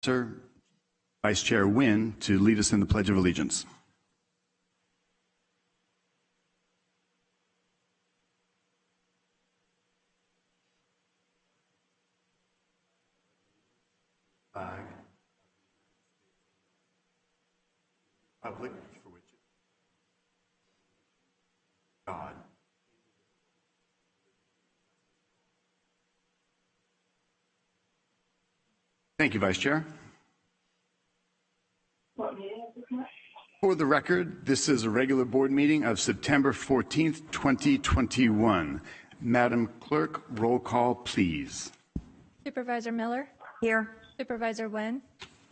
Sir, Vice Chair Wynne to lead us in the Pledge of Allegiance. Flag. Public for which God. Thank you, Vice Chair. For the record, this is a regular board meeting of September 14th, 2021. Madam Clerk, roll call, please. Supervisor Miller? Here. Supervisor Nguyen?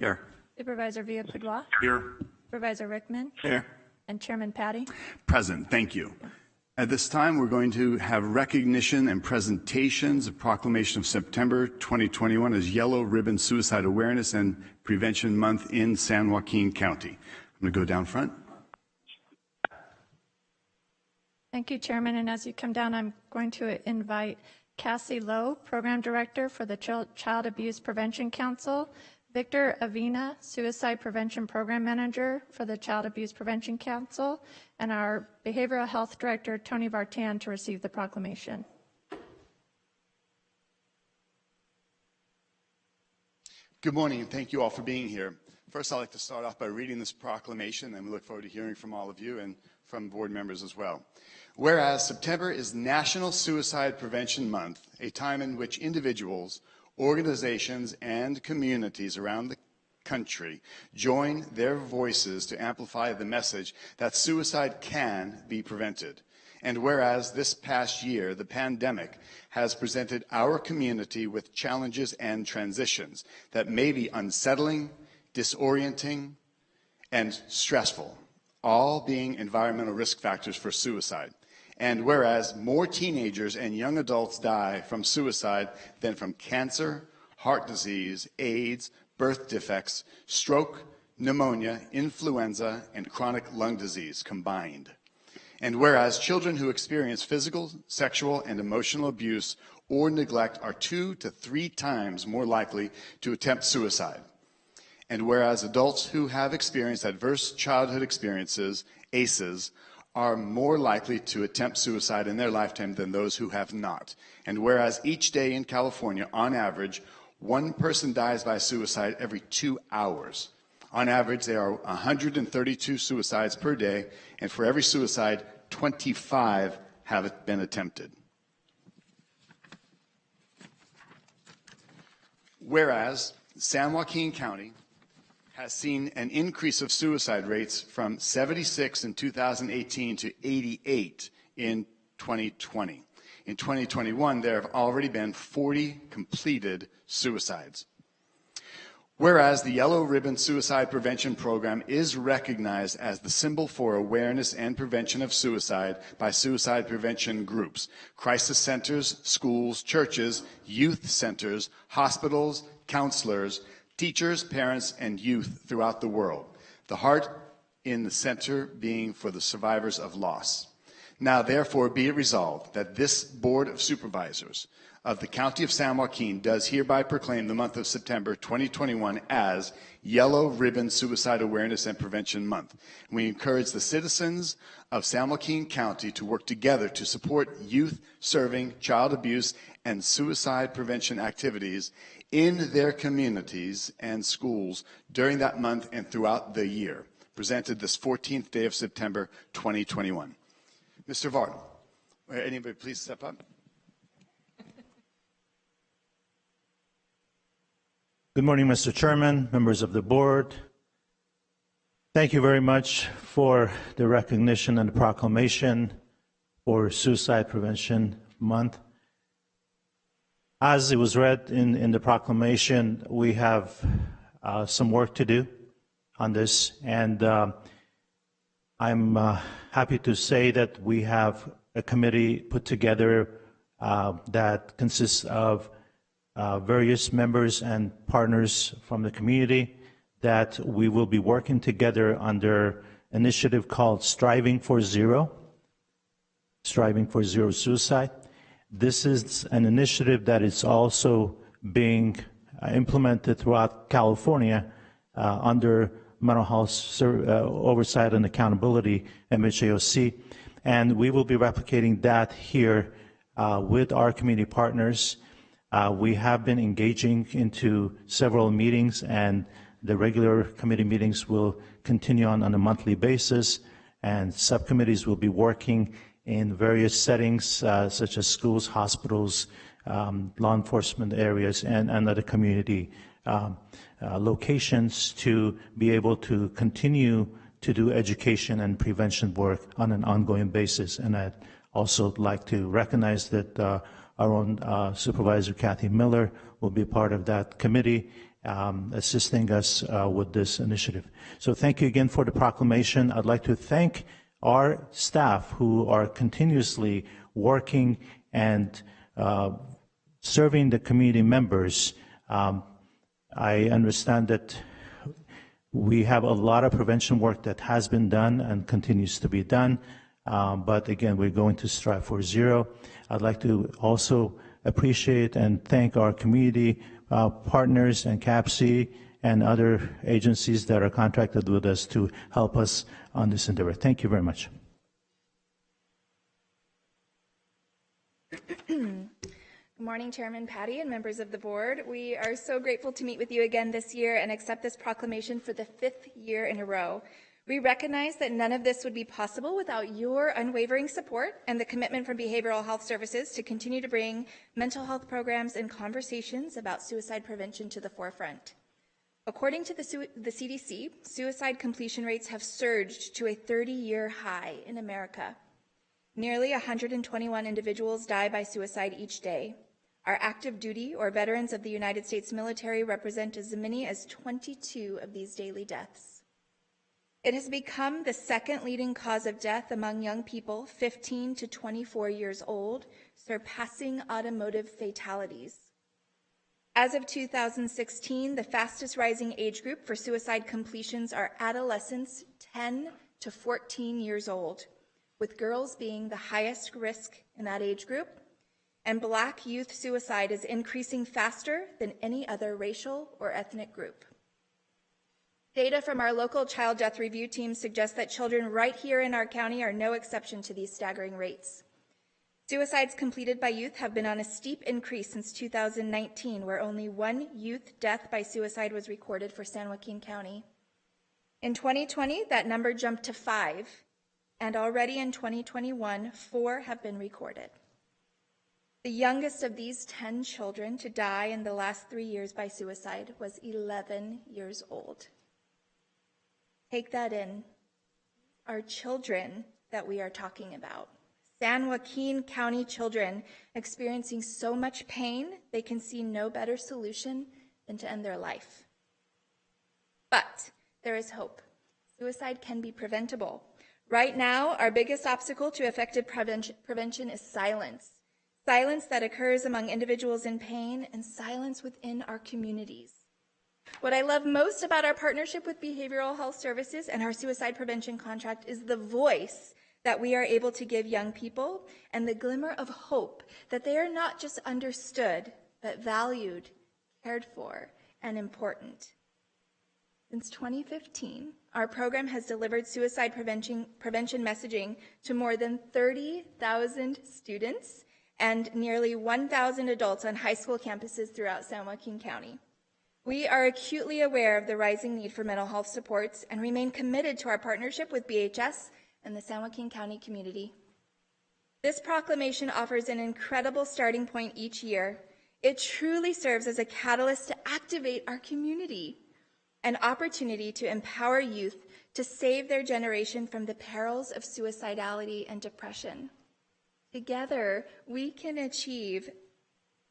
Here. Supervisor Villapudua? Here. Supervisor Rickman? Here. And Chairman Patty? Present. Thank you. At this time, we're going to have recognition and presentations of proclamation of September 2021 as Yellow Ribbon Suicide Awareness and Prevention Month in San Joaquin County. I'm going to go down front. Thank you, Chairman. And as you come down, I'm going to invite Cassie Lowe, Program Director for the Child Abuse Prevention Council, Victor Avina, Suicide Prevention Program Manager for the Child Abuse Prevention Council, and our Behavioral Health Director, Tony Vartan, to receive the proclamation. Good morning, and thank you all for being here. First, I'd like to start off by reading this proclamation, and we look forward to hearing from all of you and from board members as well. Whereas September is National Suicide Prevention Month, a time in which individuals, organizations, and communities around the country join their voices to amplify the message that suicide can be prevented. And whereas this past year, the pandemic has presented our community with challenges and transitions that may be unsettling, disorienting, and stressful, all being environmental risk factors for suicide. And whereas more teenagers and young adults die from suicide than from cancer, heart disease, AIDS, birth defects, stroke, pneumonia, influenza, and chronic lung disease combined. And whereas children who experience physical, sexual, and emotional abuse or neglect are 2 to 3 times more likely to attempt suicide. And whereas adults who have experienced adverse childhood experiences, ACEs, are more likely to attempt suicide in their lifetime than those who have not. And whereas each day in California, on average, 1 person dies by suicide every 2 hours. On average, there are 132 suicides per day, and for every suicide, 25 have been attempted. Whereas San Joaquin County has seen an increase of suicide rates from 76 in 2018 to 88 in 2020. In 2021, there have already been 40 completed suicides. Whereas the Yellow Ribbon Suicide Prevention Program is recognized as the symbol for awareness and prevention of suicide by suicide prevention groups, crisis centers, schools, churches, youth centers, hospitals, counselors, teachers, parents, and youth throughout the world. The heart in the center being for the survivors of loss. Now, therefore, be it resolved that this Board of Supervisors of the County of San Joaquin does hereby proclaim the month of September 2021 as Yellow Ribbon Suicide Awareness and Prevention Month. We encourage the citizens of San Joaquin County to work together to support youth serving child abuse and suicide prevention activities in their communities and schools during that month and throughout the year. Presented this 14th day of September 2021. Mr. Vartan, anybody please step up? Good morning, Mr. Chairman, members of the board. Thank you very much for the recognition and the proclamation for Suicide Prevention Month. As it was read in the proclamation, we have some work to do on this, and I'm happy to say that we have a committee put together that consists of various members and partners from the community that we will be working together under an initiative called Striving for Zero Suicide. This is an initiative that is also being implemented throughout California under Mental Health Oversight and Accountability, MHAOC, and we will be replicating that here with our community partners. We have been engaging into several meetings, and the regular committee meetings will continue on a monthly basis, and subcommittees will be working in various settings such as schools, hospitals, law enforcement areas, and other community locations to be able to continue to do education and prevention work on an ongoing basis. And I'd also like to recognize that our own Supervisor Kathy Miller will be part of that committee, assisting us with this initiative. So thank you again for the proclamation. I'd like to thank our staff who are continuously working and serving the community members. I understand that we have a lot of prevention work that has been done and continues to be done, but again, we're going to strive for zero. I'd like to also appreciate and thank our community partners and CAPC and other agencies that are contracted with us to help us on this endeavor. Thank you very much. Good morning, Chairman Patty and members of the board. We are so grateful to meet with you again this year and accept this proclamation for the 5th year in a row. We recognize that none of this would be possible without your unwavering support and the commitment from Behavioral Health Services to continue to bring mental health programs and conversations about suicide prevention to the forefront. According to the CDC, suicide completion rates have surged to a 30-year high in America. Nearly 121 individuals die by suicide each day. Our active duty or veterans of the United States military represent as many as 22 of these daily deaths. It has become the second leading cause of death among young people 15 to 24 years old, surpassing automotive fatalities. As of 2016, the fastest rising age group for suicide completions are adolescents 10 to 14 years old, with girls being the highest risk in that age group, and Black youth suicide is increasing faster than any other racial or ethnic group. Data from our local child death review team suggests that children right here in our county are no exception to these staggering rates. Suicides completed by youth have been on a steep increase since 2019, where only 1 youth death by suicide was recorded for San Joaquin County. In 2020, that number jumped to 5, and already in 2021, 4 have been recorded. The youngest of these 10 children to die in the last 3 years by suicide was 11 years old. Take that in. Our children that we are talking about. San Joaquin County children experiencing so much pain, they can see no better solution than to end their life. But there is hope. Suicide can be preventable. Right now, our biggest obstacle to effective prevention is silence. Silence that occurs among individuals in pain and silence within our communities. What I love most about our partnership with Behavioral Health Services and our suicide prevention contract is the voice that we are able to give young people and the glimmer of hope that they are not just understood, but valued, cared for, and important. Since 2015, our program has delivered suicide prevention messaging to more than 30,000 students and nearly 1,000 adults on high school campuses throughout San Joaquin County. We are acutely aware of the rising need for mental health supports and remain committed to our partnership with BHS and the San Joaquin County community. This proclamation offers an incredible starting point each year. It truly serves as a catalyst to activate our community, an opportunity to empower youth to save their generation from the perils of suicidality and depression. Together, we can achieve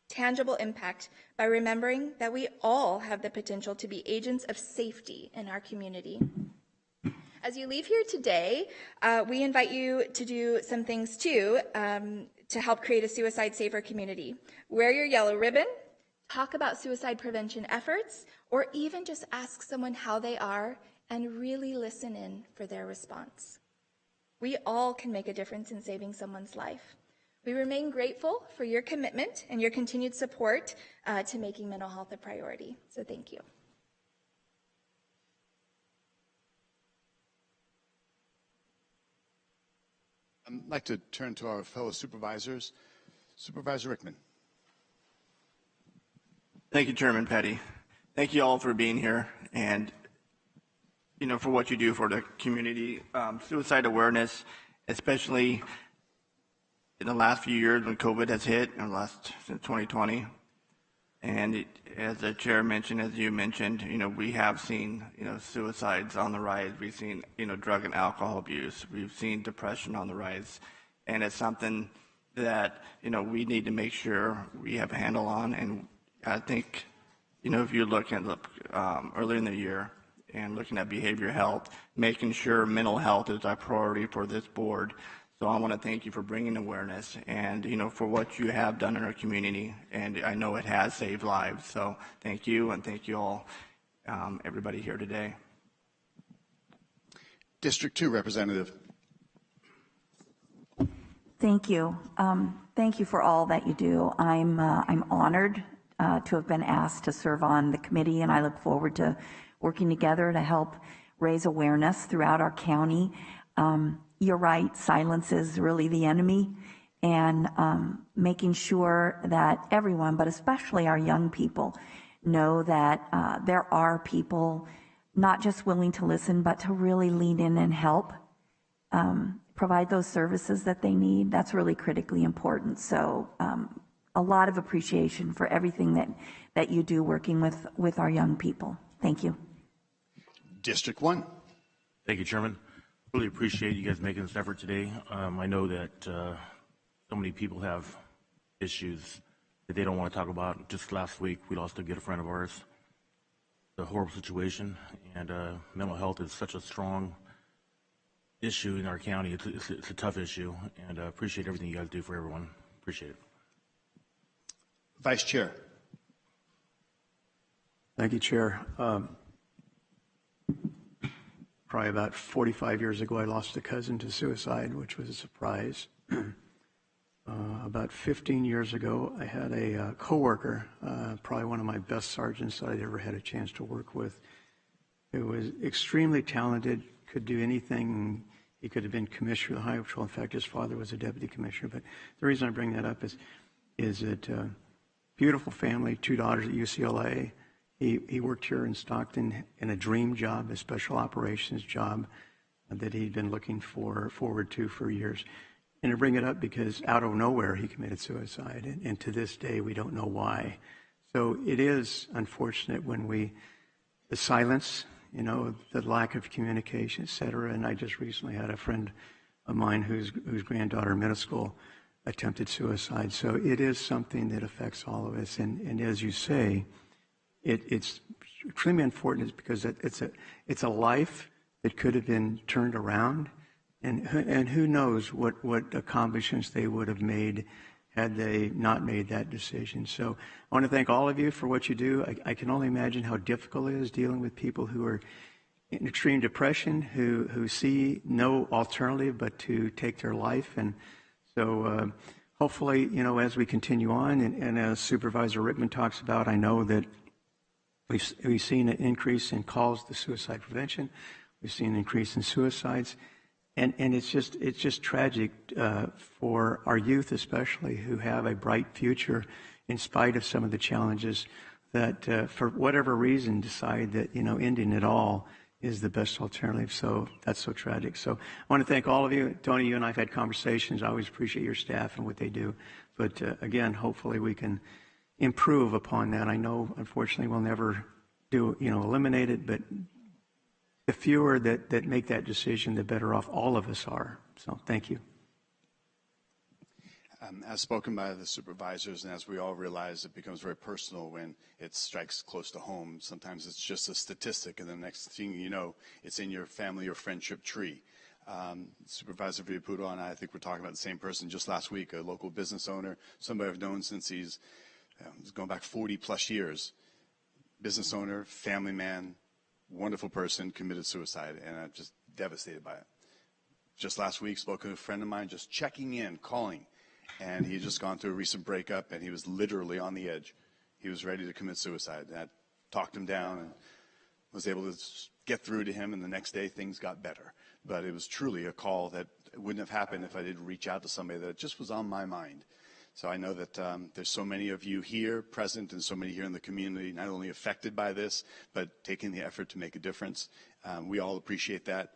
tangible impact by remembering that we all have the potential to be agents of safety in our community. As you leave here today, we invite you to do some things too to help create a suicide-safer community. Wear your yellow ribbon, talk about suicide prevention efforts, or even just ask someone how they are and really listen in for their response. We all can make a difference in saving someone's life. We remain grateful for your commitment and your continued support to making mental health a priority. So thank you. I'd like to turn to our fellow supervisors. Supervisor Rickman. Thank you, Chairman Petty. Thank you all for being here and for what you do for the community. Suicide awareness, especially in the last few years when COVID has hit, since 2020, and as the chair mentioned, as you mentioned, we have seen, suicides on the rise. We've seen, drug and alcohol abuse. We've seen depression on the rise. And it's something that, we need to make sure we have a handle on. And I think, if you look at earlier in the year and looking at behavioral health, making sure mental health is our priority for this board. So I want to thank you for bringing awareness and, for what you have done in our community. And I know it has saved lives. So thank you, and thank you all, everybody here today. District 2 Representative. Thank you. Thank you for all that you do. I'm honored to have been asked to serve on the committee, and I look forward to working together to help raise awareness throughout our county. You're right, silence is really the enemy, and making sure that everyone, but especially our young people, know that there are people not just willing to listen, but to really lean in and help provide those services that they need. That's really critically important. So a lot of appreciation for everything that you do working with our young people. Thank you. District 1. Thank you, Chairman. Really appreciate you guys making this effort today. I know that so many people have issues that they don't want to talk about. Just last week, we lost a good friend of ours. It's a horrible situation, and mental health is such a strong issue in our county. It's a tough issue, and I appreciate everything you guys do for everyone. Appreciate it. Vice Chair. Thank you, Chair. Probably about 45 years ago, I lost a cousin to suicide, which was a surprise. About 15 years ago, I had a coworker, probably one of my best sergeants that I'd ever had a chance to work with, who was extremely talented, could do anything. He could have been commissioner of the Highway Patrol. In fact, his father was a deputy commissioner. But the reason I bring that up is that beautiful family, 2 daughters at UCLA. He worked here in Stockton in a dream job, a special operations job that he'd been looking forward to for years. And I bring it up because out of nowhere he committed suicide, and to this day we don't know why. So it is unfortunate when the silence, the lack of communication, et cetera. And I just recently had a friend of mine whose granddaughter in middle school attempted suicide. So it is something that affects all of us. And as you say, it's extremely unfortunate because it's a life that could have been turned around, and who knows what accomplishments they would have made had they not made that decision. So I want to thank all of you for what you do. I can only imagine how difficult it is dealing with people who are in extreme depression, who see no alternative but to take their life. And so hopefully, as we continue on, and as Supervisor Rickman talks about, I know that we've seen an increase in calls to suicide prevention. We've seen an increase in suicides. And it's just tragic for our youth, especially, who have a bright future in spite of some of the challenges that, for whatever reason, decide that, ending it all is the best alternative. So that's so tragic. So I want to thank all of you. Tony, you and I have had conversations. I always appreciate your staff and what they do. But again, hopefully we can improve upon that. I know, unfortunately, we'll never eliminate it, but the fewer that make that decision, the better off all of us are. So thank you. As spoken by the supervisors, and as we all realize, it becomes very personal when it strikes close to home. Sometimes it's just a statistic, and the next thing you know, it's in your family or friendship tree. Supervisor Villaputo and I think we're talking about the same person just last week, a local business owner, somebody I've known since he's going back 40 plus years. Business owner, family man, wonderful person, committed suicide, and I'm just devastated by it. Just last week, spoke to a friend of mine, just checking in, calling, and he had just gone through a recent breakup, and he was literally on the edge. He was ready to commit suicide. And I talked him down and was able to get through to him, and the next day things got better. But it was truly a call that wouldn't have happened if I didn't reach out to somebody that just was on my mind. So I know that there's so many of you here present and so many here in the community not only affected by this, but taking the effort to make a difference. We all appreciate that.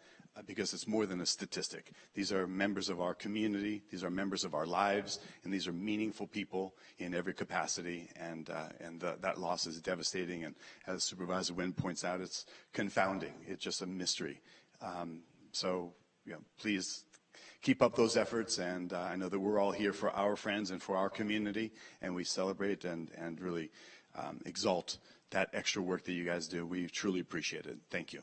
because it's more than a statistic. These are members of our community, these are members of our lives, and these are meaningful people in every capacity, and that loss is devastating, and as Supervisor Wynn points out, it's confounding. It's just a mystery. So, please keep up those efforts, and I know that we're all here for our friends and for our community, and we celebrate and really exalt that extra work that you guys do. We truly appreciate it. Thank you.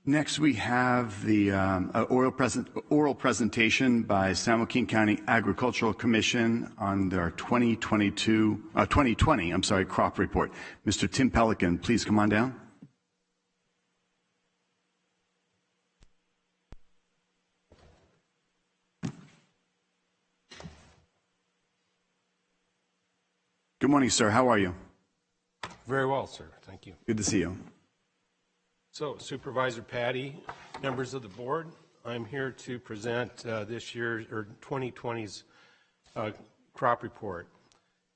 Next, we have the oral presentation by San Joaquin County Agricultural Commission on their 2020 crop report. Mr. Tim Pelican, please come on down. Good morning, sir. How are you? Very well, sir. Thank you. Good to see you. So, Supervisor Patty, members of the board, I'm here to present this year's, or 2020's, crop report.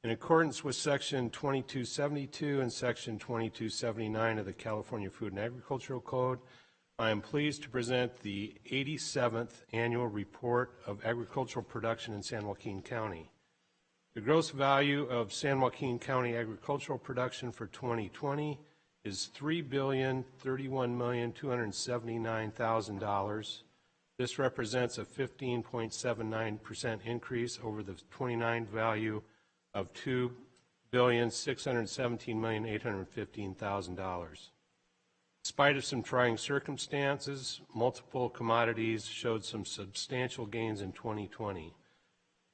In accordance with Section 2272 and Section 2279 of the California Food and Agricultural Code, I am pleased to present the 87th Annual Report of Agricultural Production in San Joaquin County. The gross value of San Joaquin County agricultural production for 2020 is $3,031,279,000. This represents a 15.79% increase over the 29 value of $2,617,815,000. In spite of some trying circumstances, multiple commodities showed some substantial gains in 2020.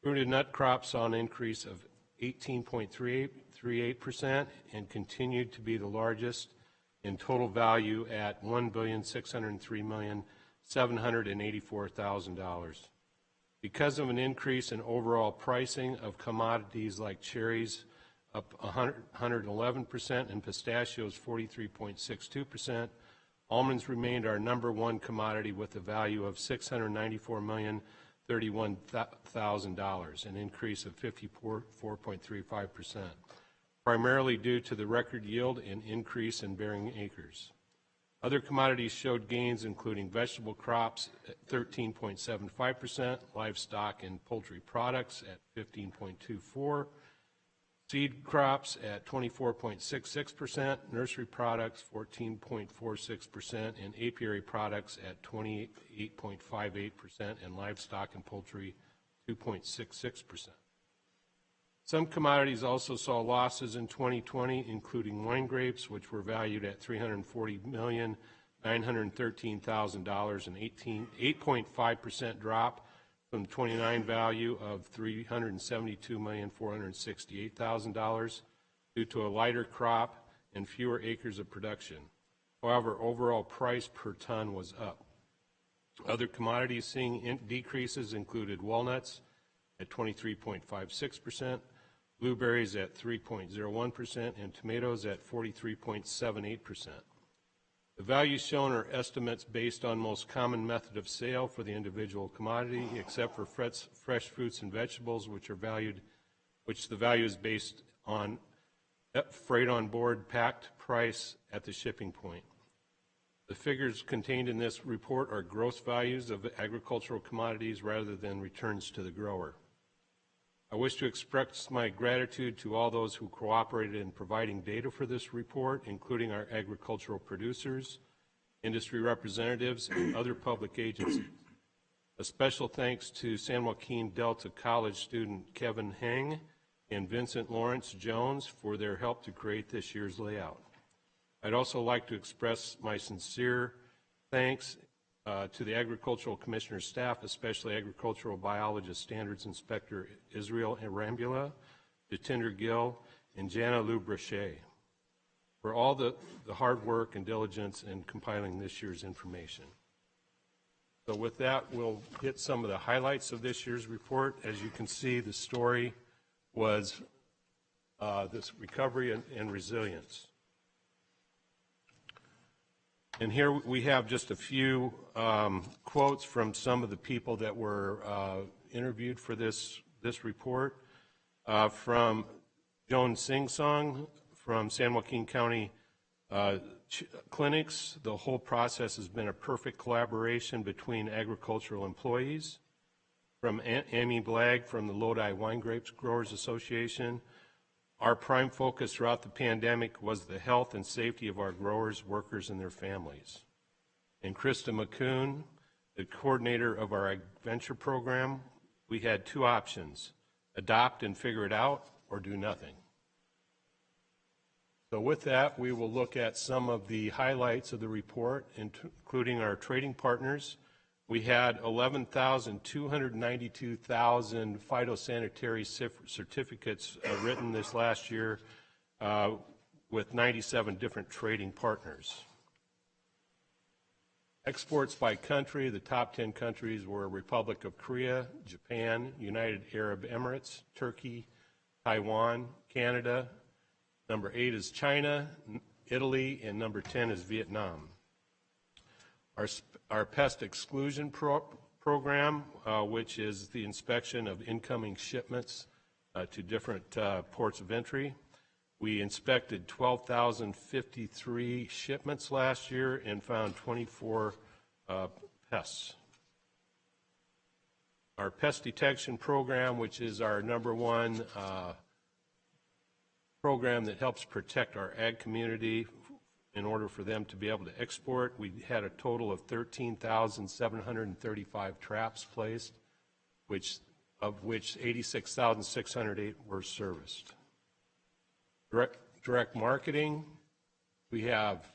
Fruit and nut crops saw an increase of 18.38% and continued to be the largest in total value at $1,603,784,000. Because of an increase in overall pricing of commodities like cherries up 111% and pistachios 43.62%, almonds remained our #1 commodity with a value of $694,031,000, an increase of 54.35%, primarily due to the record yield and increase in bearing acres. Other commodities showed gains, including vegetable crops at 13.75%, livestock and poultry products at 15.24%, seed crops at 24.66%, nursery products 14.46%, and apiary products at 28.58%, and livestock and poultry 2.66%. Some commodities also saw losses in 2020, including wine grapes, which were valued at $340,913,000, an 8.5% drop from 29 value of $372,468,000 due to a lighter crop and fewer acres of production. However, overall price per ton was up. Other commodities seeing decreases included walnuts at 23.56%, blueberries at 3.01%, and tomatoes at 43.78%. The values shown are estimates based on most common method of sale for the individual commodity, except for fresh fruits and vegetables, which the value is based on freight on board packed price at the shipping point. The figures contained in this report are gross values of agricultural commodities rather than returns to the grower. I wish to express my gratitude to all those who cooperated in providing data for this report, including our agricultural producers, industry representatives, and other public agencies. A special thanks to San Joaquin Delta College student Kevin Heng and Vincent Lawrence Jones for their help to create this year's layout. I'd also like to express my sincere thanks to the Agricultural Commissioner's staff, especially Agricultural Biologist Standards Inspector Israel Arambula, Jatinder Gill, and Jana Lou Brachet for all the hard work and diligence in compiling this year's information. So with that, we'll hit some of the highlights of this year's report. As you can see, the story was this recovery and resilience. And here we have just a few quotes from some of the people that were interviewed for this report. From Joan Singsong from San Joaquin County Clinics, the whole process has been a perfect collaboration between agricultural employees. From Amy Blagg from the Lodi Wine Grapes Growers Association, our prime focus throughout the pandemic was the health and safety of our growers, workers, and their families. And Krista McCoon, the coordinator of our Adventure program, we had two options: adopt and figure it out, or do nothing. So with that, we will look at some of the highlights of the report, including our trading partners. We had 11,292,000 phytosanitary certificates written this last year with 97 different trading partners. Exports by country, the top 10 countries were Republic of Korea, Japan, United Arab Emirates, Turkey, Taiwan, Canada. Number 8 is China, Italy, and number 10 is Vietnam. Our pest exclusion program, which is the inspection of incoming shipments to different ports of entry. We inspected 12,053 shipments last year and found 24 pests. Our pest detection program, which is our number one program that helps protect our ag community in order for them to be able to export. We had a total of 13,735 traps placed, of which 86,608 were serviced. Direct marketing, we have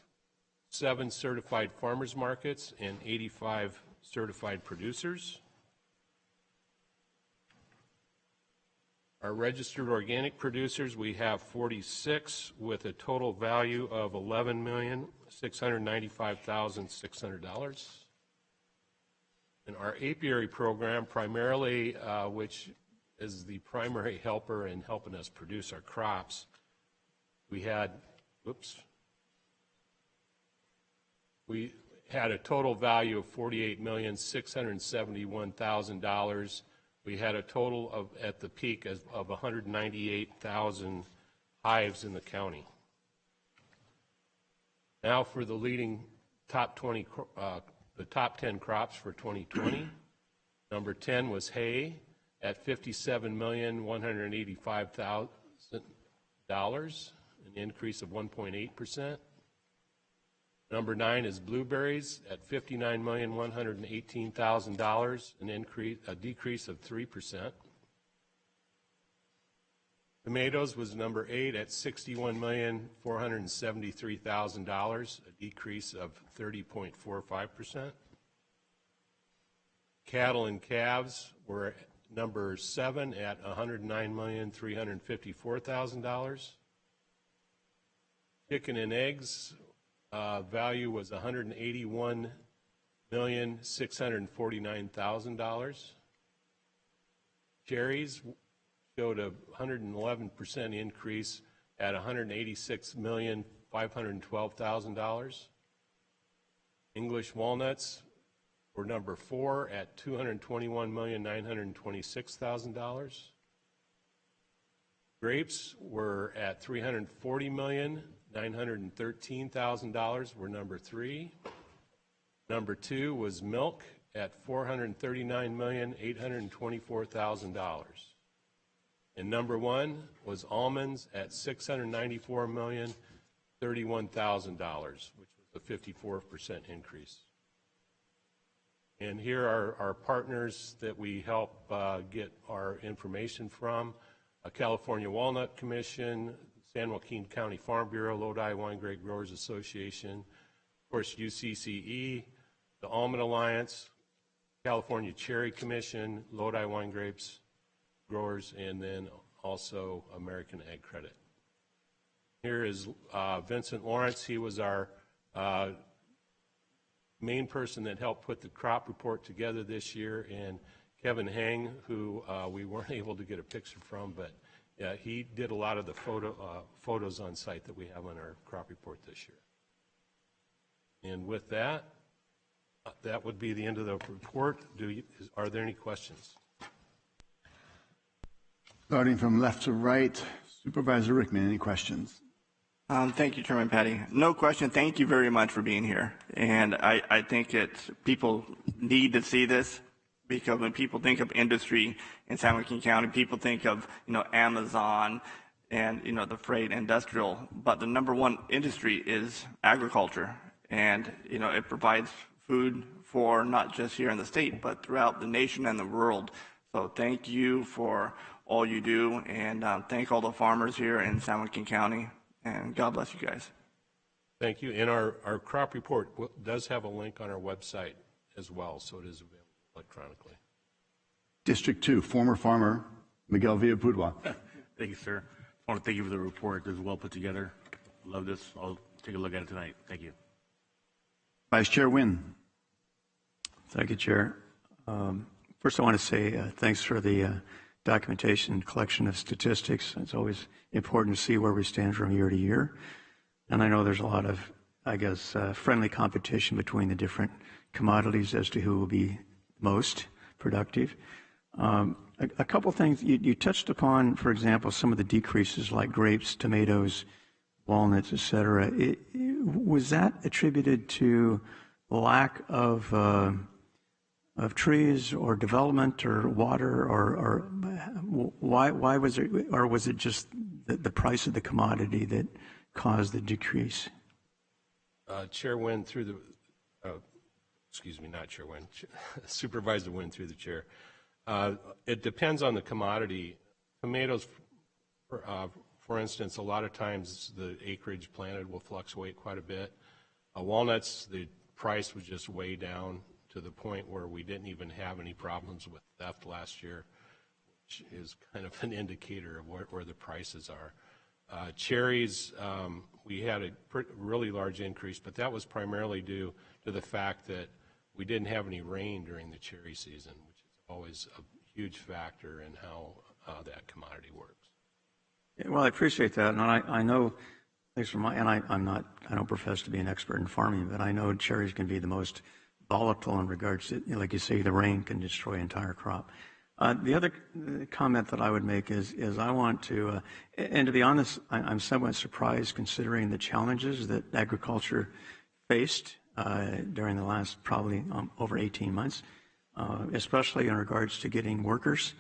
7 certified farmers markets and 85 certified producers. Our registered organic producers, we have 46 with a total value of $11,695,600. And our apiary program, primarily, which is the primary helper in helping us produce our crops, we had a total value of $48,671,000. We had a total of, at the peak, of 198,000 hives in the county. Now for the leading top 20, the top 10 crops for 2020. Number 10 was hay at $57,185,000, an increase of 1.8%. Number 9 is blueberries at $59,118,000, a decrease of 3%. Tomatoes was number 8 at $61,473,000, a decrease of 30.45%. Cattle and calves were number 7 at $109,354,000. Chicken and eggs value was $181,649,000. Cherries showed a 111% increase at $186,512,000. English walnuts were number 4 at $221,926,000. Grapes were at $340,913,000, were number 3. Number 2 was milk at $439,824,000. And number 1 was almonds at $694,031,000, which was a 54% increase. And here are our partners that we help get our information from. California Walnut Commission, San Joaquin County Farm Bureau, Lodi Wine Grape Growers Association, of course UCCE, the Almond Alliance, California Cherry Commission, Lodi Wine Grapes Growers, and then also American Ag Credit. Here is Vincent Lawrence. He was our main person that helped put the crop report together this year, and Kevin Hang, who we weren't able to get a picture from, but he did a lot of the photos on site that we have on our crop report this year. And with that, that would be the end of the report. Are there any questions? Starting from left to right, Supervisor Rickman, any questions? Thank you, Chairman Patty. No question. Thank you very much for being here. And I think people need to see this, because when people think of industry in San Joaquin County, people think of, Amazon and, the freight industrial. But the number one industry is agriculture. And, it provides food for not just here in the state, but throughout the nation and the world. So thank you for all you do, and thank all the farmers here in San Joaquin County. And God bless you guys. Thank you. And our crop report does have a link on our website as well, so it is available electronically. District 2, former farmer Miguel Villapudua. Thank you, sir. I want to thank you for the report. It was well put together. Love this. I'll take a look at it tonight. Thank you. Vice Chair Wynn. Thank you, Chair. First, I want to say thanks for the documentation and collection of statistics. It's always important to see where we stand from year to year. And I know there's a lot of, friendly competition between the different commodities as to who will be most productive. A couple things you touched upon, for example, some of the decreases like grapes, tomatoes, walnuts, et cetera. Was that attributed to lack of trees or development or water, or why was it, or was it just the price of the commodity that caused the decrease? Chair Wynn through the, excuse me, not Chair Wynn, Supervisor Wynn through the chair. It depends on the commodity. Tomatoes, for instance, a lot of times the acreage planted will fluctuate quite a bit. Walnuts, the price was just way down to the point where we didn't even have any problems with theft last year, which is kind of an indicator of where the prices are. Cherries, we had a really large increase, but that was primarily due to the fact that we didn't have any rain during the cherry season, which is always a huge factor in how that commodity works. Well, I appreciate that, and I know, at least from my, and I don't profess to be an expert in farming, but I know cherries can be the most volatile in regards to, like you say, the rain can destroy an entire crop. The other comment that I would make is I want to, and to be honest, I'm somewhat surprised considering the challenges that agriculture faced during the last probably over 18 months, especially in regards to getting workers.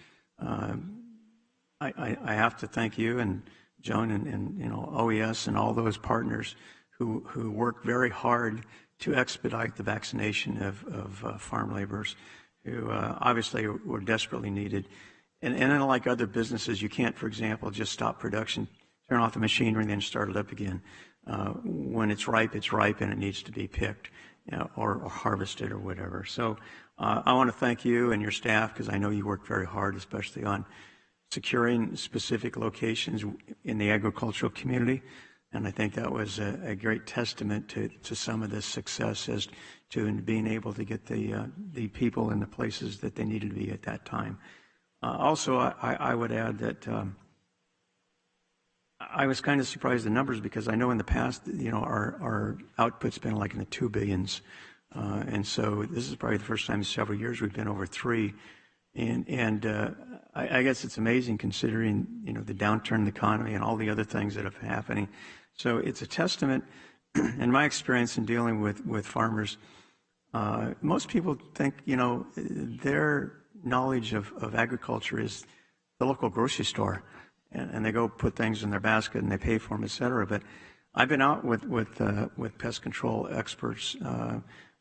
I have to thank you and Joan and OES and all those partners who worked very hard to expedite the vaccination of farm laborers who obviously were desperately needed. And unlike other businesses, you can't, for example, just stop production, turn off the machinery, and then start it up again. When it's ripe, and it needs to be picked, or harvested or whatever. So I want to thank you and your staff, because I know you worked very hard, especially on securing specific locations in the agricultural community. And I think that was a great testament to some of this success as to being able to get the people in the places that they needed to be at that time. Also, I would add that I was kind of surprised at the numbers, because I know in the past, our output's been like in the 2 billions. And so this is probably the first time in several years we've been over 3. And I guess it's amazing considering, the downturn in the economy and all the other things that have been happening. So it's a testament, in my experience in dealing with farmers, most people think, their knowledge of agriculture is the local grocery store, and they go put things in their basket and they pay for them, et cetera. But I've been out with pest control experts,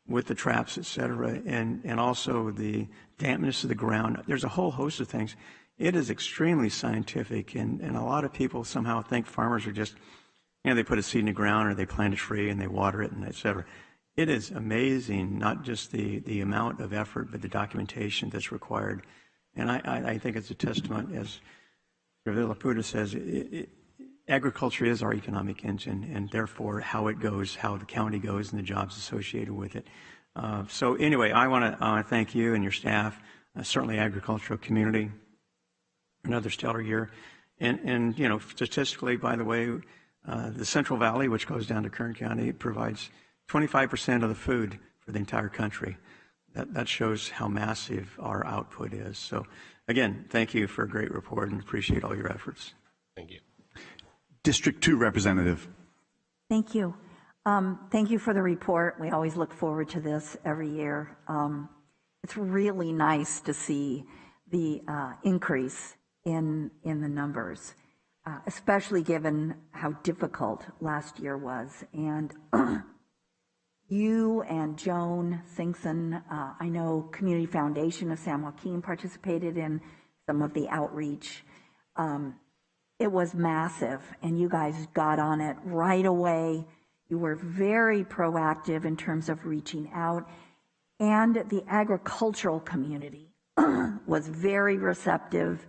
with the traps, et cetera, and also the dampness of the ground. There's a whole host of things. It is extremely scientific, and a lot of people somehow think farmers are just, they put a seed in the ground or they plant a tree and they water it and et cetera. It is amazing, not just the amount of effort, but the documentation that's required. And I think it's a testament, as Laputa says, agriculture is our economic engine, and therefore how it goes, how the county goes, and the jobs associated with it. So anyway, I want to thank you and your staff, certainly agricultural community, another stellar year. And statistically, by the way, the Central Valley, which goes down to Kern County, provides 25% of the food for the entire country. That shows how massive our output is. So again, thank you for a great report and appreciate all your efforts. Thank you. District 2 Representative. Thank you. Thank you for the report. We always look forward to this every year. It's really nice to see the increase in the numbers, especially given how difficult last year was. And you and Joan Singson, I know Community Foundation of San Joaquin participated in some of the outreach. It was massive, and you guys got on it right away. You were very proactive in terms of reaching out, and the agricultural community was very receptive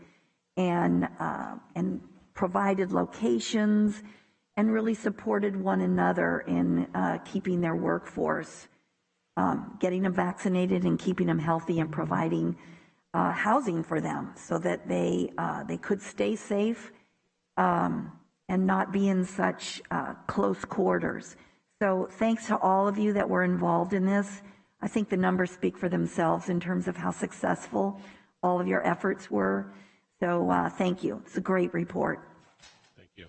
and provided locations and really supported one another in keeping their workforce, getting them vaccinated and keeping them healthy, and providing housing for them so that they could stay safe and not be in such close quarters. So thanks to all of you that were involved in this. I think the numbers speak for themselves in terms of how successful all of your efforts were. So thank you. It's a great report. Thank you.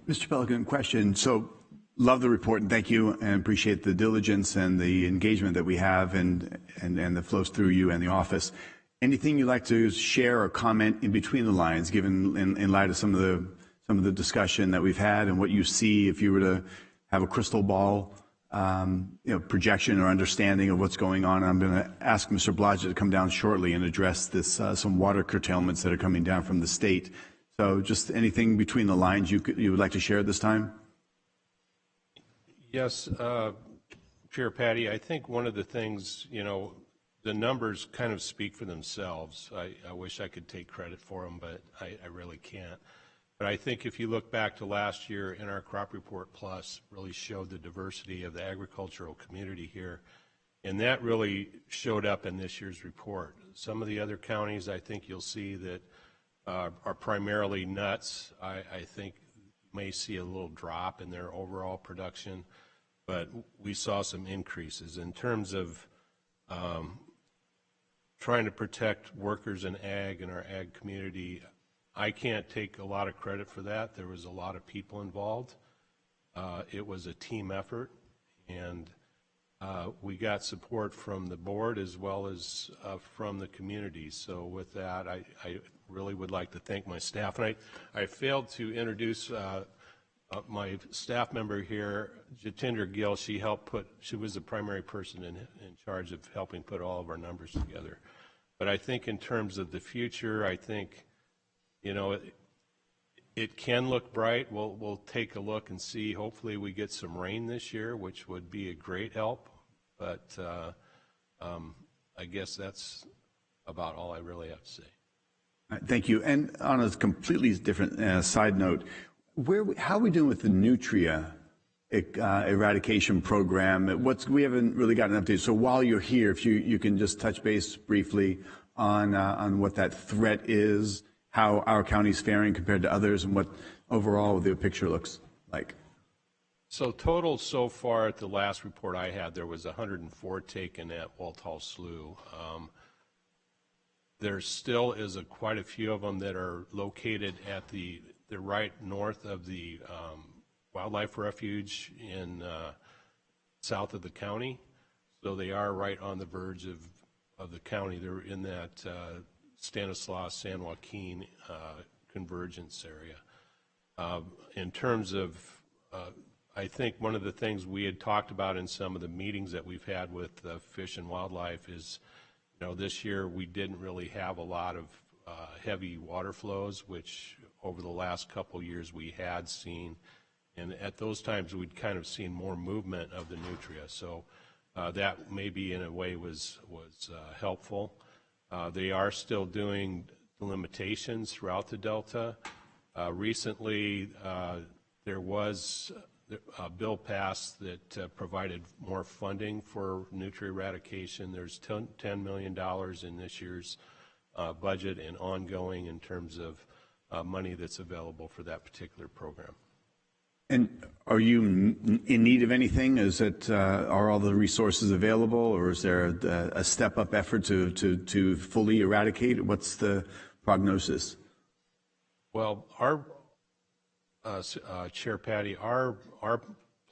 Mr. Pelican, question. So love the report and thank you, and appreciate the diligence and the engagement that we have and that flows through you and the office. Anything you'd like to share or comment in between the lines, given in light of some of the discussion that we've had and what you see if you were to have a crystal ball, projection or understanding of what's going on? I'm going to ask Mr. Blodgett to come down shortly and address this some water curtailments that are coming down from the state. So just anything between the lines you would like to share at this time? Yes, Chair Patty, I think one of the things, the numbers kind of speak for themselves. I wish I could take credit for them, but I really can't. But I think if you look back to last year in our Crop Report Plus, really showed the diversity of the agricultural community here. And that really showed up in this year's report. Some of the other counties, I think you'll see that are primarily nuts. I think you may see a little drop in their overall production, but we saw some increases. In terms of trying to protect workers in ag and our ag community, I can't take a lot of credit for that. There was a lot of people involved. It was a team effort, and we got support from the board as well as from the community. So with that, I really would like to thank my staff. And I failed to introduce my staff member here, Jatinder Gill. She was the primary person in charge of helping put all of our numbers together. But I think in terms of the future, I think, it can look bright. We'll take a look and see. Hopefully we get some rain this year, which would be a great help. But I guess that's about all I really have to say. Thank you. And on a completely different side note, how are we doing with the nutria eradication program? We haven't really gotten an update. So while you're here, if you can just touch base briefly on what that threat is, how our county's faring compared to others, and what overall the picture looks like. So total so far at the last report I had, there was 104 taken at Walthall Slough. There still is quite a few of them that are located at the right north of the wildlife refuge in south of the county. So they are right on the verge of the county. They're in that Stanislaus, San Joaquin convergence area. In terms of, I think one of the things we had talked about in some of the meetings that we've had with Fish and Wildlife is This year we didn't really have a lot of heavy water flows, which over the last couple years we had seen. And at those times we'd kind of seen more movement of the nutria. So that maybe in a way was helpful. They are still doing limitations throughout the Delta. Recently, there was a bill passed that provided more funding for nutria eradication. There's $10 million in this year's budget and ongoing in terms of money that's available for that particular program. And are you in need of anything? Are all the resources available, or is there a step-up effort to fully eradicate? What's the prognosis? Well, our Chair Patty, our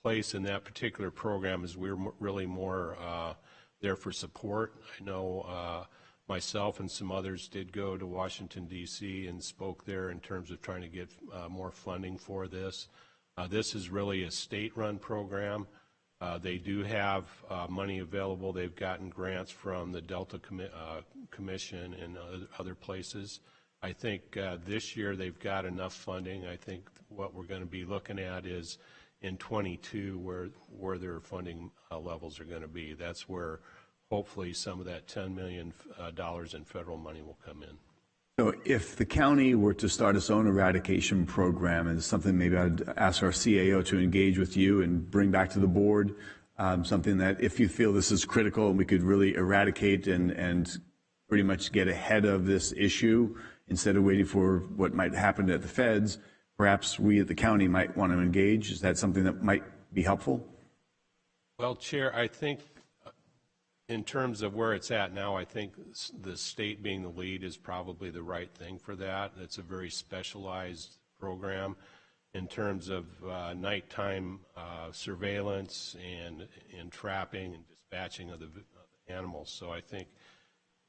place in that particular program is we're really more there for support. I know myself and some others did go to Washington, D.C. and spoke there in terms of trying to get more funding for this. This is really a state-run program. They do have money available. They've gotten grants from the Delta Commission and other places. I think this year they've got enough funding. I think what we're going to be looking at is in 22 where their funding levels are going to be. That's where hopefully some of that $10 million in federal money will come in. So if the county were to start its own eradication program, and something maybe I'd ask our CAO to engage with you and bring back to the board, something that if you feel this is critical and we could really eradicate and pretty much get ahead of this issue instead of waiting for what might happen at the feds, perhaps we at the county might want to engage. Is that something that might be helpful? Well, Chair, I think in terms of where it's at now, I think the state being the lead is probably the right thing for that. It's a very specialized program in terms of nighttime surveillance and trapping and dispatching of the animals. So I think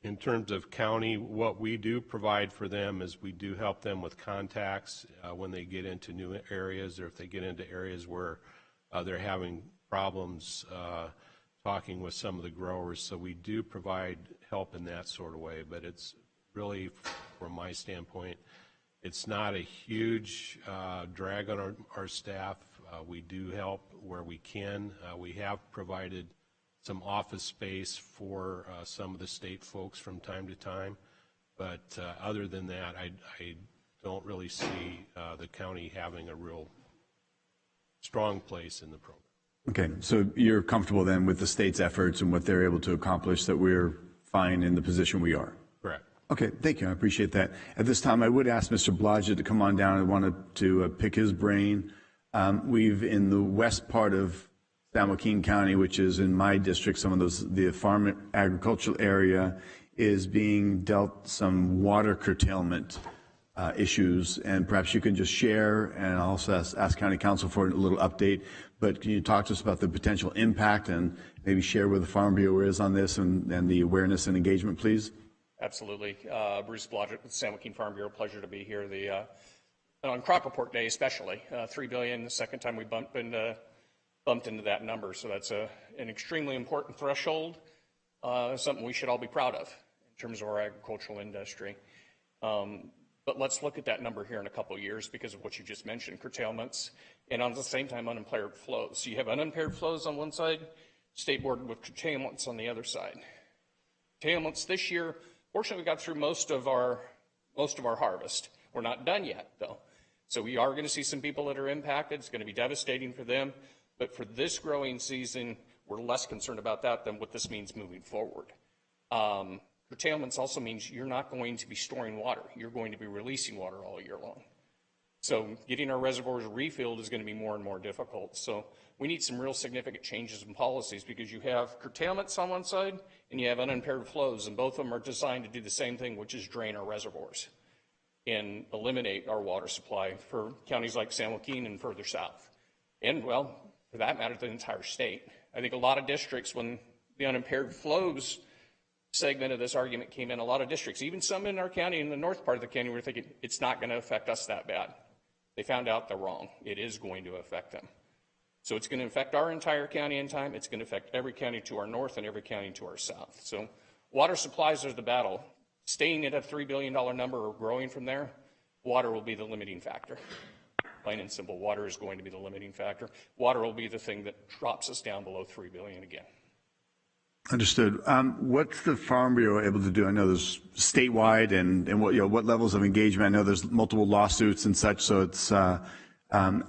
in terms of county, what we do provide for them is we do help them with contacts when they get into new areas, or if they get into areas where they're having problems talking with some of the growers. So we do provide help in that sort of way, but it's really, from my standpoint, it's not a huge drag on our staff. We do help where we can. We have provided some office space for some of the state folks from time to time, but other than that, I don't really see the county having a real strong place in the program. Okay, so you're comfortable then with the state's efforts and what they're able to accomplish, that we're fine in the position we are? Correct. Okay, thank you. I appreciate that. At this time, I would ask Mr. Blodgett to come on down. I wanted to pick his brain. We've, in the west part of San Joaquin County, which is in my district, the farm agricultural area is being dealt some water curtailment issues, and perhaps you can just share, and I'll also ask County Council for a little update, but can you talk to us about the potential impact and maybe share where the Farm Bureau is on this and the awareness and engagement, please? Absolutely. Bruce Blodgett with San Joaquin Farm Bureau. Pleasure to be here. On crop report day especially, $3 billion, the second time we bumped into that number. So that's an extremely important threshold, something we should all be proud of in terms of our agricultural industry. But let's look at that number here in a couple of years because of what you just mentioned, curtailments, and on the same time, unimpaired flows. So you have unimpaired flows on one side, state board with curtailments on the other side. Curtailments this year, fortunately, we got through most of our harvest. We're not done yet, though. So we are going to see some people that are impacted. It's going to be devastating for them. But for this growing season, we're less concerned about that than what this means moving forward. Curtailments also means you're not going to be storing water. You're going to be releasing water all year long. So getting our reservoirs refilled is going to be more and more difficult. So we need some real significant changes in policies because you have curtailments on one side and you have unimpaired flows, and both of them are designed to do the same thing, which is drain our reservoirs and eliminate our water supply for counties like San Joaquin and further south. And, well, for that matter, the entire state. I think a lot of districts, when the unimpaired flows segment of this argument came in, a lot of districts, even some in our county, in the north part of the county, were thinking it's not going to affect us that bad. They found out they're wrong. It is going to affect them. So it's going to affect our entire county in time. It's going to affect every county to our north and every county to our south. So Water supplies are the battle. Staying at a $3 billion number or growing from there, water will be the limiting factor. Plain and simple, water is going to be the limiting factor. Water will be the thing that drops us down below $3 billion again. Understood. What's the Farm Bureau able to do? I know there's statewide and what levels of engagement. I know there's multiple lawsuits and such. So it's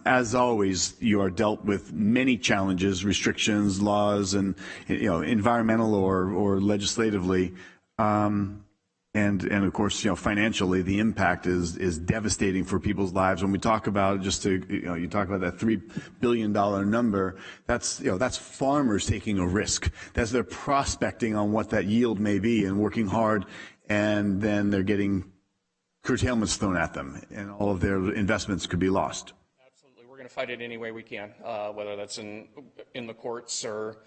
as always, you are dealt with many challenges, restrictions, laws, and environmental or legislatively. And of course, financially, the impact is devastating for people's lives. When we talk about you talk about that $3 billion number, that's farmers taking a risk. That's their prospecting on what that yield may be and working hard, and then they're getting curtailments thrown at them, and all of their investments could be lost. Absolutely, we're going to fight it any way we can, whether that's in the courts or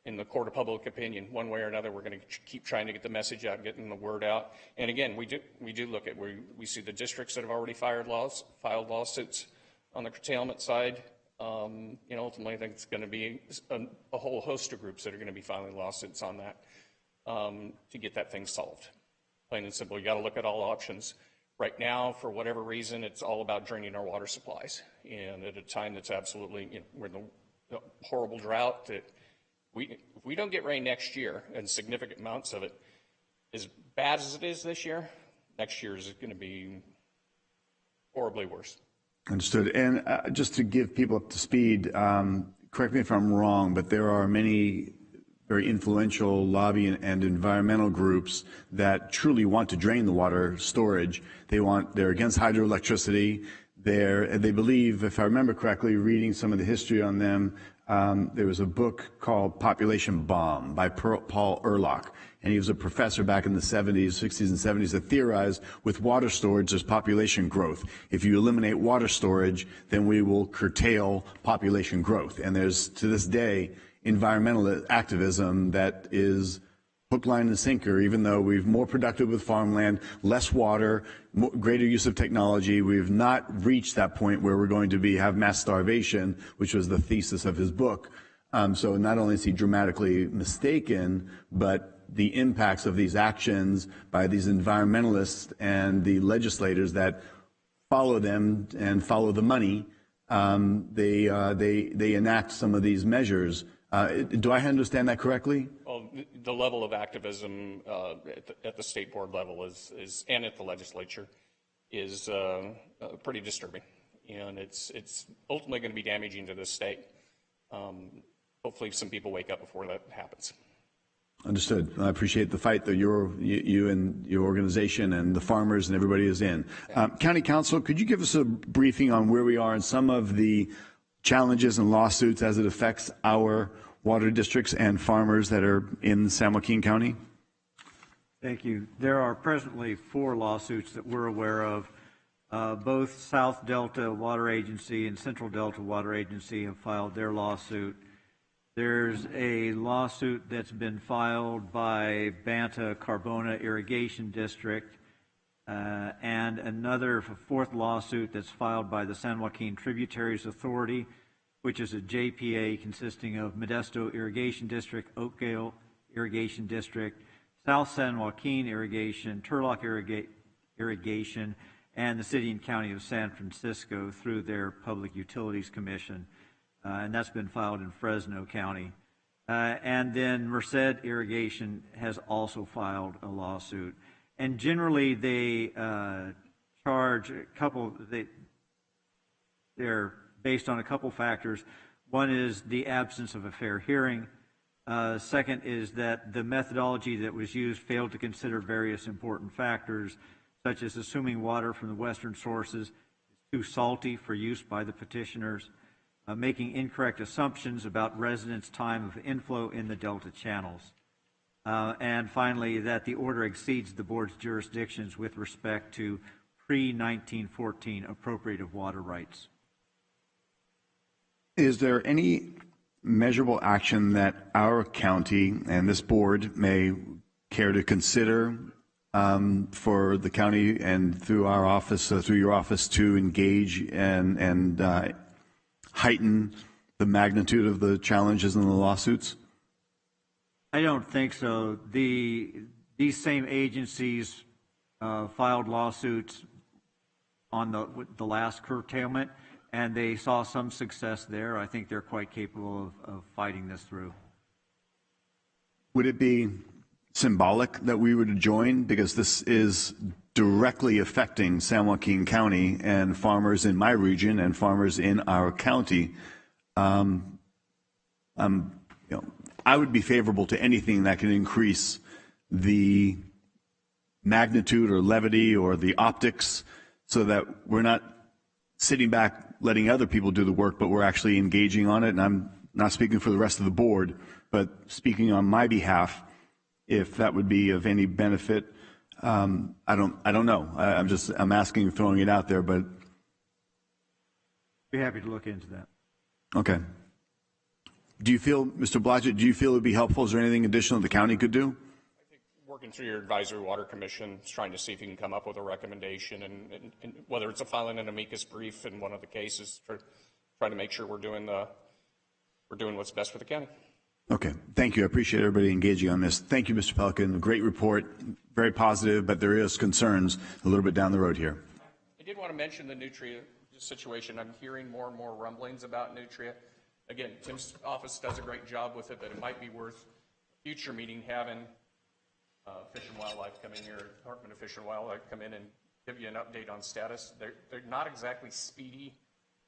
in the court of public opinion. One way or another, we're going to keep trying to get the message out, getting the word out. And again, we do look at we see the districts that have already filed lawsuits on the curtailment side. Ultimately, I think it's going to be a whole host of groups that are going to be filing lawsuits on that to get that thing solved. Plain and simple, you got to look at all options. Right now, for whatever reason, it's all about draining our water supplies, and at a time that's absolutely we're in the horrible drought that. If we don't get rain next year, and significant amounts of it, as bad as it is this year, next year is going to be horribly worse. Understood. And just to give people up to speed, correct me if I'm wrong, but there are many very influential lobby and environmental groups that truly want to drain the water storage. They're against hydroelectricity. They believe, if I remember correctly, reading some of the history on them, there was a book called Population Bomb by Paul Ehrlich, and he was a professor back in the 60s and 70s that theorized with water storage there's population growth. If you eliminate water storage, then we will curtail population growth. And there's, to this day, environmental activism that is hook, line, and sinker. Even though we've more productive with farmland, less water, greater use of technology, we've not reached that point where we're going to have mass starvation, which was the thesis of his book. So not only is he dramatically mistaken, but the impacts of these actions by these environmentalists and the legislators that follow them and follow the money, they enact some of these measures. Do I understand that correctly? Well, the level of activism at the state board level is and at the legislature is pretty disturbing, and it's ultimately going to be damaging to this state. Hopefully, some people wake up before that happens. Understood. I appreciate the fight that you and your organization and the farmers and everybody is in. County Council, could you give us a briefing on where we are in some of the challenges and lawsuits as it affects our water districts and farmers that are in San Joaquin County? Thank you. There are presently 4 lawsuits that we're aware of. Both South Delta Water Agency and Central Delta Water Agency have filed their lawsuit. There's a lawsuit that's been filed by Banta Carbona Irrigation District, and another 4th lawsuit that's filed by the San Joaquin Tributaries Authority, which is a JPA consisting of Modesto Irrigation District, Oakdale Irrigation District, South San Joaquin Irrigation, Turlock Irrigation, and the City and County of San Francisco through their Public Utilities Commission. And that's been filed in Fresno County. And then Merced Irrigation has also filed a lawsuit. And generally they charge a couple, they're based on a couple factors. One is the absence of a fair hearing. Second is that the methodology that was used failed to consider various important factors, such as assuming water from the western sources is too salty for use by the petitioners, making incorrect assumptions about residents' time of inflow in the Delta channels. And finally, that the order exceeds the board's jurisdictions with respect to pre-1914 appropriative water rights. Is there any measurable action that our county and this board may care to consider for the county and through our office, through your office, to engage and heighten the magnitude of the challenges and the lawsuits? I don't think so. these same agencies filed lawsuits on the last curtailment, and they saw some success there. I think they're quite capable of fighting this through. Would it be symbolic that we were to join, because this is directly affecting San Joaquin County and farmers in my region and farmers in our county? I would be favorable to anything that can increase the magnitude or levity or the optics, so that we're not sitting back letting other people do the work, but we're actually engaging on it. And I'm not speaking for the rest of the board, but speaking on my behalf, if that would be of any benefit. I don't know. I'm asking, throwing it out there, but. Be happy to look into that. Okay. Do you feel, Mr. Blodgett, do you feel it would be helpful? Is there anything additional the county could do? I think working through your advisory water commission, trying to see if you can come up with a recommendation, and whether it's a filing an amicus brief in one of the cases, trying to make sure we're doing what's best for the county. Okay, thank you. I appreciate everybody engaging on this. Thank you, Mr. Pelican. A great report, very positive, but there is concerns a little bit down the road here. I did want to mention the nutria situation. I'm hearing more and more rumblings about nutria. Again, Tim's office does a great job with it, but it might be worth a future meeting having Fish and Wildlife come in here, Department of Fish and Wildlife come in and give you an update on status. They're not exactly speedy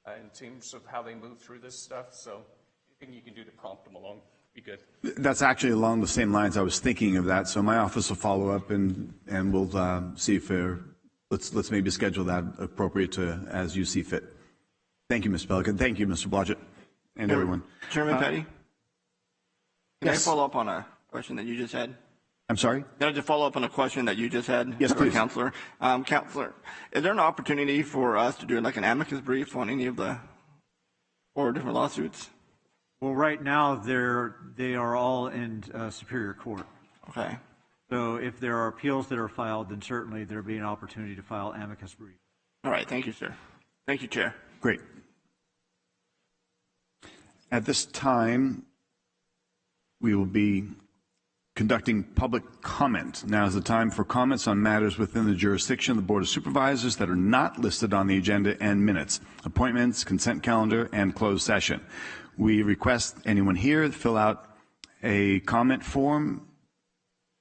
in terms of how they move through this stuff, so anything you can do to prompt them along be good. That's actually along the same lines. I was thinking of that, so my office will follow up and we'll see if let's maybe schedule that appropriate to as you see fit. Thank you, Mr. Pelican. Thank you, Mr. Blodgett, and everyone. Chairman Petty? Can yes. I follow up on a question that you just had? I'm sorry? Can I just follow up on a question that you just had? Yes, please. Counselor. Counselor, is there an opportunity for us to do like an amicus brief on any of the 4 different lawsuits? Well, right now they are all in Superior Court. Okay. So if there are appeals that are filed, then certainly there'll be an opportunity to file amicus brief. All right. Thank you, sir. Thank you, Chair. Great. At this time, we will be conducting public comment. Now is the time for comments on matters within the jurisdiction of the Board of Supervisors that are not listed on the agenda and minutes, appointments, consent calendar, and closed session. We request anyone here to fill out a comment form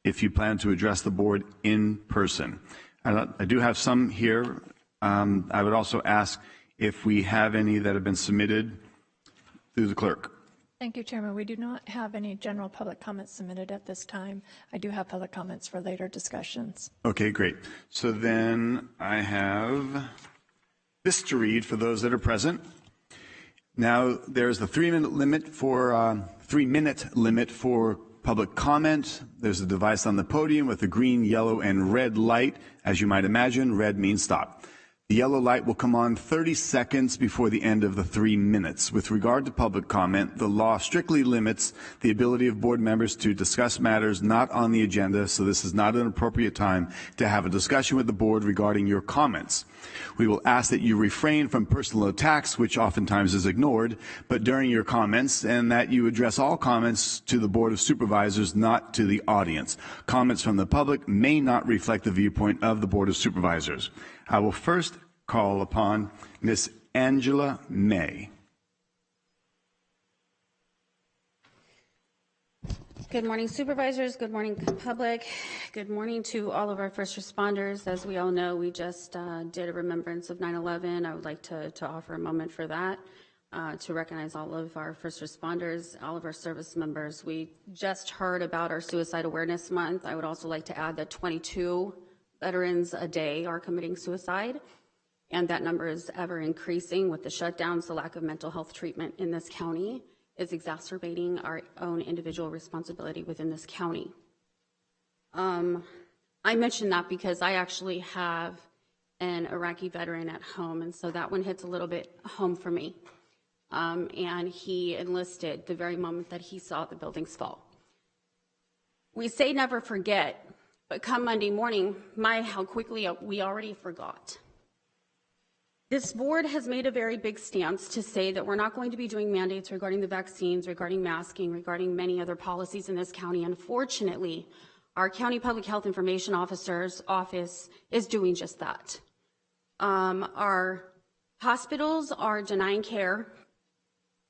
if you plan to address the board in person. I do have some here. I would also ask if we have any that have been submitted through the clerk. Thank you, Chairman. We do not have any general public comments submitted at this time. I do have public comments for later discussions. Okay, great. So then I have this to read for those that are present. Now, there's the 3-minute limit for public comment. There's a device on the podium with a green, yellow, and red light. As you might imagine, red means stop. The yellow light will come on 30 seconds before the end of the 3 minutes. With regard to public comment, the law strictly limits the ability of board members to discuss matters not on the agenda, so this is not an appropriate time to have a discussion with the board regarding your comments. We will ask that you refrain from personal attacks, which oftentimes is ignored, but during your comments, and that you address all comments to the Board of Supervisors, not to the audience. Comments from the public may not reflect the viewpoint of the Board of Supervisors. I will first call upon Ms. Angela May. Good morning, supervisors. Good morning, public. Good morning to all of our first responders. As we all know, we just did a remembrance of 9/11. I would like to offer a moment for that, to recognize all of our first responders, all of our service members. We just heard about our Suicide Awareness Month. I would also like to add that 22 veterans a day are committing suicide, and that number is ever increasing with the shutdowns. The lack of mental health treatment in this county is exacerbating our own individual responsibility within this county. I mention that because I actually have an Iraqi veteran at home, and so that one hits a little bit home for me. And he enlisted the very moment that he saw the buildings fall. We say never forget, but come Monday morning, how quickly we already forgot. This board has made a very big stance to say that we're not going to be doing mandates regarding the vaccines, regarding masking, regarding many other policies in this county. Unfortunately, Our County Public Health Information Officer's office is doing just that. Our hospitals are denying care.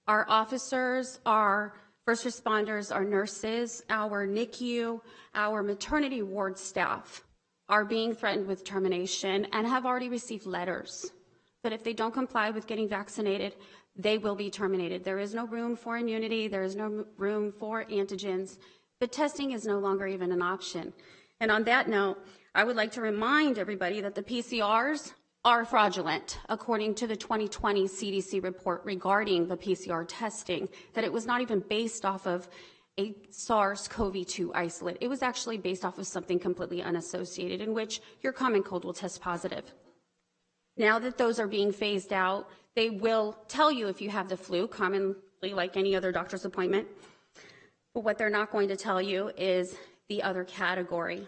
Our officers, our first responders, our nurses, our NICU, our maternity ward staff are being threatened with termination and have already received letters that if they don't comply with getting vaccinated, they will be terminated. There is no room for immunity. There is no room for antigens. But testing is no longer even an option. And on that note, I would like to remind everybody that the PCRs are fraudulent, according to the 2020 CDC report regarding the PCR testing, that it was not even based off of a SARS-CoV-2 isolate. It was actually based off of something completely unassociated, in which your common cold will test positive. Now that those are being phased out, they will tell you if you have the flu, commonly like any other doctor's appointment. But what they're not going to tell you is the other category.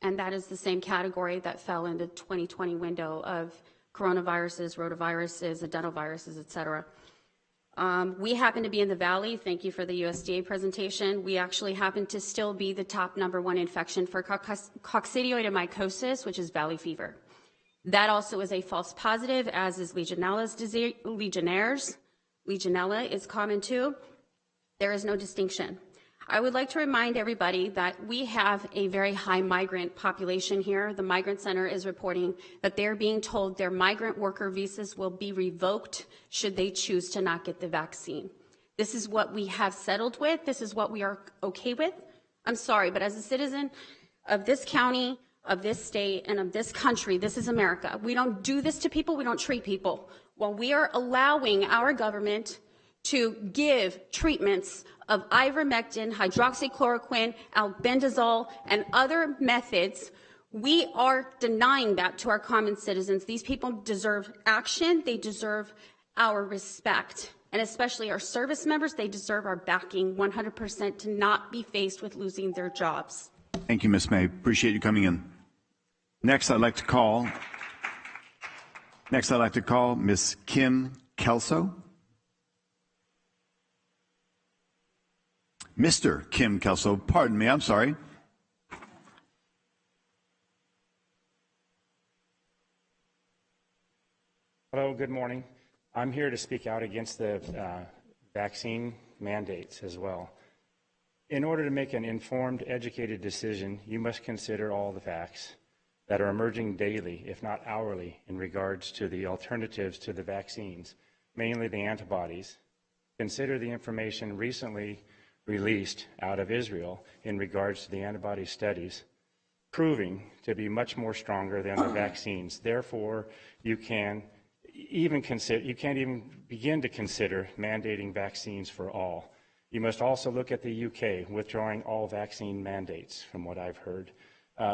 And that is the same category that fell in the 2020 window of coronaviruses, rotaviruses, adenoviruses, et cetera. We happen to be in the Valley. Thank you for the USDA presentation. We actually happen to still be the top #1 infection for coccidioidomycosis, which is valley fever. That also is a false positive, as is Legionella is common too. There is no distinction. I would like to remind everybody that we have a very high migrant population here. The Migrant Center is reporting that they're being told their migrant worker visas will be revoked should they choose to not get the vaccine. This is what we have settled with. This is what we are okay with. I'm sorry, but as a citizen of this county, of this state, and of this country, this is America. We don't do this to people. We don't treat people. While we are allowing our government to give treatments of ivermectin, hydroxychloroquine, albendazole, and other methods, we are denying that to our common citizens. These people deserve action. They deserve our respect. And especially our service members, they deserve our backing 100% to not be faced with losing their jobs. Thank you, Ms. May. Appreciate you coming in. Next, I'd like to call Ms. Kim Kelso. Mr. Kim Kelso, pardon me, I'm sorry. Hello, good morning. I'm here to speak out against the vaccine mandates as well. In order to make an informed, educated decision, you must consider all the facts that are emerging daily, if not hourly, in regards to the alternatives to the vaccines, mainly the antibodies. Consider the information recently released out of Israel in regards to the antibody studies, proving to be much more stronger than the vaccines. Therefore, you can't even begin to consider mandating vaccines for all. You must also look at the UK withdrawing all vaccine mandates, from what I've heard.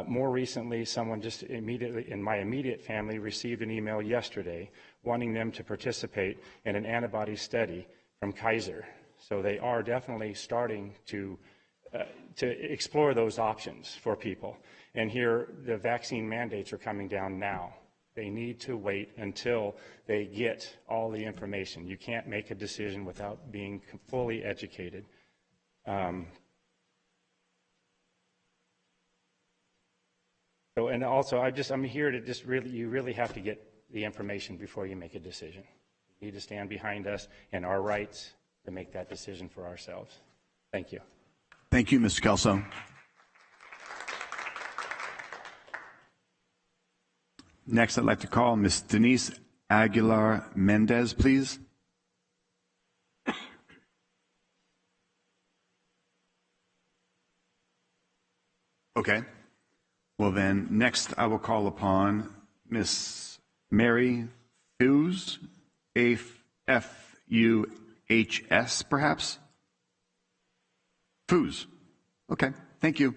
More recently, someone just immediately in my immediate family received an email yesterday wanting them to participate in an antibody study from Kaiser. So they are definitely starting to explore those options for people. And here, the vaccine mandates are coming down now. They need to wait until they get all the information. You can't make a decision without being fully educated. And also, I'm here to you really have to get the information before you make a decision. You need to stand behind us and our rights to make that decision for ourselves. Thank you. Thank you, Mr. Kelso. Next, I'd like to call Ms. Denise Aguilar Mendez, please. Okay. Well, then, next I will call upon Ms. Mary Fuhs, F-U-H-S, perhaps? Fuhs. Okay, thank you.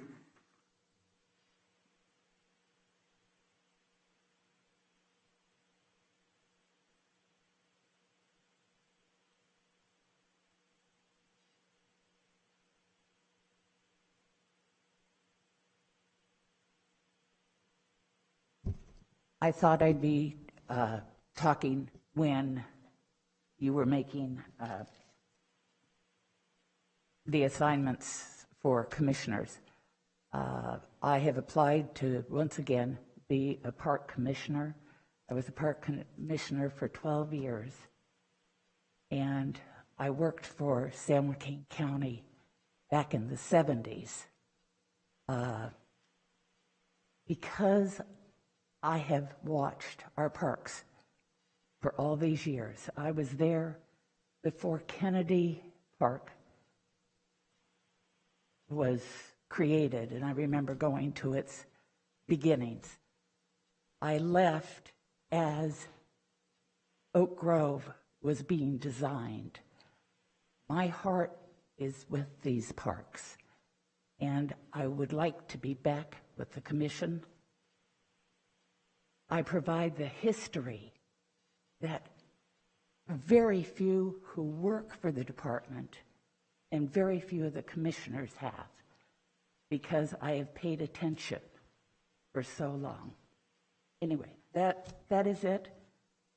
I thought I'd be talking when you were making the assignments for commissioners. I have applied to, once again, be a park commissioner. I was a park commissioner for 12 years, and I worked for San Joaquin County back in the 70s. Because I have watched our parks for all these years. I was there before Kennedy Park was created, and I remember going to its beginnings. I left as Oak Grove was being designed. My heart is with these parks, and I would like to be back with the commission. I provide the history that very few who work for the department and very few of the commissioners have, because I have paid attention for so long. Anyway, that is it.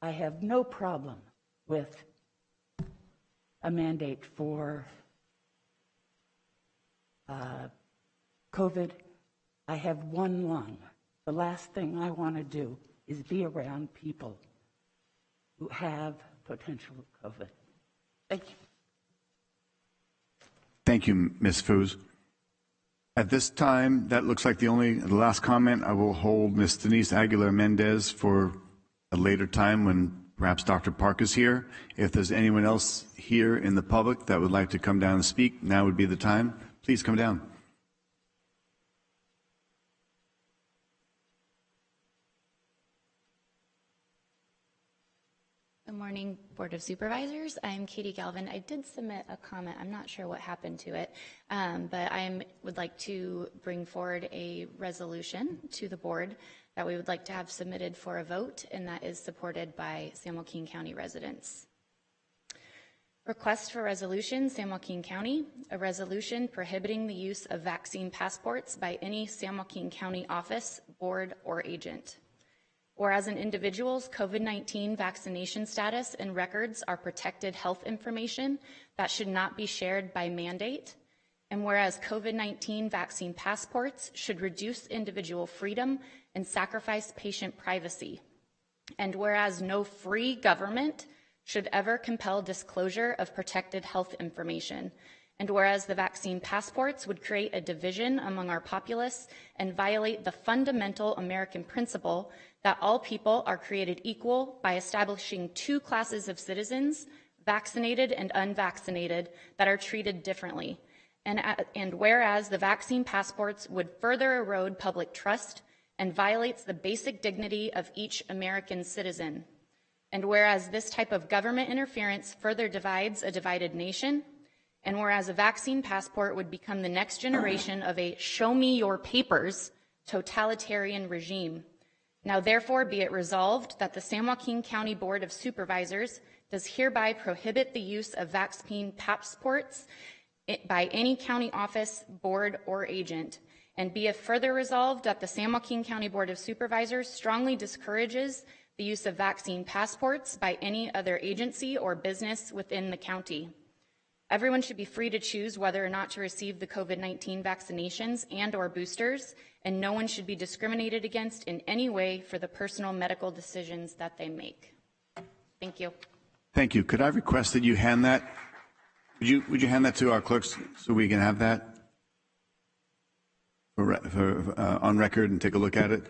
I have no problem with a mandate for COVID. I have one lung. The last thing I want to do is be around people who have potential COVID. Thank you. Thank you, Ms. Foos. At this time, that looks like the last comment. I will hold Ms. Denise Aguilar Mendez for a later time when perhaps Dr. Park is here. If there's anyone else here in the public that would like to come down and speak, now would be the time. Please come down. Good morning, Board of Supervisors. I'm Katie Galvin. I did submit a comment. I'm not sure what happened to it, but I would like to bring forward a resolution to the board that we would like to have submitted for a vote, and that is supported by San Joaquin County residents. Request for resolution, San Joaquin County, a resolution prohibiting the use of vaccine passports by any San Joaquin County office, board, or agent. Whereas an individual's COVID-19 vaccination status and records are protected health information that should not be shared by mandate, and whereas COVID-19 vaccine passports should reduce individual freedom and sacrifice patient privacy, and whereas no free government should ever compel disclosure of protected health information, and whereas the vaccine passports would create a division among our populace and violate the fundamental American principle that all people are created equal by establishing two classes of citizens, vaccinated and unvaccinated, that are treated differently. And whereas the vaccine passports would further erode public trust and violates the basic dignity of each American citizen. And whereas this type of government interference further divides a divided nation, and whereas a vaccine passport would become the next generation of a show me your papers totalitarian regime. Now therefore be it resolved that the San Joaquin County Board of Supervisors does hereby prohibit the use of vaccine passports by any county office, board, or agent. And be it further resolved that the San Joaquin County Board of Supervisors strongly discourages the use of vaccine passports by any other agency or business within the county. Everyone should be free to choose whether or not to receive the COVID-19 vaccinations and/or boosters, and no one should be discriminated against in any way for the personal medical decisions that they make. Thank you. Thank you. Could I request that you hand that? Would you hand that to our clerks so we can have that on record and take a look at it?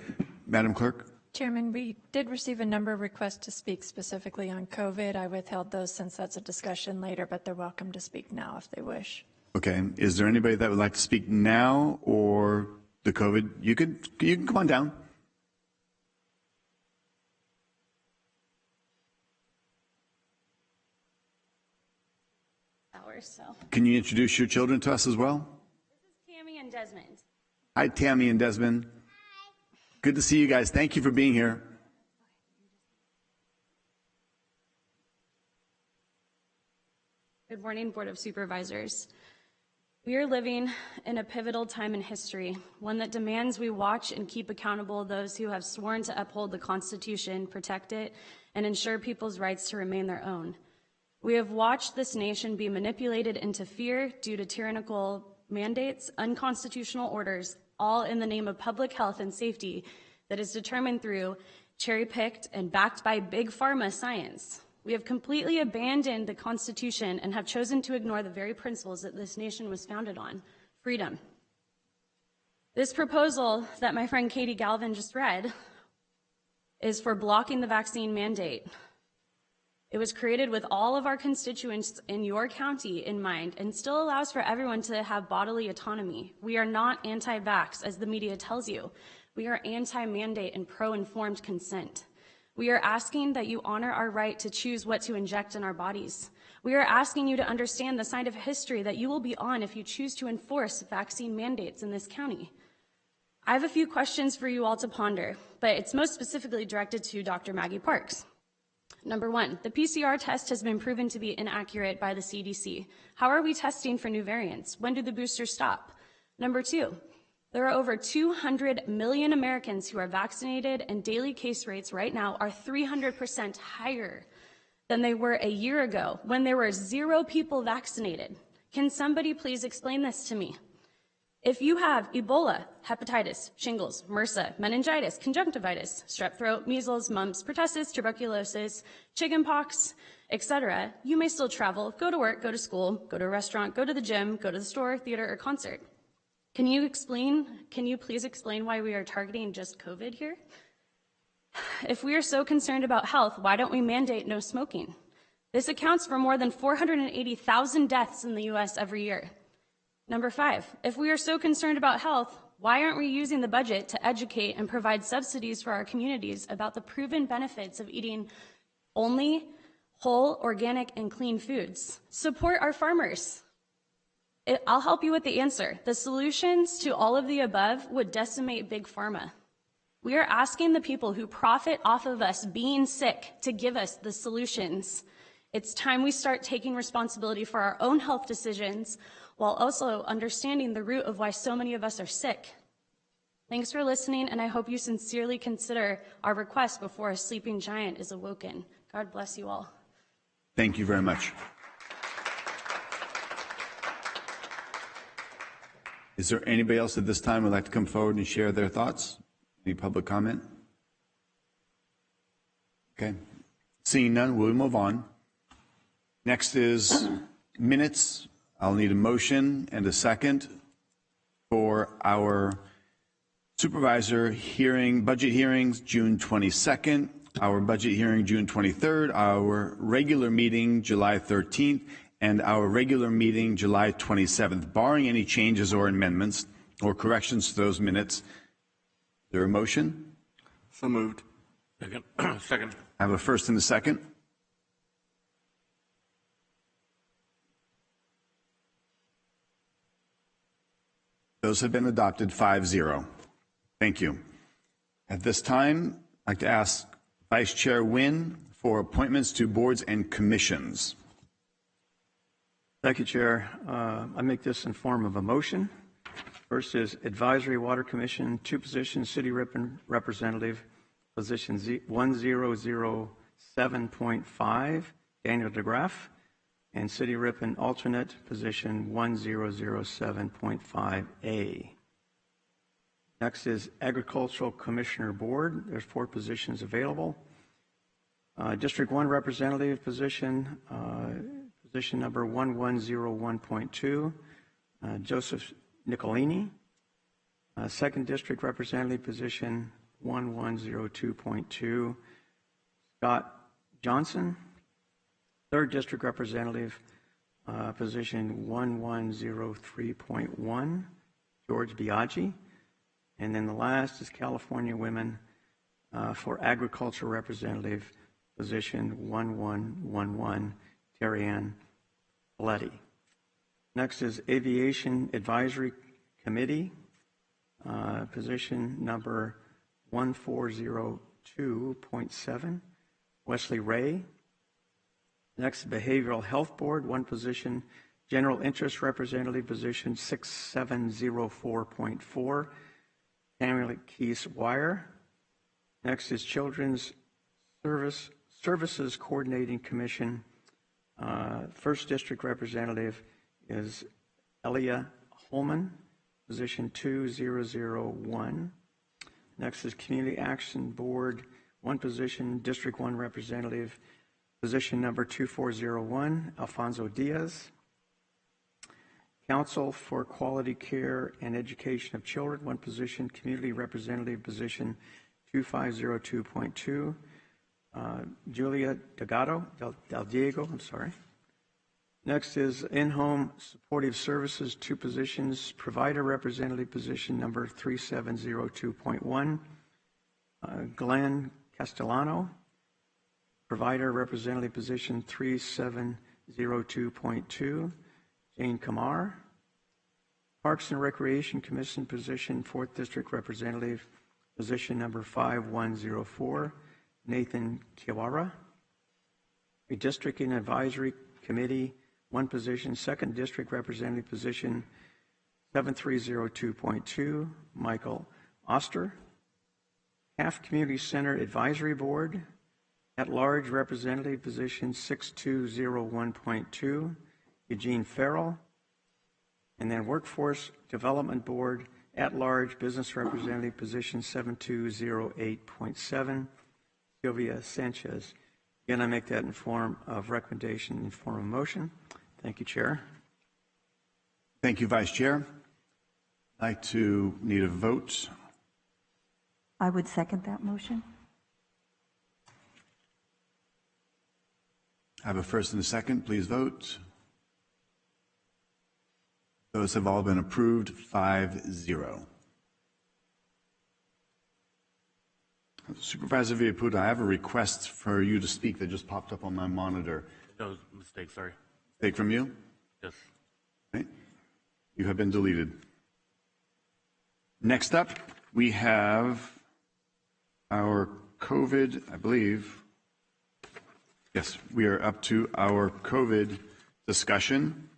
Madam Clerk? Chairman, we did receive a number of requests to speak specifically on COVID. I withheld those since that's a discussion later, but they're welcome to speak now if they wish. Okay. Is there anybody that would like to speak now or the COVID? You can come on down. So. Can you introduce your children to us as well? This is Tammy and Desmond. Hi, Tammy and Desmond. Hi. Good to see you guys. Thank you for being here. Good morning, Board of Supervisors. We are living in a pivotal time in history, one that demands we watch and keep accountable those who have sworn to uphold the Constitution, protect it, and ensure people's rights to remain their own. We have watched this nation be manipulated into fear due to tyrannical mandates, unconstitutional orders, all in the name of public health and safety that is determined through cherry-picked and backed by big pharma science. We have completely abandoned the Constitution and have chosen to ignore the very principles that this nation was founded on: freedom. This proposal that my friend Katie Galvin just read is for blocking the vaccine mandate. It was created with all of our constituents in your county in mind and still allows for everyone to have bodily autonomy. We are not anti-vax, as the media tells you. We are anti-mandate and pro-informed consent. We are asking that you honor our right to choose what to inject in our bodies. We are asking you to understand the side of history that you will be on if you choose to enforce vaccine mandates in this county. I have a few questions for you all to ponder, but it's most specifically directed to Dr. Maggie Parks. Number one, the PCR test has been proven to be inaccurate by the CDC. How are we testing for new variants? When do the boosters stop? Number two, there are over 200 million Americans who are vaccinated, and daily case rates right now are 300% higher than they were a year ago when there were 0 people vaccinated. Can somebody please explain this to me? If you have Ebola, hepatitis, shingles, MRSA, meningitis, conjunctivitis, strep throat, measles, mumps, pertussis, tuberculosis, chickenpox, etc., you may still travel, go to work, go to school, go to a restaurant, go to the gym, go to the store, theater, or concert. Can you please explain why we are targeting just COVID here? If we are so concerned about health, why don't we mandate no smoking? This accounts for more than 480,000 deaths in the US every year. Number 5, if we are so concerned about health, why aren't we using the budget to educate and provide subsidies for our communities about the proven benefits of eating only whole, organic, and clean foods? Support our farmers. I'll help you with the answer. The solutions to all of the above would decimate big pharma. We are asking the people who profit off of us being sick to give us the solutions. It's time we start taking responsibility for our own health decisions while also understanding the root of why so many of us are sick. Thanks for listening, and I hope you sincerely consider our request before a sleeping giant is awoken. God bless you all. Thank you very much. Is there anybody else at this time who would like to come forward and share their thoughts? Any public comment? Okay. Seeing none, we'll move on. Next is minutes. I'll need a motion and a second for our supervisor hearing, budget hearings, June 22nd, our budget hearing, June 23rd, our regular meeting, July 13th, and our regular meeting, July 27th, barring any changes or amendments or corrections to those minutes. Is there a motion? So moved. Second. Second. I have a first and a second. Those have been adopted 5-0. Thank you. At this time, I'd like to ask Vice Chair Wynn for appointments to boards and commissions. Thank you, Chair. I make this in form of a motion. First is Advisory Water Commission, 2 positions, City Representative, position 1007.5, Daniel DeGraff, and City Ripon alternate, position 1007.5A. Next is Agricultural Commissioner Board. There's 4 positions available. District 1 Representative position, position number 1101.2, Joseph Nicolini. Second District Representative position 1102.2, Scott Johnson. Third District Representative position 1103.1, George Biaggi. And then the last is California Women for Agriculture Representative position 1111, Terry Ann Paletti. Next is Aviation Advisory Committee, position number 1402.7, Wesley Ray. Next, Behavioral Health Board, 1 position, General Interest Representative position 6704.4, Samuel Keys Wire. Next is Children's Services Coordinating Commission. First District Representative is Elia Holman. position 2001. Next is Community Action Board, 1 position, District 1 representative, position number 2401, Alfonso Diaz. Council for Quality Care and Education of Children, 1 position, community representative, position 2502.2, Julia Del Diego, I'm sorry. Next is In-Home Supportive Services, 2 positions, provider representative, position number 3702.1, Glenn Castellano, provider representative, position 3702.2, Jane Kamar. Parks and Recreation Commission position, 4th District Representative, position number 5104, Nathan Kiwara. Redistricting Advisory Committee, 1 position, 2nd District Representative, position 7302.2, Michael Oster. CAF Community Center Advisory Board, at-large representative, position 6201.2, Eugene Farrell. And then Workforce Development Board, at-large business representative, position 7208.7, Sylvia Sanchez. Again, I make that in form of recommendation, in form of motion. Thank you, Chair. Thank you, Vice Chair. I'd like to need a vote. I would second that motion. I have a first and a second. Please vote. Those have all been approved, 5-0. Supervisor Villaputa, I have a request for you to speak that just popped up on my monitor. That was a mistake, sorry. Mistake from you? Yes. Okay. You have been deleted. Next up, we have our COVID, I believe. Yes, we are up to our COVID discussion.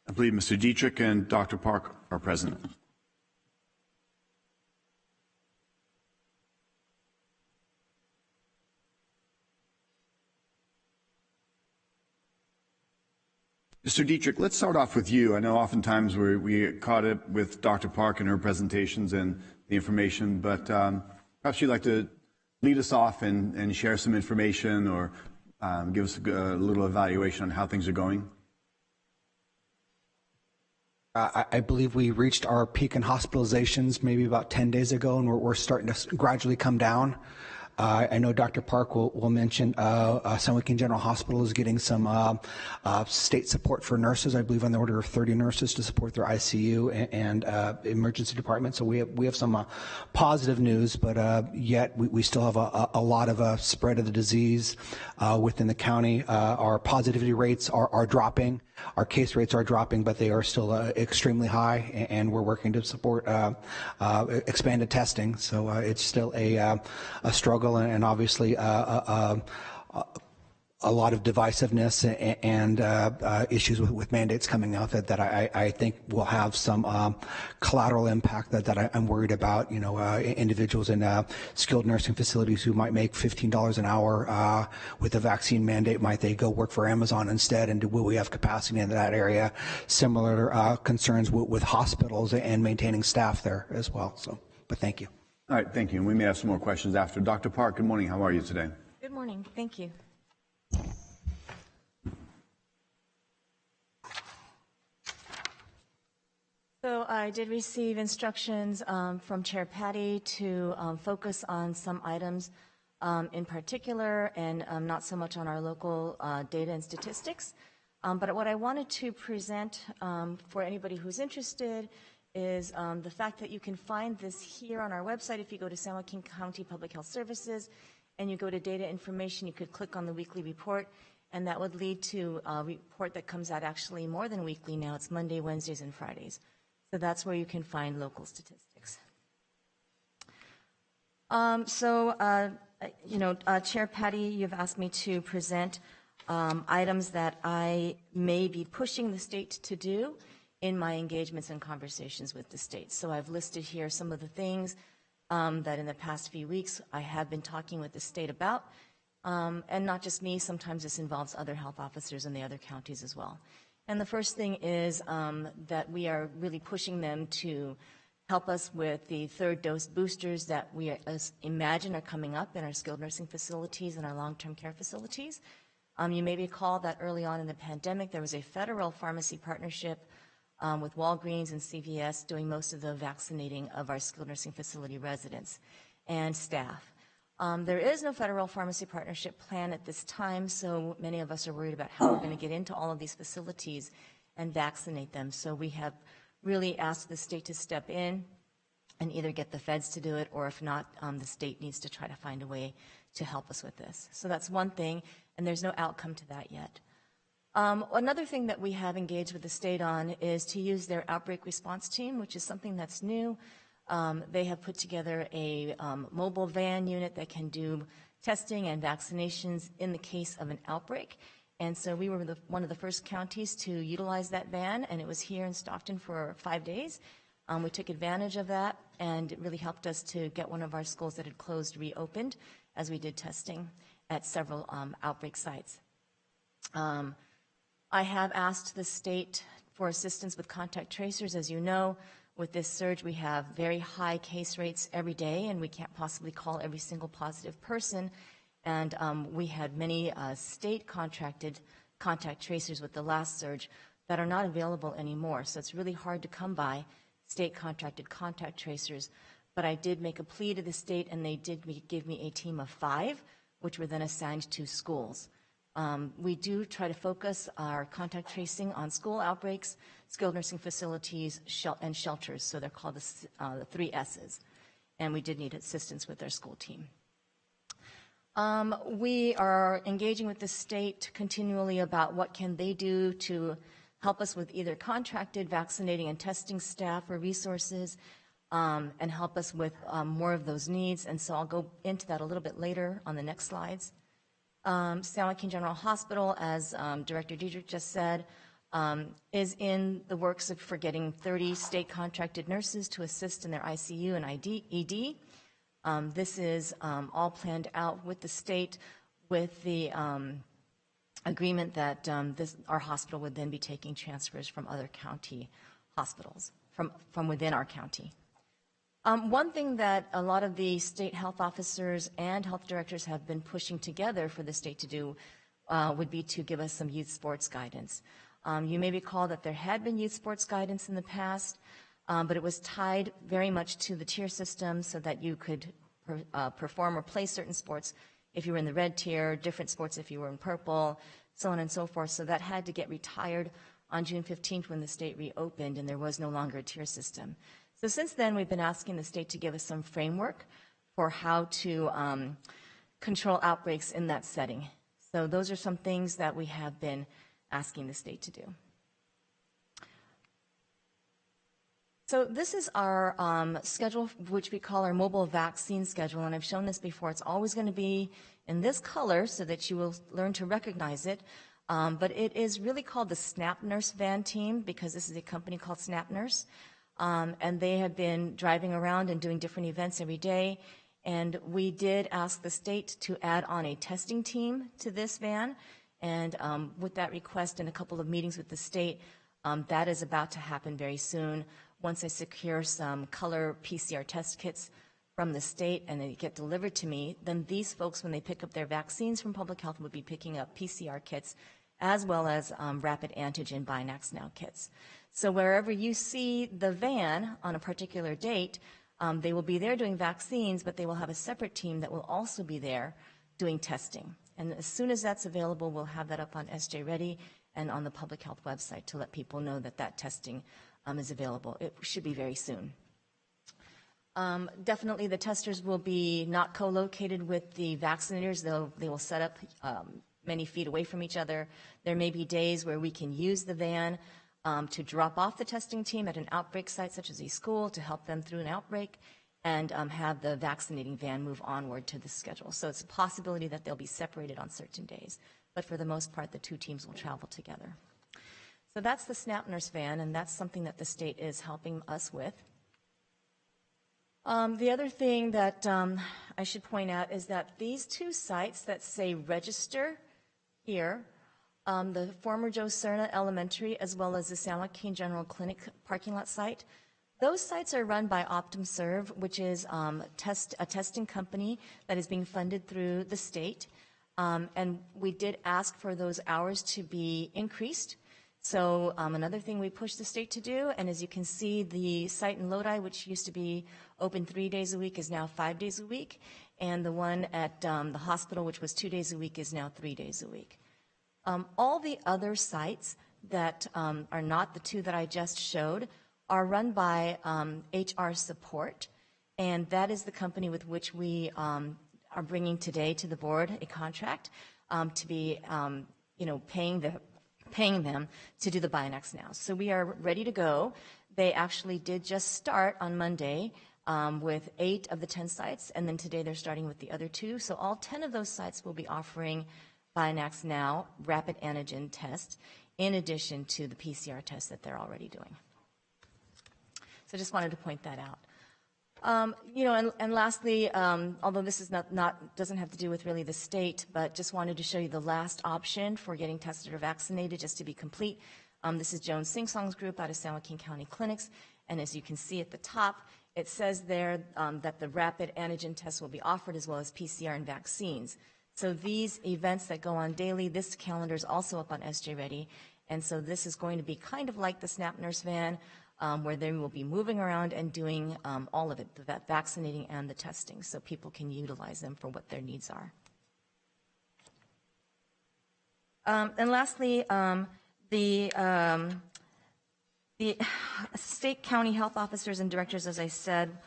I believe Mr. Dietrich and Dr. Park are present. Mr. Dietrich, let's start off with you. I know oftentimes we get caught up with Dr. Park and her presentations and the information, but perhaps you'd like to lead us off and share some information or give us a little evaluation on how things are going. I believe we reached our peak in hospitalizations maybe about 10 days ago, and we're starting to gradually come down. I know Dr. Park will mention San Joaquin General Hospital is getting some state support for nurses, I believe on the order of 30 nurses to support their ICU and emergency department. So we have some positive news, but yet we still have a lot of spread of the disease within the county. Our positivity rates are dropping. Our case rates are dropping, but they are still extremely high, and we're working to support expanded testing. So it's still a struggle, and obviously a lot of divisiveness and issues with mandates coming out that I think will have some collateral impact that I'm worried about. You know, individuals in skilled nursing facilities who might make $15 an hour with a vaccine mandate, might they go work for Amazon instead? And will we have capacity in that area? Similar concerns with hospitals and maintaining staff there as well. So, but thank you. All right, thank you. And we may have some more questions after. Dr. Park, good morning. How are you today? Good morning. Thank you. So I did receive instructions from Chair Patty to focus on some items in particular and not so much on our local data and statistics. But what I wanted to present for anybody who's interested is the fact that you can find this here on our website. If you go to San Joaquin County Public Health Services and you go to data information, you could click on the weekly report, and that would lead to a report that comes out actually more than weekly now. It's Monday, Wednesdays, and Fridays. So that's where you can find local statistics. Chair Patty, you've asked me to present items that I may be pushing the state to do in my engagements and conversations with the state. So I've listed here some of the things that in the past few weeks I have been talking with the state about, and not just me. Sometimes this involves other health officers in the other counties as well. And the first thing is that we are really pushing them to help us with the third dose boosters that we imagine are coming up in our skilled nursing facilities and our long-term care facilities. You may recall that early on in the pandemic, there was a federal pharmacy partnership with Walgreens and CVS doing most of the vaccinating of our skilled nursing facility residents and staff. There is no federal pharmacy partnership plan at this time, so many of us are worried about how we're going to get into all of these facilities and vaccinate them. So we have really asked the state to step in and either get the feds to do it, or if not, the state needs to try to find a way to help us with this. So that's one thing, and there's no outcome to that yet. Another thing that we have engaged with the state on is to use their outbreak response team, which is something that's new. They have put together a mobile van unit that can do testing and vaccinations in the case of an outbreak. And so we were one of the first counties to utilize that van, and it was here in Stockton for 5 days. We took advantage of that, and it really helped us to get one of our schools that had closed reopened as we did testing at several outbreak sites. I have asked the state for assistance with contact tracers. As you know, with this surge, we have very high case rates every day, and we can't possibly call every single positive person. And we had many state-contracted contact tracers with the last surge that are not available anymore. So it's really hard to come by state-contracted contact tracers. But I did make a plea to the state, and they did give me a team of 5, which were then assigned to schools. We do try to focus our contact tracing on school outbreaks, skilled nursing facilities, and shelters. So they're called the 3 S's. And we did need assistance with our school team. We are engaging with the state continually about what can they do to help us with either contracted vaccinating and testing staff or resources, and help us with more of those needs. And so I'll go into that a little bit later on the next slides. San Joaquin General Hospital, as Director Diedrich just said, is in the works for getting 30 state-contracted nurses to assist in their ICU and ED. This is all planned out with the state, with the agreement that our hospital would then be taking transfers from other county hospitals, from within our county. One thing that a lot of the state health officers and health directors have been pushing together for the state to do would be to give us some youth sports guidance. You may recall that there had been youth sports guidance in the past, but it was tied very much to the tier system so that you could perform or play certain sports if you were in the red tier, different sports if you were in purple, so on and so forth. So that had to get retired on June 15th when the state reopened and there was no longer a tier system. So since then, we've been asking the state to give us some framework for how to control outbreaks in that setting. So those are some things that we have been asking the state to do. So this is our schedule, which we call our mobile vaccine schedule, and I've shown this before. It's always going to be in this color so that you will learn to recognize it, but it is really called the Snap Nurse Van Team because this is a company called Snap Nurse, and they have been driving around and doing different events every day, and we did ask the state to add on a testing team to this van, and with that request and a couple of meetings with the state, that is about to happen very soon. Once I secure some color PCR test kits from the state and they get delivered to me, then these folks, when they pick up their vaccines from public health, will be picking up PCR kits as well as rapid antigen Binax Now kits. So wherever you see the van on a particular date, they will be there doing vaccines, but they will have a separate team that will also be there doing testing. And as soon as that's available, we'll have that up on SJ Ready and on the public health website to let people know that that testing is available. It should be very soon. Definitely the testers will be not co-located with the vaccinators. They will set up many feet away from each other. There may be days where we can use the van to drop off the testing team at an outbreak site such as a school to help them through an outbreak and have the vaccinating van move onward to the schedule. So it's a possibility that they'll be separated on certain days. But for the most part, the two teams will travel together. So that's the Snap Nurse van, and that's something that the state is helping us with. The other thing that I should point out is that these two sites that say register here the former Joe Serna Elementary, as well as the San Joaquin General Clinic parking lot site. Those sites are run by OptumServe, which is a testing company that is being funded through the state. And we did ask for those hours to be increased. So another thing we pushed the state to do, and as you can see, the site in Lodi, which used to be open 3 days a week, is now 5 days a week. And the one at the hospital, which was 2 days a week, is now 3 days a week. All the other sites that are not the two that I just showed are run by HR Support, and that is the company with which we are bringing today to the board a contract to be, paying them to do the Bionex now. So we are ready to go. They actually did just start on Monday with 8 of the 10 sites, and then today they're starting with the other 2. So all 10 of those sites will be offering Bionex Now rapid antigen test in addition to the PCR test that they're already doing. So just wanted to point that out. And lastly, although this is doesn't have to do with really the state, but just wanted to show you the last option for getting tested or vaccinated, just to be complete. This is Joan Singsong's group out of San Joaquin County Clinics, and as you can see at the top, it says there that the rapid antigen test will be offered as well as PCR and vaccines. So these events that go on daily, this calendar is also up on SJ Ready, and so this is going to be kind of like the SNAP Nurse Van, where they will be moving around and doing all of it, the vaccinating and the testing, so people can utilize them for what their needs are. And lastly, the state county health officers and directors, as I said,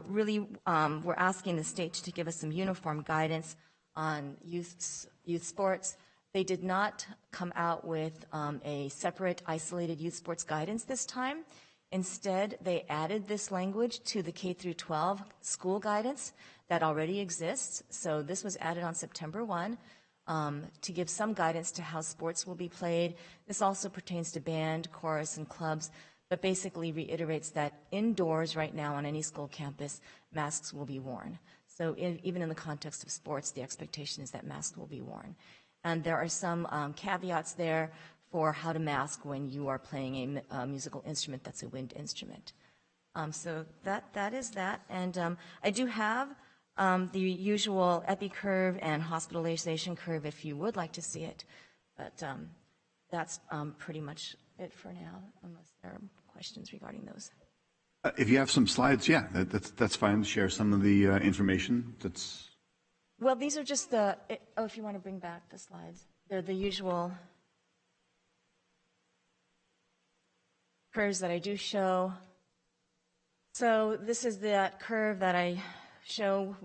really we're asking the state to give us some uniform guidance on youth sports. They did not come out with a separate isolated youth sports guidance this time. Instead, they added this language to the K through 12 school guidance that already exists. So this was added on September 1 to give some guidance to how sports will be played. This also pertains to band, chorus, and clubs, but basically reiterates that indoors right now on any school campus, masks will be worn. So even in the context of sports, the expectation is that masks will be worn. And there are some caveats there for how to mask when you are playing a musical instrument that's a wind instrument. So that is that. And I do have the usual epi curve and hospitalization curve if you would like to see it. But that's pretty much it for now, unless there are questions regarding those. If you have some slides, yeah, that's fine. Share some of the information that's... Well, these are just the, if you want to bring back the slides, they're the usual curves that I do show. So this is that curve that I show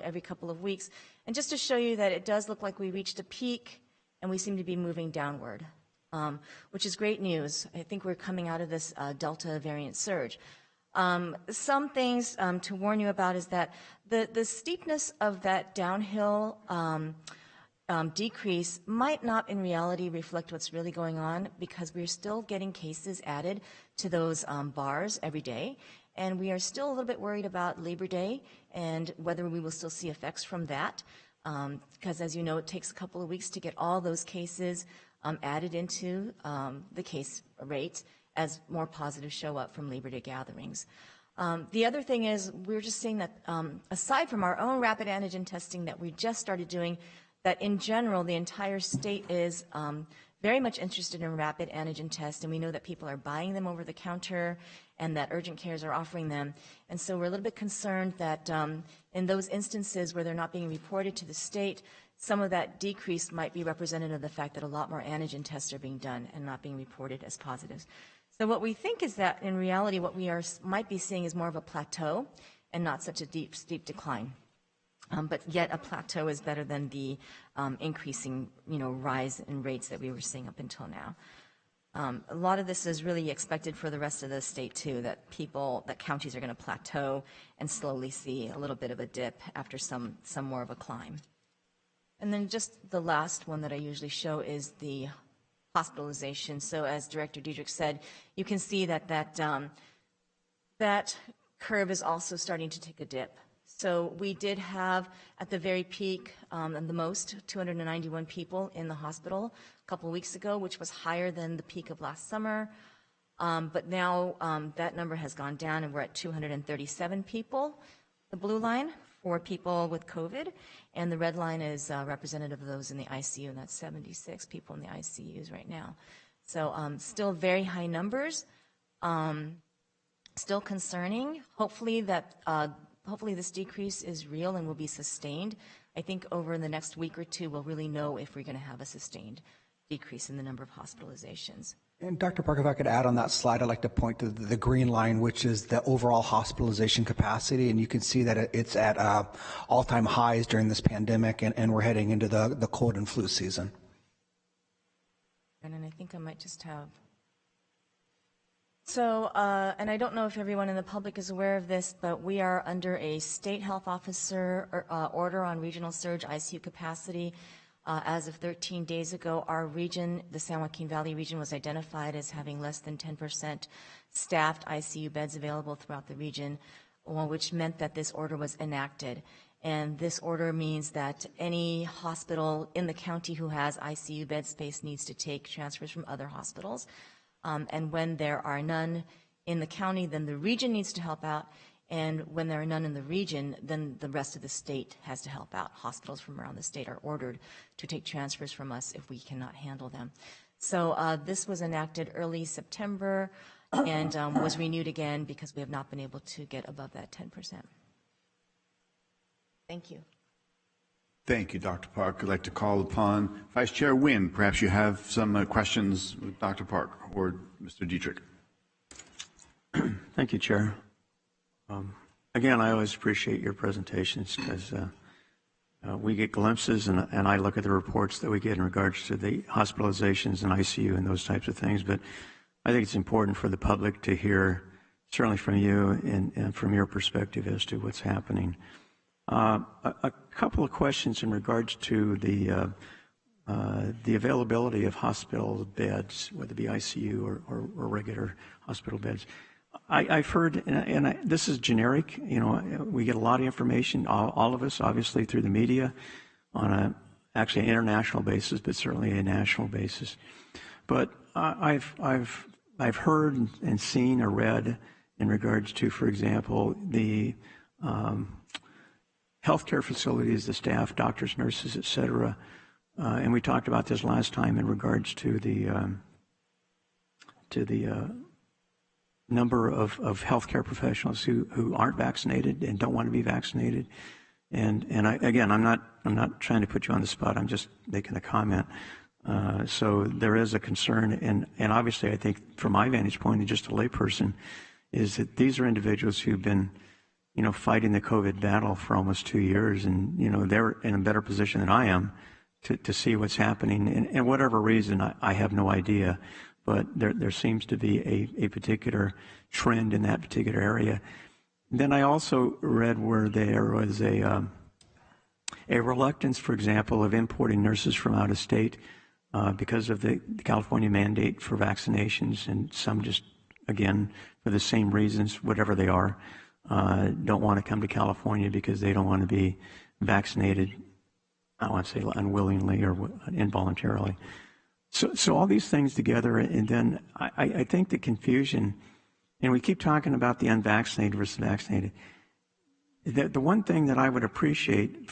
every couple of weeks. And just to show you that it does look like we reached a peak and we seem to be moving downward, which is great news. I think we're coming out of this Delta variant surge. Some things to warn you about is that the steepness of that downhill decrease might not in reality reflect what's really going on, because we're still getting cases added to those bars every day. And we are still a little bit worried about Labor Day and whether we will still see effects from that. Because as you know, it takes a couple of weeks to get all those cases added into the case rates as more positives show up from Labor Day gatherings. The other thing is we're just seeing that aside from our own rapid antigen testing that we just started doing, that in general the entire state is very much interested in rapid antigen tests, and we know that people are buying them over the counter and that urgent cares are offering them. And so we're a little bit concerned that in those instances where they're not being reported to the state, some of that decrease might be representative of the fact that a lot more antigen tests are being done and not being reported as positives. So what we think is that in reality what we might be seeing is more of a plateau and not such a steep decline. But yet a plateau is better than the increasing rise in rates that we were seeing up until now. A lot of this is really expected for the rest of the state too, that counties are going to plateau and slowly see a little bit of a dip after some more of a climb. And then just the last one that I usually show is the hospitalization. So as Director Diedrich said, you can see that that curve is also starting to take a dip. So we did have, at the very peak, the most, 291 people in the hospital a couple of weeks ago, which was higher than the peak of last summer. But now that number has gone down, and we're at 237 people, the blue line, for people with COVID, and the red line is representative of those in the ICU, and that's 76 people in the ICUs right now. So still very high numbers, still concerning. Hopefully this decrease is real and will be sustained. I think over the next week or two, we'll really know if we're going to have a sustained decrease in the number of hospitalizations. And Dr. Park, if I could add on that slide, I'd like to point to the green line, which is the overall hospitalization capacity. And you can see that it's at all-time highs during this pandemic, and we're heading into the cold and flu season. And then I think I might just have... So, and I don't know if everyone in the public is aware of this, but we are under a state health officer order on regional surge ICU capacity. As of 13 days ago, our region, the San Joaquin Valley region, was identified as having less than 10% staffed ICU beds available throughout the region, which meant that this order was enacted. And this order means that any hospital in the county who has ICU bed space needs to take transfers from other hospitals. And when there are none in the county, then the region needs to help out. And when there are none in the region, then the rest of the state has to help out. Hospitals from around the state are ordered to take transfers from us if we cannot handle them. So this was enacted early September and was renewed again because we have not been able to get above that 10%. Thank you. Thank you, Dr. Park. I'd like to call upon Vice Chair Wynn. Perhaps you have some questions with Dr. Park or Mr. Dietrich. Thank you, Chair. Again, I always appreciate your presentations because we get glimpses, and I look at the reports that we get in regards to the hospitalizations and ICU and those types of things. But I think it's important for the public to hear, certainly from you and from your perspective, as to what's happening. A couple of questions in regards to the availability of hospital beds, whether it be ICU or regular hospital beds. I've heard, and this is generic, we get a lot of information, all of us, obviously, through the media on actually an international basis, but certainly a national basis. But I've heard and seen or read in regards to, for example, the healthcare facilities, the staff, doctors, nurses, et cetera. And we talked about this last time in regards to the number of healthcare professionals who aren't vaccinated and don't want to be vaccinated. And I'm not trying to put you on the spot. I'm just making a comment. So there is a concern, and obviously I think from my vantage point, and just a layperson, is that these are individuals who've been, fighting the COVID battle for almost 2 years, and they're in a better position than I am to see what's happening. And whatever reason, I have no idea. But there seems to be a particular trend in that particular area. Then I also read where there was a reluctance, for example, of importing nurses from out of state because of the California mandate for vaccinations, and some just, again, for the same reasons, whatever they are, don't want to come to California because they don't want to be vaccinated, I don't want to say unwillingly or involuntarily. So all these things together, and then I think the confusion, and we keep talking about the unvaccinated versus vaccinated. The one thing that I would appreciate,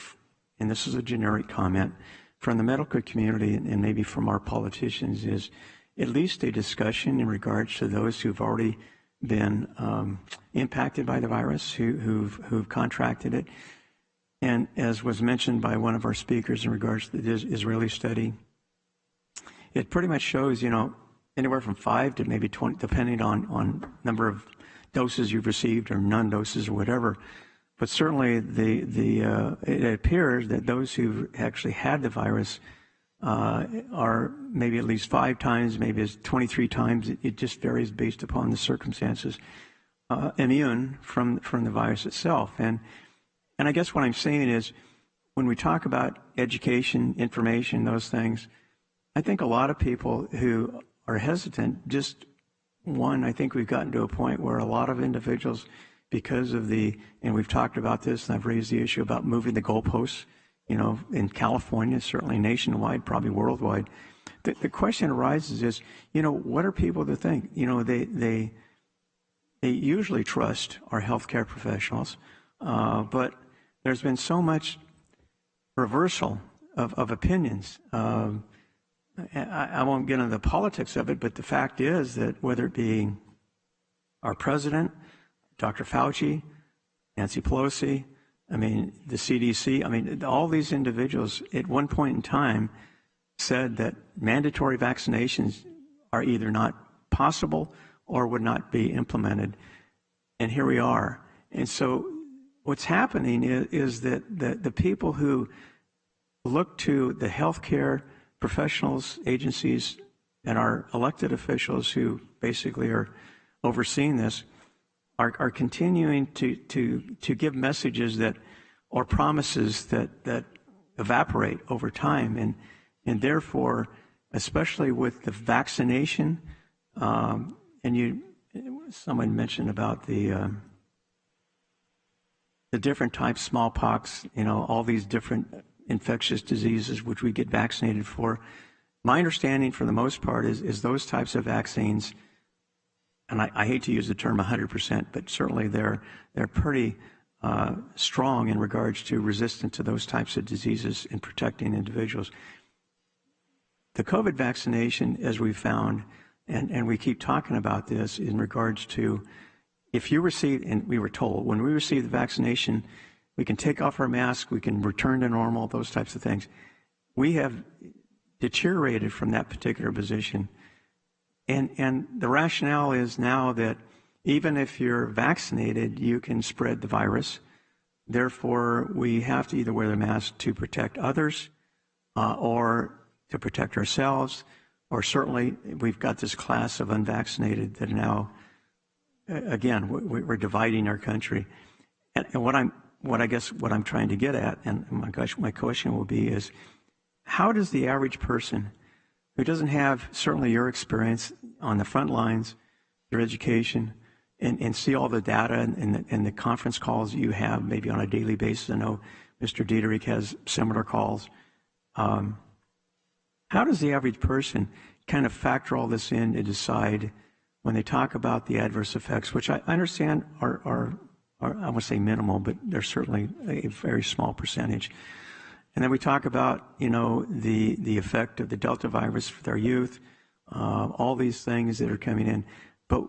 and this is a generic comment, from the medical community and maybe from our politicians, is at least a discussion in regards to those who've already been impacted by the virus, who've contracted it. And as was mentioned by one of our speakers in regards to the Israeli study, it pretty much shows, anywhere from 5 to maybe 20, depending on number of doses you've received or none doses or whatever. But certainly it appears that those who've actually had the virus are maybe at least 5 times, maybe it's 23 times. It just varies based upon the circumstances, immune from the virus itself. And I guess what I'm saying is, when we talk about education, information, those things, I think a lot of people who are hesitant, I think we've gotten to a point where a lot of individuals because of and we've talked about this, and I've raised the issue about moving the goalposts, in California, certainly nationwide, probably worldwide. The question arises is, what are people to think? They usually trust our healthcare professionals, but there's been so much reversal of opinions. I won't get into the politics of it, but the fact is that whether it be our president, Dr. Fauci, Nancy Pelosi, the CDC, all these individuals at one point in time said that mandatory vaccinations are either not possible or would not be implemented. And here we are. And so what's happening is that the people who look to the healthcare professionals, agencies, and our elected officials who basically are overseeing this are continuing to give messages or promises that evaporate over time. And therefore, especially with the vaccination, someone mentioned about the different types, smallpox, all these different infectious diseases which we get vaccinated for. My understanding, for the most part, is those types of vaccines, and I hate to use the term 100%, but certainly they're pretty strong in regards to resistance to those types of diseases and protecting individuals. The COVID vaccination, as we found, and we keep talking about this in regards to, if you receive, and we were told, when we receive the vaccination, we can take off our mask, we can return to normal, those types of things. We have deteriorated from that particular position. And the rationale is now that even if you're vaccinated, you can spread the virus. Therefore, we have to either wear the mask to protect others or to protect ourselves, or certainly we've got this class of unvaccinated that now, again, we're dividing our country. And what I'm trying to get at, and my question will be is, how does the average person who doesn't have certainly your experience on the front lines, your education, and see all the data and the conference calls you have maybe on a daily basis? I know Mr. Dieterich has similar calls. How does the average person kind of factor all this in and decide when they talk about the adverse effects, which I understand are I won't say minimal, but they're certainly a very small percentage. And then we talk about, the effect of the Delta virus with our youth, all these things that are coming in. But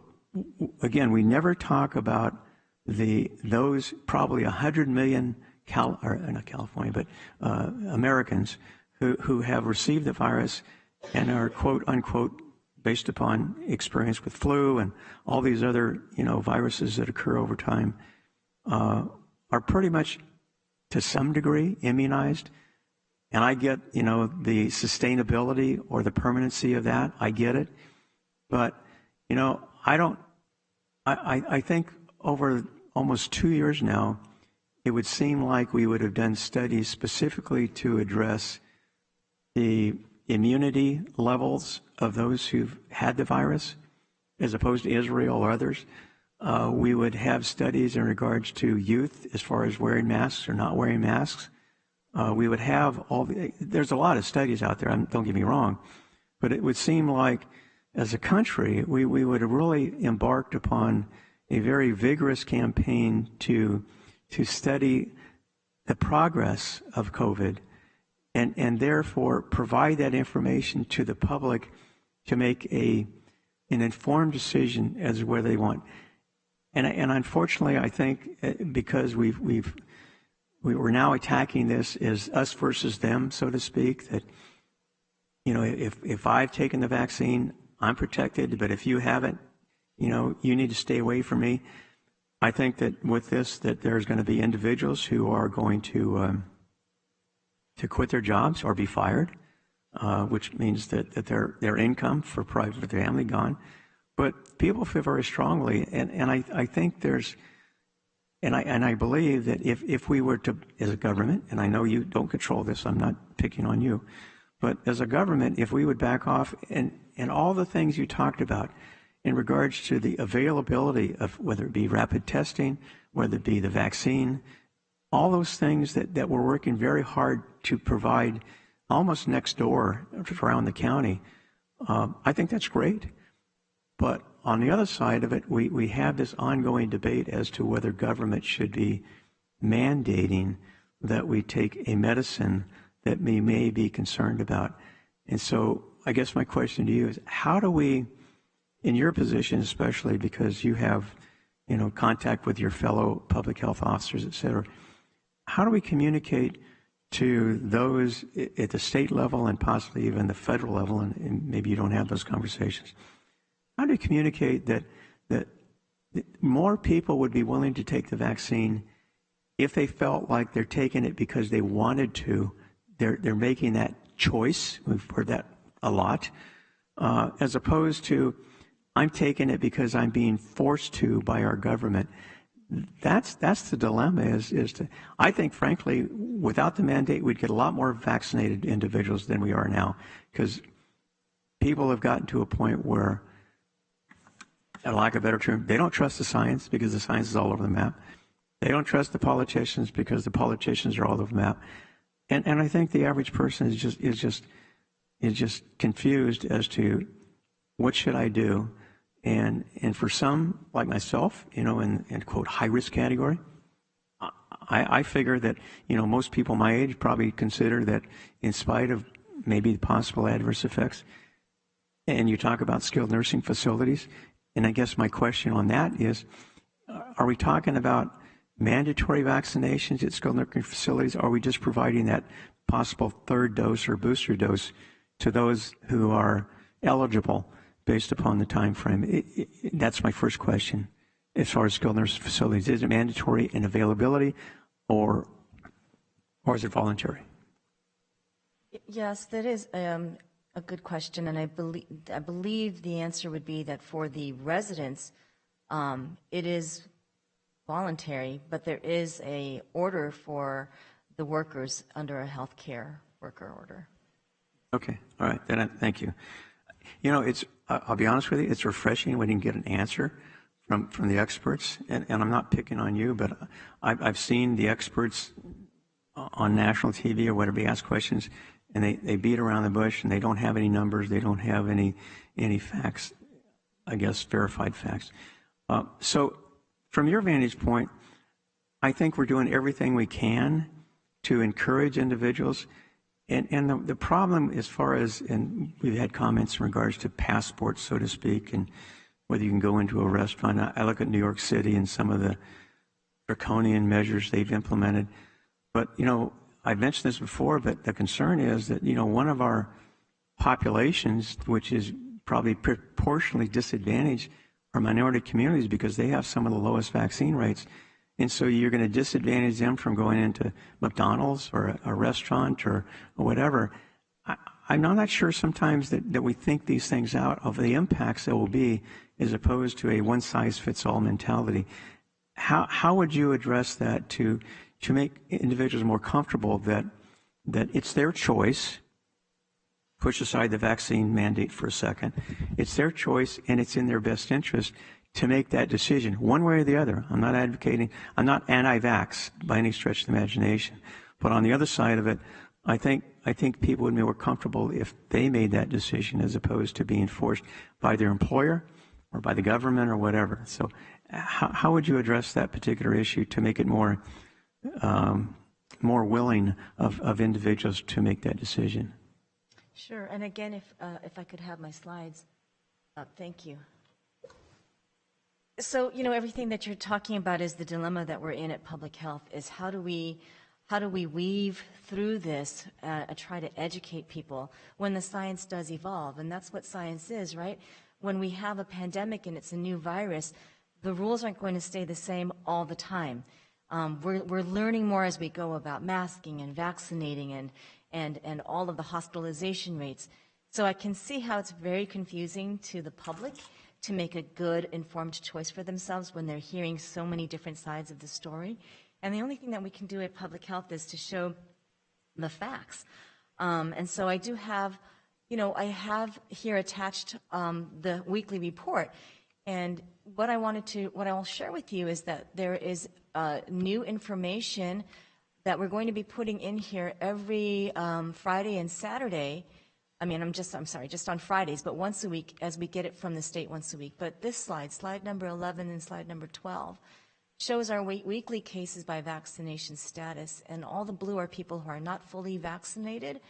again, we never talk about those probably 100 million not California, but Americans who have received the virus and are, quote unquote, based upon experience with flu and all these other, viruses that occur over time, are pretty much to some degree immunized. And I get, the sustainability or the permanency of that. I get it. But, I think over almost 2 years now, it would seem like we would have done studies specifically to address the immunity levels of those who've had the virus, as opposed to Israel or others. We would have studies in regards to youth as far as wearing masks or not wearing masks. We would have there's a lot of studies out there, don't get me wrong, but it would seem like as a country, we would have really embarked upon a very vigorous campaign to study the progress of COVID and therefore provide that information to the public to make an informed decision as to where they want. And unfortunately, I think because we're now attacking this as us versus them, so to speak, that, if I've taken the vaccine, I'm protected, but if you haven't, you need to stay away from me. I think that with this, that there's going to be individuals who are going to quit their jobs or be fired, which means that their income for private family gone. But people feel very strongly, and I think there's, and I believe that if we were to, as a government, and I know you don't control this, I'm not picking on you, but as a government, if we would back off and all the things you talked about, in regards to the availability of whether it be rapid testing, whether it be the vaccine, all those things that we're working very hard to provide almost next door around the county. I think that's great. But on the other side of it, we have this ongoing debate as to whether government should be mandating that we take a medicine that we may be concerned about. And so I guess my question to you is, how do we, in your position especially, because you have, contact with your fellow public health officers, et cetera, how do we communicate to those at the state level and possibly even the federal level, and maybe you don't have those conversations, how do you communicate that more people would be willing to take the vaccine if they felt like they're taking it because they wanted to? They're making that choice. We've heard that a lot, as opposed to I'm taking it because I'm being forced to by our government. That's the dilemma. I think, frankly, without the mandate, we'd get a lot more vaccinated individuals than we are now, because people have gotten to a point where, for lack of a better term, they don't trust the science because the science is all over the map. They don't trust the politicians because the politicians are all over the map. And I think the average person is just confused as to what should I do. And for some, like myself, in quote high risk category, I figure that most people my age probably consider that in spite of maybe the possible adverse effects, and you talk about skilled nursing facilities, and I guess my question on that is, are we talking about mandatory vaccinations at skilled nursing facilities? Or are we just providing that possible third dose or booster dose to those who are eligible based upon the time frame? That's my first question. As far as skilled nursing facilities, is it mandatory in availability, or is it voluntary? Yes, that is a good question, and I believe the answer would be that for the residents, it is voluntary, but there is a order for the workers under a health care worker order. Okay, all right, then thank you. I'll be honest with you, it's refreshing when you can get an answer from the experts, and I'm not picking on you, but I've seen the experts on national TV or whatever ask questions, and they beat around the bush, and they don't have any numbers, they don't have any facts, I guess, verified facts. So from your vantage point, I think we're doing everything we can to encourage individuals. And the problem as far as, and we've had comments in regards to passports, so to speak, and whether you can go into a restaurant. I look at New York City and some of the draconian measures they've implemented. But, I've mentioned this before, but the concern is that, one of our populations, which is probably proportionally disadvantaged, are minority communities because they have some of the lowest vaccine rates. And so you're going to disadvantage them from going into McDonald's or a restaurant or whatever. I'm not sure sometimes that we think these things out of the impacts there will be, as opposed to a one-size-fits-all mentality. How would you address that to make individuals more comfortable that it's their choice? Push aside the vaccine mandate for a second. It's their choice, and it's in their best interest to make that decision, one way or the other. I'm not advocating, I'm not anti-vax by any stretch of the imagination. But on the other side of it, I think people would be more comfortable if they made that decision as opposed to being forced by their employer or by the government or whatever. So how would you address that particular issue to make it more willing of individuals to make that decision? Sure, and again, if I could have my slides up, thank you. So, everything that you're talking about is the dilemma that we're in at public health, is how do we weave through this, try to educate people when the science does evolve, and that's what science is, right? When we have a pandemic and it's a new virus, the rules aren't going to stay the same all the time. We're learning more as we go about masking and vaccinating and all of the hospitalization rates. So I can see how it's very confusing to the public to make a good, informed choice for themselves when they're hearing so many different sides of the story. And the only thing that we can do at public health is to show the facts. And so I do have I have here attached the weekly report. And what I'll share with you is that there is new information that we're going to be putting in here every Friday and Saturday. Just on Fridays, but once a week as we get it from the state once a week. But this slide number 11 and slide number 12, shows our weekly cases by vaccination status. And all the blue are people who are not fully vaccinated,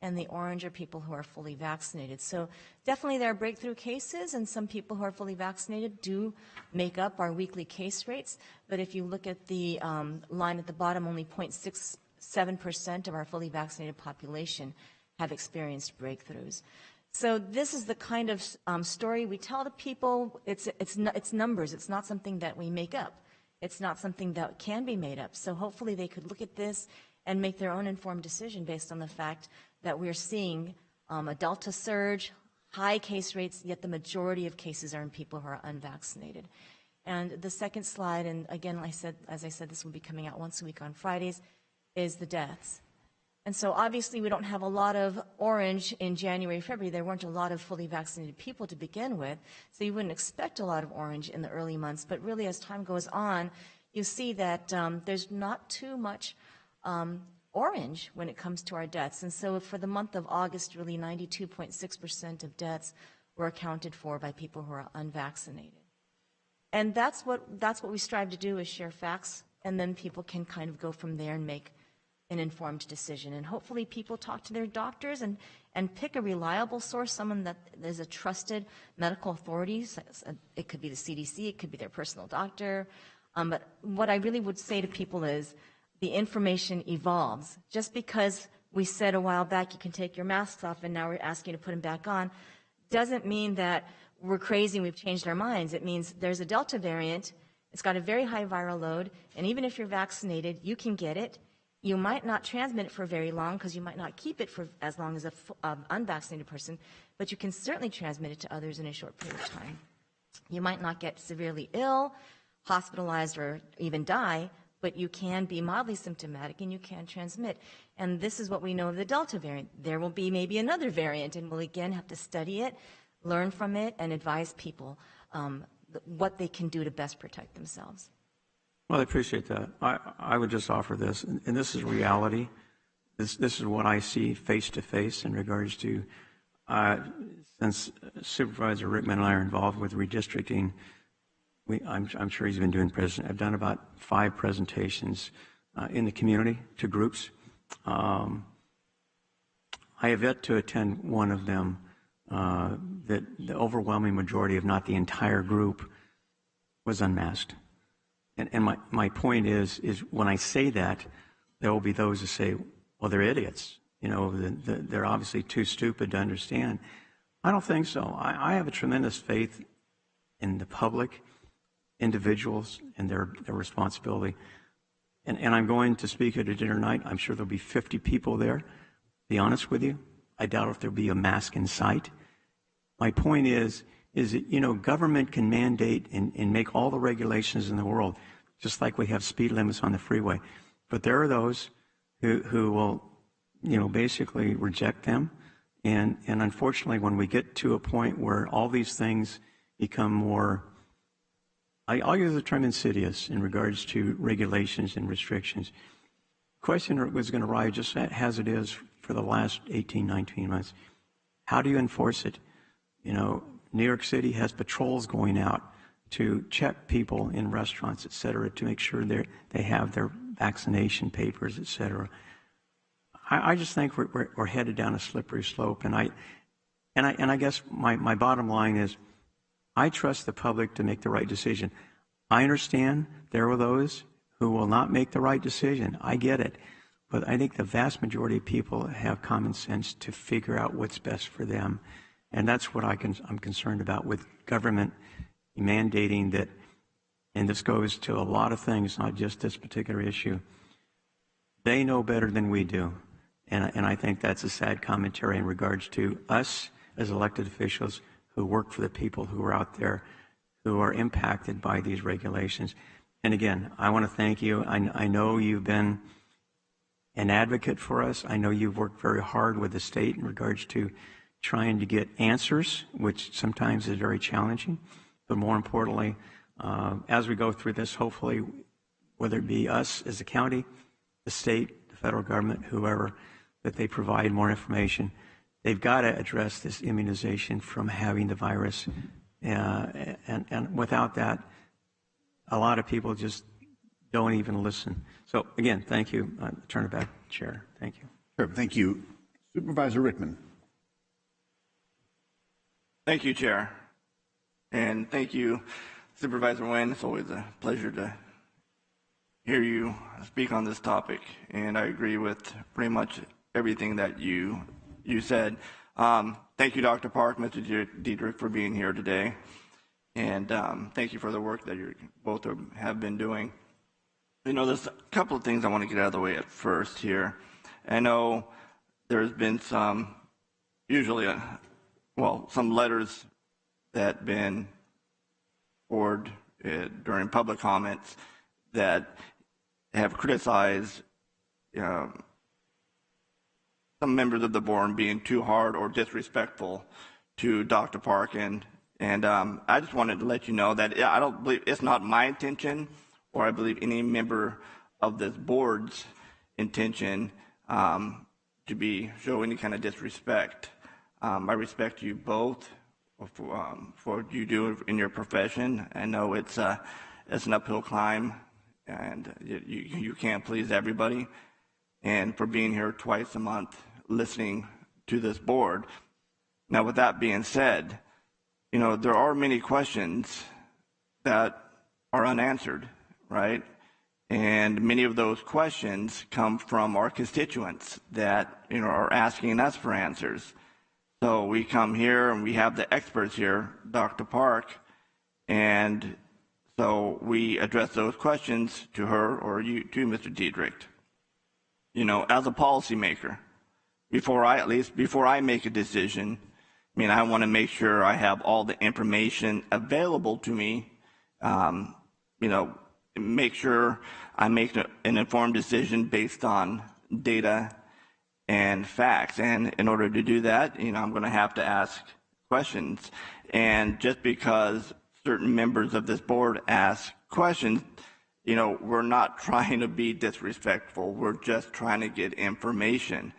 and the orange are people who are fully vaccinated. So definitely there are breakthrough cases, and some people who are fully vaccinated do make up our weekly case rates. But if you look at the line at the bottom, only 0.67% of our fully vaccinated population have experienced breakthroughs. So this is the kind of story we tell to people. It's numbers. It's not something that we make up. It's not something that can be made up. So hopefully they could look at this and make their own informed decision based on the fact that we're seeing a Delta surge, high case rates, yet the majority of cases are in people who are unvaccinated. And the second slide, and again, as I said, this will be coming out once a week on Fridays, is the deaths. And so obviously we don't have a lot of orange in January, February. There weren't a lot of fully vaccinated people to begin with, so you wouldn't expect a lot of orange in the early months. But really, as time goes on, you see that there's not too much orange when it comes to our deaths. And so for the month of August, really 92.6% of deaths were accounted for by people who are unvaccinated. And that's what we strive to do, is share facts, and then people can kind of go from there and make an informed decision. And hopefully people talk to their doctors and pick a reliable source, someone that is a trusted medical authority. It could be the CDC, it could be their personal doctor. But what I really would say to people is the information evolves. Just because we said a while back you can take your masks off and now we're asking you to put them back on, doesn't mean that we're crazy and we've changed our minds. It means there's a Delta variant, it's got a very high viral load, and even if you're vaccinated, you can get it. You might not transmit it for very long because you might not keep it for as long as an unvaccinated person, but you can certainly transmit it to others in a short period of time. You might not get severely ill, hospitalized, or even die, but you can be mildly symptomatic and you can transmit. And this is what we know of the Delta variant. There will be maybe another variant, and we'll again have to study it, learn from it, and advise people what they can do to best protect themselves. Well, I appreciate that. I would just offer this, and this is reality. This is what I see face to face in regards to, since Supervisor Rickman and I are involved with redistricting, I'm sure he's been doing I've done about 5 presentations in the community to groups. I have yet to attend one of them that the overwhelming majority, if not the entire group, was unmasked. And my point is when I say that, there will be those who say, well, they're idiots. They're obviously too stupid to understand. I don't think so. I have a tremendous faith in the public, individuals, and their responsibility. And I'm going to speak at a dinner night. I'm sure there'll be 50 people there. To be honest with you, I doubt if there'll be a mask in sight. My point is that, government can mandate and make all the regulations in the world, just like we have speed limits on the freeway. But there are those who will, basically reject them. And unfortunately, when we get to a point where all these things become more, I'll use the term insidious in regards to regulations and restrictions. The question was going to rise just as it is for the last 18, 19 months. How do you enforce it? New York City has patrols going out to check people in restaurants, et cetera, to make sure they have their vaccination papers, et cetera. I just think we're headed down a slippery slope, and I guess my bottom line is I trust the public to make the right decision. I understand there are those who will not make the right decision. I get it. But I think the vast majority of people have common sense to figure out what's best for them. And that's what I'm concerned about with government mandating that, and this goes to a lot of things, not just this particular issue. They know better than we do. And I think that's a sad commentary in regards to us as elected officials who work for the people who are out there who are impacted by these regulations. And again, I want to thank you. I know you've been an advocate for us. I know you've worked very hard with the state in regards to trying to get answers, which sometimes is very challenging. But more importantly, as we go through this, hopefully, whether it be us as a county, the state, the federal government, whoever, that they provide more information. They've got to address this immunization from having the virus. And without that, a lot of people just don't even listen. So again, thank you. I turn it back, Chair. Thank you. Sure, thank you. Supervisor Rickman. Thank you, Chair. And thank you, Supervisor Nguyen. It's always a pleasure to hear you speak on this topic. And I agree with pretty much everything that you said. Thank you, Dr. Park, Mr. Diedrich, for being here today. And thank you for the work that you both have been doing. You know, there's a couple of things I want to get out of the way at first here. I know there's been some, some letters that have been forwarded during public comments that have criticized some members of the board being too hard or disrespectful to Dr. Park. And I just wanted to let you know that I don't believe it's not my intention, or I believe any member of this board's intention to show any kind of disrespect. I respect you both for what you do in your profession. I know it's an uphill climb, and you can't please everybody. And for being here twice a month listening to this board. Now, with that being said, you know, there are many questions that are unanswered, right? And many of those questions come from our constituents that, you know, are asking us for answers. So we come here and we have the experts here, Dr. Park, and so we address those questions to her or you, to Mr. Diedrich. You know, as a policymaker, before I make a decision, I mean, I want to make sure I have all the information available to me, you know, make sure I make an informed decision based on data and facts. And in order to do that, you know, I'm going to have to ask questions. And just because certain members of this board ask questions, you know, we're not trying to be disrespectful. We're just trying to get information.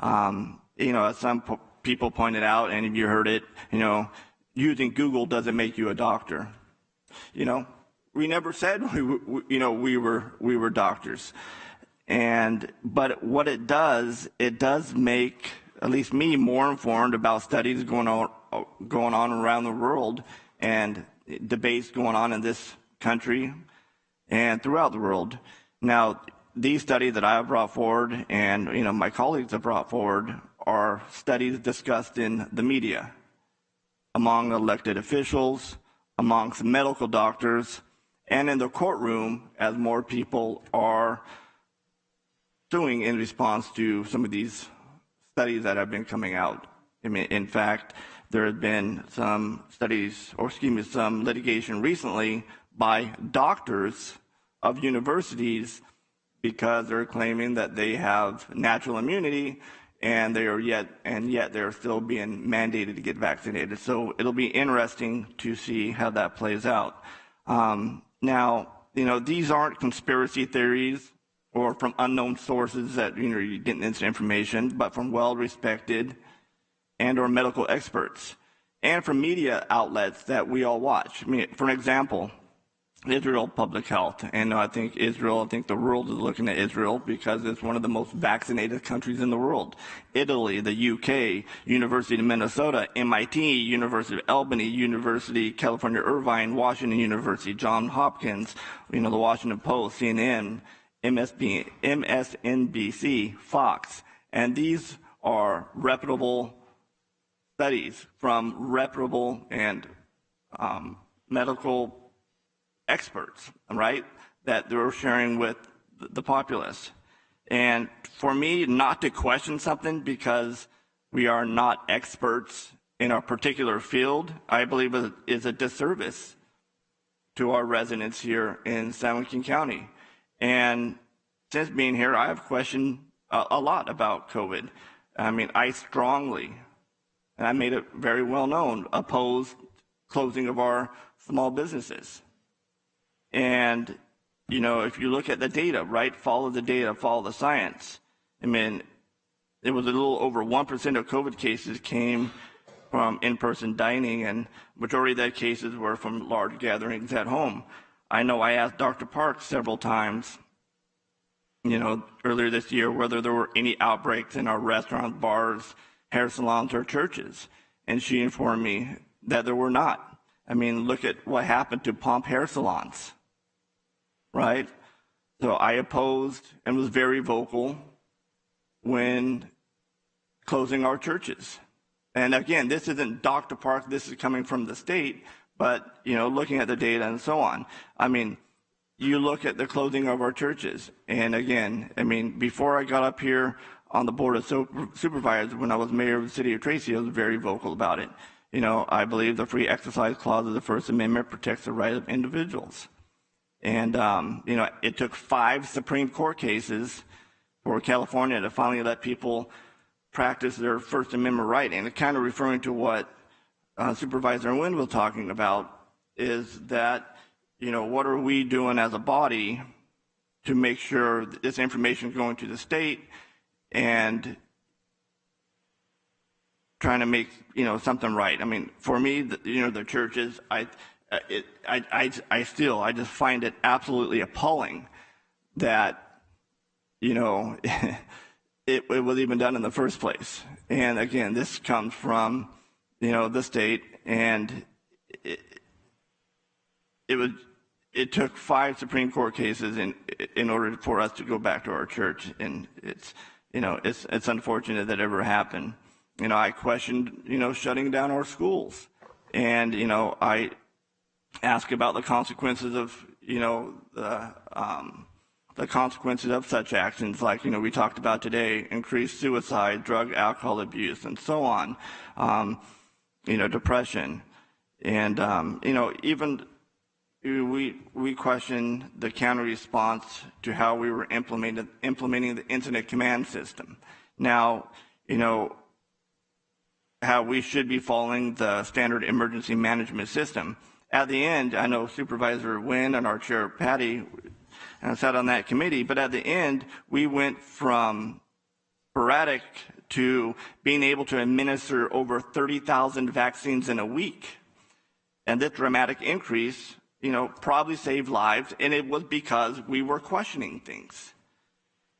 You know, as some people pointed out, and you heard it, you know, using Google doesn't make you a doctor. You know, we never said we were doctors. But what it does make at least me more informed about studies going on around the world and debates going on in this country and throughout the world. Now, these studies that I have brought forward and, you know, my colleagues have brought forward are studies discussed in the media, among elected officials, amongst medical doctors, and in the courtroom as more people are suing in response to some of these studies that have been coming out. I mean, in fact, there have been some some litigation recently by doctors of universities because they're claiming that they have natural immunity and yet they're still being mandated to get vaccinated. So it'll be interesting to see how that plays out. Now, you know, these aren't conspiracy theories or from unknown sources that, you know, you're getting this information, but from well-respected and or medical experts and from media outlets that we all watch. I mean, for example, Israel Public Health. And I think the world is looking at Israel because it's one of the most vaccinated countries in the world. Italy, the UK, University of Minnesota, MIT, University of Albany, University of California, Irvine, Washington University, Johns Hopkins, you know, the Washington Post, CNN, MSNBC, Fox. And these are reputable studies from reputable and medical experts, right, that they're sharing with the populace. And for me, not to question something because we are not experts in a particular field, I believe is a disservice to our residents here in San Joaquin County. And since being here, I have questioned a lot about COVID. I mean, I strongly and I made it very well known, opposed closing of our small businesses. And, you know, if you look at the data, right, follow the data, follow the science. I mean, it was a little over 1% of COVID cases came from in-person dining, and majority of that cases were from large gatherings at home. I know I asked Dr. Park several times, you know, earlier this year, whether there were any outbreaks in our restaurants, bars, hair salons, or churches, and she informed me that there were not. I mean, look at what happened to Pomp hair salons, right? So I opposed and was very vocal when closing our churches. And again, this isn't Dr. Park, this is coming from the state, but, you know, looking at the data and so on. I mean, you look at the closing of our churches, and again, I mean, before I got up here on the Board of Supervisors, when I was mayor of the city of Tracy, I was very vocal about it. You know, I believe the free exercise clause of the First Amendment protects the right of individuals. And, you know, it took 5 Supreme Court cases for California to finally let people practice their First Amendment right. And it kind of referring to what Supervisor Nguyen was talking about is that, you know, what are we doing as a body to make sure that this information is going to the state and trying to make, you know, something right. I mean, for me, you know, the churches, I just find it absolutely appalling that, you know, it was even done in the first place. And again, this comes from, you know, the state, and it took 5 Supreme Court cases in order for us to go back to our church, and it's, you know, it's unfortunate that ever happened. You know, I questioned, you know, shutting down our schools, and, you know, I ask about the consequences of, you know, the consequences of such actions, like, you know, we talked about today, increased suicide, drug, alcohol abuse, and so on, you know, depression. And, you know, even we questioned the county response to how we were implementing the incident command system. Now, you know, how we should be following the standard emergency management system. At the end, I know Supervisor Nguyen and our chair, Patty, and I sat on that committee, but at the end, we went from sporadic to being able to administer over 30,000 vaccines in a week. And this dramatic increase, you know, probably saved lives, and it was because we were questioning things.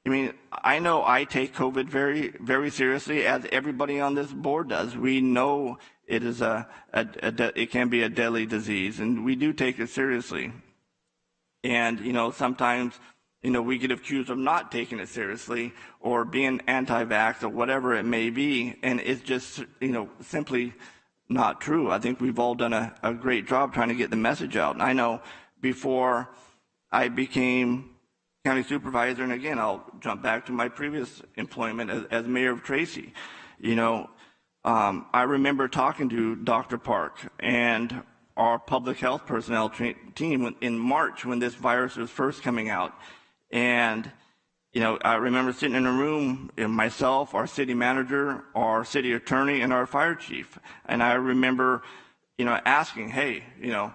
I mean, I know I take COVID very, very seriously, as everybody on this board does. We know it is it can be a deadly disease, and we do take it seriously. And, you know, sometimes, you know, we get accused of not taking it seriously or being anti-vax or whatever it may be, and it's just, you know, simply not true. I think we've all done a great job trying to get the message out. And I know before I became county supervisor, and again, I'll jump back to my previous employment as mayor of Tracy, you know, I remember talking to Dr. Park and our public health personnel team in March when this virus was first coming out. And, you know, I remember sitting in a room, myself, our city manager, our city attorney, and our fire chief. And I remember, you know, asking, hey, you know,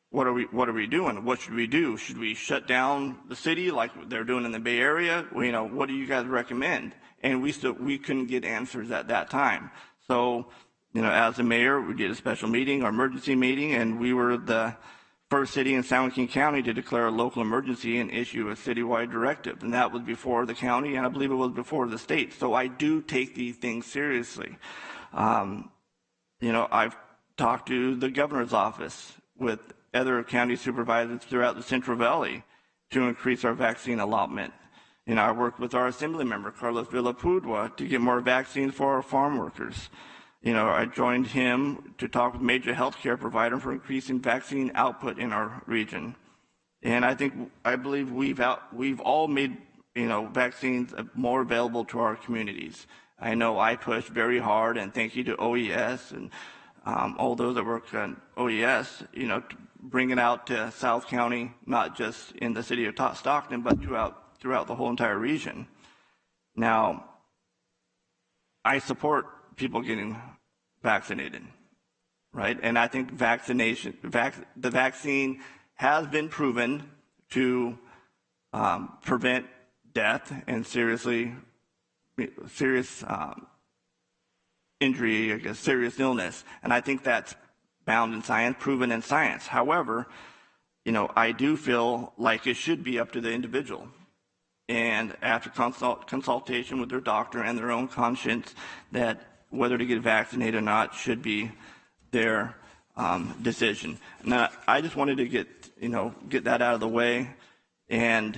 what are we doing? What should we do? Should we shut down the city like they're doing in the Bay Area? Well, you know, what do you guys recommend? And we couldn't get answers at that time. So, you know, as the mayor, we did a special meeting, our emergency meeting, and we were the first city in San Joaquin County to declare a local emergency and issue a citywide directive. And that was before the county, and I believe it was before the state. So I do take these things seriously. You know, I've talked to the governor's office with other county supervisors throughout the Central Valley to increase our vaccine allotment. You know, I worked with our assembly member, Carlos Villapudua, to get more vaccines for our farm workers. You know, I joined him to talk with major healthcare providers for increasing vaccine output in our region. And I believe we've all made, you know, vaccines more available to our communities. I know I pushed very hard, and thank you to OES and all those that work on OES, you know, to bring it out to South County, not just in the city of Stockton, but throughout the whole entire region. Now, I support people getting vaccinated, right? And I think the vaccine has been proven to prevent death and serious injury, I guess, serious illness. And I think that's bound in science, proven in science. However, I do feel like it should be up to the individual. And after consultation with their doctor and their own conscience, that whether to get vaccinated or not should be their decision. And I just wanted to get that out of the way, and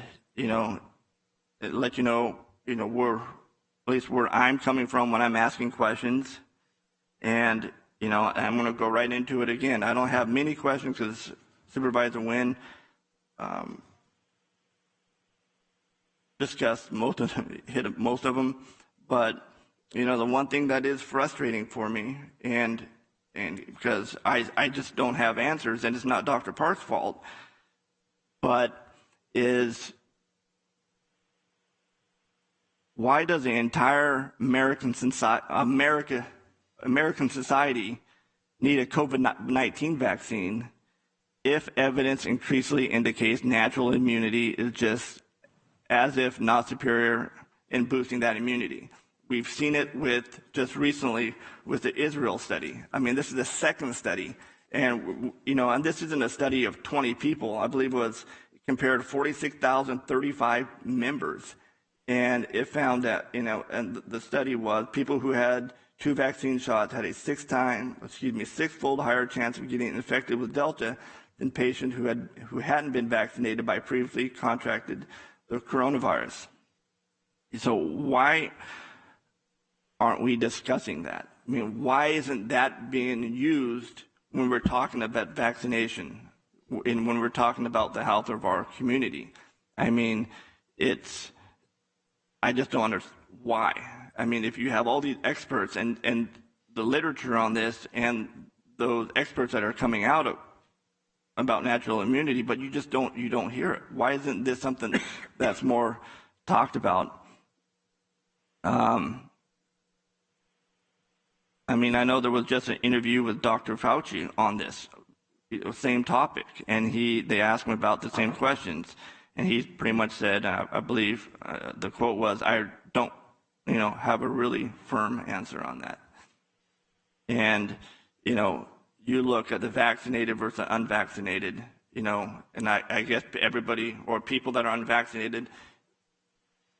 let you know at least where I'm coming from when I'm asking questions. And I'm going to go right into it again. I don't have many questions because Supervisor Nguyen discussed most of them, hit most of them. But the one thing that is frustrating for me, and because I just don't have answers, and it's not Dr. Park's fault, but is why does the entire American society need a COVID-19 vaccine if evidence increasingly indicates natural immunity is just as if not superior in boosting that immunity? We've seen it just recently with the Israel study. I mean, this is the second study. And, and this isn't a study of 20 people. I believe it was compared to 46,035 members. And it found that, and the study was people who had 2 vaccine shots had a six-fold higher chance of getting infected with Delta than patients who hadn't been vaccinated by previously contracted the coronavirus. So why aren't we discussing that? I mean, why isn't that being used when we're talking about vaccination and when we're talking about the health of our community? I mean, I just don't understand why. I mean, if you have all these experts and the literature on this and those experts that are coming out about natural immunity, but you don't hear it. Why isn't this something that's more talked about? I mean, I know there was just an interview with Dr. Fauci on this same topic, and they asked him about the same questions. And he pretty much said, I believe the quote was, I don't, have a really firm answer on that. And, you look at the vaccinated versus unvaccinated, and I guess everybody or people that are unvaccinated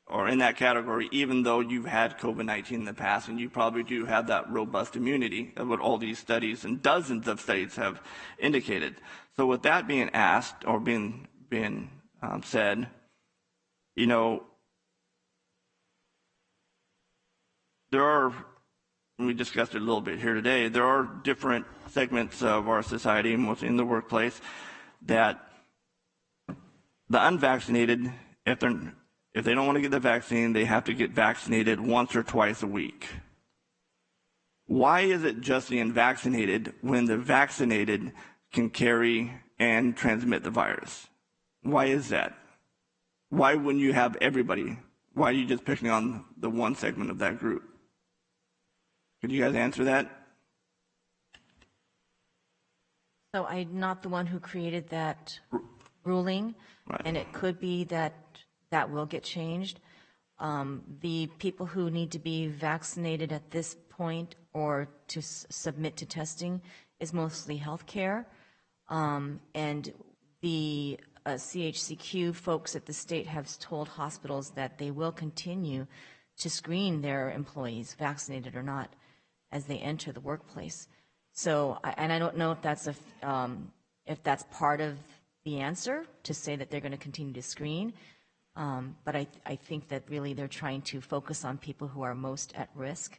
are in that category, even though you've had COVID-19 in the past, and you probably do have that robust immunity, what all these studies and dozens of studies have indicated. So with that being asked or being said, there are, we discussed it a little bit here today, there are different segments of our society, mostly in the workplace, that the unvaccinated, if they don't want to get the vaccine, they have to get vaccinated once or twice a week. Why is it just the unvaccinated when the vaccinated can carry and transmit the virus? Why is that? Why wouldn't you have everybody? Why are you just picking on the one segment of that group? Could you guys answer that? So I'm not the one who created that ruling, right. And it could be that will get changed. The people who need to be vaccinated at this point or to submit to testing is mostly healthcare, and the CHCQ folks at the state have told hospitals that they will continue to screen their employees, vaccinated or not, as they enter the workplace. So, and I don't know if that's part of the answer to say that they're going to continue to screen, but I think that really they're trying to focus on people who are most at risk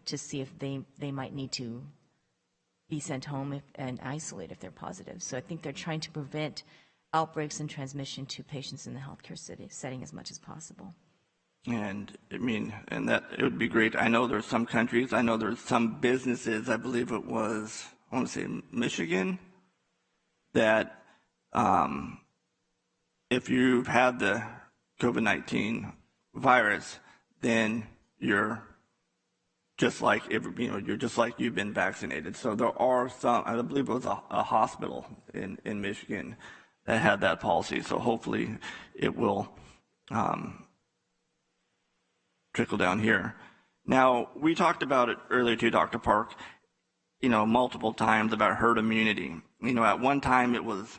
to see if they might need to be sent home and isolate if they're positive. So I think they're trying to prevent outbreaks and transmission to patients in the healthcare setting as much as possible. And I mean, and that it would be great. I know there's some countries, I know there's some businesses, I believe it was, I want to say Michigan, that if you've had the COVID-19 virus, then you're just like you're just like you've been vaccinated. So there are some. I believe it was a hospital in Michigan that had that policy. So hopefully it will trickle down here. Now, we talked about it earlier too, Dr. Park, multiple times about herd immunity. At one time it was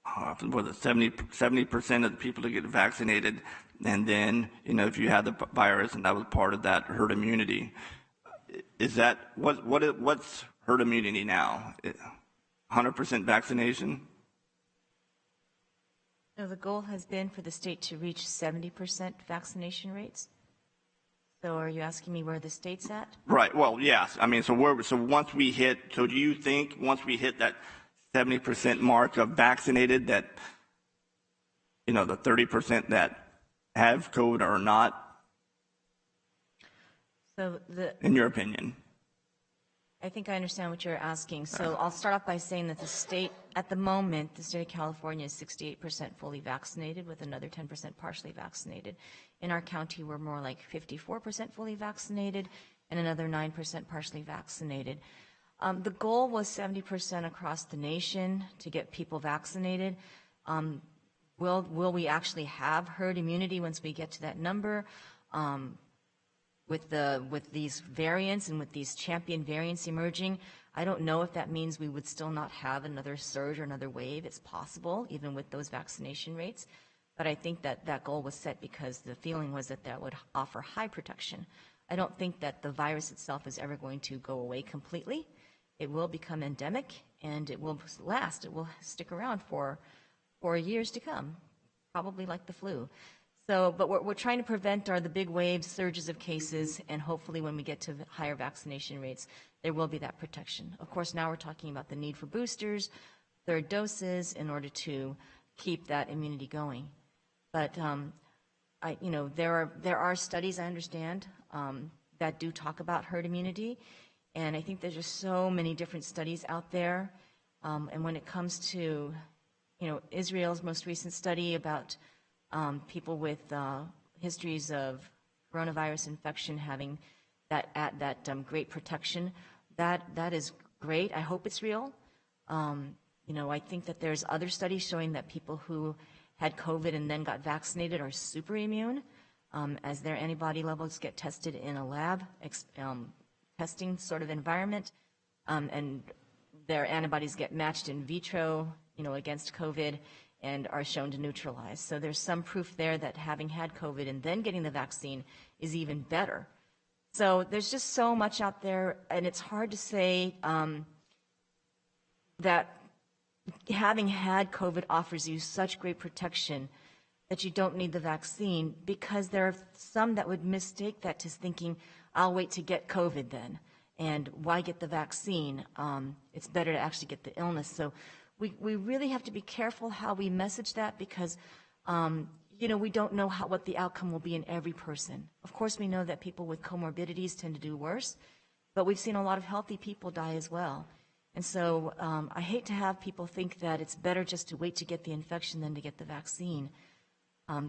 70% of the people to get vaccinated, and then, if you had the virus, and that was part of that herd immunity. Is that, what's herd immunity now? 100% vaccination? No, the goal has been for the state to reach 70% vaccination rates. So are you asking me where the state's at? Right. Well, yes. So once we hit, do you think once we hit that 70% mark of vaccinated, that, the 30% that have COVID or not? So in your opinion? I think I understand what you're asking. So I'll start off by saying that the state, at the moment, the state of California is 68% fully vaccinated with another 10% partially vaccinated. In our county, we're more like 54% fully vaccinated and another 9% partially vaccinated. The goal was 70% across the nation to get people vaccinated. Will we actually have herd immunity once we get to that number? With these variants and with these champion variants emerging, I don't know if that means we would still not have another surge or another wave. It's possible, even with those vaccination rates. But I think that goal was set because the feeling was that would offer high protection. I don't think that the virus itself is ever going to go away completely. It will become endemic, and it will last. It will stick around for years to come, probably like the flu. So, but what we're trying to prevent are the big waves, surges of cases, and hopefully when we get to higher vaccination rates, there will be that protection. Of course, now we're talking about the need for boosters, third doses, in order to keep that immunity going. But there are studies, I understand, that do talk about herd immunity, and I think there's just so many different studies out there. And when it comes to, Israel's most recent study about people with histories of coronavirus infection having that great protection, that is great. I hope it's real. I think that there's other studies showing that people who had COVID and then got vaccinated are super immune as their antibody levels get tested in a lab testing sort of environment, and their antibodies get matched in vitro, against COVID, and are shown to neutralize. So there's some proof there that having had COVID and then getting the vaccine is even better. So there's just so much out there, and it's hard to say that having had COVID offers you such great protection that you don't need the vaccine, because there are some that would mistake that to thinking, I'll wait to get COVID then, and why get the vaccine? It's better to actually get the illness. So we really have to be careful how we message that, because we don't know what the outcome will be in every person. Of course, we know that people with comorbidities tend to do worse, but we've seen a lot of healthy people die as well. And so I hate to have people think that it's better just to wait to get the infection than to get the vaccine.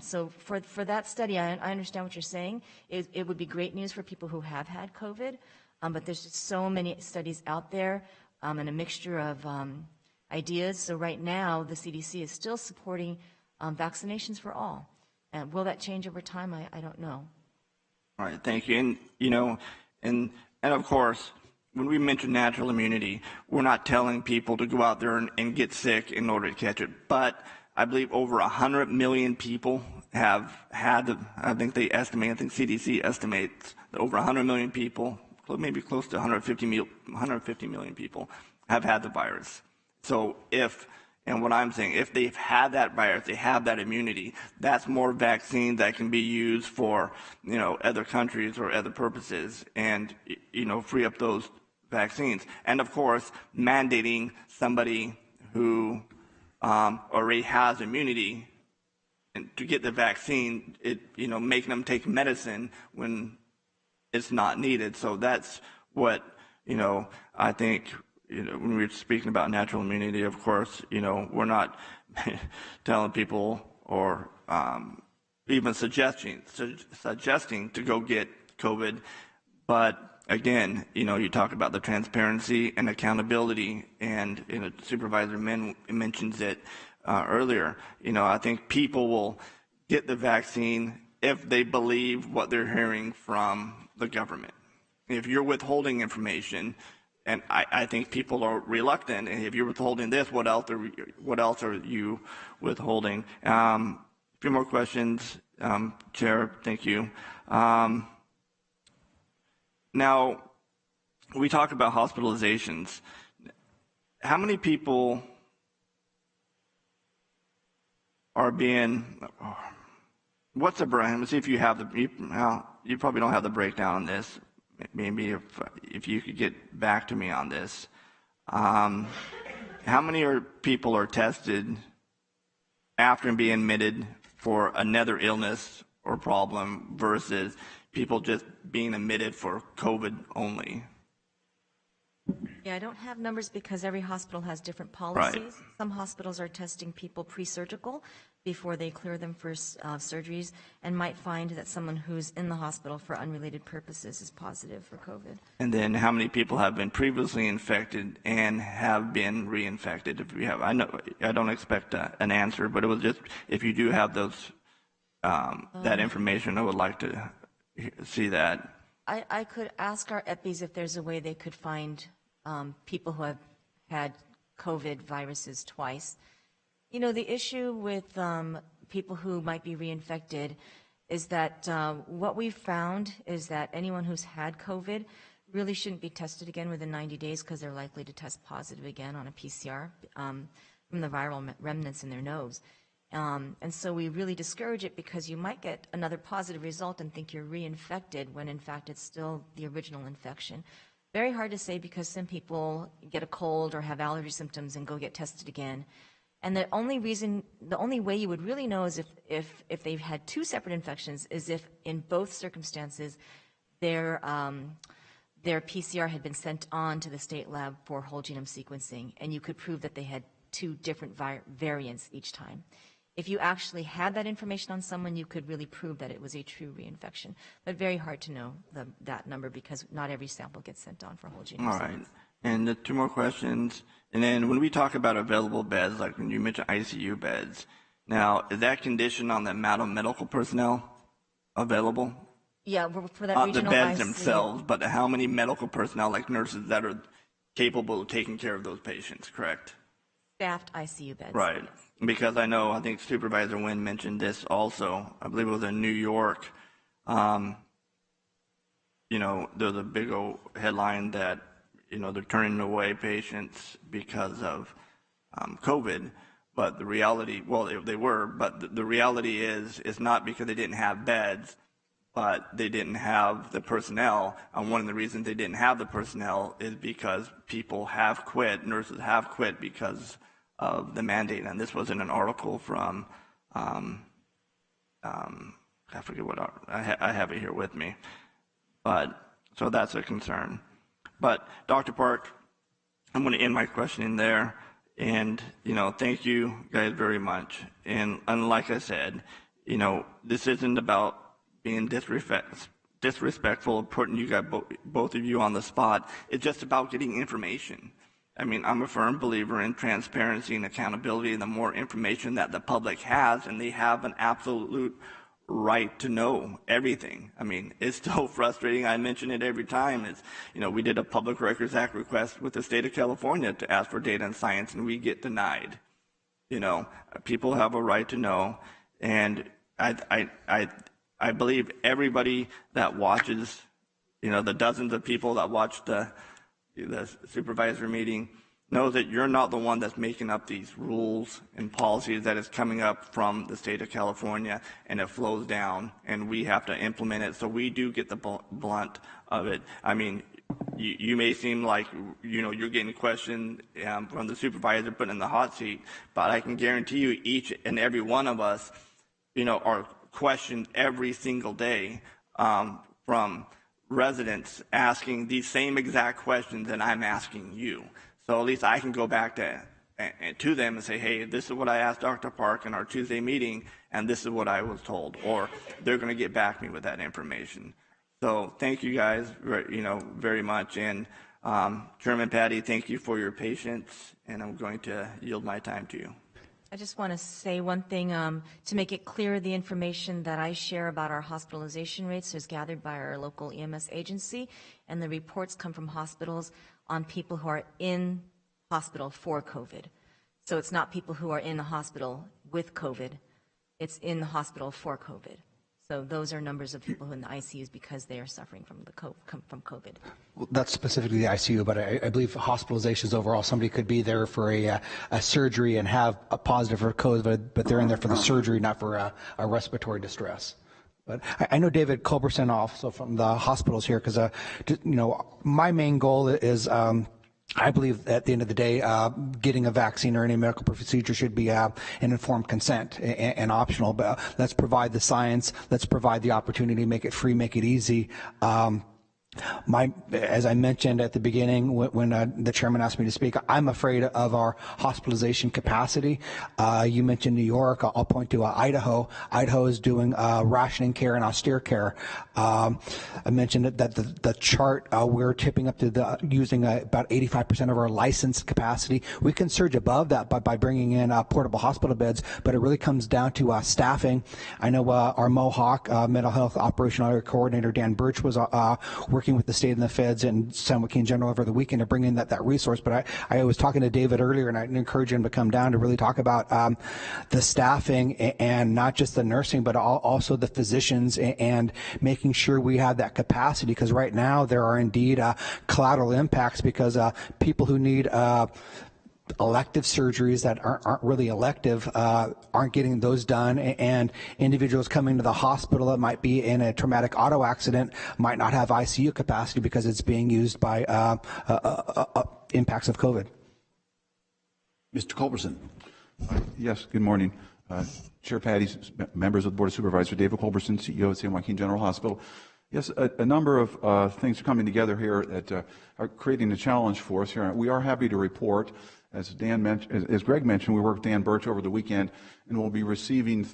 So for that study, I understand what you're saying. It would be great news for people who have had COVID, but there's just so many studies out there and a mixture of ideas. So right now, the CDC is still supporting vaccinations for all. And will that change over time? I don't know. All right, thank you. And of course, when we mention natural immunity, we're not telling people to go out there and get sick in order to catch it. But I believe over 100 million people have had, I think CDC estimates that over 100 million people, maybe close to 150 million people, have had the virus. So what I'm saying, if they've had that virus, they have that immunity, that's more vaccine that can be used for, other countries or other purposes, and, free up those vaccines. And of course, mandating somebody who already has immunity and to get the vaccine, making them take medicine when it's not needed. So that's what, I think, when we're speaking about natural immunity, of course, we're not telling people or even suggesting to go get COVID. But again, you talk about the transparency and accountability, and Supervisor mentions it earlier. I think people will get the vaccine if they believe what they're hearing from the government. If you're withholding information, and I think people are reluctant, and if you're withholding this, what else are you withholding? A few more questions, Chair. Thank you. Now, we talk about hospitalizations. How many people are being? What's the breakdown? Let's see if you have you probably don't have the breakdown on this. Maybe if you could get back to me on this. How many people are tested after being admitted for another illness or problem versus people just being admitted for COVID only? Yeah, I don't have numbers because every hospital has different policies. Right. Some hospitals are testing people pre-surgical before they clear them for surgeries, and might find that someone who's in the hospital for unrelated purposes is positive for COVID. And then how many people have been previously infected and have been reinfected? If we have, I know I don't expect an answer, but it was just if you do have those that information, I would like to see that. I could ask our EPIs if there's a way they could find people who have had COVID viruses twice. The issue with people who might be reinfected is that what we've found is that anyone who's had COVID really shouldn't be tested again within 90 days because they're likely to test positive again on a PCR from the viral remnants in their nose. And so we really discourage it because you might get another positive result and think you're reinfected when in fact it's still the original infection. Very hard to say because some people get a cold or have allergy symptoms and go get tested again. And the only way you would really know is if they've had two separate infections is if in both circumstances their PCR had been sent on to the state lab for whole genome sequencing, and you could prove that they had two different variants each time. If you actually had that information on someone, you could really prove that it was a true reinfection. But very hard to know that number because not every sample gets sent on for whole genome sequencing. All right. And two more questions. And then when we talk about available beds, like when you mentioned ICU beds, now, is that conditioned on the amount of medical personnel available? Yeah, for that Not regional the beds ICU. themselves, but how many medical personnel, like nurses, that are capable of taking care of those patients, correct? Staffed ICU beds. Right. Because I think Supervisor Wynn mentioned this also. I believe it was in New York. There's a big old headline that they're turning away patients because of COVID, but the reality, well, they were, but the reality is, it's not because they didn't have beds, but they didn't have the personnel. And one of the reasons they didn't have the personnel is because people have quit, nurses have quit because of the mandate. And this was in an article from, I forget what, I have it here with me. But, so that's a concern. But Dr. Park, I'm going to end my questioning there. And, thank you guys very much. And like I said, this isn't about being disrespectful of putting you guys, both of you on the spot. It's just about getting information. I mean, I'm a firm believer in transparency and accountability. The more information that the public has, and they have an absolute right to know everything. I mean, it's so frustrating. I mention it every time. It's, we did a Public Records Act request with the state of California to ask for data and science, and we get denied. People have a right to know, and I believe everybody that watches, the dozens of people that watch the supervisor meeting knows that you're not the one that's making up these rules and policies, that is coming up from the state of California, and it flows down, and we have to implement it. So we do get the blunt of it. I mean, you may seem like, you're getting questioned from the supervisor put in the hot seat, but I can guarantee you each and every one of us, are questioned every single day from residents asking these same exact questions that I'm asking you. So at least I can go back to them and say, hey, this is what I asked Dr. Park in our Tuesday meeting, and this is what I was told. Or they're going to get back to me with that information. So thank you guys, very much. And Chairman Patty, thank you for your patience, and I'm going to yield my time to you. I just want to say one thing to make it clear. The information that I share about our hospitalization rates is gathered by our local EMS agency, and the reports come from hospitals on people who are in hospital for COVID. So it's not people who are in the hospital with COVID. It's in the hospital for COVID. So those are numbers of people who are in the ICUs because they are suffering from COVID. Well, that's specifically the ICU, but I believe hospitalizations overall, somebody could be there for a surgery and have a positive for COVID, but they're in there for the surgery, not for a respiratory distress. But I know David Culberson also from the hospitals here, because my main goal is I believe at the end of the day, getting a vaccine or any medical procedure should be an informed consent and optional. But let's provide the science. Let's provide the opportunity, make it free, make it easy. As I mentioned at the beginning, when the chairman asked me to speak, I'm afraid of our hospitalization capacity. You mentioned New York. I'll point to Idaho. Idaho is doing rationing care and austere care. I mentioned that the chart, we're tipping up to using about 85% of our licensed capacity. We can surge above that by bringing in portable hospital beds, but it really comes down to staffing. I know our Mohawk Mental Health Operational Area Coordinator, Dan Birch, was working with the state and the feds and San Joaquin General over the weekend to bring in that resource. But I was talking to David earlier, and I encourage him to come down to really talk about the staffing and not just the nursing, but also the physicians and making sure we have that capacity, because right now there are indeed collateral impacts because people who need elective surgeries that aren't really elective aren't getting those done, and individuals coming to the hospital that might be in a traumatic auto accident might not have ICU capacity because it's being used by impacts of COVID. Mr. Culberson. Yes, good morning. Chair Patty, members of the Board of Supervisors, David Culberson, CEO of San Joaquin General Hospital. Yes, a number of things are coming together here that are creating a challenge for us here. We are happy to report, as Greg mentioned, we worked with Dan Birch over the weekend, and we'll be receiving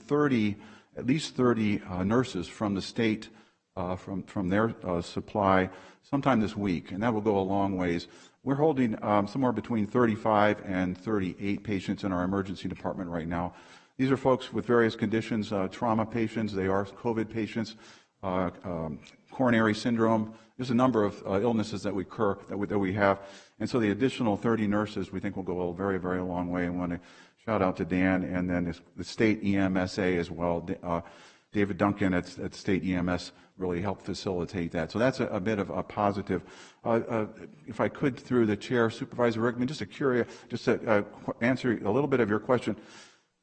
at least 30 nurses from the state, from their supply sometime this week, and that will go a long ways. We're holding somewhere between 35 and 38 patients in our emergency department right now. These are folks with various conditions, trauma patients, they are COVID patients, coronary syndrome. There's a number of illnesses that we have. And so the additional 30 nurses we think will go a very, very long way. I want to shout out to Dan and then the state EMSA as well. David Duncan at state EMS really helped facilitate that. So that's a bit of a positive. If I could, through the chair, Supervisor Rickman, just to answer a little bit of your question.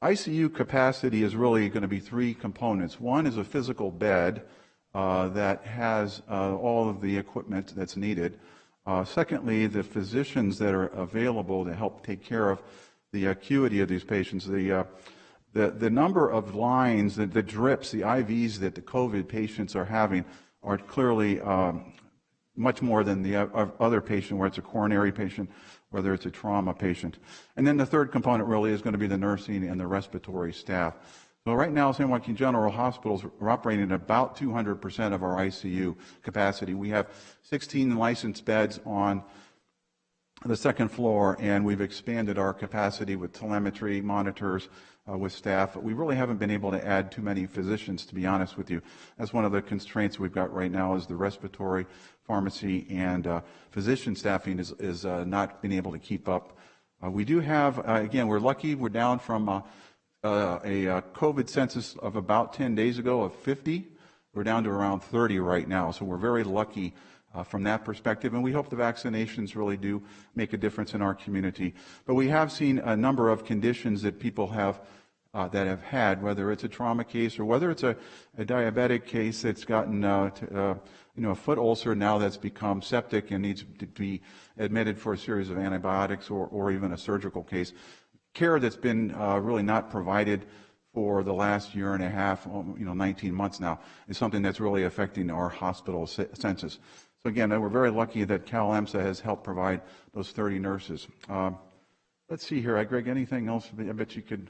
ICU capacity is really going to be three components. One is a physical bed that has all of the equipment that's needed. Secondly, the physicians that are available to help take care of the acuity of these patients. The number of lines, the drips, the IVs that the COVID patients are having are clearly much more than the other patient, where it's a coronary patient, whether it's a trauma patient. And then the third component really is going to be the nursing and the respiratory staff. So right now, San Joaquin General Hospitals are operating at about 200% of our ICU capacity. We have 16 licensed beds on the second floor, and we've expanded our capacity with telemetry monitors with staff. But we really haven't been able to add too many physicians, to be honest with you. That's one of the constraints we've got right now, is the respiratory, pharmacy, and physician staffing is not being able to keep up. We do have, again, we're lucky. We're down from a COVID census of about 10 days ago of 50. We're down to around 30 right now. So we're very lucky from that perspective. And we hope the vaccinations really do make a difference in our community. But we have seen a number of conditions that people have that have had, whether it's a trauma case or whether it's a diabetic case that's gotten a foot ulcer now that's become septic and needs to be admitted for a series of antibiotics, or even a surgical case. Care that's been really not provided for the last year and a half, 19 months now, is something that's really affecting our hospital census. So again, we're very lucky that CalEMSA has helped provide those 30 nurses. Let's see here, Greg, anything else I bet you could,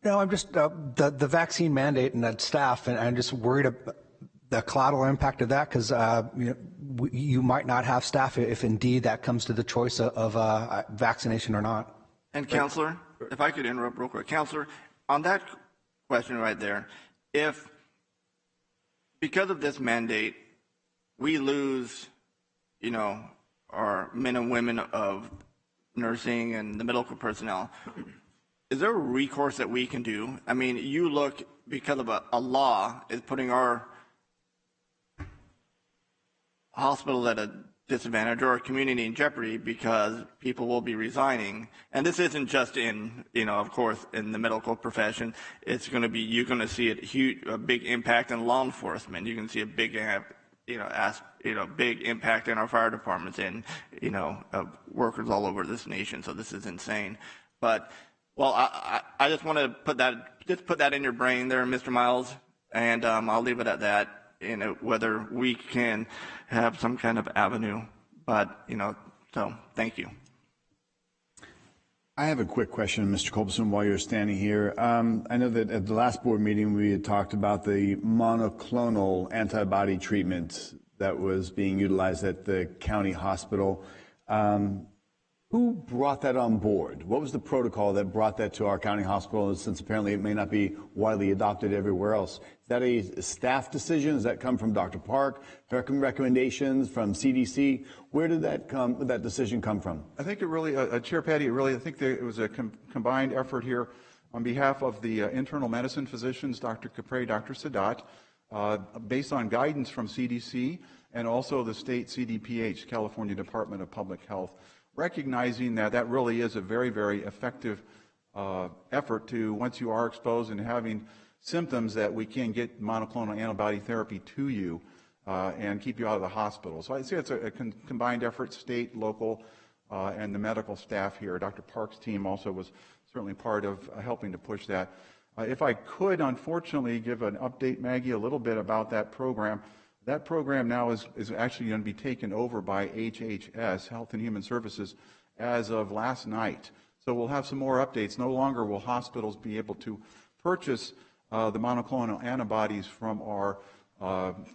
No, I'm just the vaccine mandate and that staff, and I'm just worried about the collateral impact of that, because you might not have staff if indeed that comes to the choice of vaccination or not. And Counselor, if I could interrupt real quick. Counselor, on that question right there, if because of this mandate, we lose, our men and women of nursing and the medical personnel, is there a recourse that we can do? I mean, you look, because of a law is putting our hospitals at a disadvantage or a community in jeopardy because people will be resigning. And this isn't just in, of course, in the medical profession. It's going to be, you're going to see a big impact in law enforcement. You can see a big, big impact in our fire departments and, workers all over this nation. So this is insane. But, well, I just want to put that in your brain there, Mr. Miles, and I'll leave it at that. Whether we can have some kind of avenue, but so thank you. I have a quick question, Mr. Culberson, while you're standing here. I know that at the last board meeting we had talked about the monoclonal antibody treatment that was being utilized at the county hospital. Who brought that on board? What was the protocol that brought that to our county hospital, since apparently it may not be widely adopted everywhere else? Is that a staff decision? Does that come from Dr. Park? Recommendations from CDC? Where did that decision come from? I think it really, Chair Patty, I think it was a combined effort here on behalf of the internal medicine physicians, Dr. Capre, Dr. Sadat, based on guidance from CDC and also the state CDPH, California Department of Public Health, recognizing that really is a very, very effective effort to, once you are exposed and having symptoms, that we can get monoclonal antibody therapy to you and keep you out of the hospital. So I'd say it's a combined effort, state, local, and the medical staff here. Dr. Park's team also was certainly part of helping to push that. If I could, unfortunately, give an update, Maggie, a little bit about that program. That program now is actually going to be taken over by HHS, Health and Human Services, as of last night. So we'll have some more updates. No longer will hospitals be able to purchase the monoclonal antibodies from our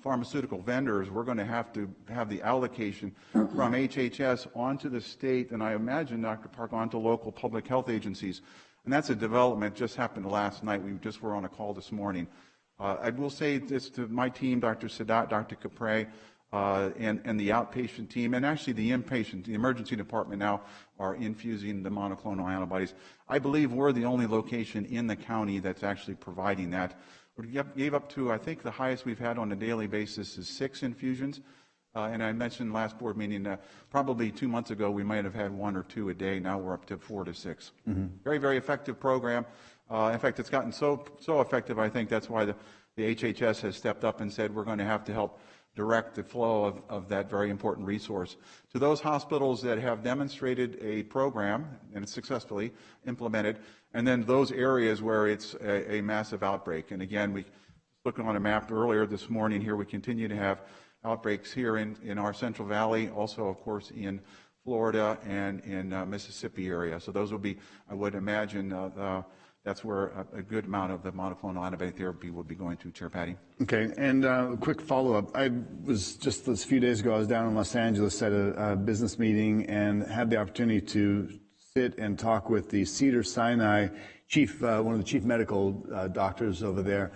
pharmaceutical vendors. We're going to have the allocation from HHS onto the state, and I imagine, Dr. Park, onto local public health agencies. And that's a development just happened last night. We just were on a call this morning. I will say this to my team, Dr. Sadat, Dr. Capre, and the outpatient team, and actually the inpatient, the emergency department now are infusing the monoclonal antibodies. I believe we're the only location in the county that's actually providing that. We gave up to, I think the highest we've had on a daily basis is 6 infusions. And I mentioned last board meeting, probably 2 months ago, we might have had 1 or 2 a day. Now we're up to 4 to 6. Mm-hmm. Very, very effective program. In fact, it's gotten so effective, I think that's why the HHS has stepped up and said we're going to have to help direct the flow of that very important resource to those hospitals that have demonstrated a program and it's successfully implemented, and then those areas where it's a massive outbreak. And again, we looking on a map earlier this morning here, we continue to have outbreaks here in our Central Valley, also, of course, in Florida and in Mississippi area. So those will be, I would imagine, that's where a good amount of the monoclonal antibody therapy will be going to, Chair Patty. Okay, and a quick follow-up. I was just a few days ago, I was down in Los Angeles at a business meeting and had the opportunity to sit and talk with the Cedars-Sinai chief, one of the chief medical doctors over there.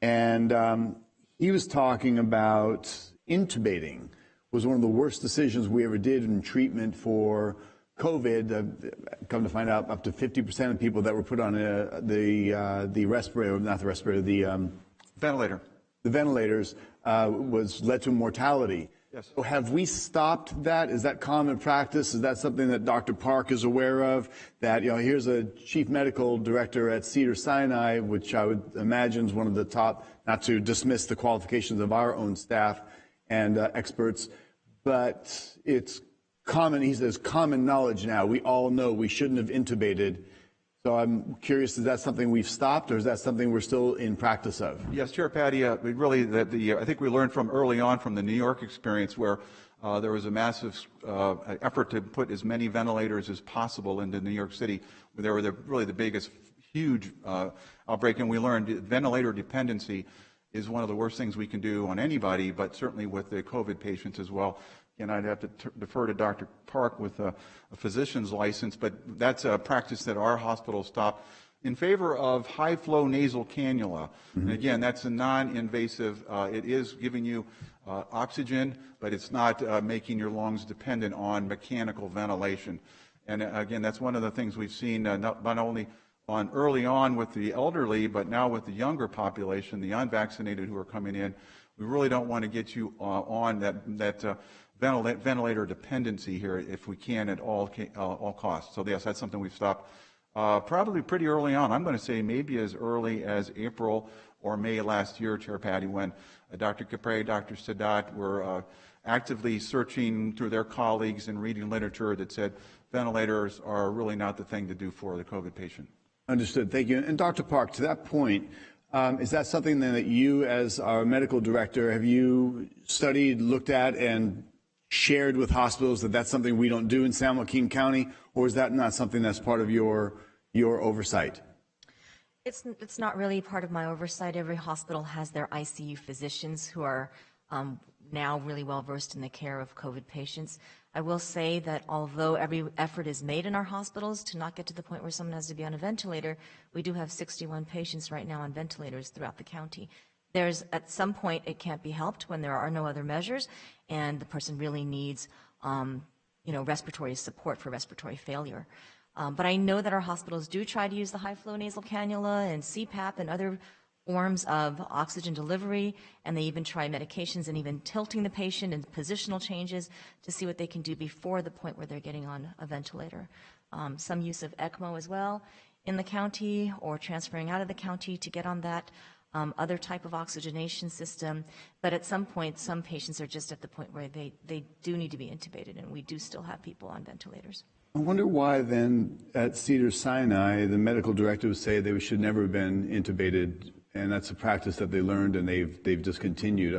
And he was talking about intubating was one of the worst decisions we ever did in treatment for COVID. Come to find out, up to 50% of people that were put on the respirator, not the respirator, the ventilator. The ventilators led to mortality. Yes. So have we stopped that? Is that common practice? Is that something that Dr. Park is aware of? That, here's a chief medical director at Cedars-Sinai, which I would imagine is one of the top, not to dismiss the qualifications of our own staff and experts, but it's common, he says, common knowledge now. We all know we shouldn't have intubated. So I'm curious, is that something we've stopped, or is that something we're still in practice of? Yes, Chair Patty, I think we learned from early on from the New York experience where there was a massive effort to put as many ventilators as possible into New York City. They were really the biggest, huge outbreak, and we learned ventilator dependency is one of the worst things we can do on anybody, but certainly with the COVID patients as well. And I'd have to defer to Dr. Park with a physician's license, but that's a practice that our hospital stopped in favor of high-flow nasal cannula. And again, that's a non-invasive. It is giving you oxygen, but it's not making your lungs dependent on mechanical ventilation. And again, that's one of the things we've seen not only on early on with the elderly, but now with the younger population, the unvaccinated who are coming in. We really don't want to get you on that ventilator dependency here if we can at all costs. So yes, that's something we've stopped probably pretty early on. I'm going to say maybe as early as April or May last year, Chair Patty, when Dr. Capre, Dr. Sadat were actively searching through their colleagues and reading literature that said ventilators are really not the thing to do for the COVID patient. Understood. Thank you. And Dr. Park, to that point, is that something then that you, as our medical director, have you studied, looked at, and shared with hospitals that that's something we don't do in San Joaquin County, or is that not something that's part of your oversight? It's not really part of my oversight. Every hospital has their ICU physicians who are now really well versed in the care of COVID patients. I will say that although every effort is made in our hospitals to not get to the point where someone has to be on a ventilator, we do have 61 patients right now on ventilators throughout the county. There's, at some point, it can't be helped when there are no other measures, and the person really needs, respiratory support for respiratory failure. But I know that our hospitals do try to use the high-flow nasal cannula and CPAP and other forms of oxygen delivery, and they even try medications and even tilting the patient and positional changes to see what they can do before the point where they're getting on a ventilator. Some use of ECMO as well in the county, or transferring out of the county to get on that other type of oxygenation system. But at some point, some patients are just at the point where they do need to be intubated, and we do still have people on ventilators. I wonder why then at Cedars-Sinai, the medical director would say they should never have been intubated, and that's a practice that they learned and they've discontinued.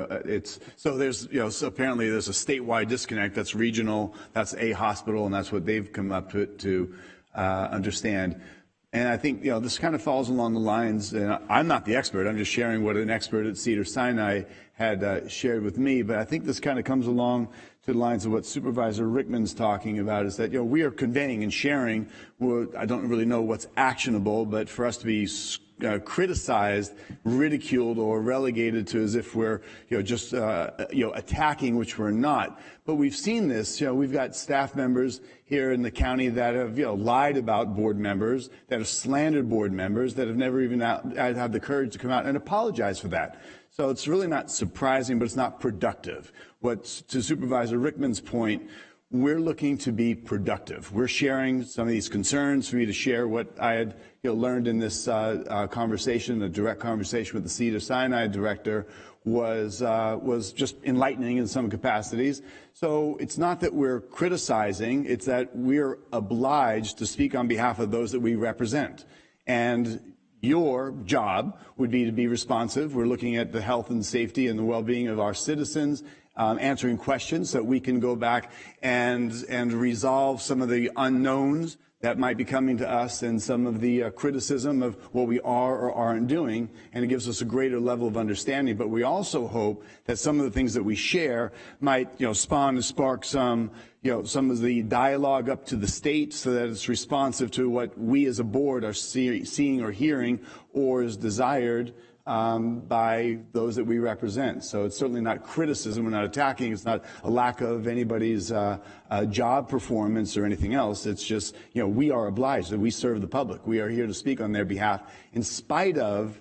So apparently there's a statewide disconnect. That's regional, that's a hospital, and that's what they've come up to understand. And I think this kind of falls along the lines. And I'm not the expert. I'm just sharing what an expert at Cedars-Sinai had shared with me. But I think this kind of comes along to the lines of what Supervisor Rickman's talking about, is that we are conveying and sharing. I don't really know what's actionable, but for us to be criticized, ridiculed, or relegated to as if we're just attacking, which we're not. But we've seen this. We've got staff members here in the county that have lied about board members, that have slandered board members, that have never even had the courage to come out and apologize for that. So it's really not surprising, but it's not productive. To Supervisor Rickman's point, we're looking to be productive. We're sharing some of these concerns. For you to share what I had learned in this conversation, a direct conversation with the Cedars-Sinai director, was just enlightening in some capacities. So it's not that we're criticizing, it's that we're obliged to speak on behalf of those that we represent. And your job would be to be responsive. We're looking at the health and safety and the well-being of our citizens, answering questions so that we can go back and resolve some of the unknowns that might be coming to us, and some of the criticism of what we are or aren't doing, and it gives us a greater level of understanding. But we also hope that some of the things that we share might spawn and spark some of the dialogue up to the state, so that it's responsive to what we as a board are seeing or hearing, or is desired by those that we represent. So it's certainly not criticism. We're not attacking. It's not a lack of anybody's job performance or anything else. It's just, we are obliged, that we serve the public. We are here to speak on their behalf, in spite of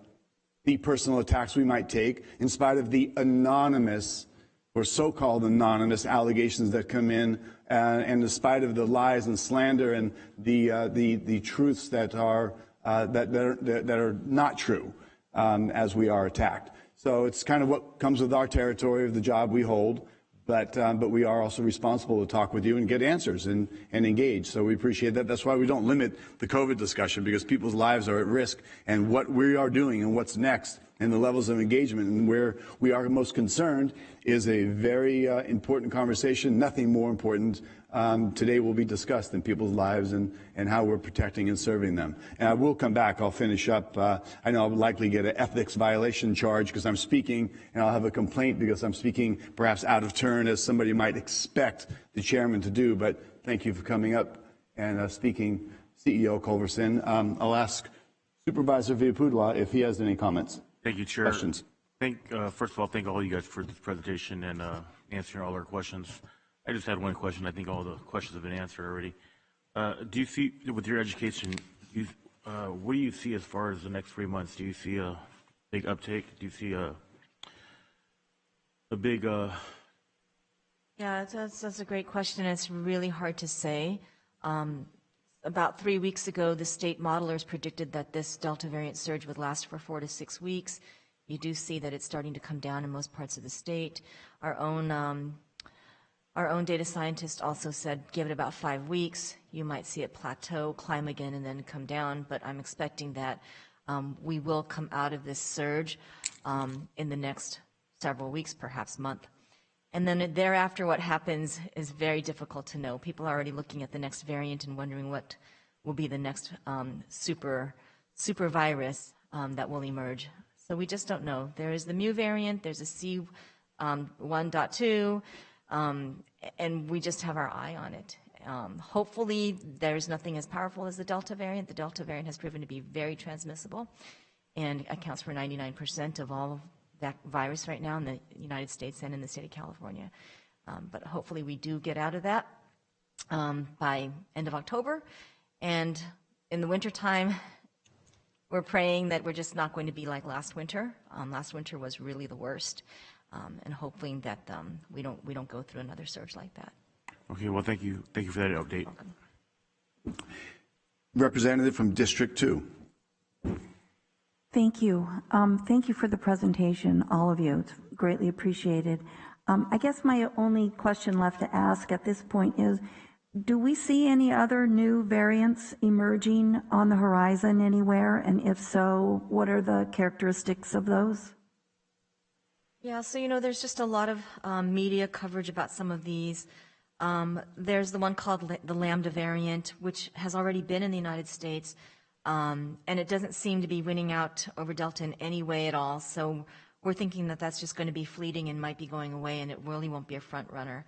the personal attacks we might take, in spite of the anonymous or so-called anonymous allegations that come in, and in spite of the lies and slander and the truths that are not true. As we are attacked. So it's kind of what comes with our territory of the job we hold, but we are also responsible to talk with you and get answers and engage. So we appreciate that. That's why we don't limit the COVID discussion, because people's lives are at risk, and what we are doing and what's next and the levels of engagement. And where we are most concerned is a very important conversation, nothing more important today will be discussed in people's lives and how we're protecting and serving them. And I will come back. I'll finish up. I know I'll likely get an ethics violation charge because I'm speaking, and I'll have a complaint because I'm speaking perhaps out of turn, as somebody might expect the chairman to do. But thank you for coming up and speaking, CEO Culberson. I'll ask Supervisor Villapudua if he has any comments. Thank you, Chair. Questions. First of all, thank all you guys for this presentation and answering all our questions. I just had one question. I think all the questions have been answered already. Do you see, with your education, what do you see as far as the next 3 months? Do you see a big uptake? Do you see a big... Yeah, that's a great question. It's really hard to say. About 3 weeks ago, the state modelers predicted that this Delta variant surge would last for 4 to 6 weeks. You do see that it's starting to come down in most parts of the state. Our own data scientist also said, give it about 5 weeks. You might see it plateau, climb again, and then come down. But I'm expecting that we will come out of this surge in the next several weeks, perhaps month. And then thereafter, what happens is very difficult to know. People are already looking at the next variant and wondering what will be the next super virus that will emerge. So we just don't know. There is the Mu variant, there's a C1.2, and we just have our eye on it. Hopefully, there's nothing as powerful as the Delta variant. The Delta variant has proven to be very transmissible and accounts for 99% of all of that virus right now in the United States and in the state of California. But hopefully we do get out of that by end of October. And in the wintertime, we're praying that we're just not going to be like last winter. Last winter was really the worst. And hoping that we don't go through another surge like that. Okay, well, thank you for that update. Representative from District 2. Thank you. Thank you for the presentation, all of you. It's greatly appreciated. I guess my only question left to ask at this point is, do we see any other new variants emerging on the horizon anywhere? And if so, what are the characteristics of those? Yeah, so, there's just a lot of media coverage about some of these. There's the one called the Lambda variant, which has already been in the United States. And it doesn't seem to be winning out over Delta in any way at all. So we're thinking that that's just going to be fleeting and might be going away, and it really won't be a front runner.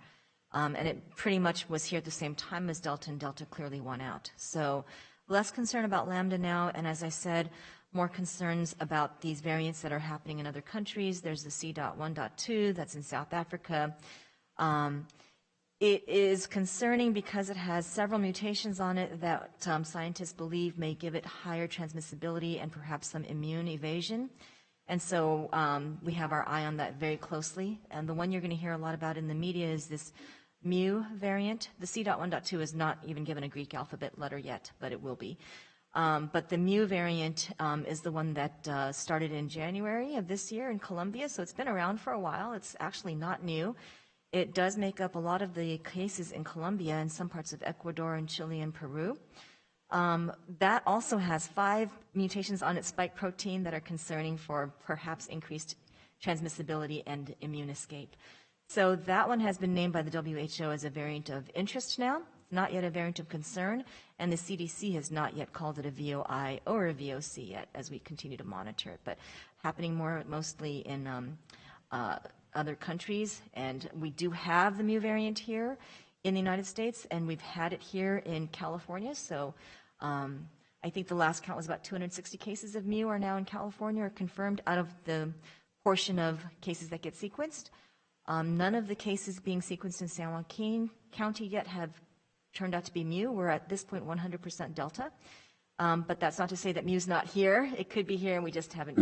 And it pretty much was here at the same time as Delta, and Delta clearly won out. So less concern about Lambda now, and as I said, more concerns about these variants that are happening in other countries. There's the C.1.2 that's in South Africa. It is concerning because it has several mutations on it that scientists believe may give it higher transmissibility and perhaps some immune evasion. And so we have our eye on that very closely. And the one you're going to hear a lot about in the media is this Mu variant. The C.1.2 is not even given a Greek alphabet letter yet, but it will be. But the Mu variant is the one that started in January of this year in Colombia. So it's been around for a while. It's actually not new. It does make up a lot of the cases in Colombia and some parts of Ecuador and Chile and Peru. That also has 5 mutations on its spike protein that are concerning for perhaps increased transmissibility and immune escape. So that one has been named by the WHO as a variant of interest now, not yet a variant of concern, and the CDC has not yet called it a VOI or a VOC yet as we continue to monitor it, but happening mostly in other countries. And we do have the Mu variant here in the United States, and we've had it here in California. So I think the last count was about 260 cases of Mu are now in California or confirmed out of the portion of cases that get sequenced. None of the cases being sequenced in San Joaquin County yet have turned out to be Mu. We're at this point 100% Delta. But that's not to say that Mu's not here. It could be here, and we just haven't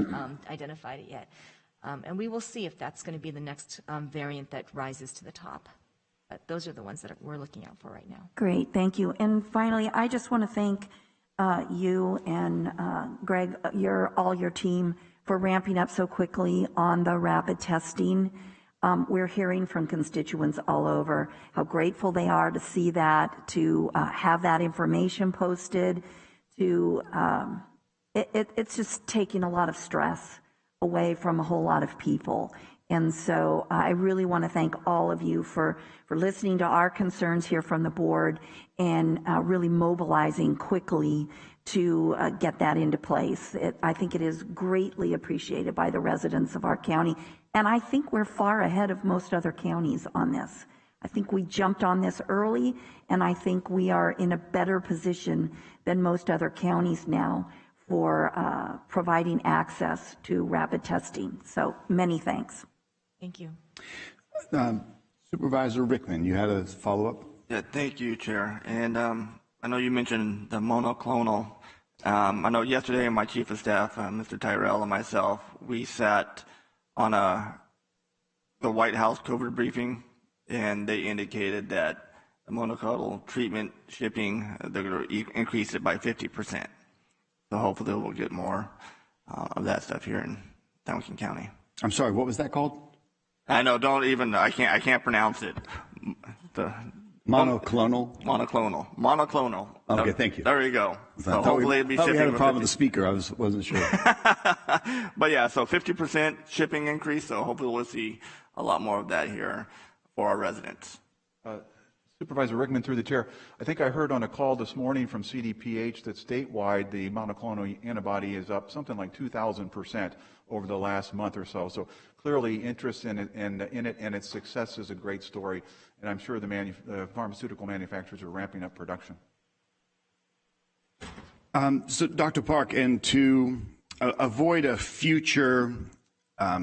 identified it yet. And we will see if that's going to be the next variant that rises to the top. But those are the ones that we're looking out for right now. Great, thank you. And finally, I just want to thank you and Greg, all your team for ramping up so quickly on the rapid testing. We're hearing from constituents all over how grateful they are to see that, to have that information posted, it's just taking a lot of stress away from a whole lot of people. And so I really want to thank all of you for listening to our concerns here from the board and really mobilizing quickly to get that into place. I think it is greatly appreciated by the residents of our county. And I think we're far ahead of most other counties on this. I think we jumped on this early, and I think we are in a better position than most other counties now for providing access to rapid testing. So many thanks. Thank you. Supervisor Rickman, you had a follow-up? Yeah, thank you, Chair. And I know you mentioned the monoclonal. I know yesterday my Chief of Staff, Mr. Tyrell, and myself, we sat on the White House COVID briefing, and they indicated that the monoclonal treatment shipping, they're going to increase it by 50%. So hopefully we'll get more of that stuff here in San Joaquin County. I'm sorry, what was that called? I know, I can't pronounce it. Monoclonal. Okay, thank you. There you go. So hopefully it'll be shipping. We had a problem with the speaker. I wasn't sure. But yeah, so 50% shipping increase. So hopefully we'll see a lot more of that here for our residents. Supervisor Rickman, through the chair, I think I heard on a call this morning from CDPH that statewide the monoclonal antibody is up something like 2,000% over the last month or so. So clearly interest in it and its success is a great story, and I'm sure the pharmaceutical manufacturers are ramping up production. So Dr. Park, and to avoid a future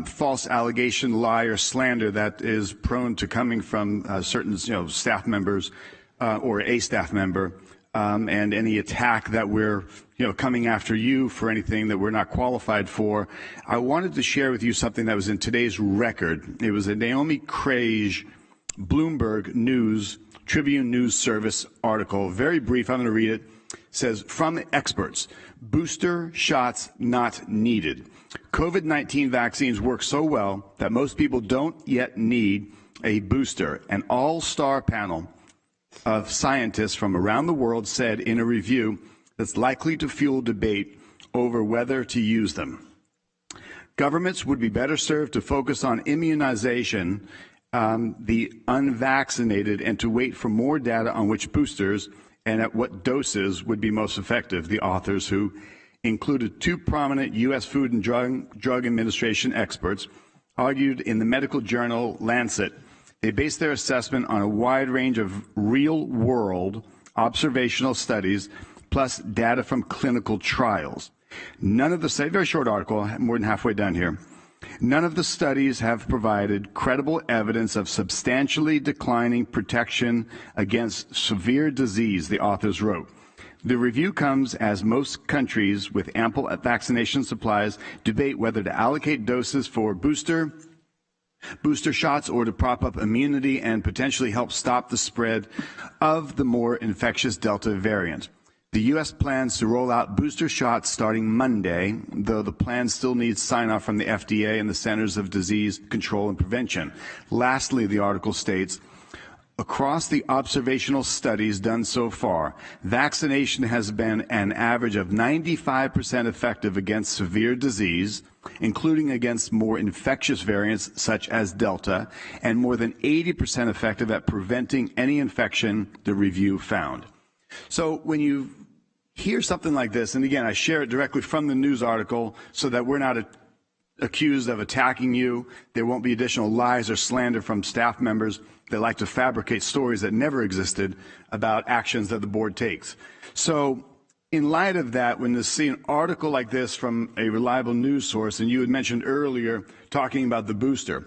false allegation, lie, or slander that is prone to coming from certain staff members or a staff member, and any attack that we're coming after you for anything that we're not qualified for, I wanted to share with you something that was in today's record. It was a Naomi Crage Bloomberg News Tribune News Service article, very brief. I'm going to read it. It says, from experts, booster shots not needed. COVID-19 vaccines work so well that most people don't yet need a booster. An all-star panel of scientists from around the world said in a review that's likely to fuel debate over whether to use them. Governments would be better served to focus on immunization, the unvaccinated, and to wait for more data on which boosters and at what doses would be most effective, the authors, who included two prominent U.S. Food and Drug Administration experts, argued in the medical journal Lancet. They based their assessment on a wide range of real-world observational studies plus data from clinical trials. None of the studies, very short article, more than halfway done here. None of the studies have provided credible evidence of substantially declining protection against severe disease, the authors wrote. The review comes as most countries with ample vaccination supplies debate whether to allocate doses for booster shots or to prop up immunity and potentially help stop the spread of the more infectious Delta variant. The U.S. plans to roll out booster shots starting Monday, though the plan still needs sign-off from the FDA and the Centers of Disease Control and Prevention. Lastly, the article states, across the observational studies done so far, vaccination has been an average of 95% effective against severe disease, including against more infectious variants such as Delta, and more than 80% effective at preventing any infection, the review found. So when you hear something like this, and again, I share it directly from the news article so that we're not accused of attacking you, there won't be additional lies or slander from staff members that like to fabricate stories that never existed about actions that the board takes. So in light of that, when you see an article like this from a reliable news source, and you had mentioned earlier talking about the booster,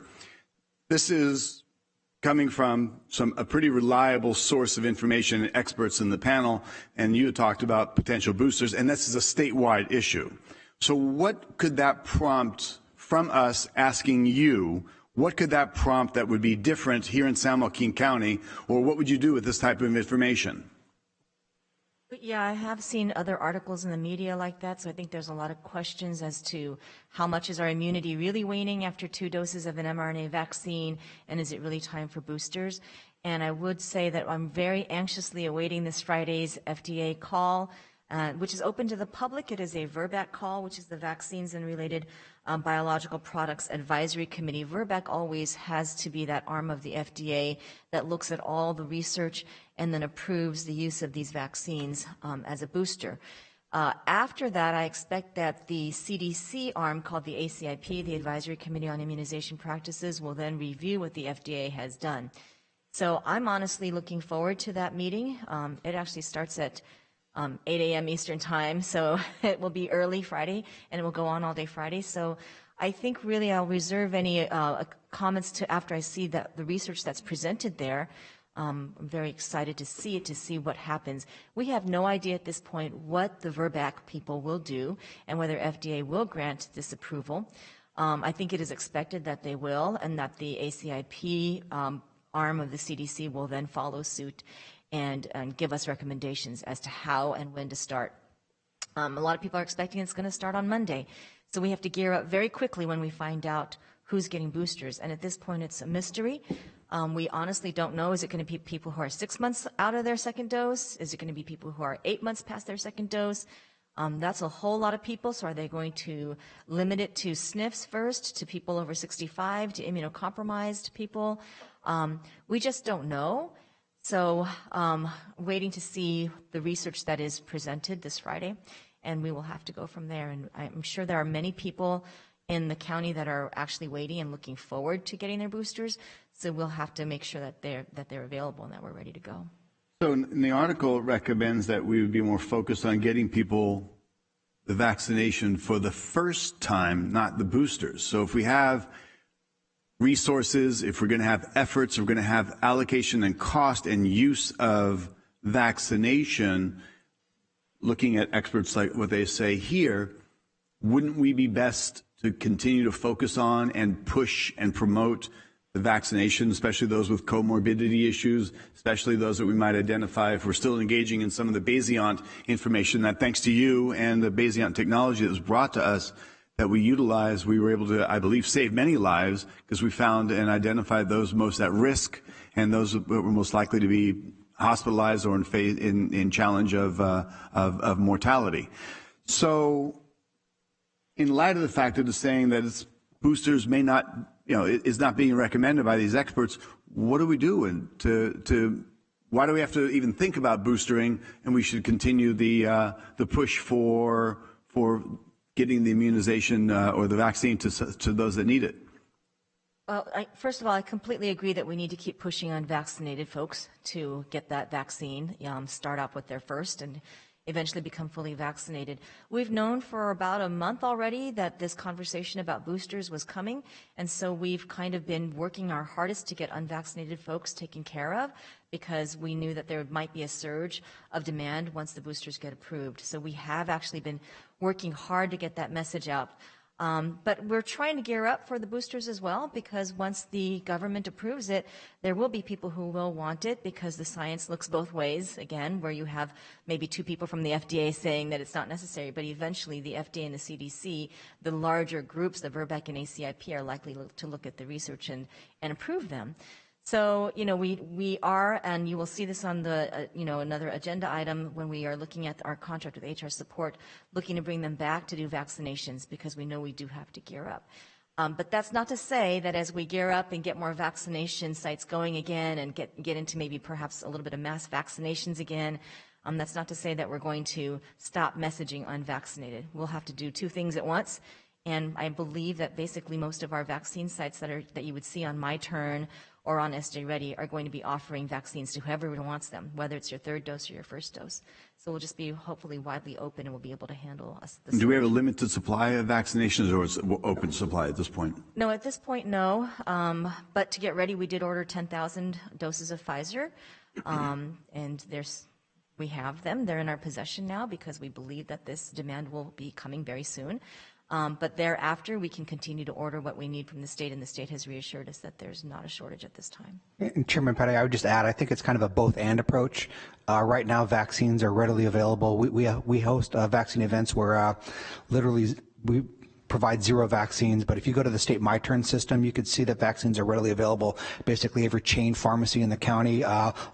this is coming from a pretty reliable source of information and experts in the panel, and you talked about potential boosters, and this is a statewide issue. So what could that prompt from us asking you, what could that prompt that would be different here in San Joaquin County, or what would you do with this type of information? Yeah, I have seen other articles in the media like that, so I think there's a lot of questions as to how much is our immunity really waning after 2 doses of an mRNA vaccine, and is it really time for boosters? And I would say that I'm very anxiously awaiting this Friday's FDA call which is open to the public. It is a VRBAC call, which is the Vaccines and Related Biological Products Advisory Committee. VRBAC always has to be that arm of the FDA that looks at all the research and then approves the use of these vaccines as a booster. After that, I expect that the CDC arm, called the ACIP, the Advisory Committee on Immunization Practices, will then review what the FDA has done. So I'm honestly looking forward to that meeting. It actually starts at 8 a.m. Eastern Time, so it will be early Friday, and it will go on all day Friday. So I think really I'll reserve any comments to after I see the research that's presented there. I'm very excited to see it, to see what happens. We have no idea at this point what the VRBAC people will do and whether FDA will grant this approval. I think it is expected that they will, and that the ACIP arm of the CDC will then follow suit and give us recommendations as to how and when to start. A lot of people are expecting it's going to start on Monday. So we have to gear up very quickly when we find out who's getting boosters. And at this point, it's a mystery. We honestly don't know. Is it going to be people who are 6 months out of their second dose? Is it going to be people who are 8 months past their second dose? That's a whole lot of people. So are they going to limit it to SNFs first, to people over 65, to immunocompromised people? We just don't know. So waiting to see the research that is presented this Friday, and we will have to go from there. And I'm sure there are many people in the county that are actually waiting and looking forward to getting their boosters. So we'll have to make sure that they're available and that we're ready to go. So in the article recommends that we would be more focused on getting people the vaccination for the first time, not the boosters. So if we have resources, if we're going to have efforts, if we're going to have allocation and cost and use of vaccination, looking at experts like what they say here, wouldn't we be best to continue to focus on and push and promote the vaccination, especially those with comorbidity issues, especially those that we might identify if we're still engaging in some of the Bayesian information that, thanks to you and the Bayesian technology that was brought to us, that we utilized, we were able to, I believe, save many lives because we found and identified those most at risk and those that were most likely to be hospitalized or in challenge of mortality. So in light of the fact that it's saying that boosters may not, is not being recommended by these experts, what do we do? And why do we have to even think about boostering? And we should continue the push for getting the immunization or the vaccine to those that need it. Well, first of all, I completely agree that we need to keep pushing on vaccinated folks to get that vaccine, start out with their first and eventually become fully vaccinated. We've known for about a month already that this conversation about boosters was coming, and so we've kind of been working our hardest to get unvaccinated folks taken care of because we knew that there might be a surge of demand once the boosters get approved. So we have actually been working hard to get that message out. But we're trying to gear up for the boosters as well, because once the government approves it, there will be people who will want it because the science looks both ways, again, where you have maybe two people from the FDA saying that it's not necessary, but eventually the FDA and the CDC, the larger groups, the VRBAC and ACIP, are likely to look at the research and approve them. So, we are, and you will see this on the, another agenda item when we are looking at our contract with HR Support, looking to bring them back to do vaccinations because we know we do have to gear up. But that's not to say that as we gear up and get more vaccination sites going again and get into maybe perhaps a little bit of mass vaccinations again, that's not to say that we're going to stop messaging unvaccinated. We'll have to do two things at once. And I believe that basically most of our vaccine sites that you would see on My Turn or on SJ Ready are going to be offering vaccines to whoever wants them, whether it's your third dose or your first dose. So we'll just be hopefully widely open and we'll be able to handle us. Do we have a limited supply of vaccinations, or is it open supply at this point? No, at this point, no. But to get ready, we did order 10,000 doses of Pfizer, and we have them. They're in our possession now because we believe that this demand will be coming very soon. But thereafter, we can continue to order what we need from the state, and the state has reassured us that there's not a shortage at this time. And Chairman Petty, I would just add, I think it's kind of a both-and approach. Right now, vaccines are readily available. We host vaccine events where literally provide 0 vaccines, but if you go to the state My Turn system, you could see that vaccines are readily available. Basically, every chain pharmacy in the county,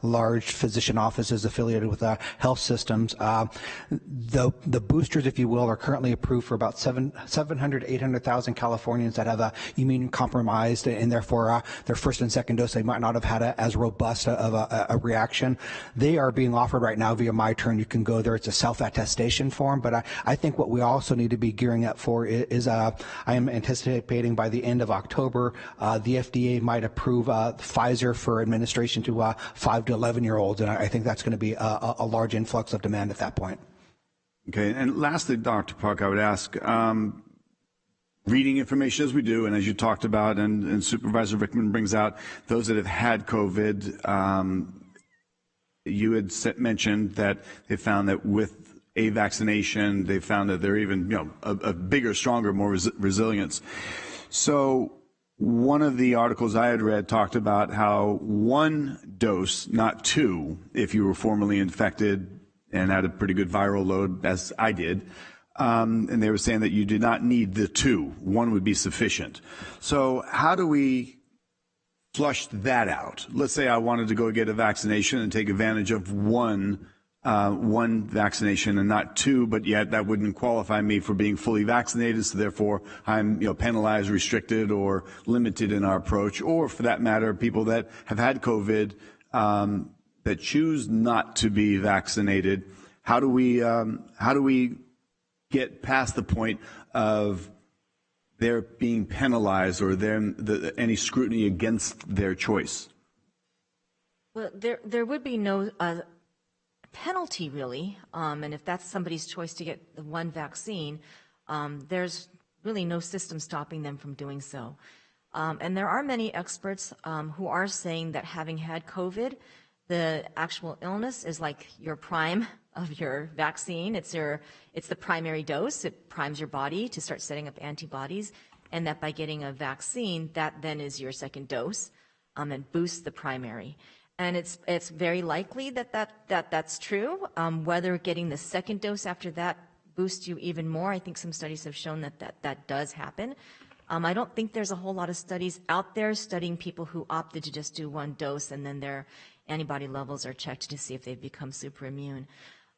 large physician offices affiliated with health systems. The boosters, if you will, are currently approved for about 700, 800,000 Californians that have immune compromised, and therefore their first and second dose, they might not have had as robust of a reaction. They are being offered right now via My Turn. You can go there. It's a self-attestation form, but I think what we also need to be gearing up for is I am anticipating by the end of October, the FDA might approve Pfizer for administration to 5 to 11-year-olds, and I think that's going to be a large influx of demand at that point. Okay, and lastly, Dr. Park, I would ask, reading information as we do, and as you talked about, and Supervisor Rickman brings out, those that have had COVID, you had mentioned that they found that with a vaccination, they found that they're even, a bigger, stronger, more resilience. So one of the articles I had read talked about how 1 dose, not 2, if you were formerly infected and had a pretty good viral load, as I did, and they were saying that you did not need the 2. 1 would be sufficient. So how do we flush that out? Let's say I wanted to go get a vaccination and take advantage of one vaccination and not 2, but yet that wouldn't qualify me for being fully vaccinated, so therefore I'm penalized, restricted, or limited in our approach. Or for that matter, people that have had COVID that choose not to be vaccinated. How do we get past the point of their being penalized or any scrutiny against their choice? Well, there would be no penalty, really, and if that's somebody's choice to get the 1 vaccine, there's really no system stopping them from doing so. And there are many experts who are saying that having had COVID, the actual illness is like your prime of your vaccine. It's the primary dose. It primes your body to start setting up antibodies, and that by getting a vaccine, that then is your second dose, and boosts the primary. And it's very likely that's true. Whether getting the second dose after that boosts you even more, I think some studies have shown that does happen. I don't think there's a whole lot of studies out there studying people who opted to just do 1 dose and then their antibody levels are checked to see if they've become super immune.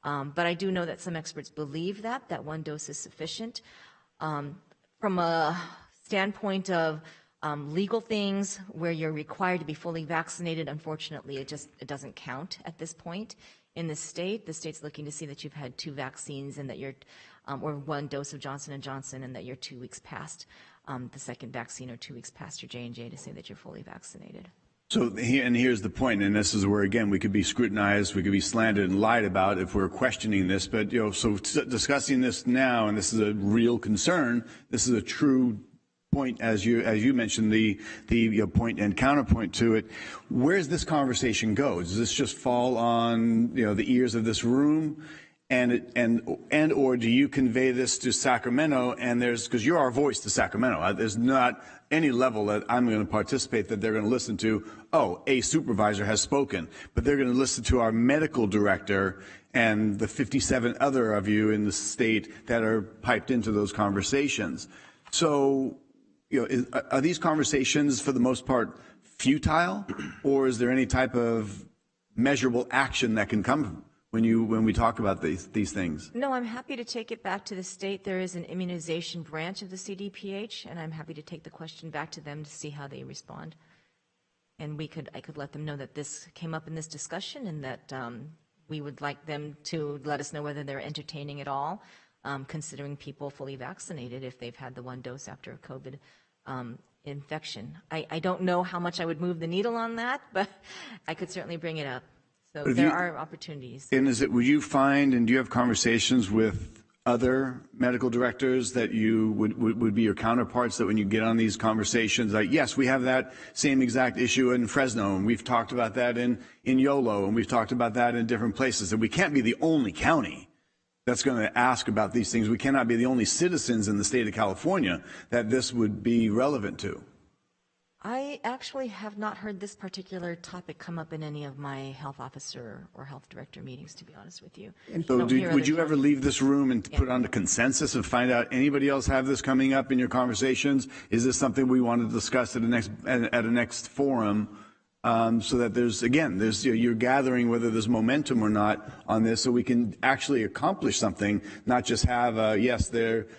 But I do know that some experts believe that 1 dose is sufficient. From a standpoint of legal things where you're required to be fully vaccinated, unfortunately, it doesn't count at this point in the state. The state's looking to see that you've had 2 vaccines and that you're, or 1 dose of Johnson & Johnson, and that you're 2 weeks past the second vaccine or 2 weeks past your J&J to say that you're fully vaccinated. So here's the point, and this is where, again, we could be scrutinized, we could be slandered and lied about if we're questioning this. But, so discussing this now, and this is a real concern, this is a true point, as you mentioned, the point and counterpoint to it. Where's this conversation go? Does this just fall on the ears of this room, and or do you convey this to Sacramento? And because you're our voice to Sacramento, there's not any level that I'm going to participate that they're going to listen to. Oh, a supervisor has spoken, but they're going to listen to our medical director and the 57 other of you in the state that are piped into those conversations. So, are these conversations for the most part futile, or is there any type of measurable action that can come when we talk about these things? No, I'm happy to take it back to the state. There is an immunization branch of the CDPH, and I'm happy to take the question back to them to see how they respond. And I could let them know that this came up in this discussion, and that we would like them to let us know whether they're entertaining at all, considering people fully vaccinated if they've had the 1 dose after a COVID infection. I don't know how much I would move the needle on that, but I could certainly bring it up. So there are opportunities. And would you find, and do you have conversations with other medical directors that you would be your counterparts, that when you get on these conversations, like, yes, we have that same exact issue in Fresno, and we've talked about that in Yolo, and we've talked about that in different places, and we can't be the only county that's going to ask about these things. We cannot be the only citizens in the state of California that this would be relevant to. I actually have not heard this particular topic come up in any of my health officer or health director meetings, to be honest with you. So would you ever leave this room and put on the consensus and find out anybody else have this coming up in your conversations? Is this something we want to discuss at a next forum? So that you're gathering whether there's momentum or not on this, so we can actually accomplish something, not just have this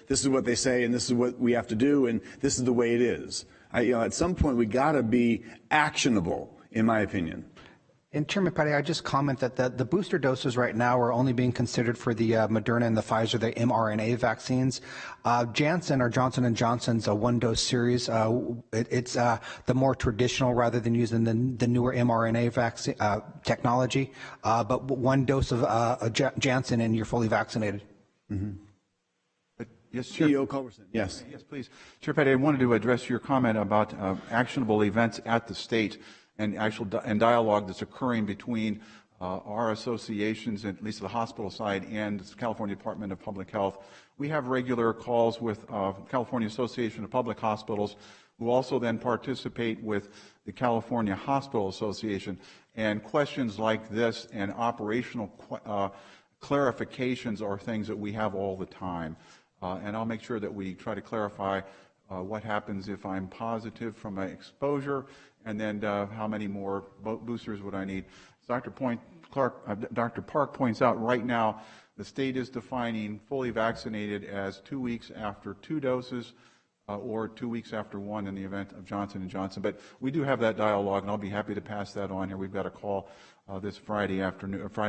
is what they say and this is what we have to do and this is the way it is. At some point we got to be actionable, in my opinion. And Chairman Patty, I just comment that the booster doses right now are only being considered for the Moderna and the Pfizer, the mRNA vaccines. Janssen or Johnson & Johnson's a one-dose series. It's the more traditional rather than using the newer mRNA vaccine technology. But one dose of Janssen and you're fully vaccinated. Mm-hmm. Yes, Chair. CEO Culberson. Yes. Yes, please. Chair Patty, I wanted to address your comment about actionable events at the state and dialogue that's occurring between our associations, at least the hospital side, and the California Department of Public Health. We have regular calls with California Association of Public Hospitals, who also then participate with the California Hospital Association. And questions like this and operational clarifications are things that we have all the time. And I'll make sure that we try to clarify what happens if I'm positive from my exposure, and then how many more boosters would I need. As Dr. Park points out, right now the state is defining fully vaccinated as 2 weeks after 2 doses or 2 weeks after 1 in the event of Johnson & Johnson. But we do have that dialogue, and I'll be happy to pass that on here. We've got a call this Friday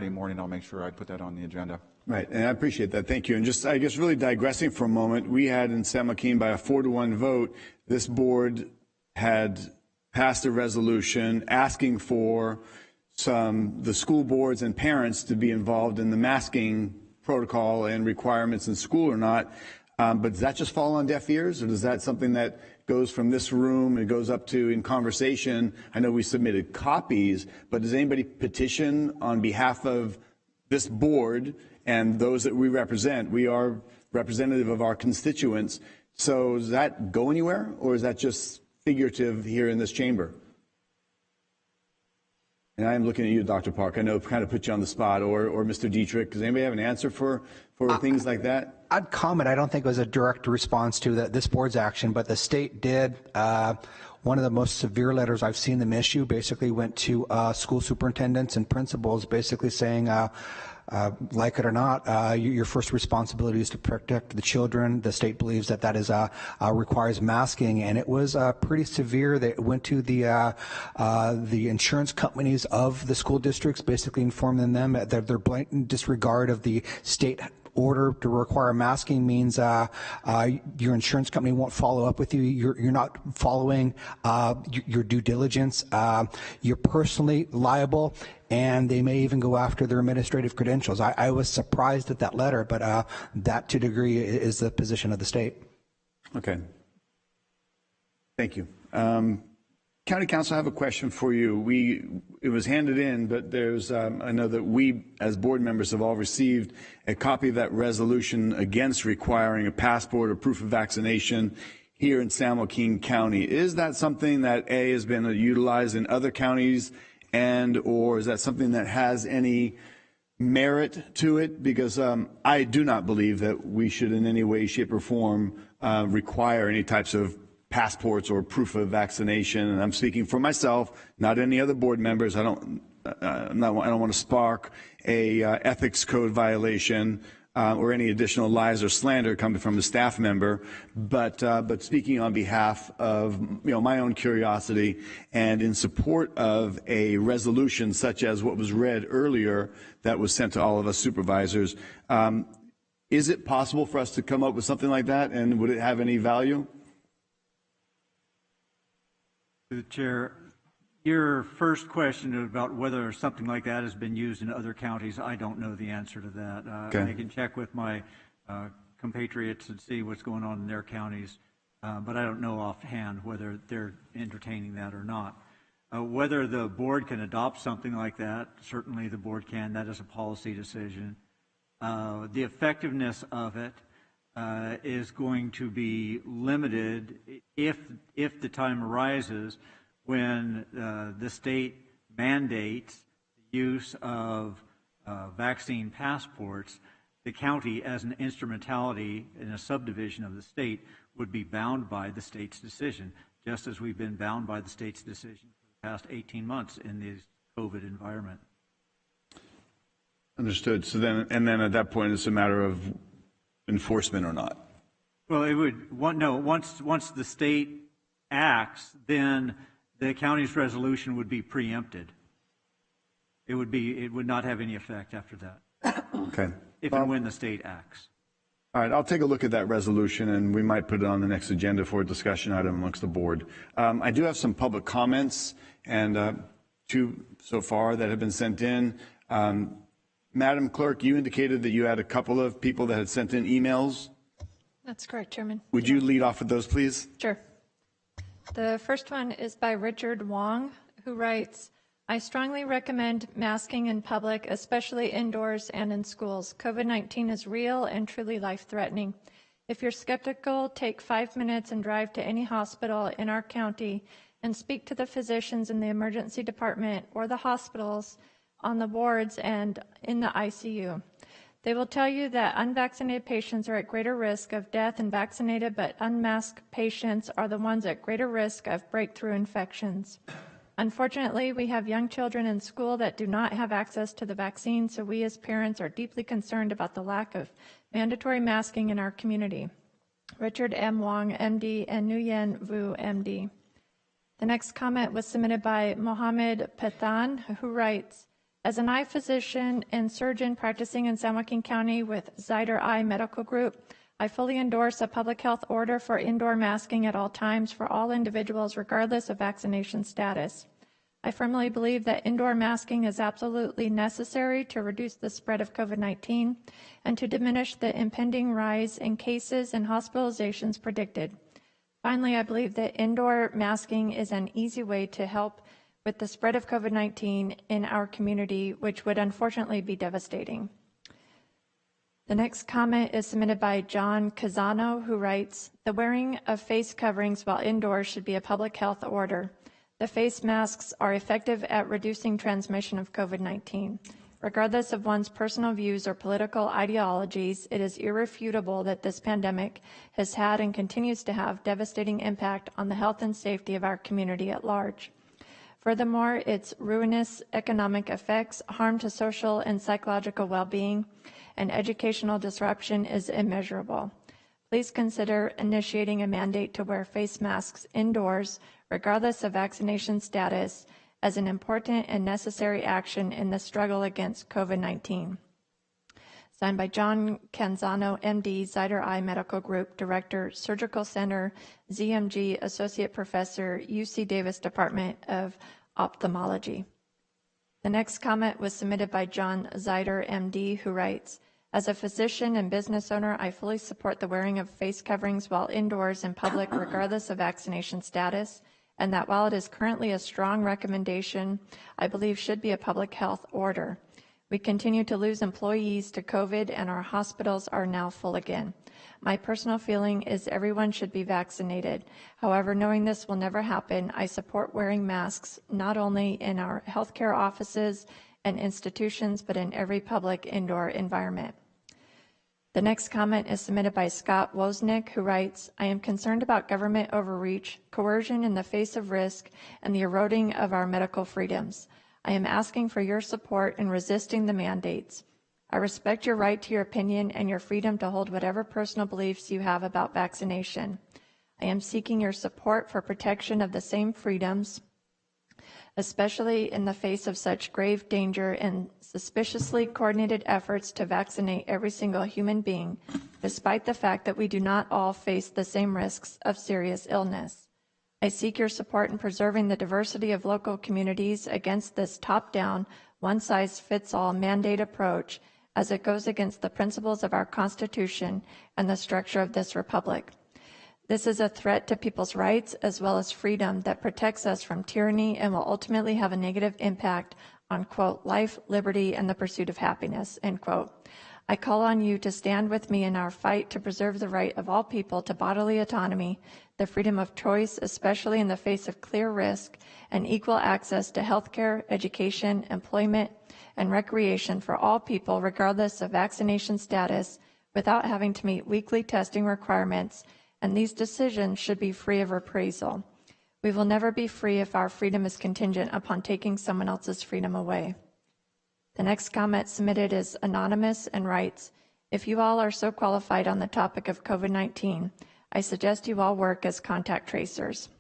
morning. I'll make sure I put that on the agenda. Right, and I appreciate that. Thank you. And just, I guess, really digressing for a moment, we had in San Joaquin by a 4-to-1 vote, this board had passed a resolution asking for the school boards and parents to be involved in the masking protocol and requirements in school or not. But does that just fall on deaf ears, or is that something that goes from this room and goes up to in conversation? I know we submitted copies, but does anybody petition on behalf of this board and those that we represent? We are representative of our constituents. So does that go anywhere, or is that just figurative here in this chamber? And I'm looking at you, Dr. Park. I know kind of put you on the spot, or Mr. Dietrich. Does anybody have an answer for things like that? I'd comment. I don't think it was a direct response to this board's action, but the state did. One of the most severe letters I've seen them issue basically went to school superintendents and principals, basically saying, like it or not, your first responsibility is to protect the children. The state believes that is requires masking, and it was pretty severe. They went to the insurance companies of the school districts, basically informing them that their blatant disregard of the state order to require masking means your insurance company won't follow up with you. You're not following your due diligence. You're personally liable, and they may even go after their administrative credentials. I was surprised at that letter, but that to a degree is the position of the state. Okay. Thank you. County Council, I have a question for you. It was handed in, but there's, I know that we as board members have all received a copy of that resolution against requiring a passport or proof of vaccination here in San Joaquin County. Is that something that has been utilized in other counties, or is that something that has any merit to it? Because I do not believe that we should in any way, shape, or form require any types of passports or proof of vaccination. And I'm speaking for myself, not any other board members. I don't want to spark a ethics code violation or any additional lies or slander coming from a staff member. But speaking on behalf of my own curiosity and in support of a resolution such as what was read earlier that was sent to all of us supervisors, is it possible for us to come up with something like that, and would it have any value? To the Chair, your first question about whether something like that has been used in other counties, I don't know the answer to that. Okay. I can check with my compatriots and see what's going on in their counties, but I don't know offhand whether they're entertaining that or not. Whether the board can adopt something like that, certainly the board can. That is a policy decision. The effectiveness of it, is going to be limited if the time arises when the state mandates the use of vaccine passports. The county, as an instrumentality in a subdivision of the state, would be bound by the state's decision, just as we've been bound by the state's decision for the past 18 months in this COVID environment. Understood. So then, and then at that point, it's a matter of enforcement or not. Well, it would, once the state acts, then the county's resolution would be preempted. It would not have any effect after that. Okay. If and when the state acts. All right, I'll take a look at that resolution, and we might put it on the next agenda for a discussion item amongst the board. I do have some public comments, and 2 so far that have been sent in. Madam Clerk, you indicated that you had a couple of people that had sent in emails. That's correct, Chairman. Would you lead off with those, please? Sure. The first one is by Richard Wong, who writes, I strongly recommend masking in public, especially indoors and in schools. COVID-19 is real and truly life-threatening. If you're skeptical, take 5 minutes and drive to any hospital in our county and speak to the physicians in the emergency department or the hospitals on the wards and in the ICU. They will tell you that unvaccinated patients are at greater risk of death and vaccinated but unmasked patients are the ones at greater risk of breakthrough infections. Unfortunately, we have young children in school that do not have access to the vaccine, so we as parents are deeply concerned about the lack of mandatory masking in our community. Richard M. Wong, MD, and Nguyen Vu, MD. The next comment was submitted by Mohammed Pathan, who writes, as an eye physician and surgeon practicing in San Joaquin County with Zyder Eye Medical Group, I fully endorse a public health order for indoor masking at all times for all individuals regardless of vaccination status. I firmly believe that indoor masking is absolutely necessary to reduce the spread of COVID-19 and to diminish the impending rise in cases and hospitalizations predicted. Finally, I believe that indoor masking is an easy way to help with the spread of COVID-19 in our community, which would unfortunately be devastating. The next comment is submitted by John Casano, who writes, the wearing of face coverings while indoors should be a public health order. The face masks are effective at reducing transmission of COVID-19. Regardless of one's personal views or political ideologies, it is irrefutable that this pandemic has had and continues to have devastating impact on the health and safety of our community at large. Furthermore, its ruinous economic effects, harm to social and psychological well-being, and educational disruption is immeasurable. Please consider initiating a mandate to wear face masks indoors, regardless of vaccination status, as an important and necessary action in the struggle against COVID-19. Signed by John Canzano, MD, Zyder Eye Medical Group, Director, Surgical Center, ZMG, Associate Professor, UC Davis Department of Ophthalmology. The next comment was submitted by John Zyder, MD, who writes, as a physician and business owner, I fully support the wearing of face coverings while indoors in public, regardless of vaccination status, and that while it is currently a strong recommendation, I believe should be a public health order. We continue to lose employees to COVID, and our hospitals are now full again. My personal feeling is everyone should be vaccinated. However, knowing this will never happen, I support wearing masks not only in our healthcare offices and institutions, but in every public indoor environment. The next comment is submitted by Scott Wozniak, who writes, I am concerned about government overreach, coercion in the face of risk, and the eroding of our medical freedoms. I am asking for your support in resisting the mandates. I respect your right to your opinion and your freedom to hold whatever personal beliefs you have about vaccination. I am seeking your support for protection of the same freedoms, especially in the face of such grave danger and suspiciously coordinated efforts to vaccinate every single human being, despite the fact that we do not all face the same risks of serious illness. I seek your support in preserving the diversity of local communities against this top-down, one-size-fits-all mandate approach as it goes against the principles of our Constitution and the structure of this republic. This is a threat to people's rights as well as freedom that protects us from tyranny and will ultimately have a negative impact on, quote, life, liberty, and the pursuit of happiness, end quote. I call on you to stand with me in our fight to preserve the right of all people to bodily autonomy, the freedom of choice, especially in the face of clear risk, and equal access to health care, education, employment, and recreation for all people, regardless of vaccination status, without having to meet weekly testing requirements, and these decisions should be free of reprisal. We will never be free if our freedom is contingent upon taking someone else's freedom away. The next comment submitted is anonymous and writes, if you all are so qualified on the topic of COVID-19, I suggest you all work as contact tracers.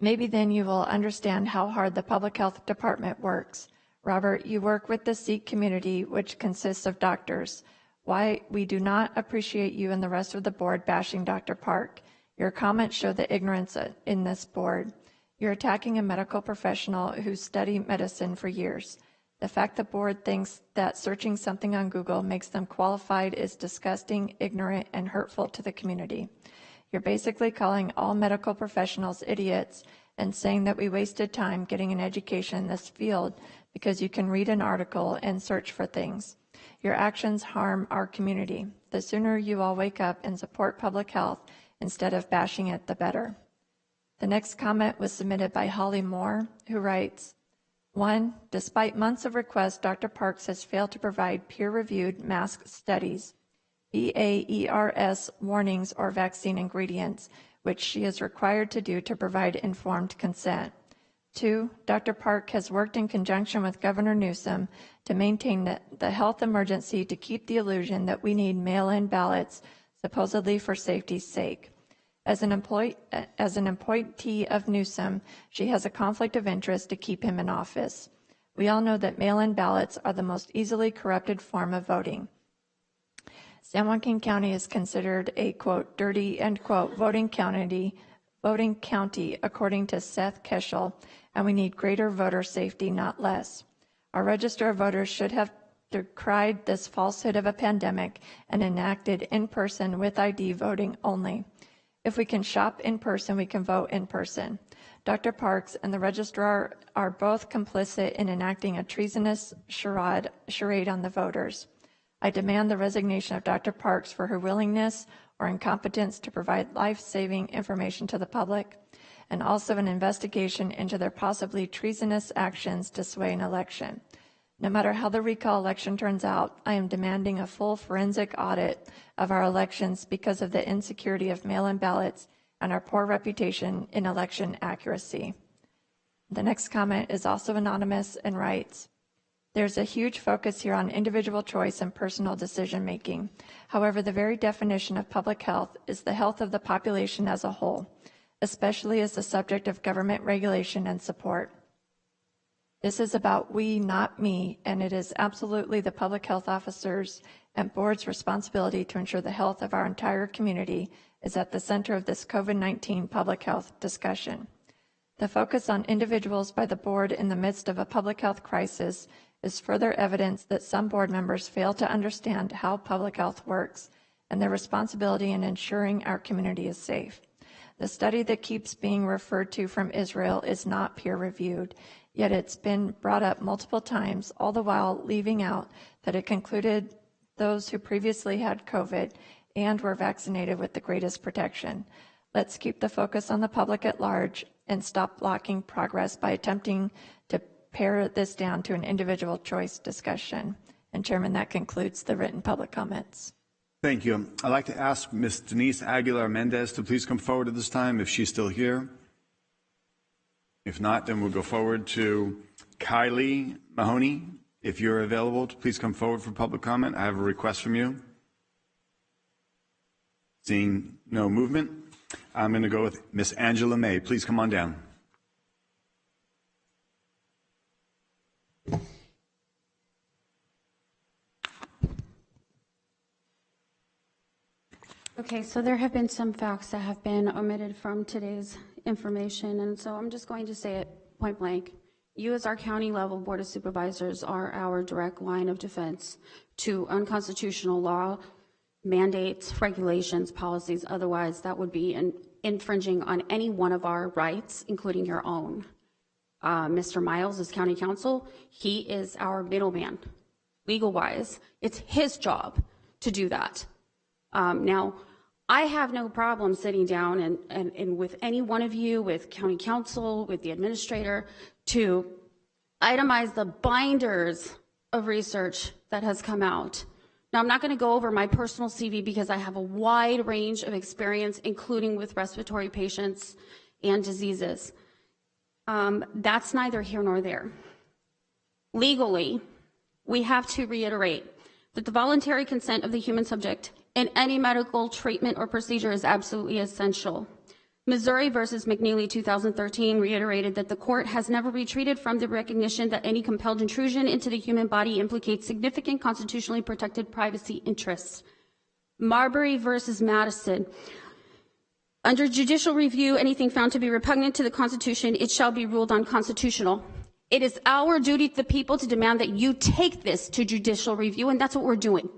Maybe then you will understand how hard the public health department works. Robert, you work with the Sikh community, which consists of doctors. Why we do not appreciate you and the rest of the board bashing Dr. Park. Your comments show the ignorance in this board. You're attacking a medical professional who studied medicine for years. The fact the board thinks that searching something on Google makes them qualified is disgusting, ignorant, and hurtful to the community. You're basically calling all medical professionals idiots and saying that we wasted time getting an education in this field because you can read an article and search for things. Your actions harm our community. The sooner you all wake up and support public health instead of bashing it, the better. The next comment was submitted by Holly Moore, who writes, 1. Despite months of requests, Dr. Parks has failed to provide peer-reviewed mask studies, BAERS warnings or vaccine ingredients, which she is required to do to provide informed consent. 2. Dr. Park has worked in conjunction with Governor Newsom to maintain the health emergency to keep the illusion that we need mail-in ballots, supposedly for safety's sake. As an appointee of Newsom, she has a conflict of interest to keep him in office. We all know that mail-in ballots are the most easily corrupted form of voting. San Joaquin County is considered a, quote, dirty, end quote, voting county, according to Seth Keschel, and we need greater voter safety, not less. Our register of voters should have decried this falsehood of a pandemic and enacted in-person with ID voting only. If we can shop in person, we can vote in person. Dr. Parks and the registrar are both complicit in enacting a treasonous charade on the voters. I demand the resignation of Dr. Parks for her willingness or incompetence to provide life-saving information to the public, and also an investigation into their possibly treasonous actions to sway an election. No matter how the recall election turns out, I am demanding a full forensic audit of our elections because of the insecurity of mail-in ballots and our poor reputation in election accuracy. The next comment is also anonymous and writes, there's a huge focus here on individual choice and personal decision-making. However, the very definition of public health is the health of the population as a whole, especially as the subject of government regulation and support. This is about we, not me, and it is absolutely the public health officers and board's responsibility to ensure the health of our entire community is at the center of this COVID-19 public health discussion. The focus on individuals by the board in the midst of a public health crisis is further evidence that some board members fail to understand how public health works and their responsibility in ensuring our community is safe. The study that keeps being referred to from Israel is not peer-reviewed, yet it's been brought up multiple times, all the while leaving out that it concluded those who previously had COVID and were vaccinated with the greatest protection. Let's keep the focus on the public at large and stop blocking progress by attempting to pare this down to an individual choice discussion. And Chairman, that concludes the written public comments. Thank you. I'd like to ask Ms. Denise Aguilar-Mendez to please come forward at this time if she's still here. If not, then we'll go forward to Kylie Mahoney. If you're available, please come forward for public comment. I have a request from you. Seeing no movement, I'm going to go with Ms. Angela May. Please come on down. Okay, so there have been some facts that have been omitted from today's information, and so I'm just going to say it point blank. You as our county level Board of Supervisors are our direct line of defense to unconstitutional law, mandates, regulations, policies. Otherwise, that would be infringing on any one of our rights, including your own. Mr. Miles is county counsel. He is our middleman. legal-wise. It's his job to do that. Now, I have no problem sitting down and with any one of you, with county council, with the administrator, to itemize the binders of research that has come out. Now, I'm not going to go over my personal CV because I have a wide range of experience, including with respiratory patients and diseases. That's neither here nor there. Legally, we have to reiterate that the voluntary consent of the human subject in any medical treatment or procedure is absolutely essential. Missouri versus McNeely 2013 reiterated that the court has never retreated from the recognition that any compelled intrusion into the human body implicates significant constitutionally protected privacy interests. Marbury versus Madison. Under judicial review, anything found to be repugnant to the Constitution, it shall be ruled unconstitutional. It is our duty to the people to demand that you take this to judicial review, and that's what we're doing.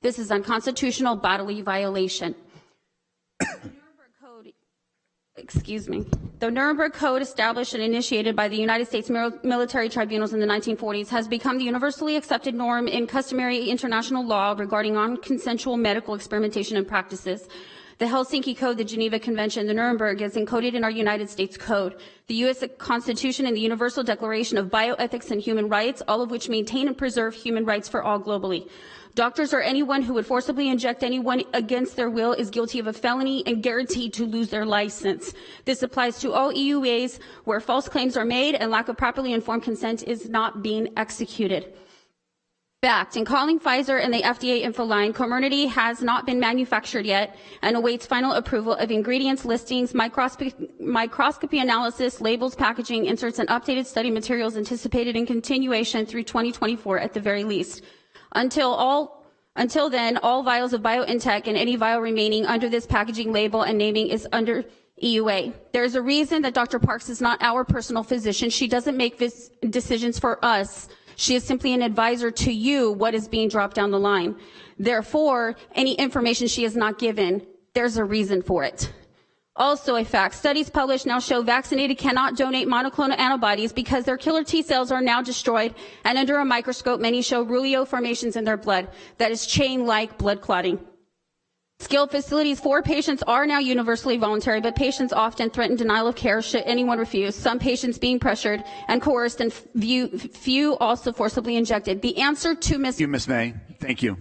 This is unconstitutional bodily violation. The Nuremberg Code, established and initiated by the United States military tribunals in the 1940s, has become the universally accepted norm in customary international law regarding non-consensual medical experimentation and practices. The Helsinki Code, the Geneva Convention, the Nuremberg is encoded in our United States Code. The U.S. Constitution and the Universal Declaration of Bioethics and Human Rights, all of which maintain and preserve human rights for all globally. Doctors or anyone who would forcibly inject anyone against their will is guilty of a felony and guaranteed to lose their license. This applies to all EUAs where false claims are made and lack of properly informed consent is not being executed. Fact, in calling Pfizer and the FDA Infoline, Comirnaty has not been manufactured yet and awaits final approval of ingredients, listings, microscopy analysis, labels, packaging, inserts, and updated study materials anticipated in continuation through 2024 at the very least. Until then, all vials of BioNTech and any vial remaining under this packaging label and naming is under EUA. There's a reason that Dr. Parks is not our personal physician. She doesn't make decisions for us. She is simply an advisor to you what is being dropped down the line. Therefore, any information she has not given, there's a reason for it. Also a fact, studies published now show vaccinated cannot donate monoclonal antibodies because their killer T cells are now destroyed, and under a microscope, many show rulio formations in their blood. That is chain-like blood clotting. Skilled facilities for patients are now universally voluntary, but patients often threaten denial of care should anyone refuse, some patients being pressured and coerced, and few also forcibly injected. The answer to Thank you, Ms. May. Thank you.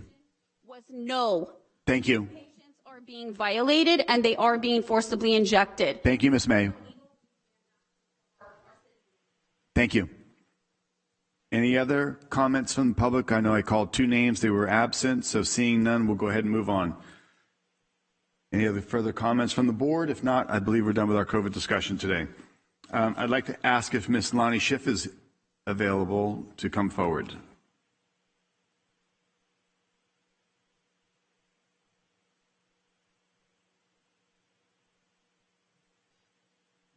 Was no. Thank you. Patients are being violated, and they are being forcibly injected. Thank you, Ms. May. Thank you. Any other comments from the public? I know I called two names. They were absent, so seeing none, we'll go ahead and move on. Any other further comments from the board? If not, I believe we're done with our COVID discussion today. I'd like to ask if Ms. Lonnie Schiff is available to come forward.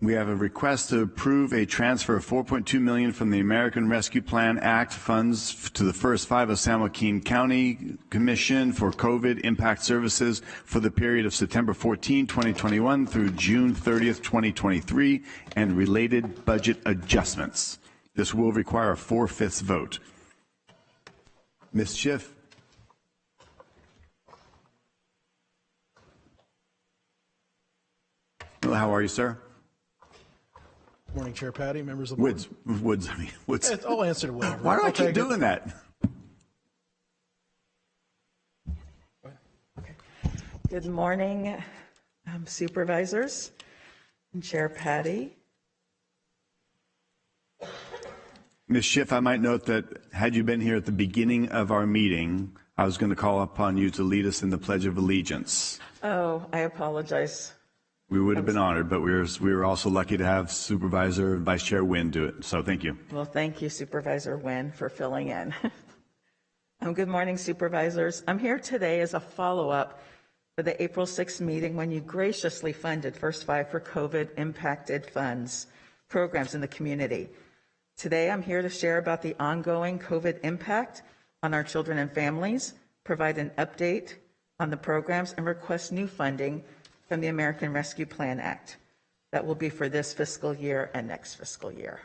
We have a request to approve a transfer of $4.2 million from the American Rescue Plan Act funds to the First Five of San Joaquin County Commission for COVID impact services for the period of September 14, 2021 through June 30th, 2023, and related budget adjustments. This will require a 4/5 vote. Ms. Schiff. Hello, how are you, sir? Morning, Chair Patty, members of the board. Woods. I'll answer to whatever. Why do I keep doing that? Good morning, supervisors and Chair Patty. Ms. Schiff, I might note that had you been here at the beginning of our meeting, I was going to call upon you to lead us in the Pledge of Allegiance. Oh, I apologize. We would have been honored, but we were also lucky to have Supervisor and Vice Chair Wynn do it. So thank you. Well, thank you, Supervisor Wynn, for filling in. Good morning, supervisors. I'm here today as a follow-up for the April 6th meeting when you graciously funded First Five for COVID impacted funds programs in the community. Today, I'm here to share about the ongoing COVID impact on our children and families, provide an update on the programs, and request new funding from the American Rescue Plan Act. That will be for this fiscal year and next fiscal year.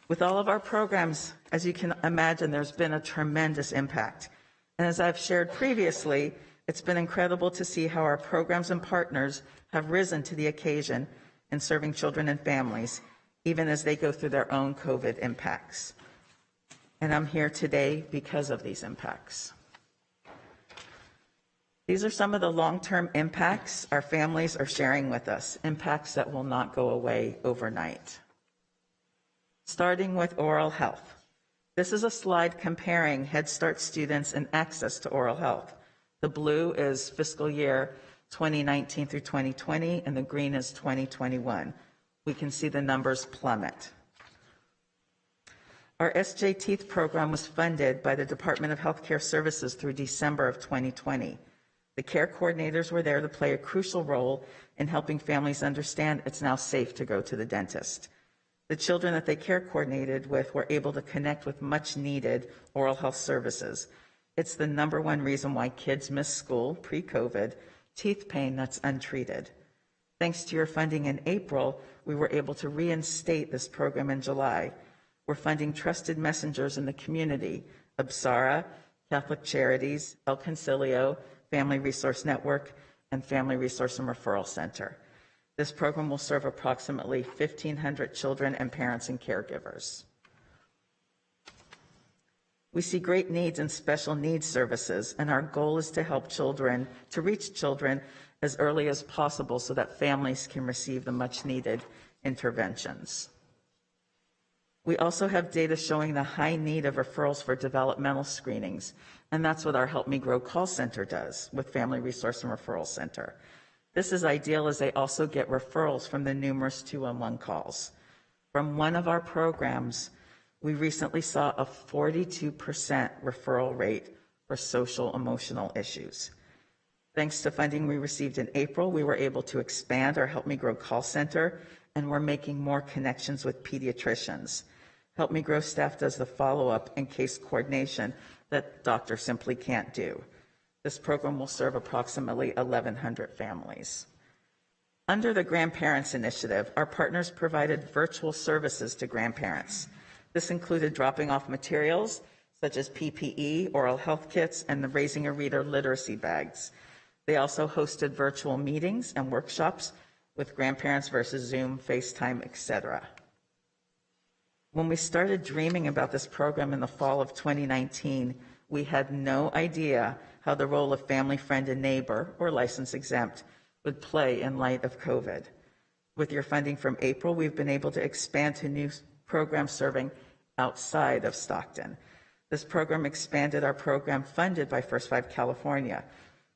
With all of our programs, as you can imagine, there's been a tremendous impact. And as I've shared previously, it's been incredible to see how our programs and partners have risen to the occasion in serving children and families, even as they go through their own COVID impacts. And I'm here today because of these impacts. These are some of the long-term impacts our families are sharing with us, impacts that will not go away overnight. Starting with oral health. This is a slide comparing Head Start students and access to oral health. The blue is fiscal year 2019 through 2020, and the green is 2021. We can see the numbers plummet. Our SJ Teeth program was funded by the Department of Healthcare Services through December of 2020. The care coordinators were there to play a crucial role in helping families understand it's now safe to go to the dentist. The children that they care coordinated with were able to connect with much needed oral health services. It's the #1 reason why kids miss school pre-COVID, teeth pain that's untreated. Thanks to your funding in April, we were able to reinstate this program in July. We're funding trusted messengers in the community, Absara, Catholic Charities, El Concilio, Family Resource Network, and Family Resource and Referral Center. This program will serve approximately 1,500 children and parents and caregivers. We see great needs in special needs services, and our goal is to help children, to reach children as early as possible so that families can receive the much needed interventions. We also have data showing the high need of referrals for developmental screenings, and that's what our Help Me Grow call center does with Family Resource and Referral Center. This is ideal as they also get referrals from the numerous 211 calls. From one of our programs, we recently saw a 42% referral rate for social emotional issues. Thanks to funding we received in April, we were able to expand our Help Me Grow call center, and we're making more connections with pediatricians. Help Me Grow staff does the follow-up and case coordination that doctors simply can't do. This program will serve approximately 1,100 families. Under the Grandparents Initiative, our partners provided virtual services to grandparents. This included dropping off materials such as PPE, oral health kits, and the Raising a Reader literacy bags. They also hosted virtual meetings and workshops with grandparents versus Zoom, FaceTime, etc. When we started dreaming about this program in the fall of 2019, we had no idea how the role of family, friend, and neighbor, or license exempt, would play in light of COVID. With your funding from April, we've been able to expand to new programs serving outside of Stockton. This program expanded our program funded by First 5 California,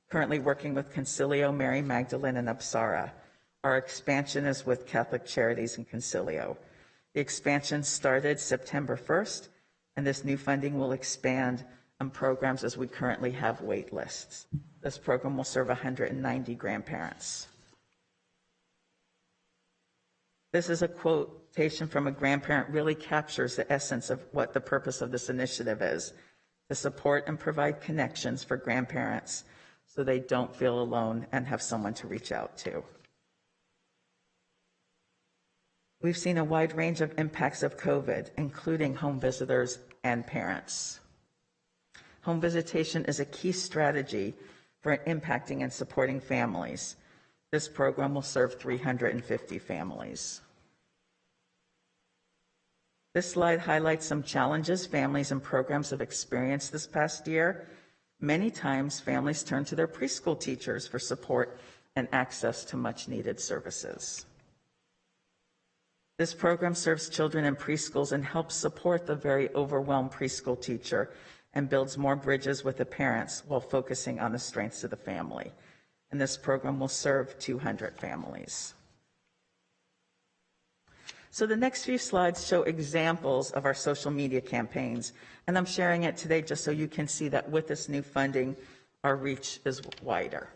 currently working with Concilio, Mary Magdalene, and Absara. Our expansion is with Catholic Charities and Concilio. The expansion started September 1st, and this new funding will expand on programs as we currently have wait lists. This program will serve 190 grandparents. This is a quotation from a grandparent, really captures the essence of what the purpose of this initiative is, to support and provide connections for grandparents so they don't feel alone and have someone to reach out to. We've seen a wide range of impacts of COVID, including home visitors and parents. Home visitation is a key strategy for impacting and supporting families. This program will serve 350 families. This slide highlights some challenges families and programs have experienced this past year. Many times, families turn to their preschool teachers for support and access to much needed services. This program serves children in preschools and helps support the very overwhelmed preschool teacher and builds more bridges with the parents while focusing on the strengths of the family. And this program will serve 200 families. So the next few slides show examples of our social media campaigns, and I'm sharing it today just so you can see that with this new funding, our reach is wider.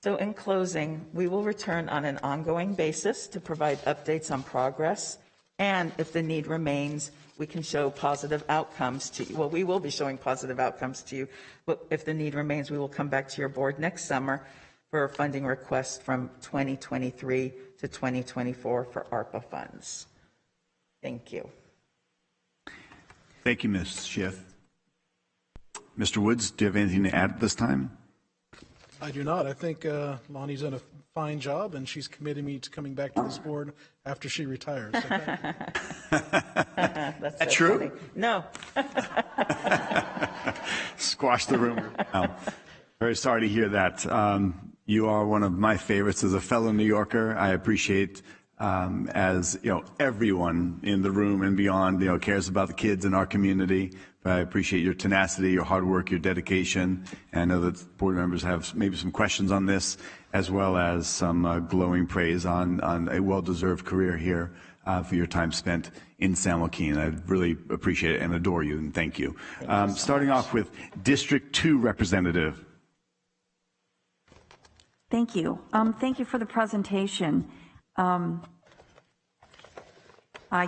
So in closing, we will return on an ongoing basis to provide updates on progress And if the need remains, we can show positive outcomes to you. Well, we will be showing positive outcomes to you, but if the need remains, we will come back to your board next summer for a funding request from 2023 to 2024 for ARPA funds. Thank you. Thank you, Ms. Schiff. Mr. Woods, do you have anything to add at this time? I do not. I think Lonnie's done a fine job, and she's committed me to coming back to this board after she retires. So thank you. That's so true? funny. No. Squash the rumor. No. Very sorry to hear that. You are one of my favorites as a fellow New Yorker. I appreciate, as you know, everyone in the room and beyond, you know, cares about the kids in our community. But I appreciate your tenacity, your hard work, your dedication. And I know that board members have maybe some questions on this, as well as some glowing praise on a well-deserved career here for your time spent in San Joaquin. I really appreciate it and adore you, and thank you. Starting off with District 2 Representative. Thank you. Thank you for the presentation. I,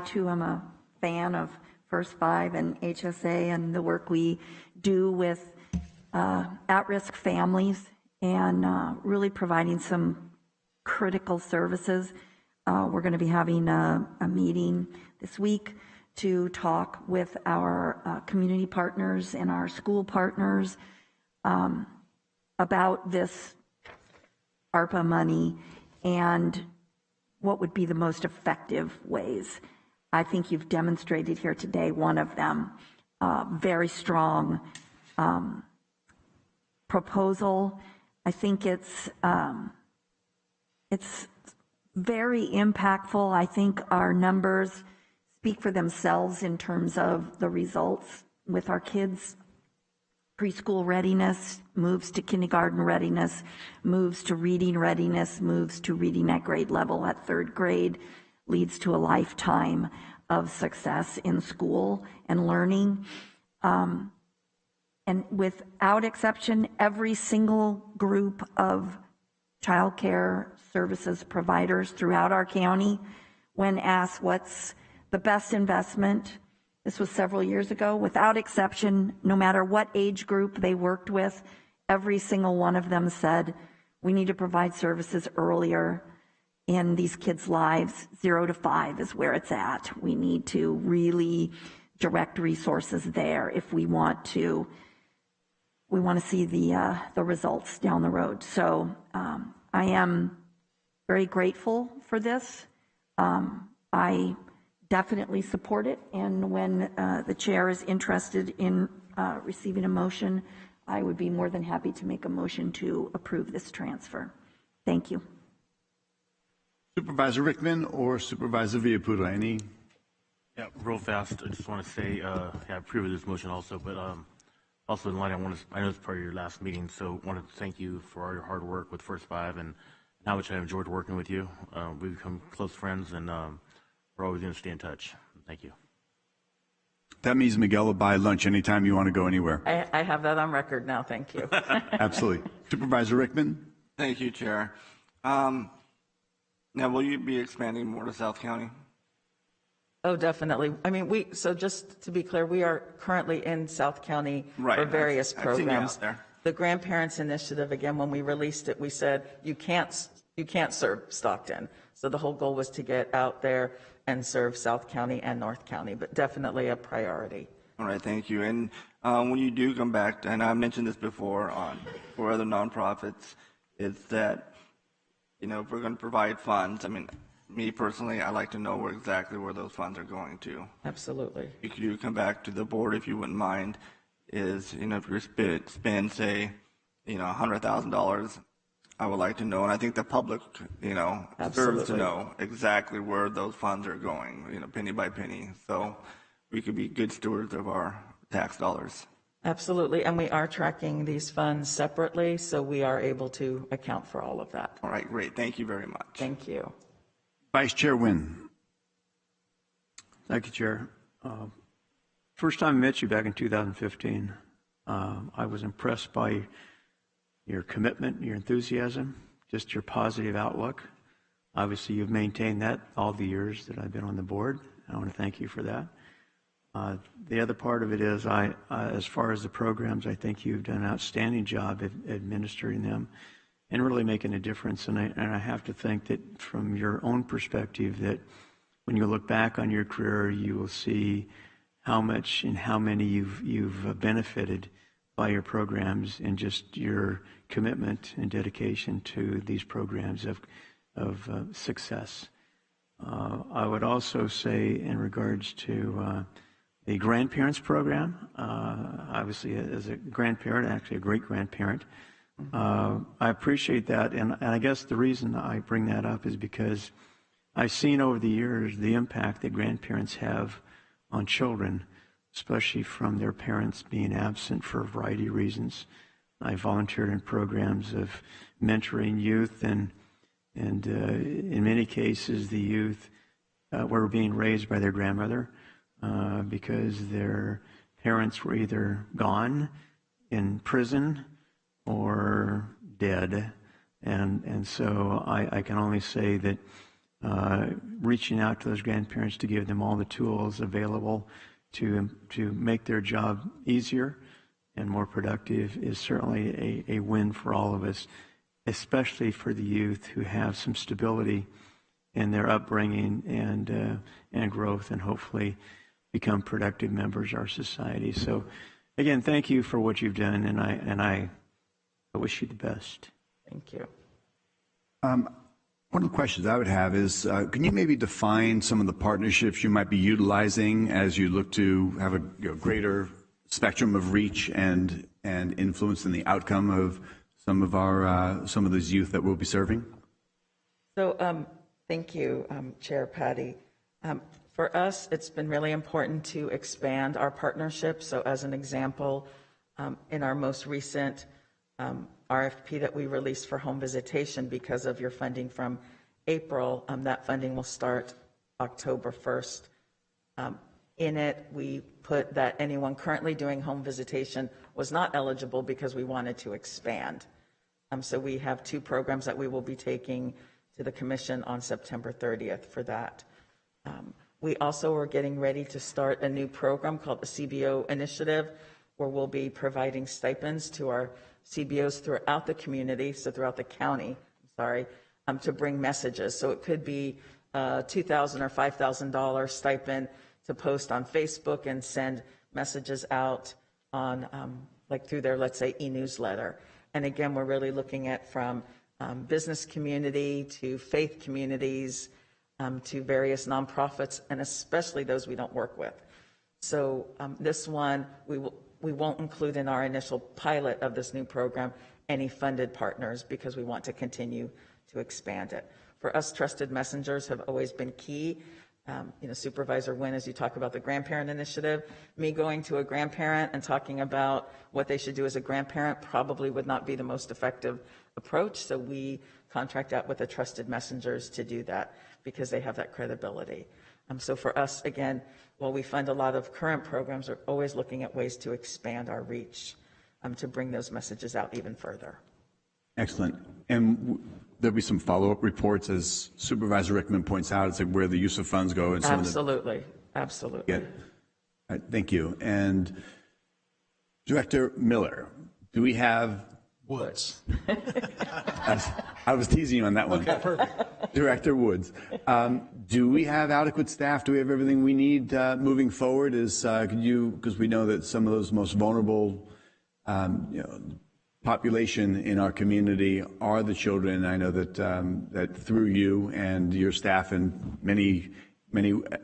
too, am a fan of First Five and HSA and the work we do with at-risk families and really providing some critical services. We're going to be having a meeting this week to talk with our community partners and our school partners about this ARPA money and what would be the most effective ways. I think you've demonstrated here today one of them. Very strong proposal. I think it's very impactful. I think our numbers speak for themselves in terms of the results with our kids. Preschool readiness moves to kindergarten readiness, moves to reading readiness, moves to reading at grade level at third grade, leads to a lifetime of success in school and learning. And without exception, every single group of child care services providers throughout our county, when asked what's the best investment, this was several years ago, without exception, no matter what age group they worked with, every single one of them said, we need to provide services earlier in these kids' lives. 0 to 5 is where it's at. We need to really direct resources there if we want to see the results down the road. So I am very grateful for this. I definitely support it, and when the chair is interested in receiving a motion, I would be more than happy to make a motion to approve this transfer. Thank you. Supervisor Rickman or Supervisor Villaputa, any? Yeah, real fast. I just want to say, I approve of this motion also, but also in line, I know it's part of your last meeting, so I want to thank you for all your hard work with First Five and how much I enjoyed working with you. We've become close friends, and we're always going to stay in touch. Thank you. That means Miguel will buy lunch anytime you want to go anywhere. I have that on record now. Thank you. Absolutely. Supervisor Rickman? Thank you, Chair. Now, will you be expanding more to South County? Oh, definitely. I mean, so just to be clear, we are currently in South County for various I've seen you programs. out there. The Grandparents Initiative, again, when we released it, we said you can't serve Stockton. So the whole goal was to get out there and serve South County and North County, but definitely a priority. All right, thank you. And when you do come back, and I mentioned this before for other nonprofits, is that, you know, if we're going to provide funds, I mean, me personally, I like to know exactly where those funds are going to. Absolutely. You could come back to the board if you wouldn't mind, is, you know, if you spend, say, you know, $100,000, I would like to know, and I think the public, you know, deserves to know exactly where those funds are going, you know, penny by penny. So we could be good stewards of our tax dollars. Absolutely. And we are tracking these funds separately, so we are able to account for all of that. All right, great. Thank you very much. Thank you. Vice Chair Wynn. Thank you, Chair. First time I met you back in 2015, I was impressed by your commitment, your enthusiasm, just your positive outlook. Obviously, you've maintained that all the years that I've been on the board, I want to thank you for that. The other part of it is, as far as the programs, I think you've done an outstanding job at administering them and really making a difference. And I have to think that from your own perspective, that when you look back on your career, you will see how much and how many you've benefited by your programs and just your commitment and dedication to these programs of success. I would also say in regards to the grandparents program, obviously as a grandparent, actually a great-grandparent, I appreciate that. And I guess the reason I bring that up is because I've seen over the years the impact that grandparents have on children, especially from their parents being absent for a variety of reasons. I volunteered in programs of mentoring youth, and in many cases, the youth were being raised by their grandmother because their parents were either gone, in prison, or dead. And so I can only say that reaching out to those grandparents to give them all the tools available to make their job easier and more productive is certainly a win for all of us, especially for the youth who have some stability in their upbringing and growth, and hopefully become productive members of our society. So again, thank you for what you've done, and I wish you the best. Thank you. One of the questions I would have is, can you maybe define some of the partnerships you might be utilizing as you look to have a greater spectrum of reach and influence in the outcome of some of those youth that we'll be serving? So thank you, Chair Patty. For us, it's been really important to expand our partnership. So as an example, in our most recent RFP that we released for home visitation, because of your funding from April, that funding will start October 1st. In it, we put that anyone currently doing home visitation was not eligible because we wanted to expand. So we have 2 programs that we will be taking to the Commission on September 30th for that. We also are getting ready to start a new program called the CBO Initiative, where we'll be providing stipends to our CBOs throughout the community, so throughout the county, to bring messages. So it could be $2,000 or $5,000 stipend to post on Facebook and send messages out on, like through their, let's say, e-newsletter. And again, we're really looking at from business community to faith communities to various nonprofits, and especially those we don't work with. So this one, we won't include in our initial pilot of this new program any funded partners because we want to continue to expand it. For us, trusted messengers have always been key. Supervisor Wynn, as you talk about the grandparent initiative, me going to a grandparent and talking about what they should do as a grandparent probably would not be the most effective approach. So we contract out with the trusted messengers to do that because they have that credibility. So for us, again, while we fund a lot of current programs, we're always looking at ways to expand our reach to bring those messages out even further. Excellent. And there'll be some follow-up reports, as Supervisor Rickman points out, it's like where the use of funds go. And some Absolutely. Of the, Absolutely. yeah. All right, thank you. And Director Miller, do we have... Woods. I was teasing you on that one. Okay, perfect. Director Woods, do we have adequate staff? Do we have everything we need moving forward? Because we know that some of those most vulnerable population in our community are the children. I know that that through you and your staff and many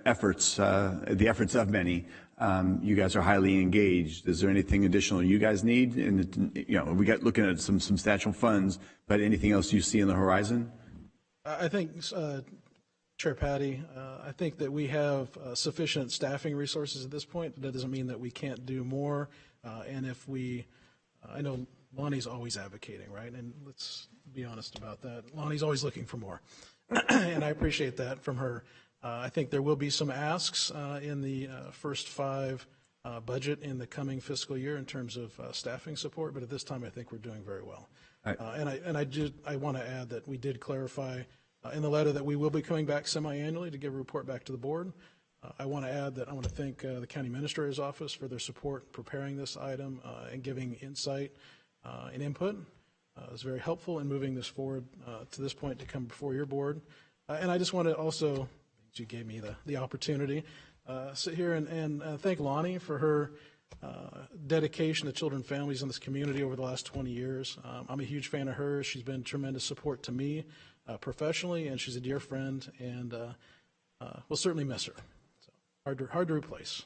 efforts, the efforts of many, you guys are highly engaged. Is there anything additional you guys need? And we got looking at some substantial funds, but anything else you see on the horizon? I think, Chair Patty, I think that we have sufficient staffing resources at this point. That doesn't mean that we can't do more. And if I know Lonnie's always advocating, right? And let's be honest about that. Lonnie's always looking for more. And I appreciate that from her. I think there will be some asks in the first 5 budget in the coming fiscal year in terms of staffing support, but at this time I think we're doing very well. I want to add that we did clarify in the letter that we will be coming back semi-annually to give a report back to the board. I want to add that I want to thank the County Administrator's Office for their support preparing this item and giving insight and input. It was very helpful in moving this forward to this point to come before your board. And I just want to also, you gave me the opportunity, sit here and thank Lonnie for her dedication to children and families in this community over the last 20 years. I'm a huge fan of hers. She's been tremendous support to me professionally, and she's a dear friend, and we'll certainly miss her. So hard to replace.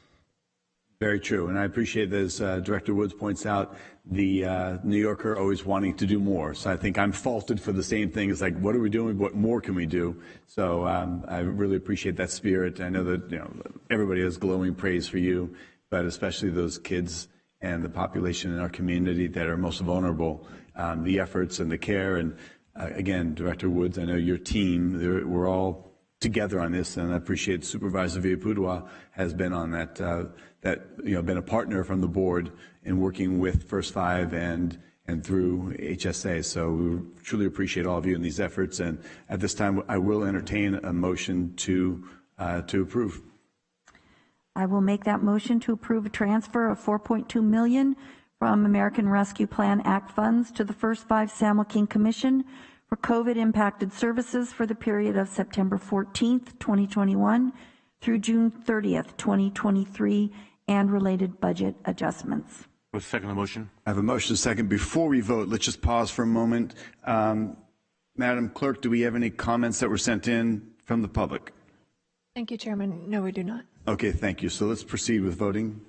Very true, and I appreciate, as Director Woods points out, the New Yorker always wanting to do more. So I think I'm faulted for the same thing. It's like, what are we doing? What more can we do? So I really appreciate that spirit. I know that everybody has glowing praise for you, but especially those kids and the population in our community that are most vulnerable. The efforts and the care, and again, Director Woods, I know your team. We're all together on this, and I appreciate Supervisor Villapudua has been on that. Been a partner from the board in working with First Five and through HSA. So we truly appreciate all of you in these efforts. And at this time, I will entertain a motion to approve. I will make that motion to approve a transfer of $4.2 million from American Rescue Plan Act funds to the First Five San Joaquin Commission for COVID-impacted services for the period of September 14th, 2021 through June 30th, 2023, and related budget adjustments. I'll second the motion. I have a motion second. Before we vote, let's just pause for a moment. Madam Clerk, do we have any comments that were sent in from the public? Thank you, Chairman. No, we do not. Okay, thank you. So let's proceed with voting.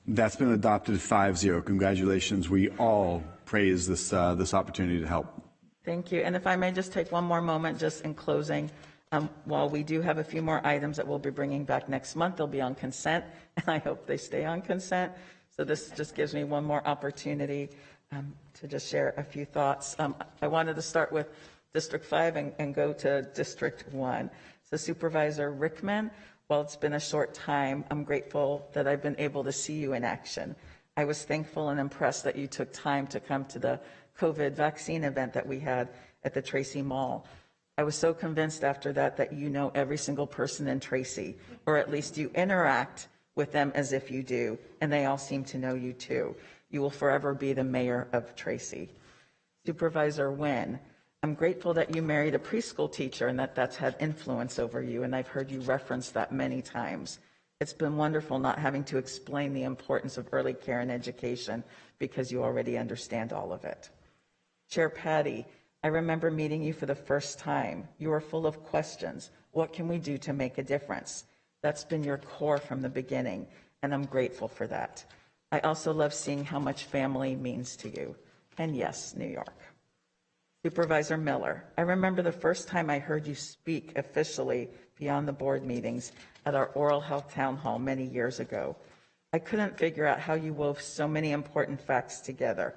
That's been adopted 5-0. Congratulations. We all praise this opportunity to help. Thank you. And if I may just take one more moment just in closing, while we do have a few more items that we'll be bringing back next month, they'll be on consent, and I hope they stay on consent. So this just gives me one more opportunity to just share a few thoughts. I wanted to start with District 5 and go to District 1. So Supervisor Rickman, while it's been a short time, I'm grateful that I've been able to see you in action. I was thankful and impressed that you took time to come to the COVID vaccine event that we had at the Tracy Mall. I was so convinced after that you know every single person in Tracy, or at least you interact with them as if you do, and they all seem to know you too. You will forever be the mayor of Tracy. Supervisor Nguyen, I'm grateful that you married a preschool teacher and that's had influence over you, and I've heard you reference that many times. It's been wonderful not having to explain the importance of early care and education because you already understand all of it. Chair Patty, I remember meeting you for the first time. You were full of questions. What can we do to make a difference? That's been your core from the beginning, and I'm grateful for that. I also love seeing how much family means to you. And yes, New York. Supervisor Miller, I remember the first time I heard you speak officially beyond the board meetings at our oral health town hall many years ago. I couldn't figure out how you wove so many important facts together.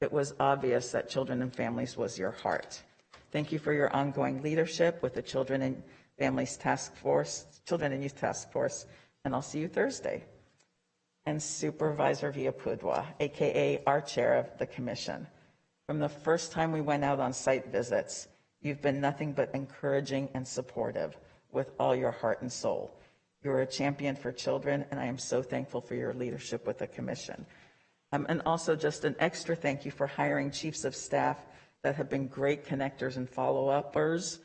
It was obvious that children and families was your heart. Thank you for your ongoing leadership with the Children and Youth Task Force, and I'll see you Thursday. And Supervisor Villapudua, AKA our chair of the commission. From the first time we went out on site visits, you've been nothing but encouraging and supportive with all your heart and soul. You're a champion for children, and I am so thankful for your leadership with the commission. And also just an extra thank you for hiring chiefs of staff that have been great connectors and follow-uppers.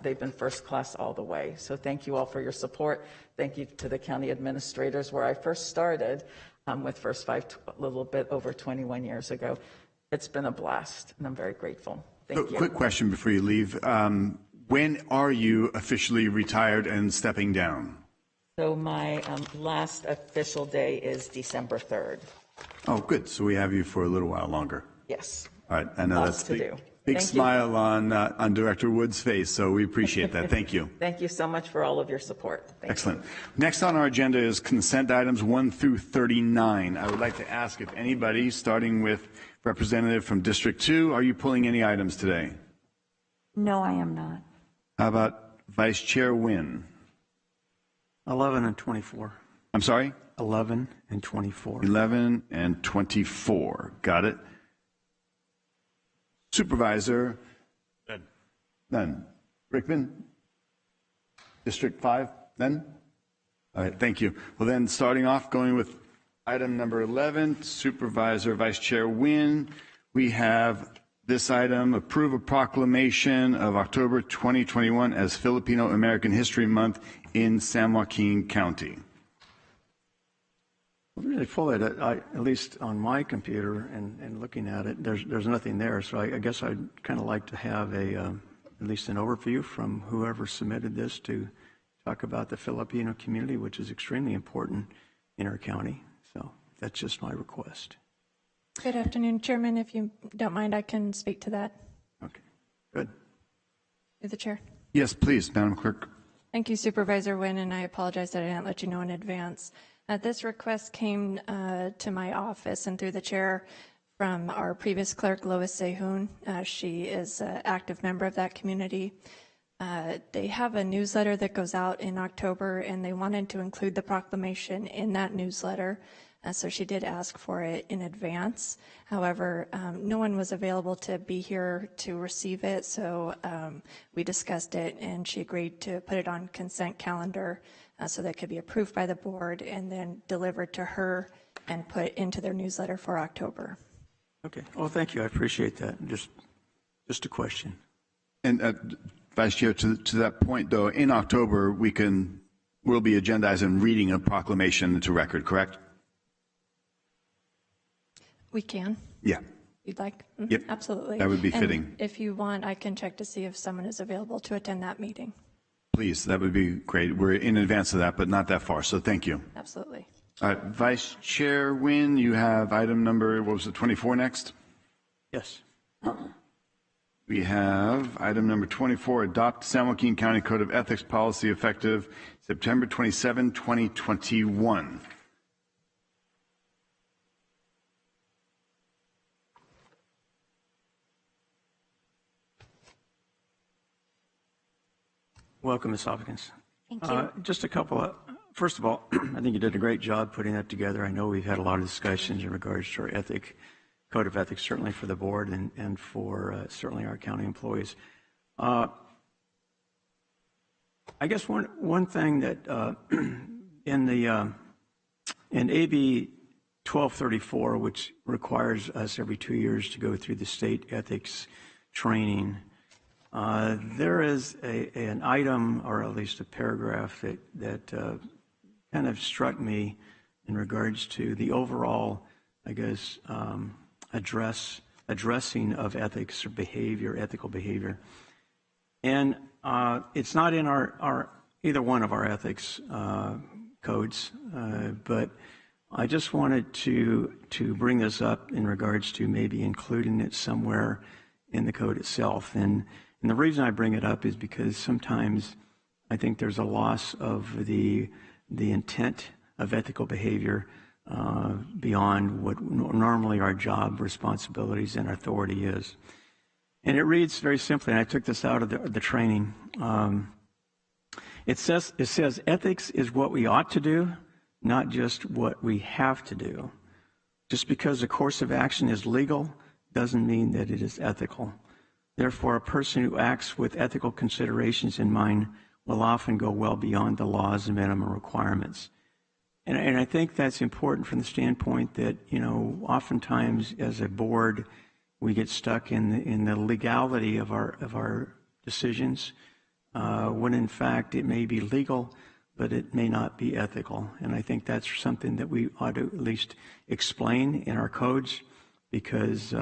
They've been first class all the way. So thank you all for your support. Thank you to the county administrators where I first started with First Five a little bit over 21 years ago. It's been a blast, and I'm very grateful. Thank you. Quick question before you leave. When are you officially retired and stepping down? So my last official day is December 3rd. Oh, good. So we have you for a little while longer. Yes. All right. I know Lots that's to do. big smile on Director Wood's face, so we appreciate that. Thank you. Thank you so much for all of your support. Excellent. Next on our agenda is consent items 1 through 39. I would like to ask if anybody, starting with Representative from District 2, are you pulling any items today? No, I am not. How about Vice Chair Nguyen? 11 and 24. I'm sorry? 11 and 24. 11 and 24. Got it. Supervisor None. Rickman? District 5? None? All right, thank you. Well, then, starting off, going with item number 11, Supervisor Vice Chair Nguyen, we have this item, approve a proclamation of October 2021 as Filipino American History Month in San Joaquin County. Really pull it, at least on my computer and looking at it, there's nothing there. So I guess I'd kind of like to have at least an overview from whoever submitted this to talk about the Filipino community, which is extremely important in our county. So that's just my request. Good afternoon, Chairman. If you don't mind, I can speak to that. Okay, good. Through the chair. Yes, please, Madam Clerk. Thank you, Supervisor Nguyen, and I apologize that I didn't let you know in advance. This request came to my office and through the chair from our previous clerk, Lois Sehun. She is an active member of that community. They have a newsletter that goes out in October, and they wanted to include the proclamation in that newsletter. So she did ask for it in advance. However, no one was available to be here to receive it, so we discussed it, and she agreed to put it on consent calendar so that it could be approved by the board and then delivered to her and put into their newsletter for October. Okay. Well, thank you. I appreciate that. Just a question. And Vice Chair, to that point, though, in October, we'll be agendizing reading a proclamation into record, correct? We can. Yeah. You'd like? Yep. Absolutely. That would be And fitting. if you want, I can check to see if someone is available to attend that meeting. Please, that would be great. We're in advance of that, but not that far, so thank you. Absolutely. All right, Vice Chair Nguyen, you have item number, what was it, 24 next? Yes. We have item number 24, adopt San Joaquin County Code of Ethics policy effective September 27, 2021. Welcome, Ms. Hopkins. Thank you. Just a couple of, first of all, I think you did a great job putting that together. I know we've had a lot of discussions in regards to our code of ethics, certainly for the board and for certainly our county employees. I guess one thing that in AB 1234, which requires us every 2 years to go through the state ethics training, there is an item, or at least a paragraph, that kind of struck me in regards to the overall, I guess, addressing of ethics or behavior, ethical behavior. And it's not in our either one of our ethics codes, but I just wanted to bring this up in regards to maybe including it somewhere in the code itself. And the reason I bring it up is because sometimes I think there's a loss of the intent of ethical behavior beyond what normally our job responsibilities and authority is. And it reads very simply, and I took this out of the training. It says ethics is what we ought to do, not just what we have to do. Just because a course of action is legal doesn't mean that it is ethical. Therefore, a person who acts with ethical considerations in mind will often go well beyond the laws and minimum requirements. And I think that's important from the standpoint that, oftentimes as a board, we get stuck in the legality of our decisions, when in fact it may be legal, but it may not be ethical. And I think that's something that we ought to at least explain in our codes, because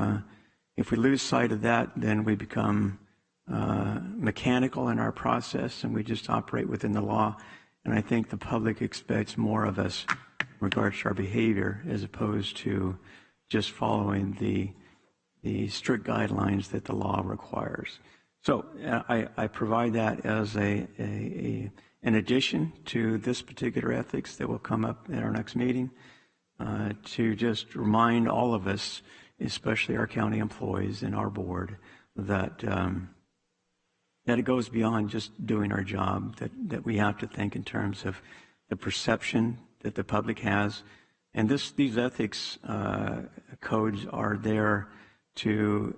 if we lose sight of that, then we become mechanical in our process and we just operate within the law. And I think the public expects more of us in regards to our behavior as opposed to just following the strict guidelines that the law requires. So I provide that as an addition to this particular ethics that will come up at our next meeting, to just remind all of us, especially our county employees and our board, that it goes beyond just doing our job, that we have to think in terms of the perception that the public has. And these ethics codes are there to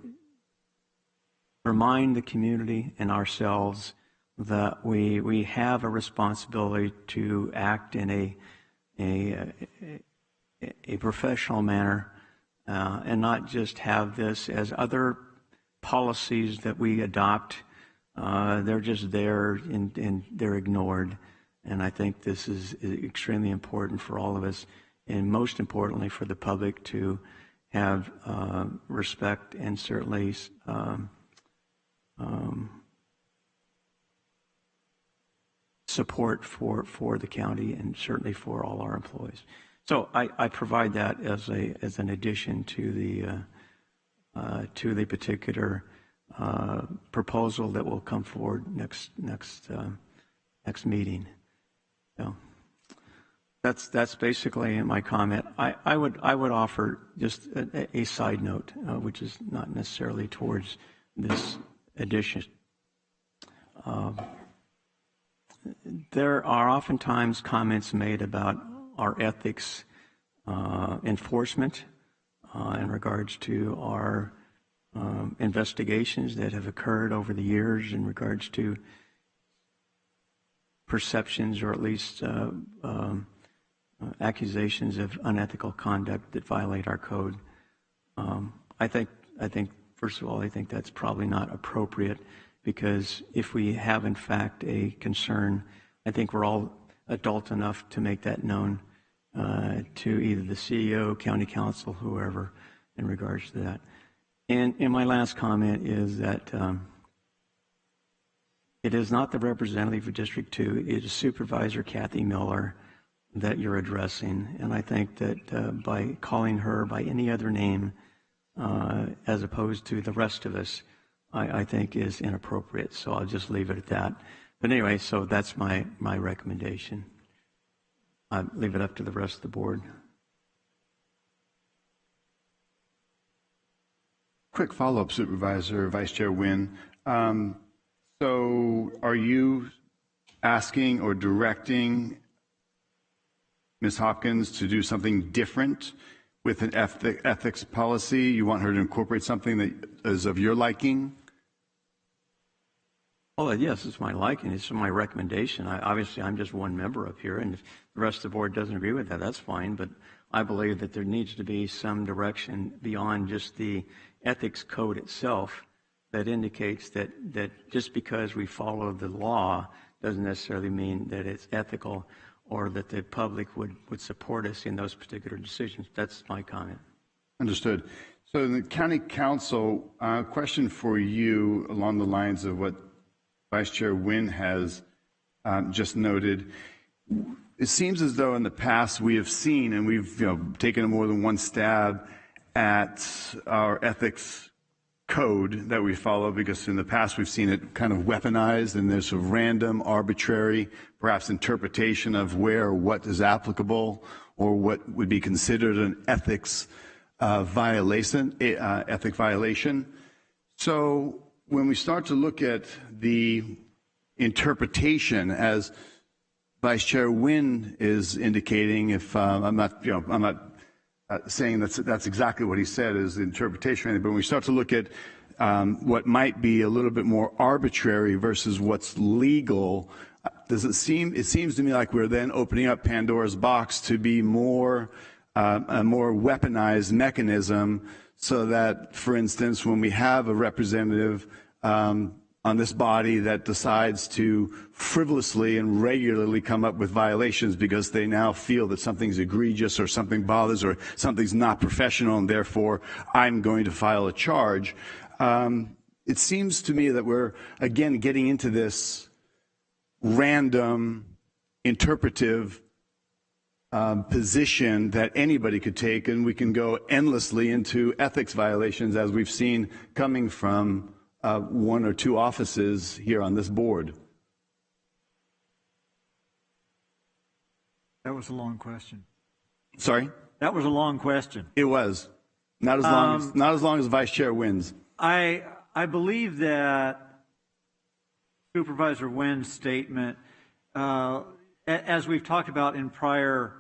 remind the community and ourselves that we have a responsibility to act in a professional manner and not just have this as other policies that we adopt. They're just there and they're ignored. And I think this is extremely important for all of us, and most importantly for the public to have respect and certainly support for the county and certainly for all our employees. So I provide that as an addition to the particular proposal that will come forward next meeting. So that's basically my comment. I would offer just a side note, which is not necessarily towards this addition. There are oftentimes comments made about our ethics enforcement in regards to our investigations that have occurred over the years in regards to perceptions or at least accusations of unethical conduct that violate our code. I think first of all, I think that's probably not appropriate, because if we have in fact a concern, I think we're all adult enough to make that known to either the CEO, county council, whoever, in regards to that. And my last comment is that it is not the representative of District 2, it is Supervisor Kathy Miller that you're addressing. And I think that by calling her by any other name as opposed to the rest of us, I think is inappropriate. So I'll just leave it at that. But anyway, so that's my recommendation. I'll leave it up to the rest of the board. Quick follow-up, Supervisor, Vice Chair Wynn. So are you asking or directing Ms. Hopkins to do something different with an ethics policy? You want her to incorporate something that is of your liking? Well, yes, it's my liking. It's my recommendation. Obviously, I'm just one member up here, and if the rest of the board doesn't agree with that, that's fine. But I believe that there needs to be some direction beyond just the ethics code itself that indicates that just because we follow the law doesn't necessarily mean that it's ethical or that the public would support us in those particular decisions. That's my comment. Understood. So the County Council, question for you along the lines of what Vice Chair Wynn has just noted. It seems as though in the past we have seen, and we've taken more than one stab at our ethics code that we follow, because in the past we've seen it kind of weaponized, and there's a random, arbitrary, perhaps interpretation of where or what is applicable or what would be considered an ethics violation. So when we start to look at the interpretation, as Vice Chair Wynn is indicating, if I'm not saying that's exactly what he said is the interpretation, but when we start to look at what might be a little bit more arbitrary versus what's legal, it seems to me like we're then opening up Pandora's box to be a more weaponized mechanism, so that, for instance, when we have a representative on this body that decides to frivolously and regularly come up with violations because they now feel that something's egregious or something bothers or something's not professional, and therefore I'm going to file a charge. It seems to me that we're, again, getting into this random interpretive position that anybody could take, and we can go endlessly into ethics violations, as we've seen coming from one or two offices here on this board. That was a long question. Sorry? That was a long question. It was. Not as long as Vice Chair Wynn's. I believe that Supervisor Wynn's statement, as we've talked about in prior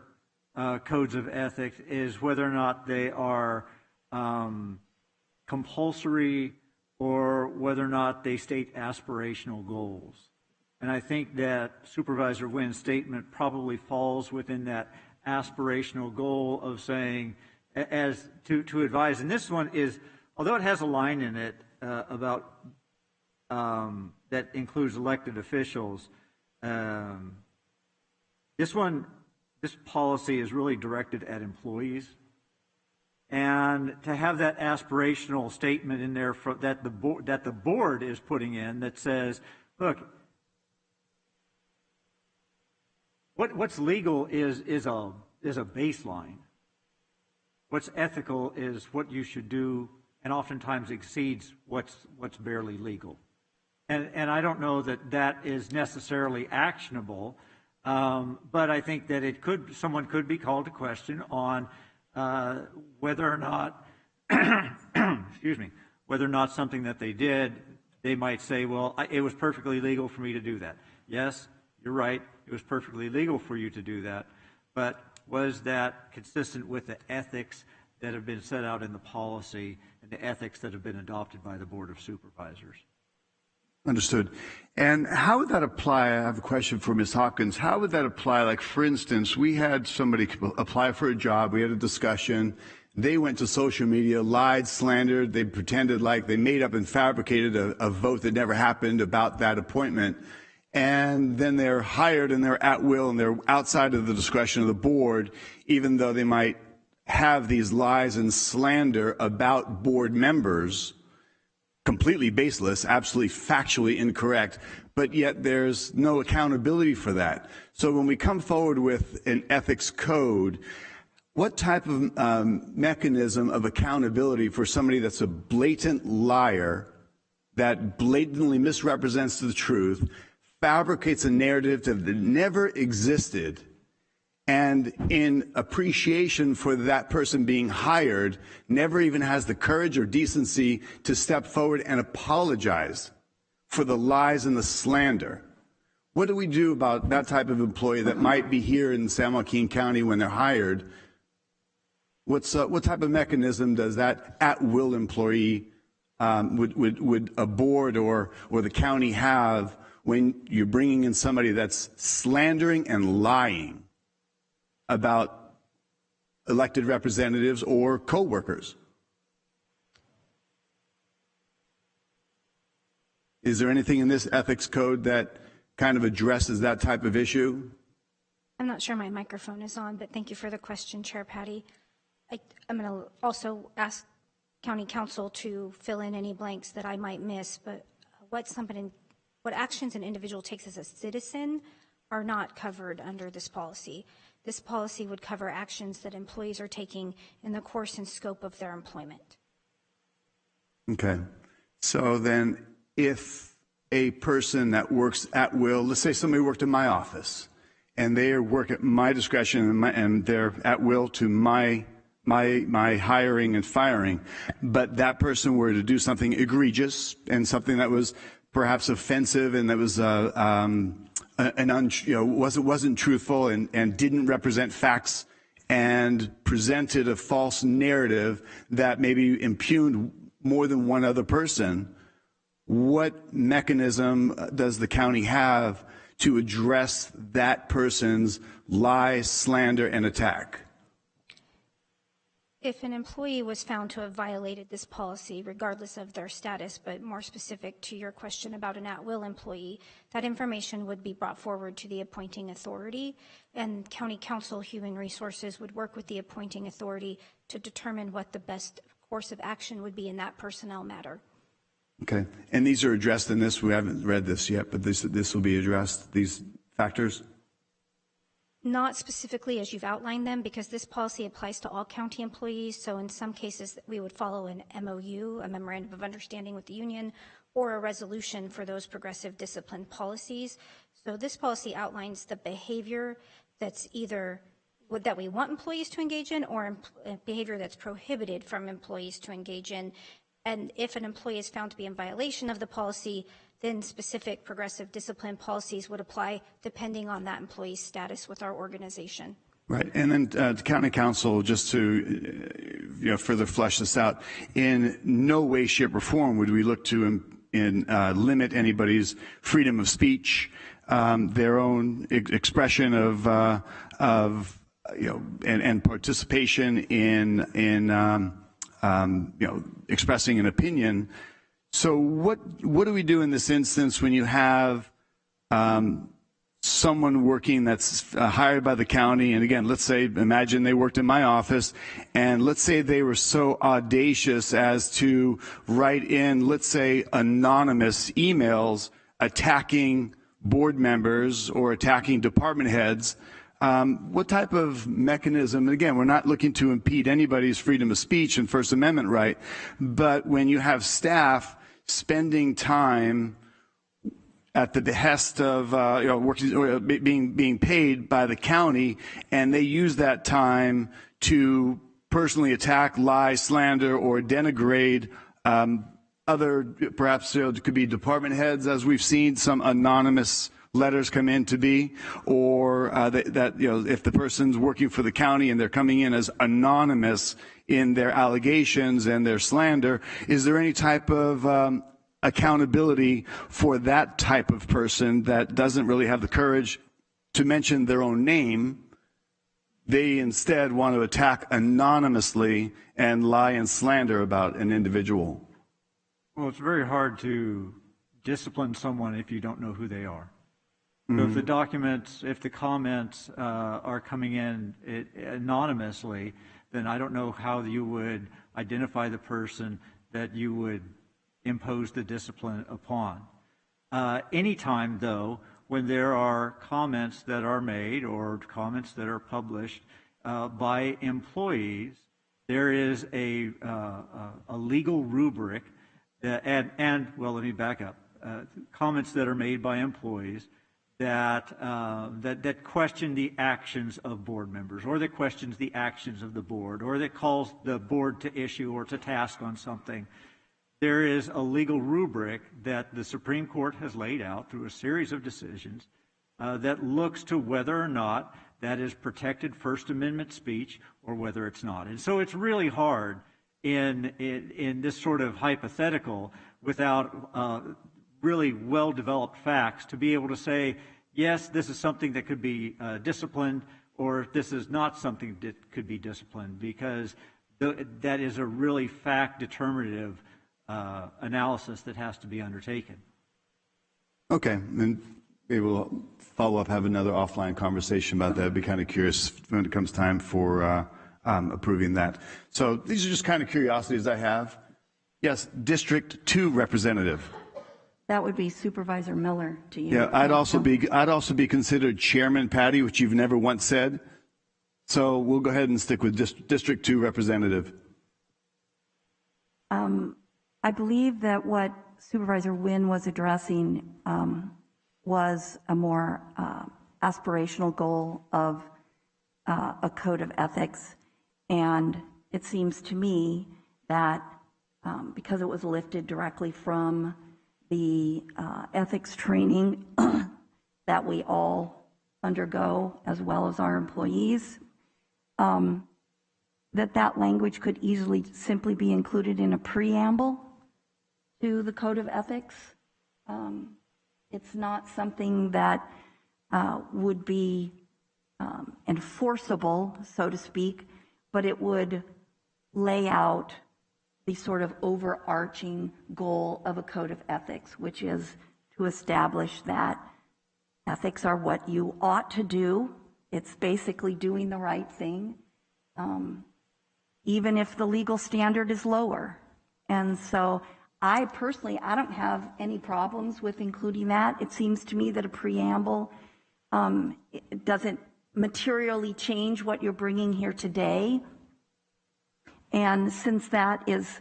codes of ethics, is whether or not they are compulsory or whether or not they state aspirational goals. And I think that Supervisor Wynn's statement probably falls within that aspirational goal of saying, as to advise. And this one is, although it has a line in it about that includes elected officials, this policy is really directed at employees. And to have that aspirational statement in there that the board is putting in that says, look, what's legal is a baseline. What's ethical is what you should do, and oftentimes exceeds what's barely legal. And I don't know that is necessarily actionable, but I think that someone could be called to question on whether or not, excuse me, whether or not something that they did, they might say, well, it was perfectly legal for me to do that. Yes, you're right, it was perfectly legal for you to do that, but was that consistent with the ethics that have been set out in the policy and the ethics that have been adopted by the Board of Supervisors? Understood. And how would that apply? I have a question for Ms. Hawkins. How would that apply? Like, for instance, we had somebody apply for a job. We had a discussion. They went to social media, lied, slandered. They pretended like they made up and fabricated a vote that never happened about that appointment. And then they're hired and they're at will and they're outside of the discretion of the board, even though they might have these lies and slander about board members, completely baseless, absolutely factually incorrect, but yet there's no accountability for that. So when we come forward with an ethics code, what type of mechanism of accountability for somebody that's a blatant liar, that blatantly misrepresents the truth, fabricates a narrative that never existed, and in appreciation for that person being hired, never even has the courage or decency to step forward and apologize for the lies and the slander? What do we do about that type of employee that might be here in San Joaquin County when they're hired? What type of mechanism does that at-will employee, would a board or the county have when you're bringing in somebody that's slandering and lying about elected representatives or co-workers? Is there anything in this ethics code that kind of addresses that type of issue? I'm not sure my microphone is on, but thank you for the question, Chair Patty. I'm going to also ask County Council to fill in any blanks that I might miss, but what actions an individual takes as a citizen are not covered under this policy. This policy would cover actions that employees are taking in the course and scope of their employment. Okay. So then if a person that works at will, let's say somebody worked in my office, and they work at my discretion and they're at will to my hiring and firing, but that person were to do something egregious and something that was perhaps offensive and that was wasn't truthful and didn't represent facts and presented a false narrative that maybe impugned more than one other person, what mechanism does the county have to address that person's lie, slander, and attack? If an employee was found to have violated this policy, regardless of their status, but more specific to your question about an at-will employee, that information would be brought forward to the appointing authority, and County Council Human Resources would work with the appointing authority to determine what the best course of action would be in that personnel matter. Okay. And these are addressed in this. We haven't read this yet, but this will be addressed, these factors? Not specifically as you've outlined them, because this policy applies to all county employees. So in some cases, we would follow an MOU, a memorandum of understanding with the union, or a resolution for those progressive discipline policies. So this policy outlines the behavior that's either that we want employees to engage in, or behavior that's prohibited from employees to engage in. And if an employee is found to be in violation of the policy, then specific progressive discipline policies would apply depending on that employee's status with our organization. Right, and then to County Council, just to further flesh this out, in no way, shape, or form would we look to limit anybody's freedom of speech, their own expression of and participation in expressing an opinion. So what do we do in this instance when you have someone working that's hired by the county, and again, let's say, imagine they worked in my office, and let's say they were so audacious as to write in, let's say, anonymous emails attacking board members or attacking department heads. What type of mechanism, and again, we're not looking to impede anybody's freedom of speech and First Amendment right, but when you have staff spending time at the behest of being paid by the county, and they use that time to personally attack, lie, slander, or denigrate other, perhaps it could be department heads, as we've seen some anonymous letters come in to be, or if the person's working for the county and they're coming in as anonymous in their allegations and their slander, is there any type of accountability for that type of person that doesn't really have the courage to mention their own name? They instead want to attack anonymously and lie and slander about an individual. Well, it's very hard to discipline someone if you don't know who they are. So if the comments are coming in anonymously, then I don't know how you would identify the person that you would impose the discipline upon. Anytime, though, when there are comments that are made or comments that are published by employees, there is a legal rubric let me back up. Comments that are made by employees that question the actions of board members, or that questions the actions of the board, or that calls the board to issue or to task on something. There is a legal rubric that the Supreme Court has laid out through a series of decisions that looks to whether or not that is protected First Amendment speech or whether it's not. And so it's really hard in this sort of hypothetical without really well-developed facts to be able to say, yes, this is something that could be disciplined, or this is not something that could be disciplined, because that is a really fact-determinative analysis that has to be undertaken. Okay, and maybe we'll follow up, have another offline conversation about that. I'd be kind of curious when it comes time for approving that. So these are just kind of curiosities I have. Yes, District 2 representative. That would be Supervisor Miller to you. Yeah, I'd also be considered Chairman, Patty, which you've never once said. So we'll go ahead and stick with District 2 representative. I believe that what Supervisor Wynn was addressing was a more aspirational goal of a code of ethics. And it seems to me that because it was lifted directly from the ethics training that we all undergo, as well as our employees, that language could easily simply be included in a preamble to the Code of Ethics. It's not something that would be enforceable, so to speak, but it would lay out the sort of overarching goal of a code of ethics, which is to establish that ethics are what you ought to do. It's basically doing the right thing, even if the legal standard is lower. And so I don't have any problems with including that. It seems to me that a preamble it doesn't materially change what you're bringing here today. And since that is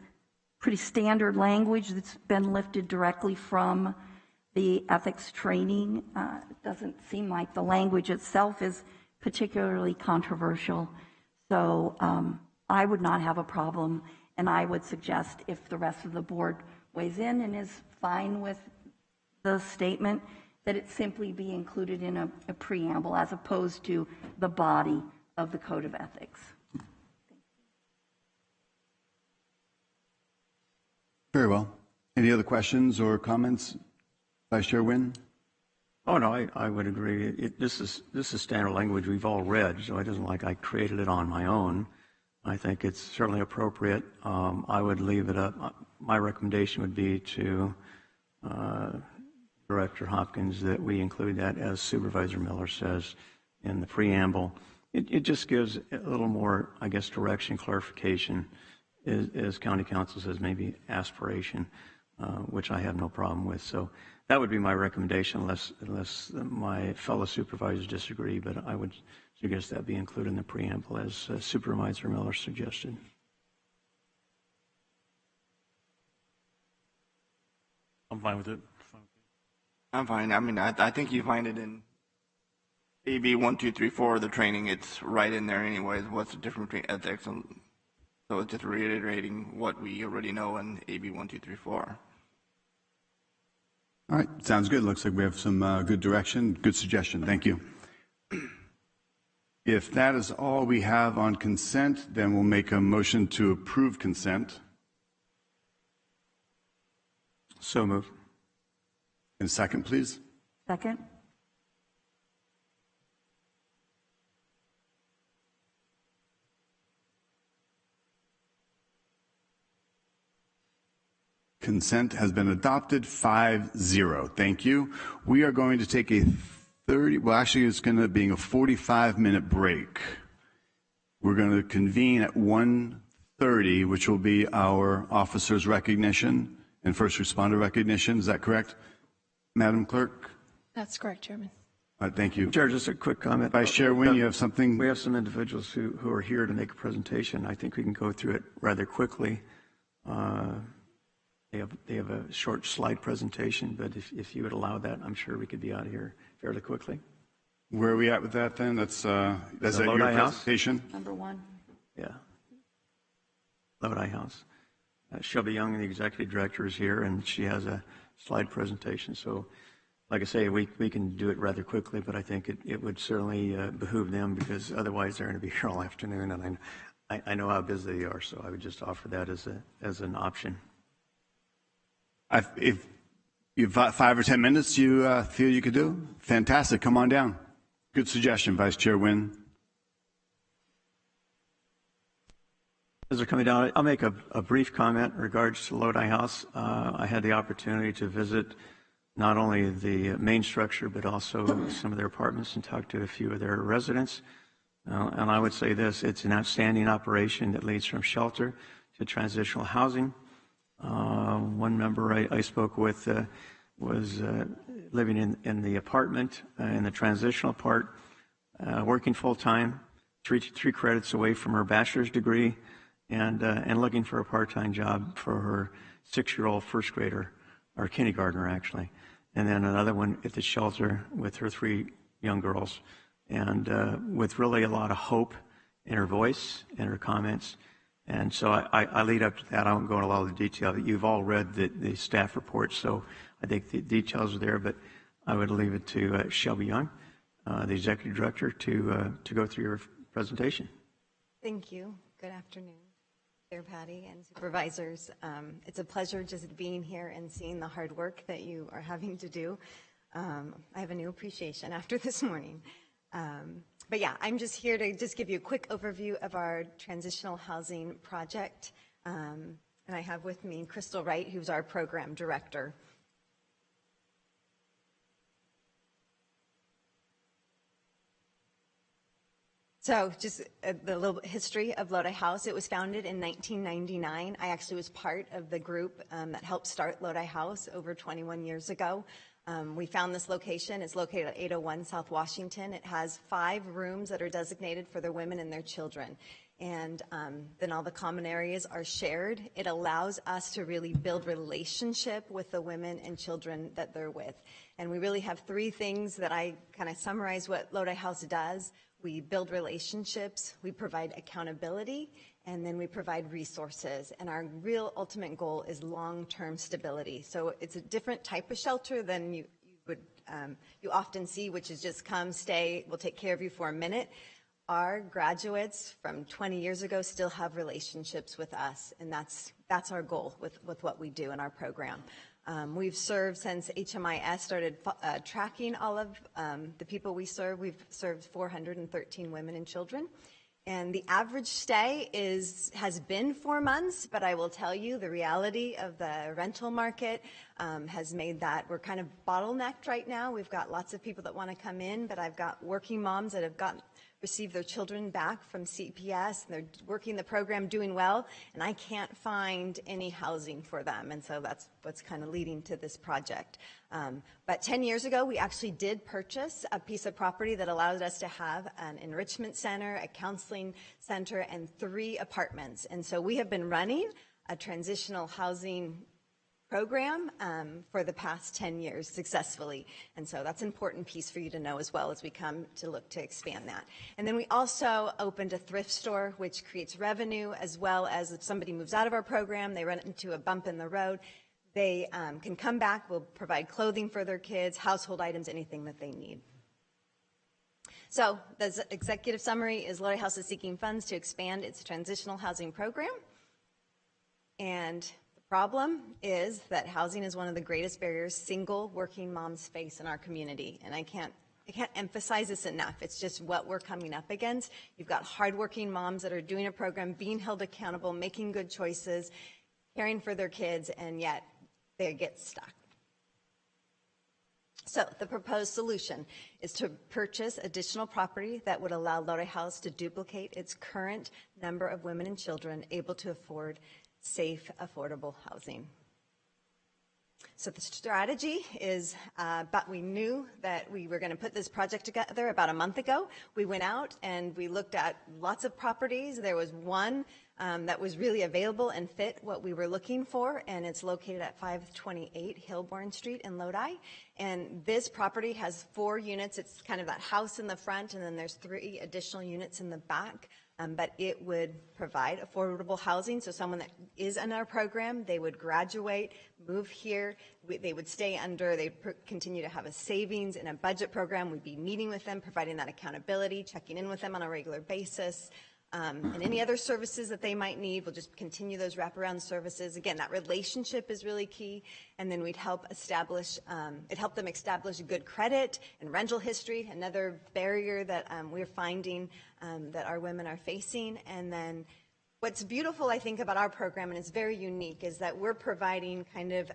pretty standard language that's been lifted directly from the ethics training, it doesn't seem like the language itself is particularly controversial. So I would not have a problem, and I would suggest, if the rest of the board weighs in and is fine with the statement, that it simply be included in a preamble as opposed to the body of the Code of Ethics. Very well. Any other questions or comments? Vice Chair Wynn? Oh, no, I would agree. This is standard language we've all read, so it isn't like I created it on my own. I think it's certainly appropriate. I would leave it up. My recommendation would be to Director Hopkins that we include that, as Supervisor Miller says in the preamble. It just gives a little more, I guess, direction, clarification, as County Council says, maybe aspiration, which I have no problem with. So that would be my recommendation, unless my fellow supervisors disagree, but I would suggest that be included in the preamble as Supervisor Miller suggested. I'm fine with it. I'm fine. I mean, I think you find it in AB 1234, the training. It's right in there anyways. What's the difference between ethics and... So it's just reiterating what we already know in AB 1234. All right, sounds good. Looks like we have some good direction, good suggestion. Thank you. If that is all we have on consent, then we'll make a motion to approve consent. So moved. And second, please. Second? Consent has been adopted 5-0. Thank you. We are going to take a 30, well, actually, it's going to be a 45-minute break. We're going to convene at 1:30, which will be our officers' recognition and first responder recognition. Is that correct, Madam Clerk? That's correct, Chairman. All right, thank you. Chair, just a quick comment. Vice Chair Wynn, you have something? We have some individuals who are here to make a presentation. I think we can go through it rather quickly. They have a short slide presentation, but if you would allow that, I'm sure we could be out of here fairly quickly. Where are we at with that then? That's that your presentation? Number 1. Yeah. Lodi House. Shelby Young, the executive director, is here, and she has a slide presentation. So, like I say, we can do it rather quickly, but I think it would certainly behoove them, because otherwise they're going to be here all afternoon, and I know how busy they are, so I would just offer that as an option. If you've got 5 or 10 minutes you feel you could do, fantastic. Come on down. Good suggestion, Vice Chair Wynn. As they're coming down, I'll make a brief comment in regards to Lodi House. I had the opportunity to visit not only the main structure, but also some of their apartments and talk to a few of their residents. And I would say this, it's an outstanding operation that leads from shelter to transitional housing. One member I spoke with was living in the apartment in the transitional part, working full-time, three credits away from her bachelor's degree, and looking for a part-time job for her 6-year-old first grader, or kindergartner actually, and then another one at the shelter with her 3 young girls, and with really a lot of hope in her voice and her comments. And so I lead up to that. I won't go into a lot of the detail. You've all read the staff report, so I think the details are there, but I would leave it to Shelby Young, the executive director, to go through your presentation. Thank you. Good afternoon, Chair Patty and supervisors. It's a pleasure just being here and seeing the hard work that you are having to do. I have a new appreciation after this morning. But yeah, I'm just here to just give you a quick overview of our transitional housing project. And I have with me Crystal Wright, who's our program director. So just the little history of Lodi House. It was founded in 1999. I actually was part of the group that helped start Lodi House over 21 years ago. We found this location. It's located at 801 South Washington. It has 5 rooms that are designated for their women and their children. And then all the common areas are shared. It allows us to really build relationship with the women and children that they're with. And we really have 3 things that I kind of summarize what Lodi House does. We build relationships, we provide accountability, and then we provide resources. And our real ultimate goal is long-term stability. So it's a different type of shelter than you often see, which is just come, stay, we'll take care of you for a minute. our graduates from 20 years ago still have relationships with us, and that's our goal with what we do in our program. We've served since HMIS started tracking all of the people we serve. We've served 413 women and children. And the average stay has been 4 months, but I will tell you the reality of the rental market has made that we're kind of bottlenecked right now. We've got lots of people that want to come in, but I've got working moms that have received their children back from CPS, and they're working the program, doing well, and I can't find any housing for them, and so that's what's kind of leading to this project. But 10 years ago, we actually did purchase a piece of property that allowed us to have an enrichment center, a counseling center, and 3 apartments, and so we have been running a transitional housing program for the past 10 years successfully. And so that's an important piece for you to know as well as we come to look to expand that. And then we also opened a thrift store, which creates revenue, as well as if somebody moves out of our program, they run into a bump in the road, they can come back, we'll provide clothing for their kids, household items, anything that they need. So the executive summary is Lodi House is seeking funds to expand its transitional housing program. And problem is that housing is one of the greatest barriers single working moms face in our community, and I can't emphasize this enough. It's just what we're coming up against. You've got hardworking moms that are doing a program, being held accountable, making good choices, caring for their kids, and yet they get stuck. So the proposed solution is to purchase additional property that would allow Lodi House to duplicate its current number of women and children able to afford safe, affordable housing. So the strategy is, but we knew that we were going to put this project together about a month ago. We went out and we looked at lots of properties. There was one that was really available and fit what we were looking for, and it's located at 528 Hilborn Street in Lodi. And this property has 4 units. It's kind of that house in the front, and then there's 3 additional units in the back. But it would provide affordable housing. So someone that is in our program, they would graduate, move here, they would stay under, they continue to have a savings and a budget program. We'd be meeting with them, providing that accountability, checking in with them on a regular basis. And any other services that they might need, we'll just continue those wraparound services. Again, that relationship is really key. And then we'd help them establish good credit and rental history, another barrier that we're finding that our women are facing. And then what's beautiful, I think, about our program, and it's very unique, is that we're providing kind of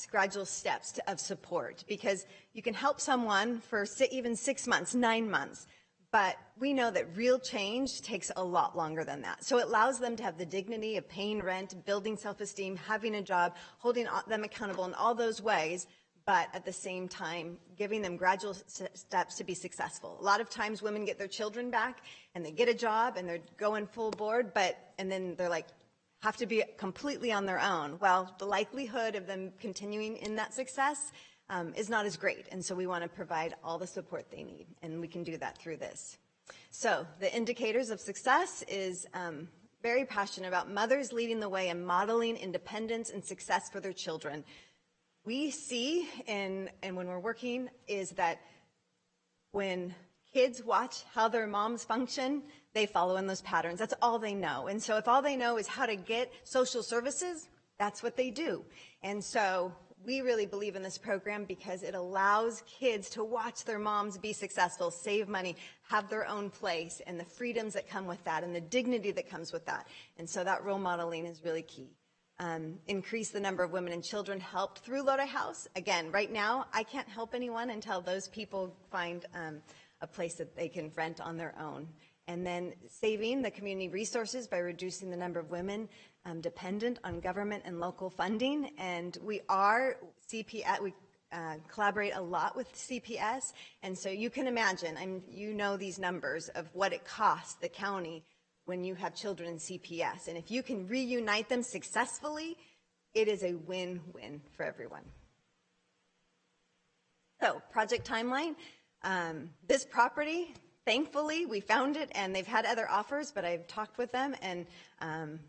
gradual steps of support, because you can help someone for even 6 months, 9 months, but we know that real change takes a lot longer than that. So it allows them to have the dignity of paying rent, building self-esteem, having a job, holding them accountable in all those ways, but at the same time, giving them gradual steps to be successful. A lot of times women get their children back and they get a job and they're going full board, and then they're like, have to be completely on their own. Well, the likelihood of them continuing in that success is not as great. And so we want to provide all the support they need, and we can do that through this. So the indicators of success is very passionate about mothers leading the way and modeling independence and success for their children. We see, and when we're working, is that when kids watch how their moms function, they follow in those patterns. That's all they know. And so if all they know is how to get social services, that's what they do. And so we really believe in this program because it allows kids to watch their moms be successful, save money, have their own place, and the freedoms that come with that and the dignity that comes with that. And so that role modeling is really key. Increase the number of women and children helped through Lodi House. Again, right now, I can't help anyone until those people find a place that they can rent on their own. And then saving the community resources by reducing the number of women dependent on government and local funding. And we collaborate a lot with CPS. And so you can imagine, you know these numbers of what it costs the county when you have children in CPS. And if you can reunite them successfully, it is a win-win for everyone. So, project timeline. This property, thankfully, we found it, and they've had other offers, but I've talked with them, and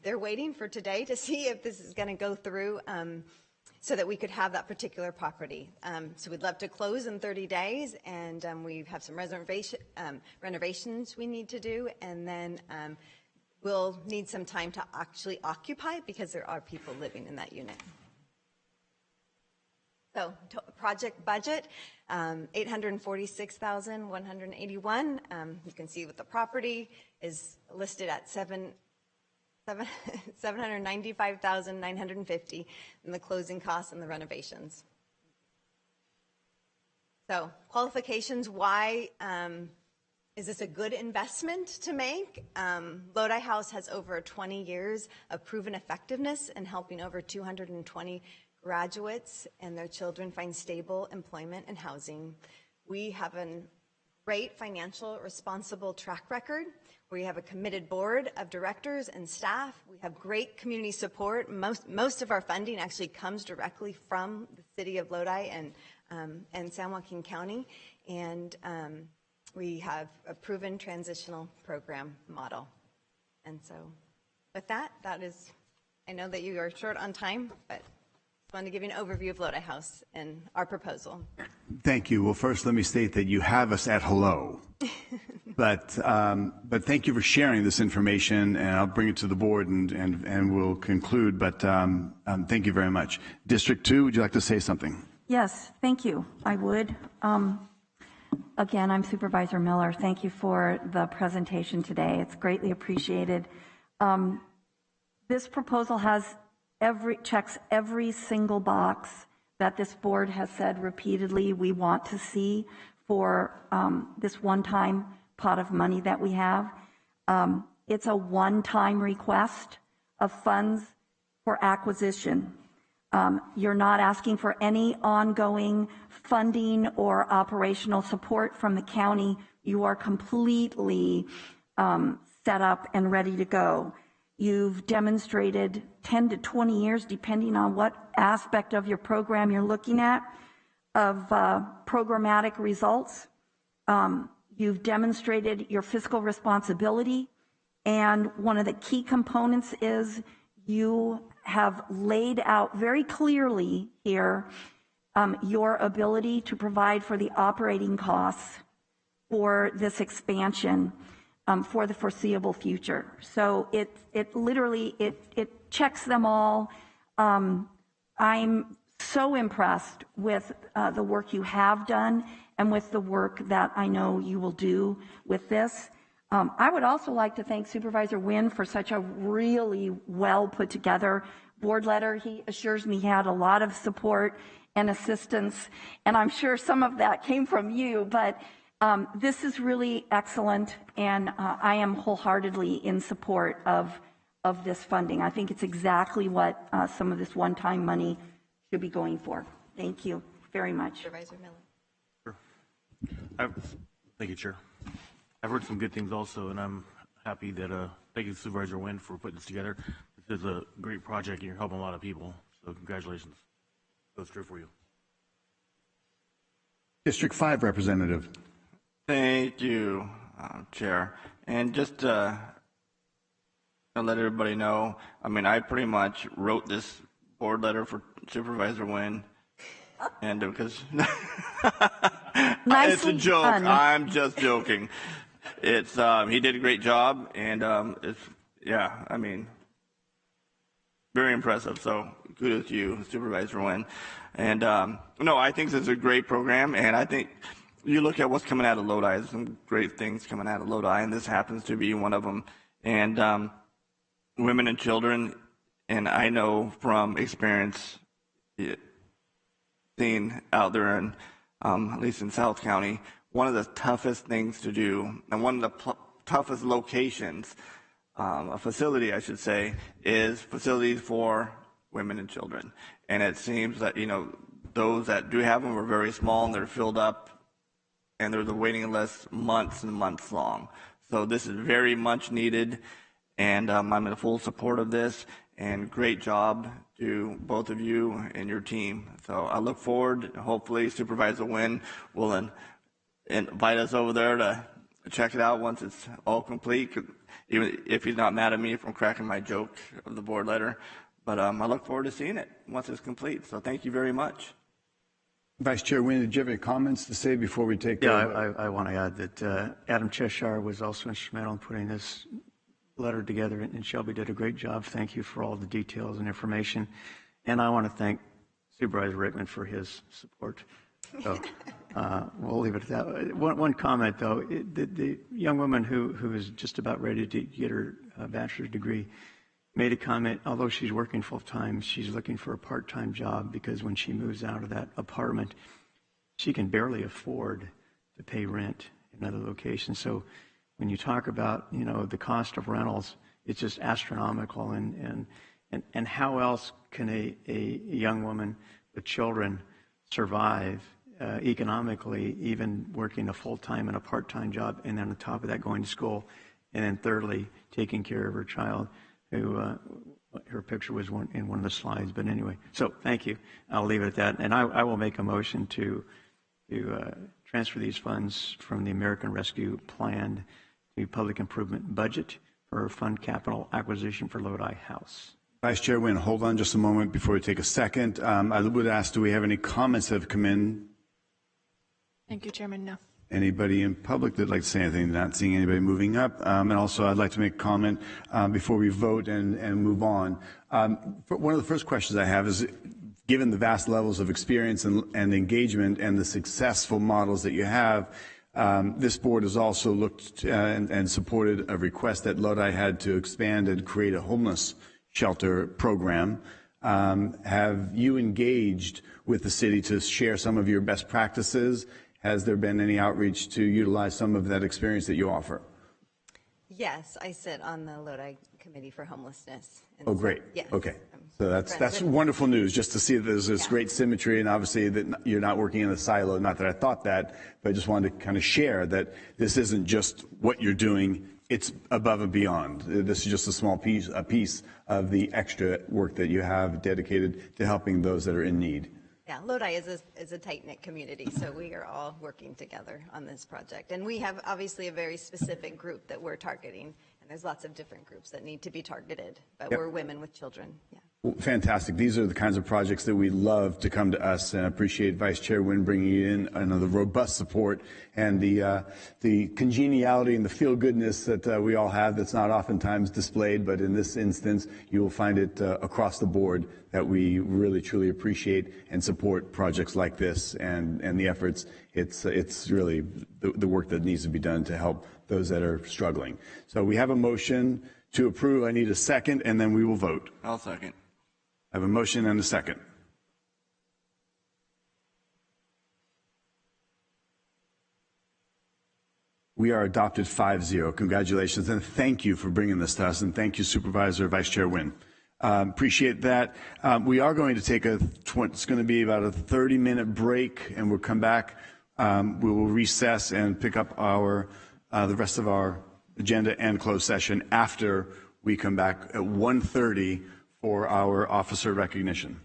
they're waiting for today to see if this is going to go through. so that we could have that particular property. So we'd love to close in 30 days, and we have some renovations we need to do, and then we'll need some time to actually occupy because there are people living in that unit. So project budget, $846,181. You can see what the property is listed at $795,950, and the closing costs and the renovations. So qualifications, why is this a good investment to make? Lodi House has over 20 years of proven effectiveness in helping over 220 graduates and their children find stable employment and housing. We have a great financial responsible track record. We have a committed board of directors and staff. We have great community support. Most of our funding actually comes directly from the city of Lodi and San Joaquin County. And we have a proven transitional program model. And so with that is, I know that you are short on time, but I wanted to give you an overview of Lodi House and our proposal. Thank you. Well, first, let me state that you have us at hello. But thank you for sharing this information, and I'll bring it to the board and we'll conclude. But thank you very much. District 2, would you like to say something? Yes, thank you. I would. Again, I'm Supervisor Miller. Thank you for the presentation today. It's greatly appreciated. This proposal checks every single box that this board has said repeatedly we want to see for this one-time pot of money that we have. It's a one-time request of funds for acquisition. You're not asking for any ongoing funding or operational support from the county. You are completely set up and ready to go. You've demonstrated 10 to 20 years, depending on what aspect of your program you're looking at, of programmatic results. You've demonstrated your fiscal responsibility, and one of the key components is you have laid out very clearly here your ability to provide for the operating costs for this expansion for the foreseeable future. So it literally checks them all. I'm so impressed with the work you have done and with the work that I know you will do with this. I would also like to thank Supervisor Wynn for such a really well put together board letter. He assures me he had a lot of support and assistance, and I'm sure some of that came from you, but this is really excellent, and I am wholeheartedly in support of this funding. I think it's exactly what some of this one-time money should be going for. Thank you very much. Supervisor Miller. Sure. Thank you, Chair. I've heard some good things also, and I'm happy that, thank you, Supervisor Wynn, for putting this together. This is a great project, and you're helping a lot of people, so congratulations. Goes through for you. District 5 representative. Thank you, Chair. And just to let everybody know, I mean, I pretty much wrote this board letter for Supervisor Wynn, and because it's a joke. Done. I'm just joking. It's he did a great job, and it's I mean, very impressive. So kudos to you, Supervisor Wynn. And no, I think this is a great program, and I think you look at what's coming out of Lodi. There's some great things coming out of Lodi, and this happens to be one of them. And women and children, and I know from experience seeing out there in at least in South County, one of the toughest things to do, and one of the toughest locations, a facility I should say, is facilities for women and children. And it seems that, you know, those that do have them are very small and they're filled up, and there's a waiting list months and months long. So this is very much needed, and I'm in full support of this, and great job to both of you and your team. So I look forward, hopefully Supervisor Wynn will invite us over there to check it out once it's all complete, even if he's not mad at me from cracking my joke of the board letter. But I look forward to seeing it once it's complete. So thank you very much. Vice Chair Wynn, did you have any comments to say before we take? Yeah, I want to add that Adam Cheshire was also instrumental in putting this letter together, and Shelby did a great job. Thank you for all the details and information. And I want to thank Supervisor Rickman for his support. So we'll leave it at that. One comment, though. The young woman who is just about ready to get her bachelor's degree made a comment, although she's working full-time, she's looking for a part-time job because when she moves out of that apartment, she can barely afford to pay rent in other locations. So when you talk about, you know, the cost of rentals, it's just astronomical. And how else can a young woman with children survive economically, even working a full-time and a part-time job, and then on top of that going to school, and then thirdly, taking care of her child, who her picture was in one of the slides. But anyway, so thank you. I'll leave it at that. And I will make a motion to transfer these funds from the American Rescue Plan to public improvement budget for fund capital acquisition for Lodi House. Vice Chair Wynn, hold on just a moment before we take a second. I would ask, do we have any comments that have come in? Thank you, Chairman. No. Anybody in public that'd like to say anything? Not seeing anybody moving up. And also, I'd like to make a comment before we vote and move on. One of the first questions I have is, given the vast levels of experience and engagement and the successful models that you have, this board has also looked and supported a request that Lodi had to expand and create a homeless shelter program. Have you engaged with the city to share some of your best practices? Has there been any outreach to utilize some of that experience that you offer? Yes, I sit on the Lodi Committee for Homelessness. Oh, great. Yes. Okay. So that's wonderful news, just to see that there's this great symmetry, and obviously that you're not working in a silo. Not that I thought that, but I just wanted to kind of share that this isn't just what you're doing, it's above and beyond. This is just a piece of the extra work that you have dedicated to helping those that are in need. Yeah, Lodi is a tight-knit community, so we are all working together on this project. And we have obviously a very specific group that we're targeting, and there's lots of different groups that need to be targeted, but we're women with children. Yeah. Well, fantastic. These are the kinds of projects that we love to come to us, and I appreciate Vice Chair Wynn bringing in the robust support and the congeniality and the feel-goodness that we all have that's not oftentimes displayed, but in this instance, you will find it across the board that we really, truly appreciate and support projects like this and the efforts. It's really the work that needs to be done to help those that are struggling. So we have a motion to approve. I need a second, and then we will vote. I'll second. I have a motion and a second. We are adopted 5-0. Congratulations, and thank you for bringing this to us, and thank you, Supervisor Vice Chair Wynn. Appreciate that. We are going to take it's going to be about a 30-minute break, and we'll come back. We will recess and pick up the rest of our agenda and closed session after we come back at 1:30 for our officer recognition.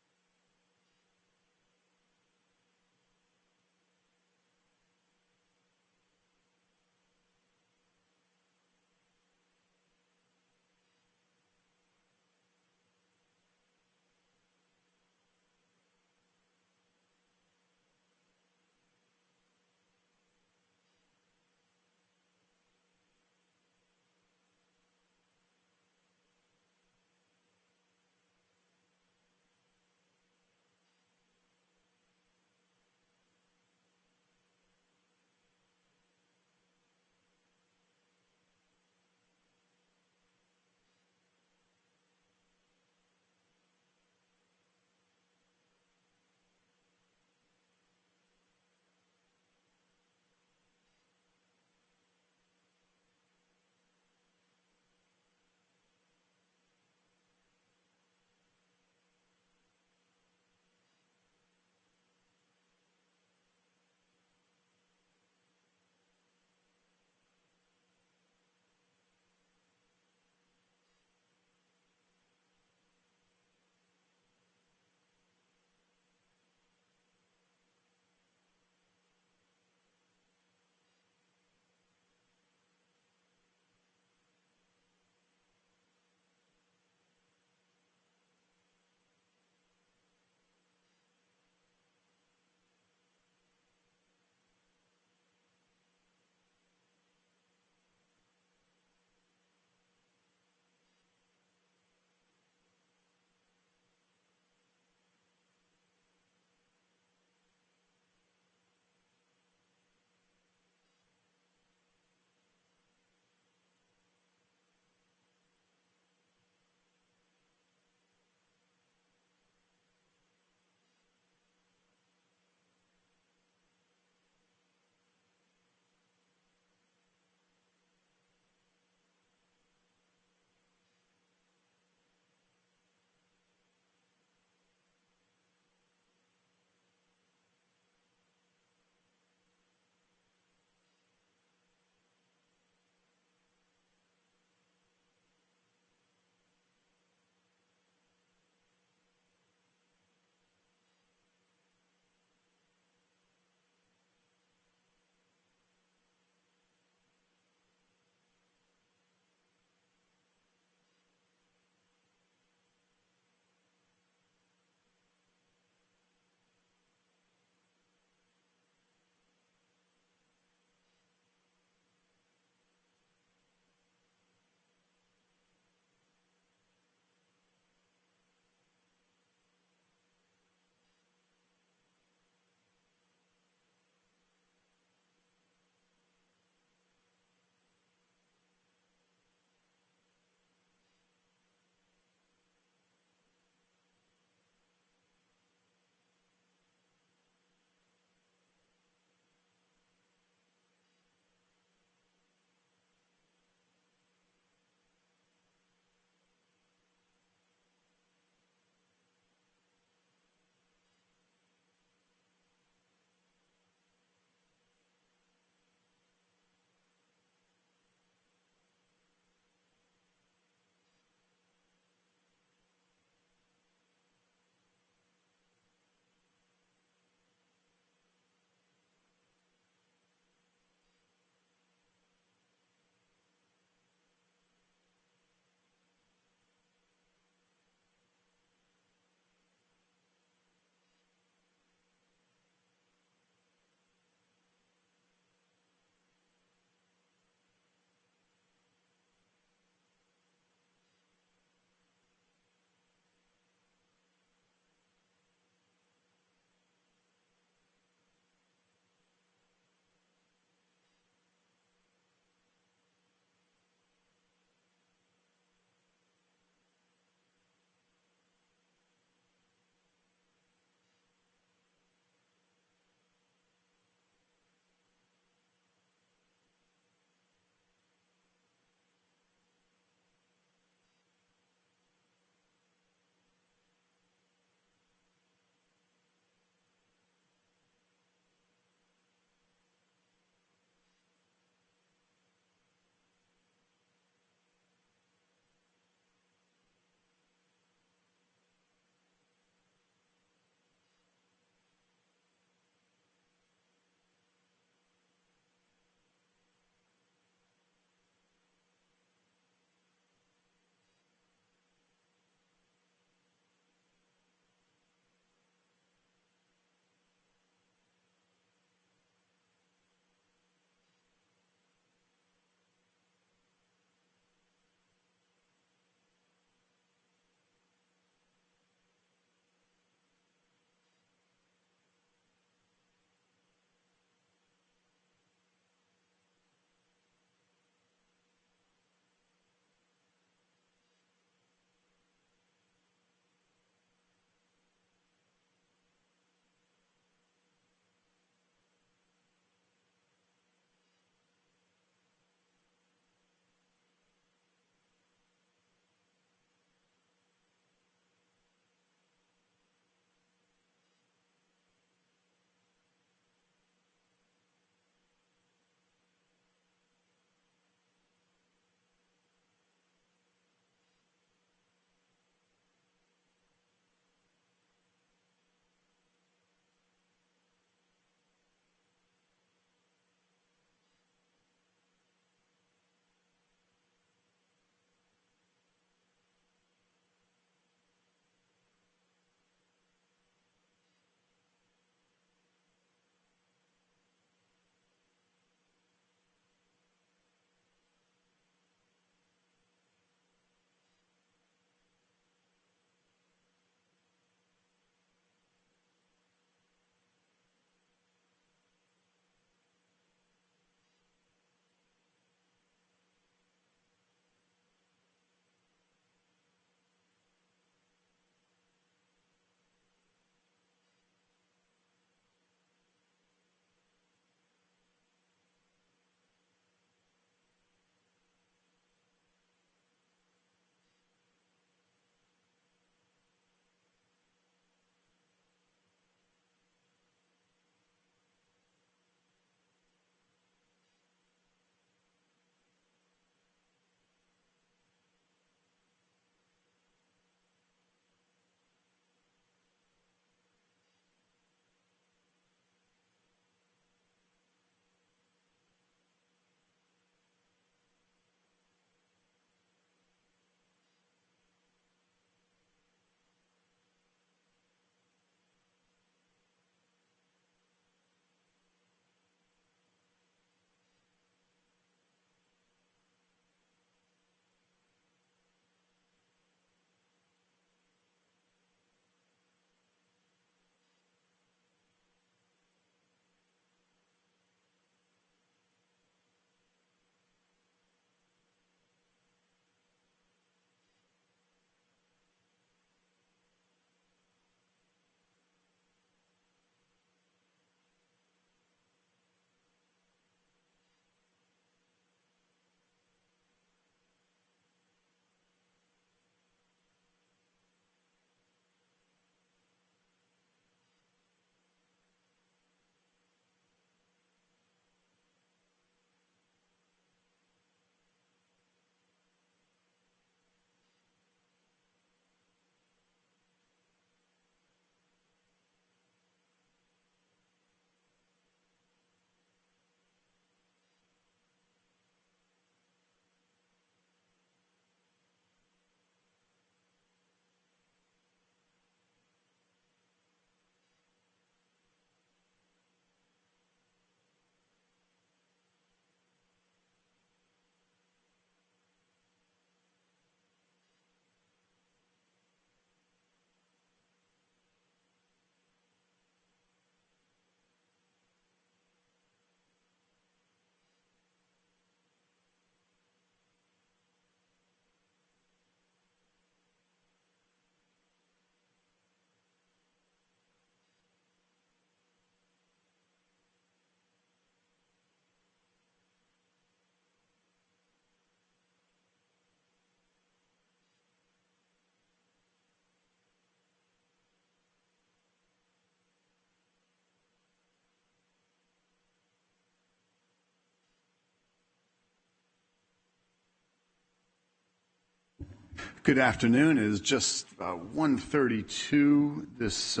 Good afternoon. It is just 1:32 this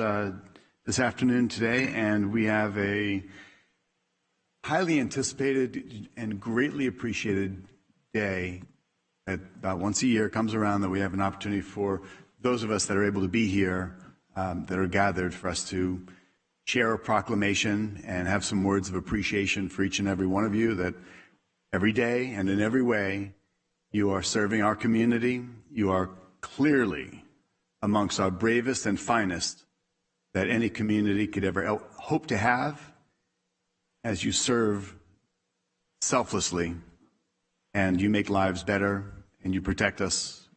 afternoon today, and we have a highly anticipated and greatly appreciated day that about once a year comes around, that we have an opportunity for those of us that are able to be here, that are gathered, for us to share a proclamation and have some words of appreciation for each and every one of you, that every day and in every way you are serving our community. You are clearly amongst our bravest and finest that any community could ever hope to have, as you serve selflessly and you make lives better and you protect us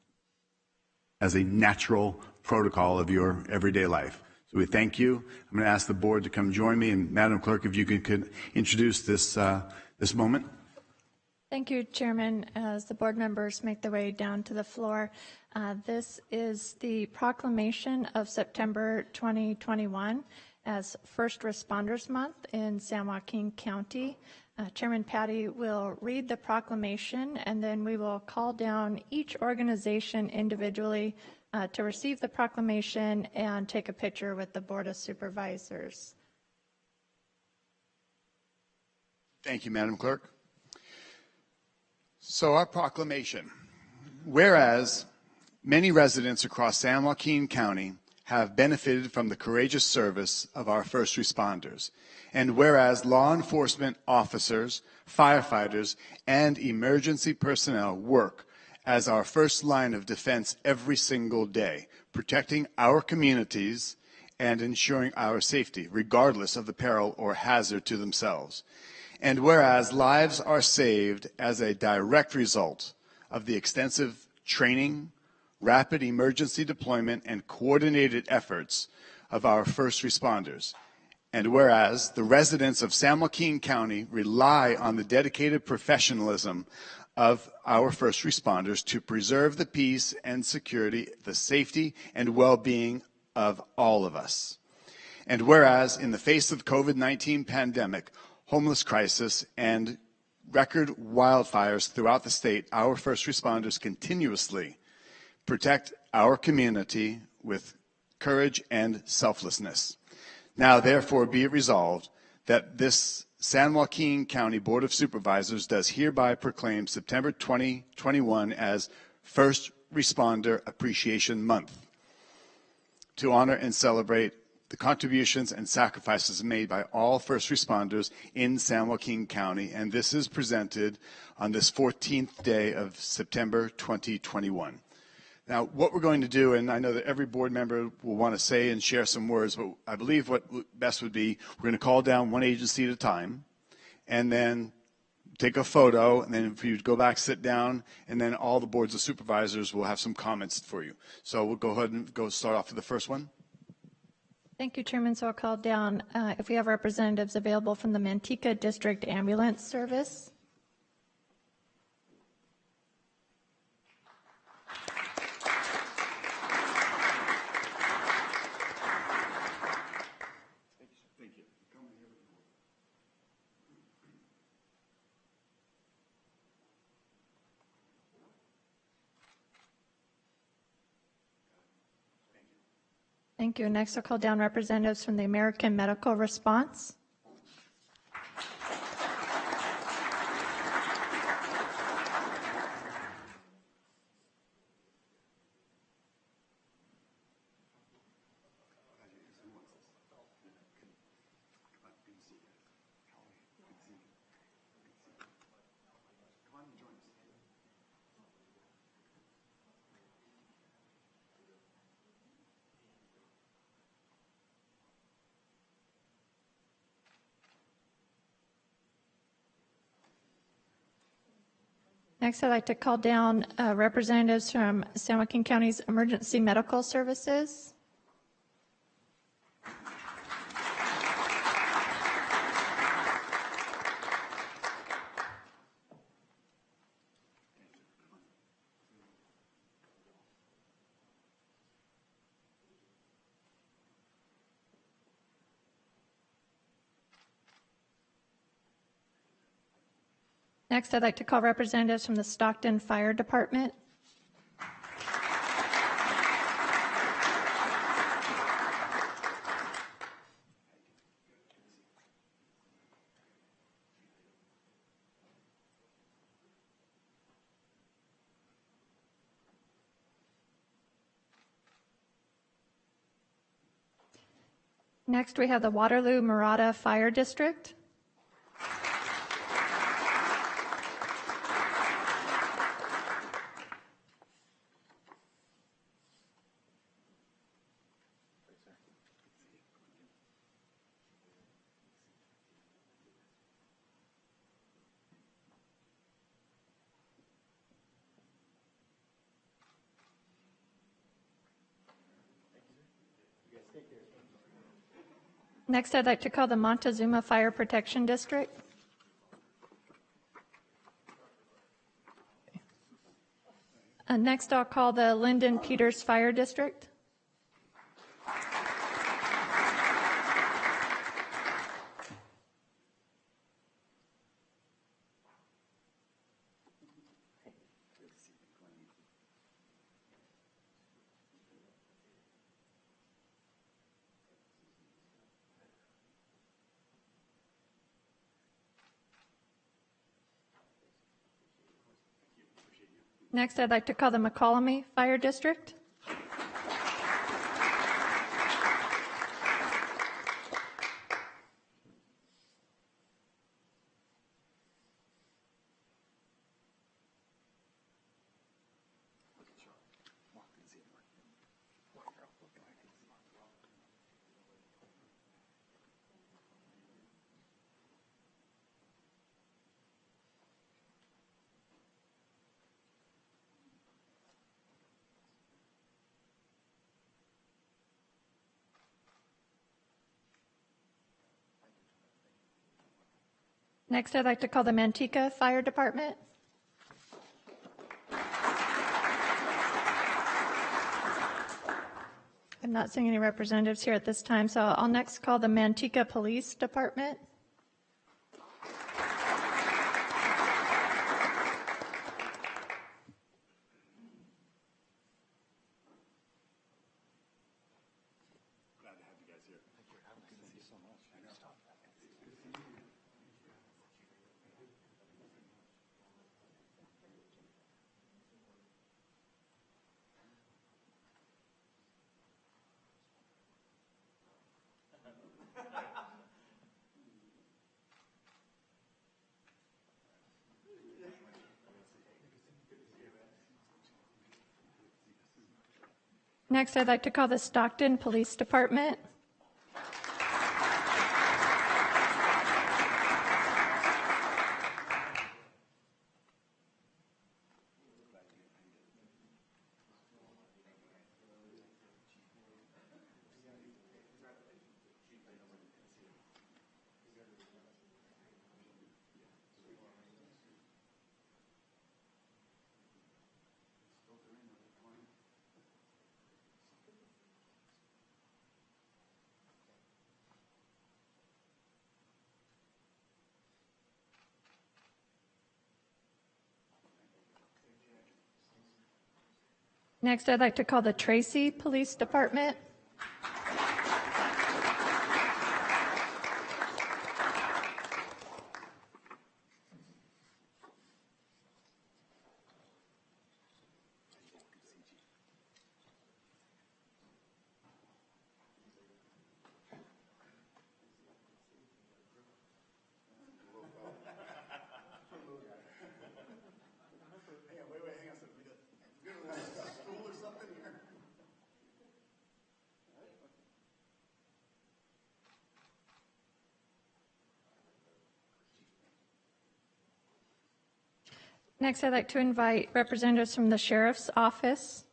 as a natural protocol of your everyday life. So we thank you. I'm going to ask the board to come join me, and Madam Clerk, if you could introduce this moment. Thank you, Chairman. As the board members make their way down to the floor, this is the proclamation of September 2021 as First Responders Month in San Joaquin County. Chairman Patty will read the proclamation, and then we will call down each organization individually to receive the proclamation and take a picture with the Board of Supervisors. Thank you, Madam Clerk. So our proclamation. Whereas many residents across San Joaquin County have benefited from the courageous service of our first responders, and whereas law enforcement officers, firefighters, and emergency personnel work as our first line of defense every single day, protecting our communities and ensuring our safety, regardless of the peril or hazard to themselves. And whereas lives are saved as a direct result of the extensive training, rapid emergency deployment, and coordinated efforts of our first responders. And whereas the residents of San Joaquin County rely on the dedicated professionalism of our first responders to preserve the peace and security, the safety and well-being of all of us. And whereas in the face of COVID-19 pandemic, homeless crisis, and record wildfires throughout the state, our first responders continuously protect our community with courage and selflessness. Now, therefore, be it resolved that this San Joaquin County Board of Supervisors does hereby proclaim September 2021 as First Responder Appreciation Month to honor and celebrate the contributions and sacrifices made by all first responders in San Joaquin County, and this is presented on this 14th day of September 2021. Now, what we're going to do, and I know that every board member will want to say and share some words, but I believe what best would be, we're going to call down one agency at a time, and then take a photo, and then if you go back, sit down, and then all the boards of supervisors will have some comments for you. So we'll go ahead and start off with the first one. Thank you, Chairman. So I'll call down if we have representatives available from the Manteca District Ambulance Service. Thank you. Next, I'll call down representatives from the American Medical Response. Next, I'd like to call down representatives from San Joaquin County's Emergency Medical Services. Next, I'd like to call representatives from the Stockton Fire Department. Next, we have the Waterloo Murata Fire District. Next, I'd like to call the Montezuma Fire Protection District. Next, I'll call the Linden Peters Fire District. Next, I'd like to call the McCollum Fire District. Next, I'd like to call the Manteca Fire Department. I'm not seeing any representatives here at this time, so I'll next call the Manteca Police Department. Next, I'd like to call the Stockton Police Department. Next, I'd like to call the Tracy Police Department. Next, I'd like to invite representatives from the Sheriff's Office.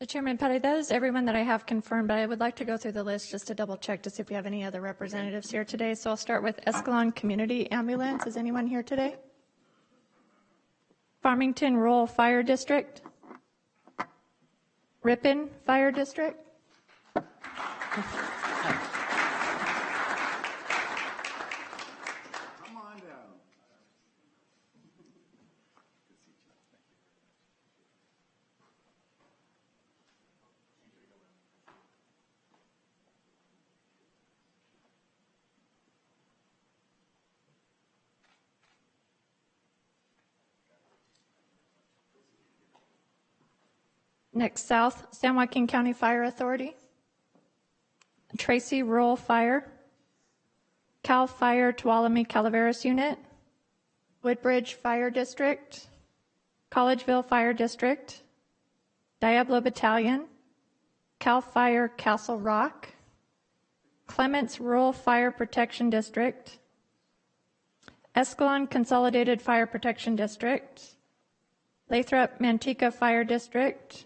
Chairman Petty, that is everyone that I have confirmed, but I would like to go through the list just to double check to see if we have any other representatives here today. So I'll start with Escalon Community Ambulance. Is anyone here today? Farmington Rural Fire District. Ripon Fire District. Next, South San Joaquin County Fire Authority, Tracy Rural Fire, Cal Fire Tuolumne Calaveras Unit, Woodbridge Fire District, Collegeville Fire District, Diablo Battalion, Cal Fire Castle Rock, Clements Rural Fire Protection District, Escalon Consolidated Fire Protection District, Lathrop Manteca Fire District,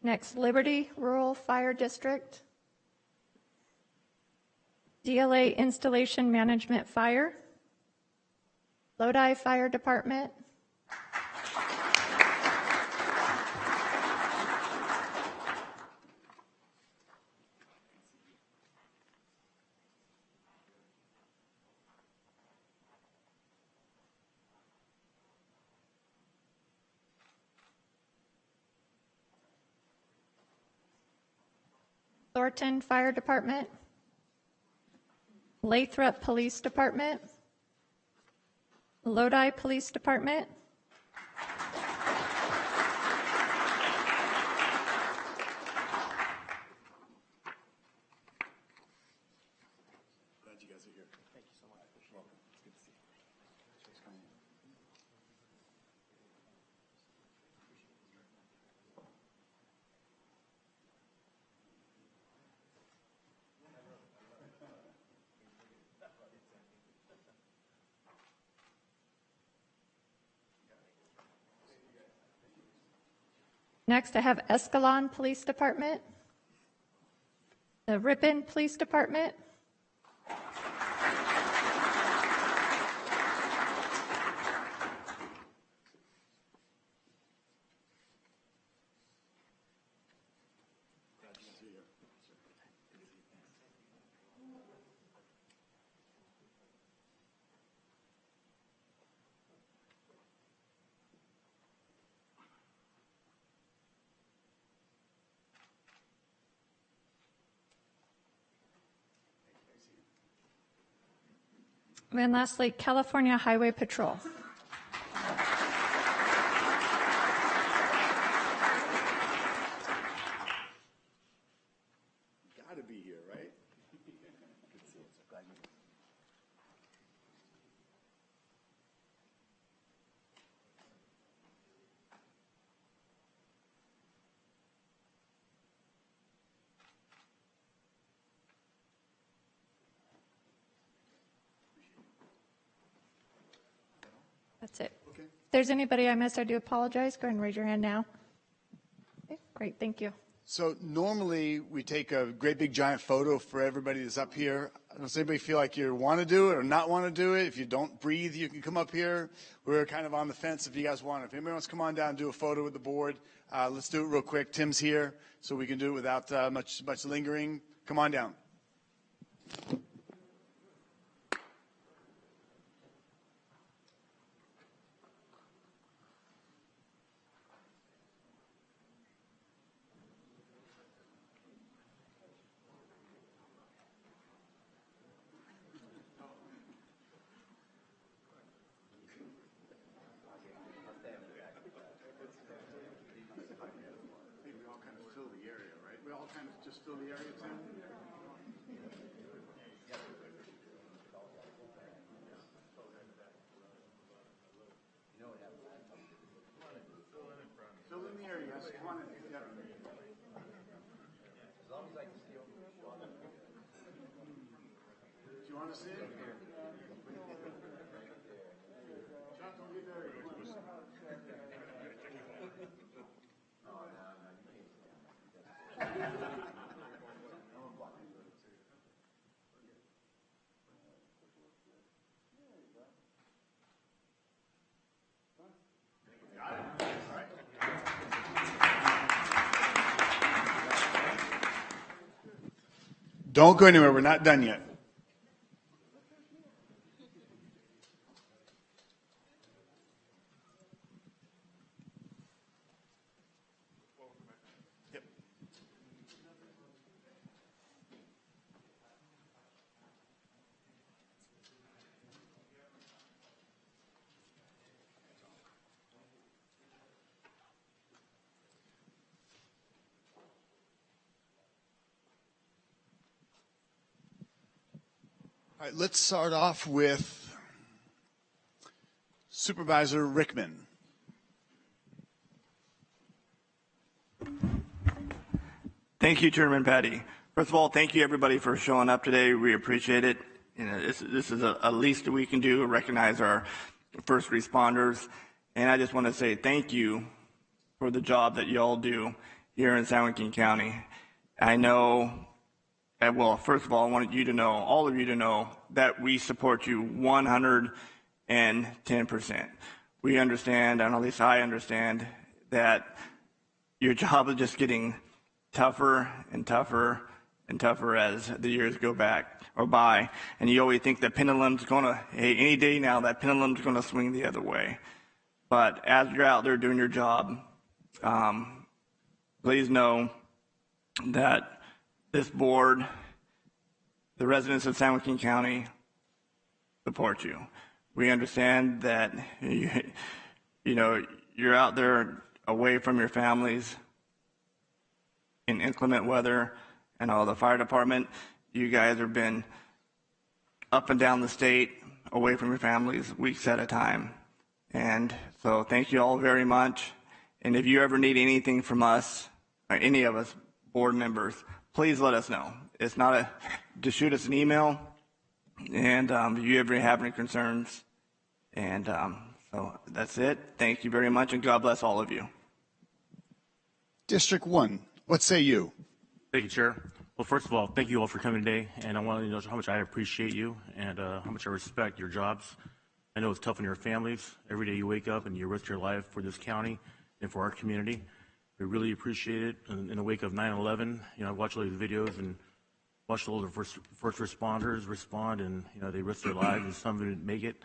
next, Liberty Rural Fire District, DLA Installation Management Fire, Lodi Fire Department, Thornton Fire Department, Lathrop Police Department, Lodi Police Department, Glad you guys are here. Thank you so much. You're welcome. It's good to see you. Thanks for coming in. Next, I have Escalon Police Department, the Ripon Police Department, and lastly, California Highway Patrol. Got to be here, right? Good to see you. So glad you're here. That's it. Okay. If there's anybody I missed, I do apologize. Go ahead and raise your hand now. Okay, great, thank you. So normally we take a great big giant photo for everybody that's up here. Does anybody feel like you want to do it or not want to do it? If you don't breathe, you can come up here. We're kind of on the fence if you guys want. If anybody wants to come on down and do a photo with the board, let's do it real quick. Tim's here, so we can do it without much lingering. Come on down. Just fill the area, Tim? Fill in the area, yes. Come on in. Yeah. As long as I want to see it? Chuck, don't get very close. Don't go anywhere. We're not done yet. Yep. All right, let's start off with Supervisor Rickman. Thank you, Chairman Patty. First of all, thank you everybody for showing up today. We appreciate it. You know, this is a least we can do, recognize our first responders. And I just want to say thank you for the job that y'all do here in San Joaquin County. I know, well, first of all, I wanted you to know, all of you to know, that we support you 110%. We understand, and at least I understand, that your job is just getting tougher and tougher and tougher as the years go by. And you always think that pendulum's hey, any day now, that pendulum's gonna swing the other way. But as you're out there doing your job, please know that this board, the residents of San Joaquin County, support you. We understand that you're out there away from your families in inclement weather, and all the fire department. You guys have been up and down the state, away from your families, weeks at a time. And so thank you all very much. And if you ever need anything from us, or any of us board members, please let us know. It's not just shoot us an email, and if you ever have any concerns. And so that's it. Thank you very much, and God bless all of you. District 1, what say you? Thank you, Chair. Well, first of all, thank you all for coming today, and I want to know how much I appreciate you and how much I respect your jobs. I know it's tough on your families. Every day you wake up and you risk your life for this county and for our community. We really appreciate it. In the wake of 9/11, I watched all these videos and watched all the first responders respond, and they risked their lives, and some didn't make it.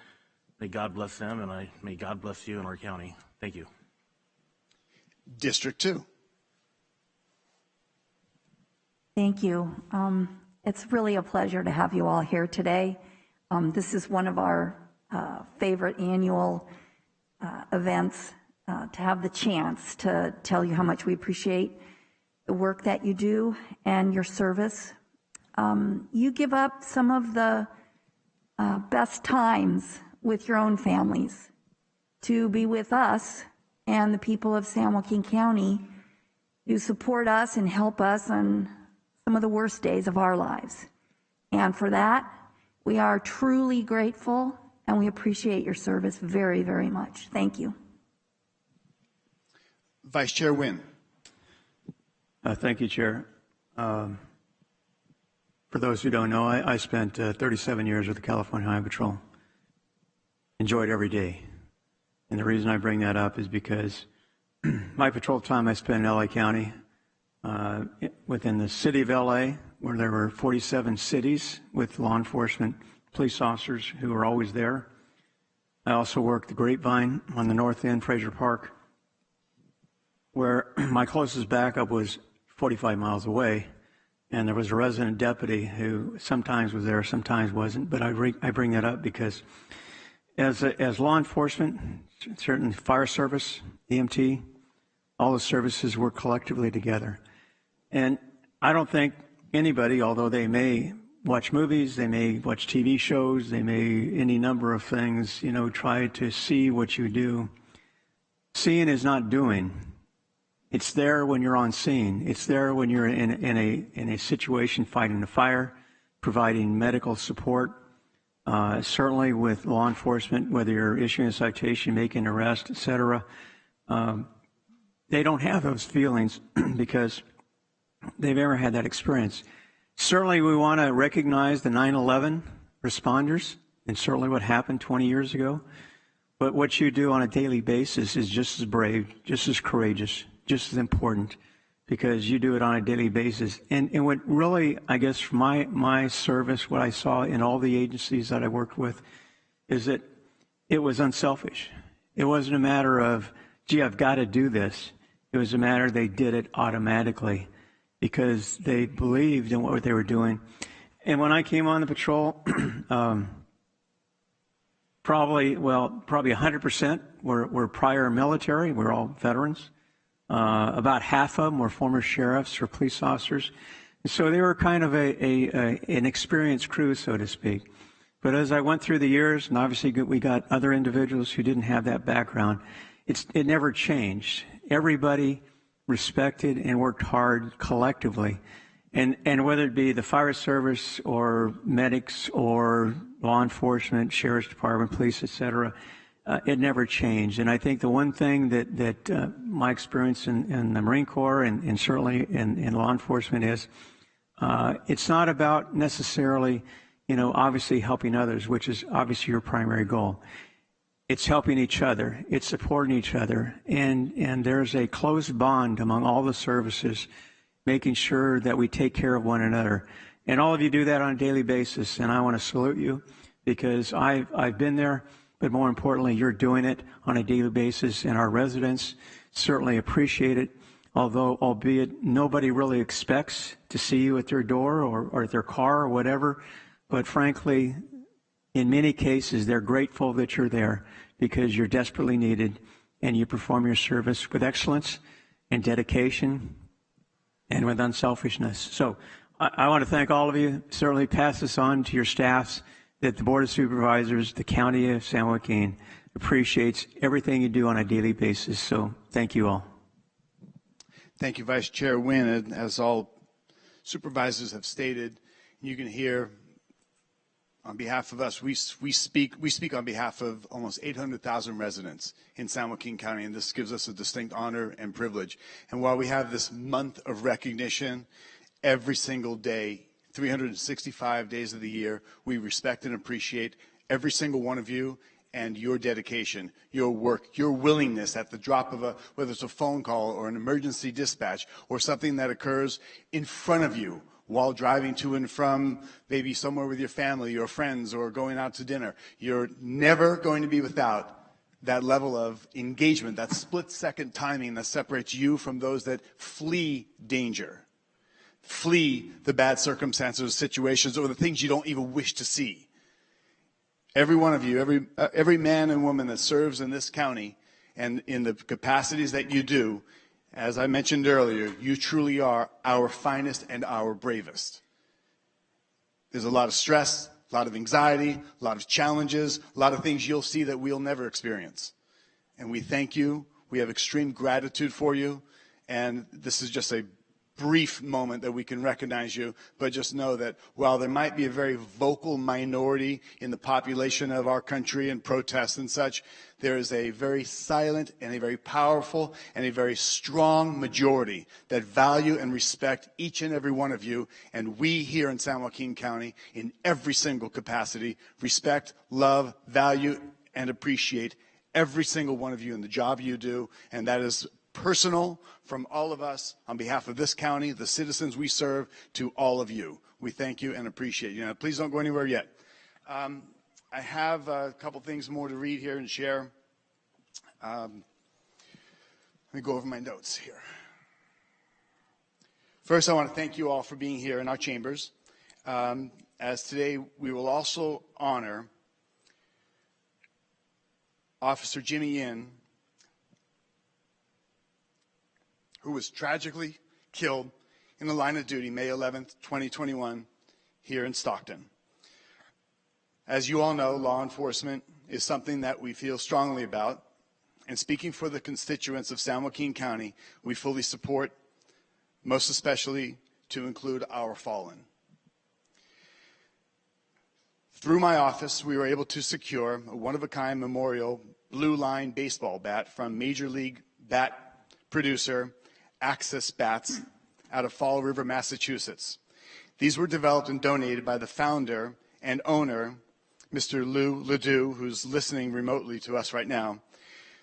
May God bless them, and may God bless you and our county. Thank you. District 2. Thank you. It's really a pleasure to have you all here today. This is one of our favorite annual events, to have the chance to tell you how much we appreciate the work that you do and your service. You give up some of the best times with your own families to be with us and the people of San Joaquin County who support us and help us on some of the worst days of our lives. And for that, we are truly grateful, and we appreciate your service very, very much. Thank you. Vice Chair Wynn. Thank you, Chair. For those who don't know, I spent 37 years with the California Highway Patrol. Enjoyed every day. And the reason I bring that up is because my patrol time I spent in LA County, within the city of LA, where there were 47 cities with law enforcement, police officers who were always there. I also worked the Grapevine on the north end, Fraser Park, where my closest backup was 45 miles away, and there was a resident deputy who sometimes was there, sometimes wasn't. But I bring that up because as law enforcement, certainly fire service, EMT, all the services work collectively together. And I don't think anybody, although they may watch movies, they may watch TV shows, they may any number of things, try to see what you do. Seeing is not doing. It's there when you're on scene. It's there when you're in a situation fighting a fire, providing medical support, Certainly with law enforcement, whether you're issuing a citation, making an arrest, et cetera, they don't have those feelings because they've ever had that experience. Certainly we want to recognize the 9/11 responders and certainly what happened 20 years ago. But what you do on a daily basis is just as brave, just as courageous, just as important, because you do it on a daily basis. And what really, I guess, from my service, what I saw in all the agencies that I worked with, is that it was unselfish. It wasn't a matter of, gee, I've got to do this. It was a matter they did it automatically because they believed in what they were doing. And when I came on the patrol, probably 100% were prior military. We're all veterans. About half of them were former sheriffs or police officers. And so they were kind of an experienced crew, so to speak. But as I went through the years, and obviously we got other individuals who didn't have that background, it never changed. Everybody respected and worked hard collectively. And whether it be the fire service or medics or law enforcement, sheriff's department, police, et cetera, it never changed. And I think the one thing that my experience in the Marine Corps and certainly in law enforcement is it's not about necessarily, obviously helping others, which is obviously your primary goal. It's helping each other. It's supporting each other. And there's a close bond among all the services, making sure that we take care of one another. And all of you do that on a daily basis, and I want to salute you because I've been there, but more importantly, you're doing it on a daily basis, and our residents certainly appreciate it, albeit nobody really expects to see you at their door or at their car or whatever, but frankly, in many cases, they're grateful that you're there because you're desperately needed, and you perform your service with excellence and dedication and with unselfishness. So I want to thank all of you. Certainly pass this on to your staffs that the Board of Supervisors, the County of San Joaquin, appreciates everything you do on a daily basis. So thank you all. Thank you, Vice Chair Wynn. As all supervisors have stated, you can hear on behalf of us, we speak on behalf of almost 800,000 residents in San Joaquin County, and this gives us a distinct honor and privilege. And while we have this month of recognition, every single day, 365 days of the year, we respect and appreciate every single one of you and your dedication, your work, your willingness at the drop of whether it's a phone call or an emergency dispatch or something that occurs in front of you while driving to and from maybe somewhere with your family or friends or going out to dinner. You're never going to be without that level of engagement, that split-second timing that separates you from those that flee danger, flee the bad circumstances, situations, or the things you don't even wish to see. Every one of you, every man and woman that serves in this county and in the capacities that you do, as I mentioned earlier, you truly are our finest and our bravest. There's a lot of stress, a lot of anxiety, a lot of challenges, a lot of things you'll see that we'll never experience. And we thank you. We have extreme gratitude for you. And this is just a brief moment that we can recognize you, but just know that while there might be a very vocal minority in the population of our country and protests and such, there is a very silent and a very powerful and a very strong majority that value and respect each and every one of you. And we here in San Joaquin County, in every single capacity, respect, love, value, and appreciate every single one of you in the job you do. And that is personal from all of us on behalf of this county, the citizens we serve, to all of you. We thank you and appreciate you. Now, please don't go anywhere yet. I have a couple things more to read here and share. Let me go over my notes here. First, I want to thank you all for being here in our chambers. As today, we will also honor Officer Jimmy Yin, who was tragically killed in the line of duty May 11th, 2021, here in Stockton. As you all know, law enforcement is something that we feel strongly about, and speaking for the constituents of San Joaquin County, we fully support, most especially to include our fallen. Through my office, we were able to secure a one-of-a-kind memorial blue line baseball bat from Major League bat producer Axis Bats out of Fall River, Massachusetts. These were developed and donated by the founder and owner, Mr. Lou Ledoux, who's listening remotely to us right now,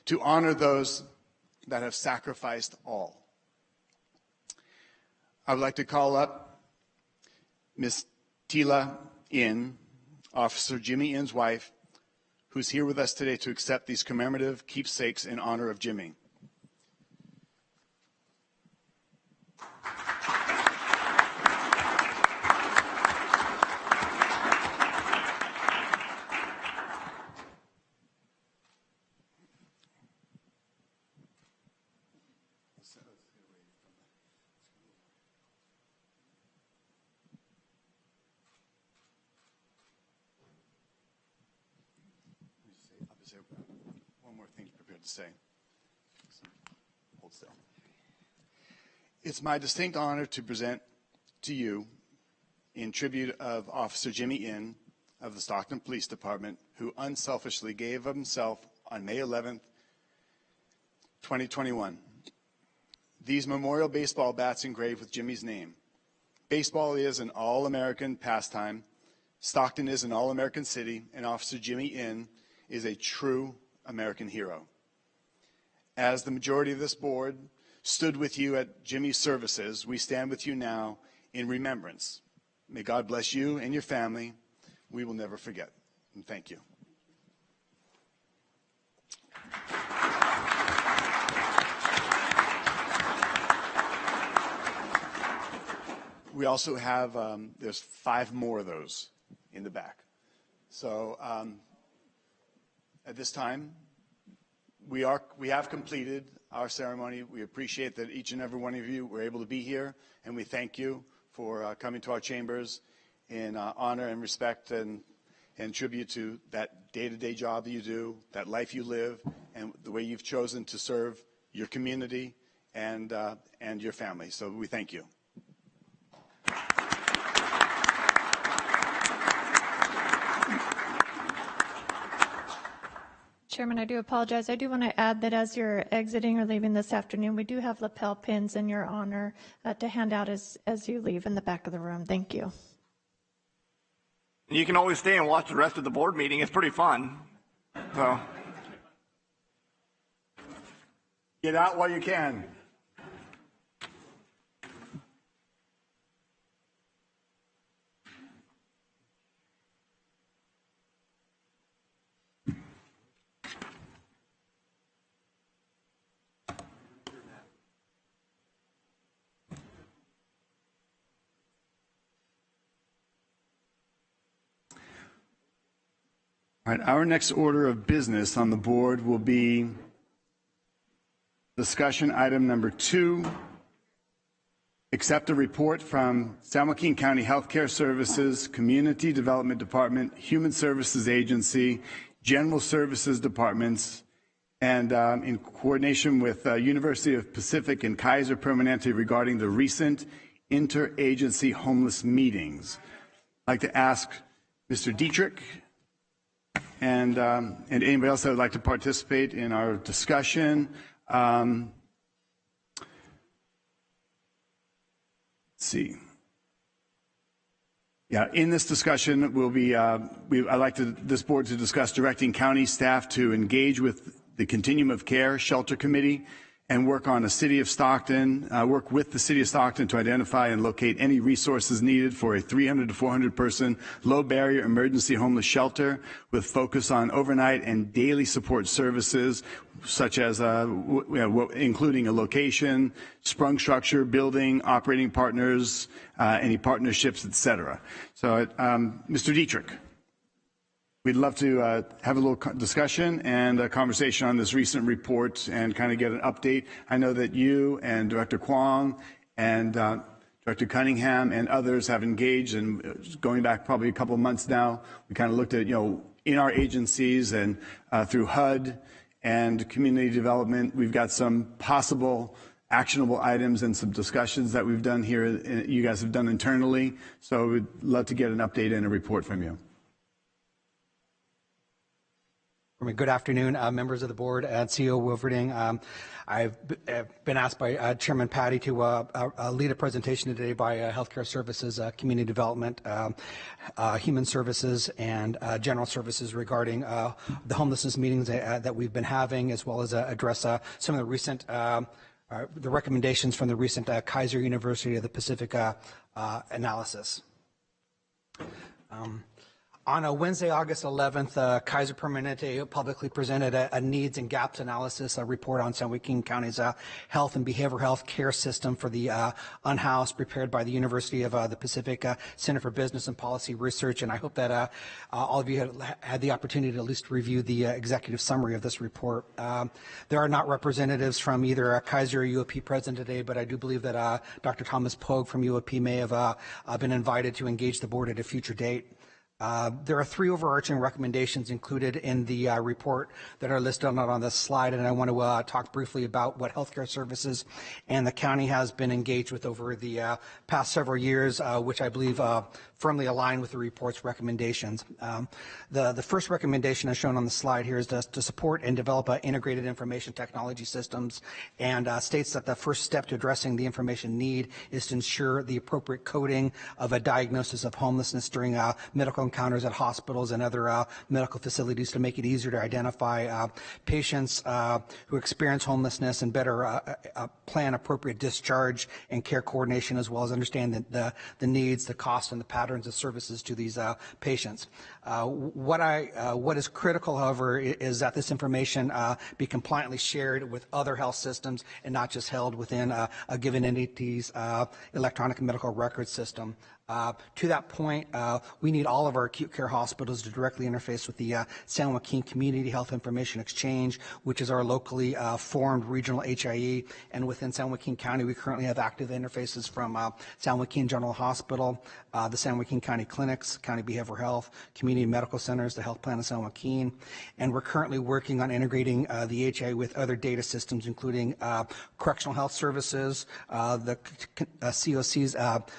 to honor those that have sacrificed all. I would like to call up Ms. Tila In, Officer Jimmy In's wife, who's here with us today to accept these commemorative keepsakes in honor of Jimmy. One more thing prepared to say. Hold still. It's my distinct honor to present to you, in tribute of Officer Jimmy In of the Stockton Police Department, who unselfishly gave of himself on May 11th, 2021. These memorial baseball bats engraved with Jimmy's name. Baseball is an all-American pastime. Stockton is an all-American city, and Officer Jimmy In is a true American hero. As the majority of this board stood with you at Jimmy's services, we stand with you now in remembrance. May God bless you and your family. We will never forget. And thank you. We also have, there's 5 more of those in the back. So at this time, we have completed our ceremony. We appreciate that each and every one of you were able to be here, and we thank you for coming to our chambers in honor and respect and tribute to that day-to-day job that you do, that life you live, and the way you've chosen to serve your community and your family. So we thank you. Chairman, I do apologize. I do want to add that as you're exiting or leaving this afternoon, we do have lapel pins in your honor to hand out as you leave in the back of the room. Thank you. You can always stay and watch the rest of the board meeting. It's pretty fun. So get out while you can. All right, our next order of business on the board will be discussion item number 2, accept a report from San Joaquin County Healthcare Services, Community Development Department, Human Services Agency, General Services Departments, and in coordination with University of Pacific and Kaiser Permanente regarding the recent interagency homeless meetings. I'd like to ask Mr. Dietrich and anybody else that would like to participate in our discussion. Let's see. Yeah, in this discussion, we'll be, I'd like this board to discuss directing county staff to engage with the Continuum of Care Shelter Committee and work on work with the City of Stockton to identify and locate any resources needed for a 300 to 400 person low barrier emergency homeless shelter with focus on overnight and daily support services such as including a location, sprung structure, building, operating partners, any partnerships, etc. So Mr. Dietrich. We'd love to have a little discussion and a conversation on this recent report and kind of get an update. I know that you and Director Kwong and Director Cunningham and others have engaged, and going back probably a couple of months now, we kind of looked at, in our agencies and through HUD and community development, we've got some possible actionable items and some discussions that we've done here, you guys have done internally. So we'd love to get an update and a report from you. Good afternoon, members of the board and CEO Wilfreding. I've been asked by Chairman Patty to lead a presentation today by Healthcare Services, Community Development, Human Services, and General Services regarding the homelessness meetings that we've been having, as well as address some of the recent the recommendations from the recent Kaiser University of the Pacific analysis. On Wednesday, August 11th, Kaiser Permanente publicly presented a needs and gaps analysis, a report on San Joaquin County's health and behavioral health care system for the unhoused, prepared by the University of the Pacific Center for Business and Policy Research. And I hope that all of you had the opportunity to at least review the executive summary of this report. There are not representatives from either Kaiser or UOP present today, but I do believe that Dr. Thomas Pogue from UOP may have been invited to engage the board at a future date. There are three overarching recommendations included in the report that are listed on this slide, and I want to talk briefly about what healthcare services and the county has been engaged with over the past several years, which I believe firmly align with the report's recommendations. The first recommendation as shown on the slide here is to support and develop integrated information technology systems, and states that the first step to addressing the information need is to ensure the appropriate coding of a diagnosis of homelessness during medical encounters at hospitals and other medical facilities to make it easier to identify patients who experience homelessness and better plan appropriate discharge and care coordination, as well as understand the needs, the cost, and the patterns of services to these patients. What is critical, however, is that this information be compliantly shared with other health systems and not just held within a given entity's electronic medical record system. To that point, we need all of our acute care hospitals to directly interface with the San Joaquin Community Health Information Exchange, which is our locally formed regional HIE. And within San Joaquin County, we currently have active interfaces from San Joaquin General Hospital, the San Joaquin County Clinics, County Behavioral Health, Community Medical Centers, the Health Plan of San Joaquin. And we're currently working on integrating the HIE with other data systems, including Correctional Health Services, the COC's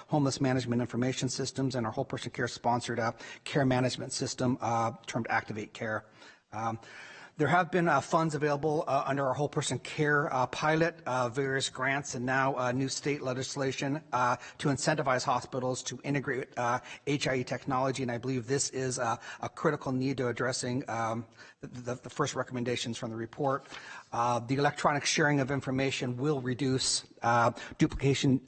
Homeless Management Information Systems, and our whole person care sponsored care management system termed Activate Care. There have been funds available under our whole person care pilot, various grants, and now new state legislation to incentivize hospitals to integrate HIE technology, and I believe this is a critical need to addressing the first recommendations from the report. The electronic sharing of information will reduce duplication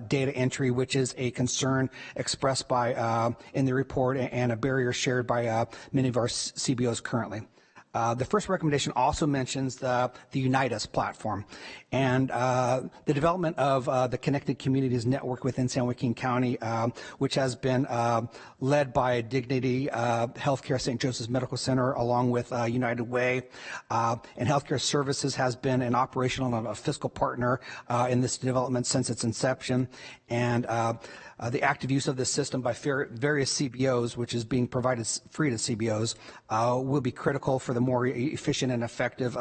data entry, which is a concern expressed by in the report and a barrier shared by many of our CBOs currently. The first recommendation also mentions the Unitas platform and the development of the Connected Communities Network within San Joaquin County, which has been led by Dignity Healthcare St. Joseph's Medical Center along with United Way. And Healthcare Services has been an operational and a fiscal partner in this development since its inception. And the active use of this system by various CBOs, which is being provided free to CBOs, will be critical for the more efficient and effective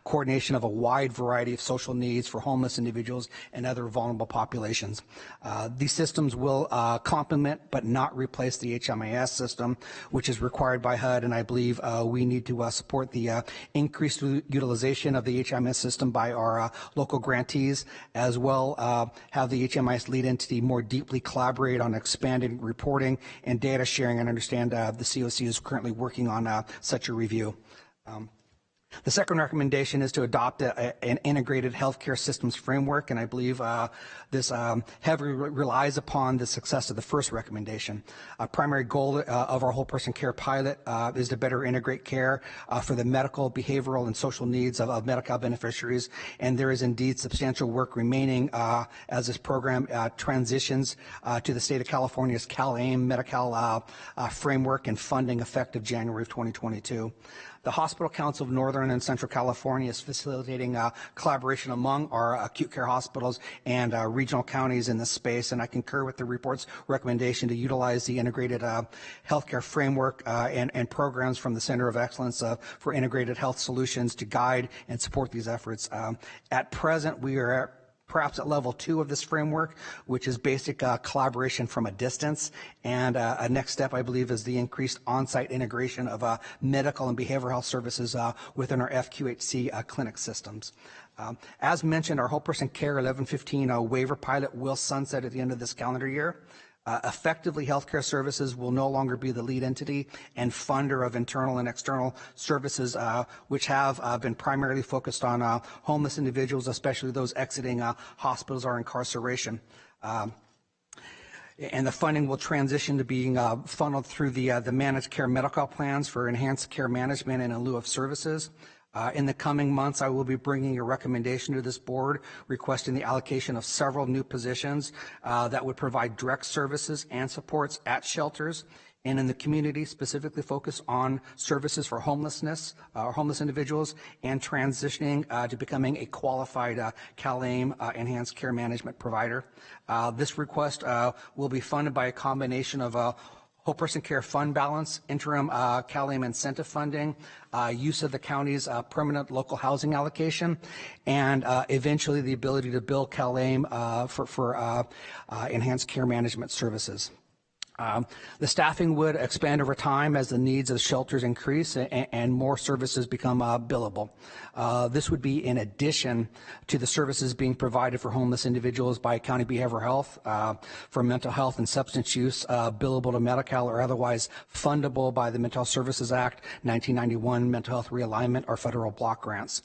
coordination of a wide variety of social needs for homeless individuals and other vulnerable populations. These systems will complement but not replace the HMIS system, which is required by HUD, and I believe we need to support the increased utilization of the HMIS system by our local grantees, as well have the HMIS lead entity more deeply collaborate on expanded reporting and data sharing, and understand the COC is currently working on such a review. The second recommendation is to adopt an integrated healthcare systems framework, and I believe this heavily relies upon the success of the first recommendation. A primary goal of our whole person care pilot is to better integrate care for the medical, behavioral, and social needs of Medi-Cal beneficiaries, and there is indeed substantial work remaining as this program transitions to the state of California's CalAIM Medi-Cal framework and funding effective January of 2022. The Hospital Council of Northern and Central California is facilitating collaboration among our acute care hospitals and regional counties in this space, and I concur with the report's recommendation to utilize the integrated healthcare framework and programs from the Center of Excellence for Integrated Health Solutions to guide and support these efforts. At present, we are perhaps at level 2 of this framework, which is basic collaboration from a distance. And a next step, I believe, is the increased on-site integration of medical and behavioral health services within our FQHC clinic systems. As mentioned, our Whole Person Care 1115 waiver pilot will sunset at the end of this calendar year. Effectively, healthcare services will no longer be the lead entity and funder of internal and external services, which have been primarily focused on homeless individuals, especially those exiting hospitals or incarceration. And the funding will transition to being funneled through the managed care medical plans for enhanced care management and in lieu of services. In the coming months, I will be bringing a recommendation to this board requesting the allocation of several new positions that would provide direct services and supports at shelters and in the community, specifically focus on services for homelessness or homeless individuals and transitioning to becoming a qualified CalAIM enhanced care management provider. This request will be funded by a combination of Whole Person Care Fund balance, interim CalAIM incentive funding, use of the county's permanent local housing allocation, and eventually the ability to bill CalAIM for enhanced care management services. The staffing would expand over time as the needs of shelters increase and more services become billable. This would be in addition to the services being provided for homeless individuals by county behavioral health, for mental health and substance use, billable to Medi-Cal or otherwise fundable by the Mental Health Services Act, 1991 Mental Health Realignment or federal block grants.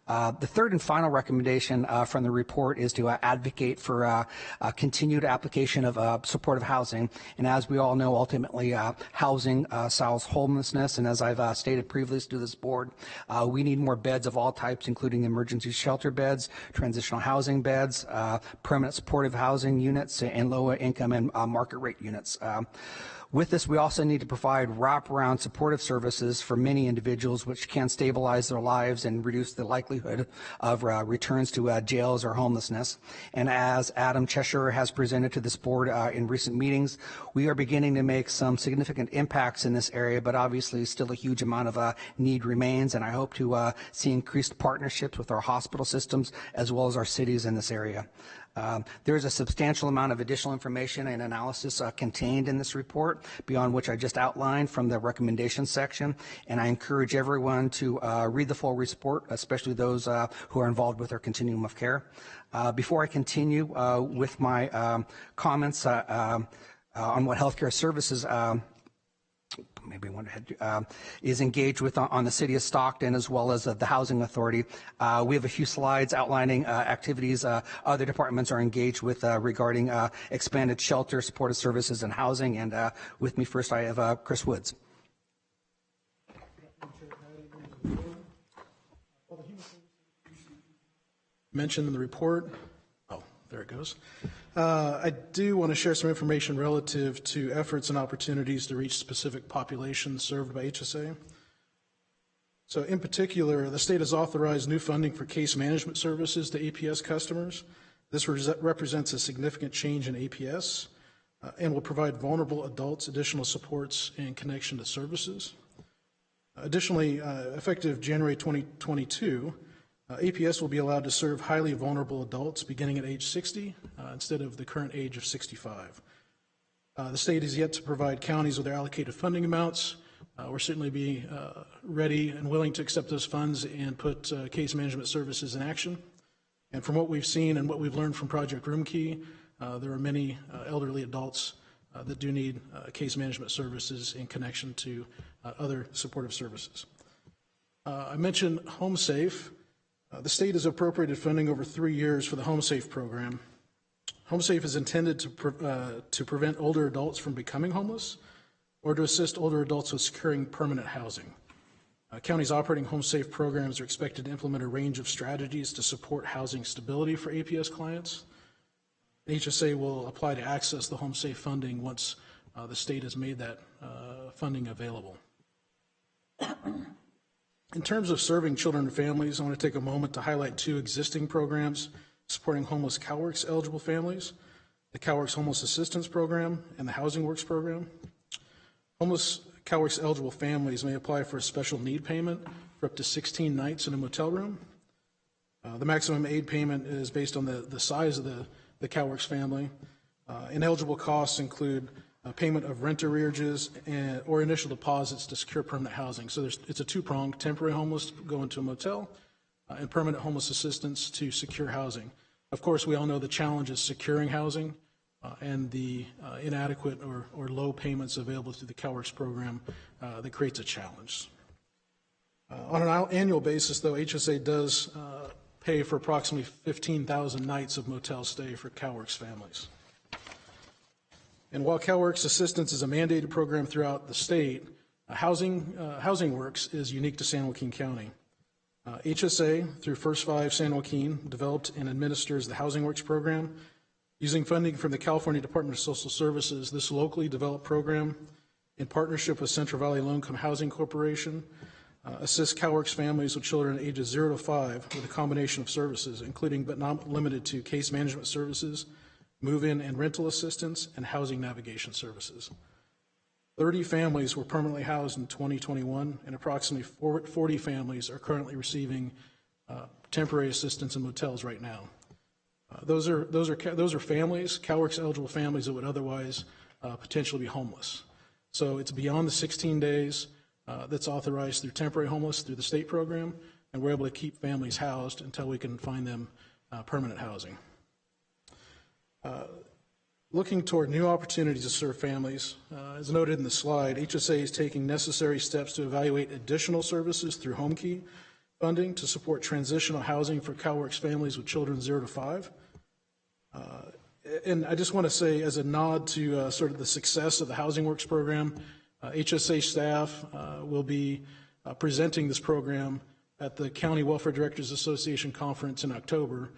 The third and final recommendation from the report is to advocate for continued application of supportive housing. And as we all know, ultimately, housing solves homelessness. And as I've stated previously to this board, we need more beds of all types, including emergency shelter beds, transitional housing beds, permanent supportive housing units, and lower income and market rate units. With this, we also need to provide wraparound supportive services for many individuals which can stabilize their lives and reduce the likelihood of returns to jails or homelessness. And as Adam Cheshire has presented to this board in recent meetings, we are beginning to make some significant impacts in this area, but obviously still a huge amount of need remains, and I hope to see increased partnerships with our hospital systems as well as our cities in this area. There is a substantial amount of additional information and analysis contained in this report beyond which I just outlined from the recommendations section, and I encourage everyone to read the full report, especially those who are involved with our continuum of care. Before I continue with my comments on what healthcare services is engaged with on the city of Stockton as well as the housing authority. We have a few slides outlining activities other departments are engaged with regarding expanded shelter, supportive services, and housing. And with me first, I have Chris Woods. Mentioned in the report. Oh, there it goes. I do want to share some information relative to efforts and opportunities to reach specific populations served by HSA. So in particular, the state has authorized new funding for case management services to APS customers. This represents a significant change in APS and will provide vulnerable adults additional supports in connection to services. Additionally, effective January 2022, APS will be allowed to serve highly vulnerable adults beginning at age 60 instead of the current age of 65. The state is yet to provide counties with their allocated funding amounts. We'll certainly be ready and willing to accept those funds and put case management services in action. And from what we've seen and what we've learned from Project Roomkey, there are many elderly adults that do need case management services in connection to other supportive services. I mentioned HomeSafe. The state has appropriated funding over 3 years for the HomeSafe program. HomeSafe is intended to prevent older adults from becoming homeless or to assist older adults with securing permanent housing. Counties operating HomeSafe programs are expected to implement a range of strategies to support housing stability for APS clients. HSA will apply to access the HomeSafe funding once the state has made that funding available. In terms of serving children and families, I want to take a moment to highlight 2 existing programs supporting homeless CalWorks eligible families, the CalWorks Homeless Assistance Program and the Housing Works Program. Homeless CalWorks eligible families may apply for a special need payment for up to 16 nights in a motel room. The maximum aid payment is based on the size of the CalWorks family. Ineligible costs include payment of rent arrearages or initial deposits to secure permanent housing. So it's a two-pronged: temporary homeless go into a motel, and permanent homeless assistance to secure housing. Of course, we all know the challenge is securing housing and the inadequate or low payments available through the CalWorks program that creates a challenge. On an annual basis, though, HSA does pay for approximately 15,000 nights of motel stay for CalWorks families. And while CalWorks assistance is a mandated program throughout the state, Housing Works is unique to San Joaquin County. HSA, through First Five San Joaquin, developed and administers the Housing Works program. Using funding from the California Department of Social Services, this locally developed program, in partnership with Central Valley Low-Income Housing Corporation, assists CalWorks families with children ages 0 to 5 with a combination of services, including but not limited to case management services, move-in and rental assistance, and housing navigation services. 30 families were permanently housed in 2021, and approximately 40 families are currently receiving temporary assistance in motels right now. Those are families, CalWorks eligible families that would otherwise potentially be homeless. So it's beyond the 16 days that's authorized through temporary homeless through the state program, and we're able to keep families housed until we can find them permanent housing. Looking toward new opportunities to serve families, as noted in the slide, HSA is taking necessary steps to evaluate additional services through HomeKey funding to support transitional housing for CalWorks families with children 0 to 5. And I just want to say, as a nod to sort of the success of the Housing Works program, HSA staff will be presenting this program at the County Welfare Directors Association Conference in October.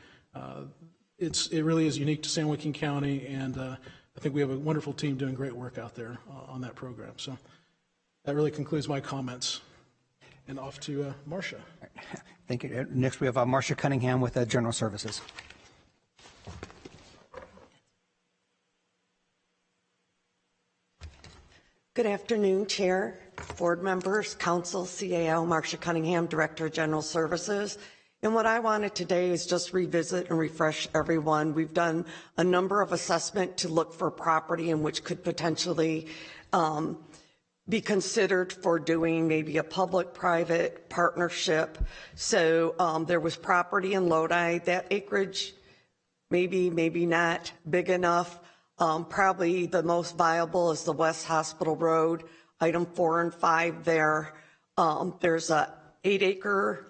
It really is unique to San Joaquin County, and I think we have a wonderful team doing great work out there on that program. So that really concludes my comments. And off to Marcia. Thank you. Next, we have Marcia Cunningham with General Services. Good afternoon, Chair, board members, council, CAO, Marcia Cunningham, Director of General Services. And what I wanted today is just revisit and refresh everyone. We've done a number of assessments to look for property in which could potentially be considered for doing maybe a public-private partnership. So there was property in Lodi. That acreage, maybe not big enough. Probably the most viable is the West Hospital Road, item 4 and 5 there. There's a 8-acre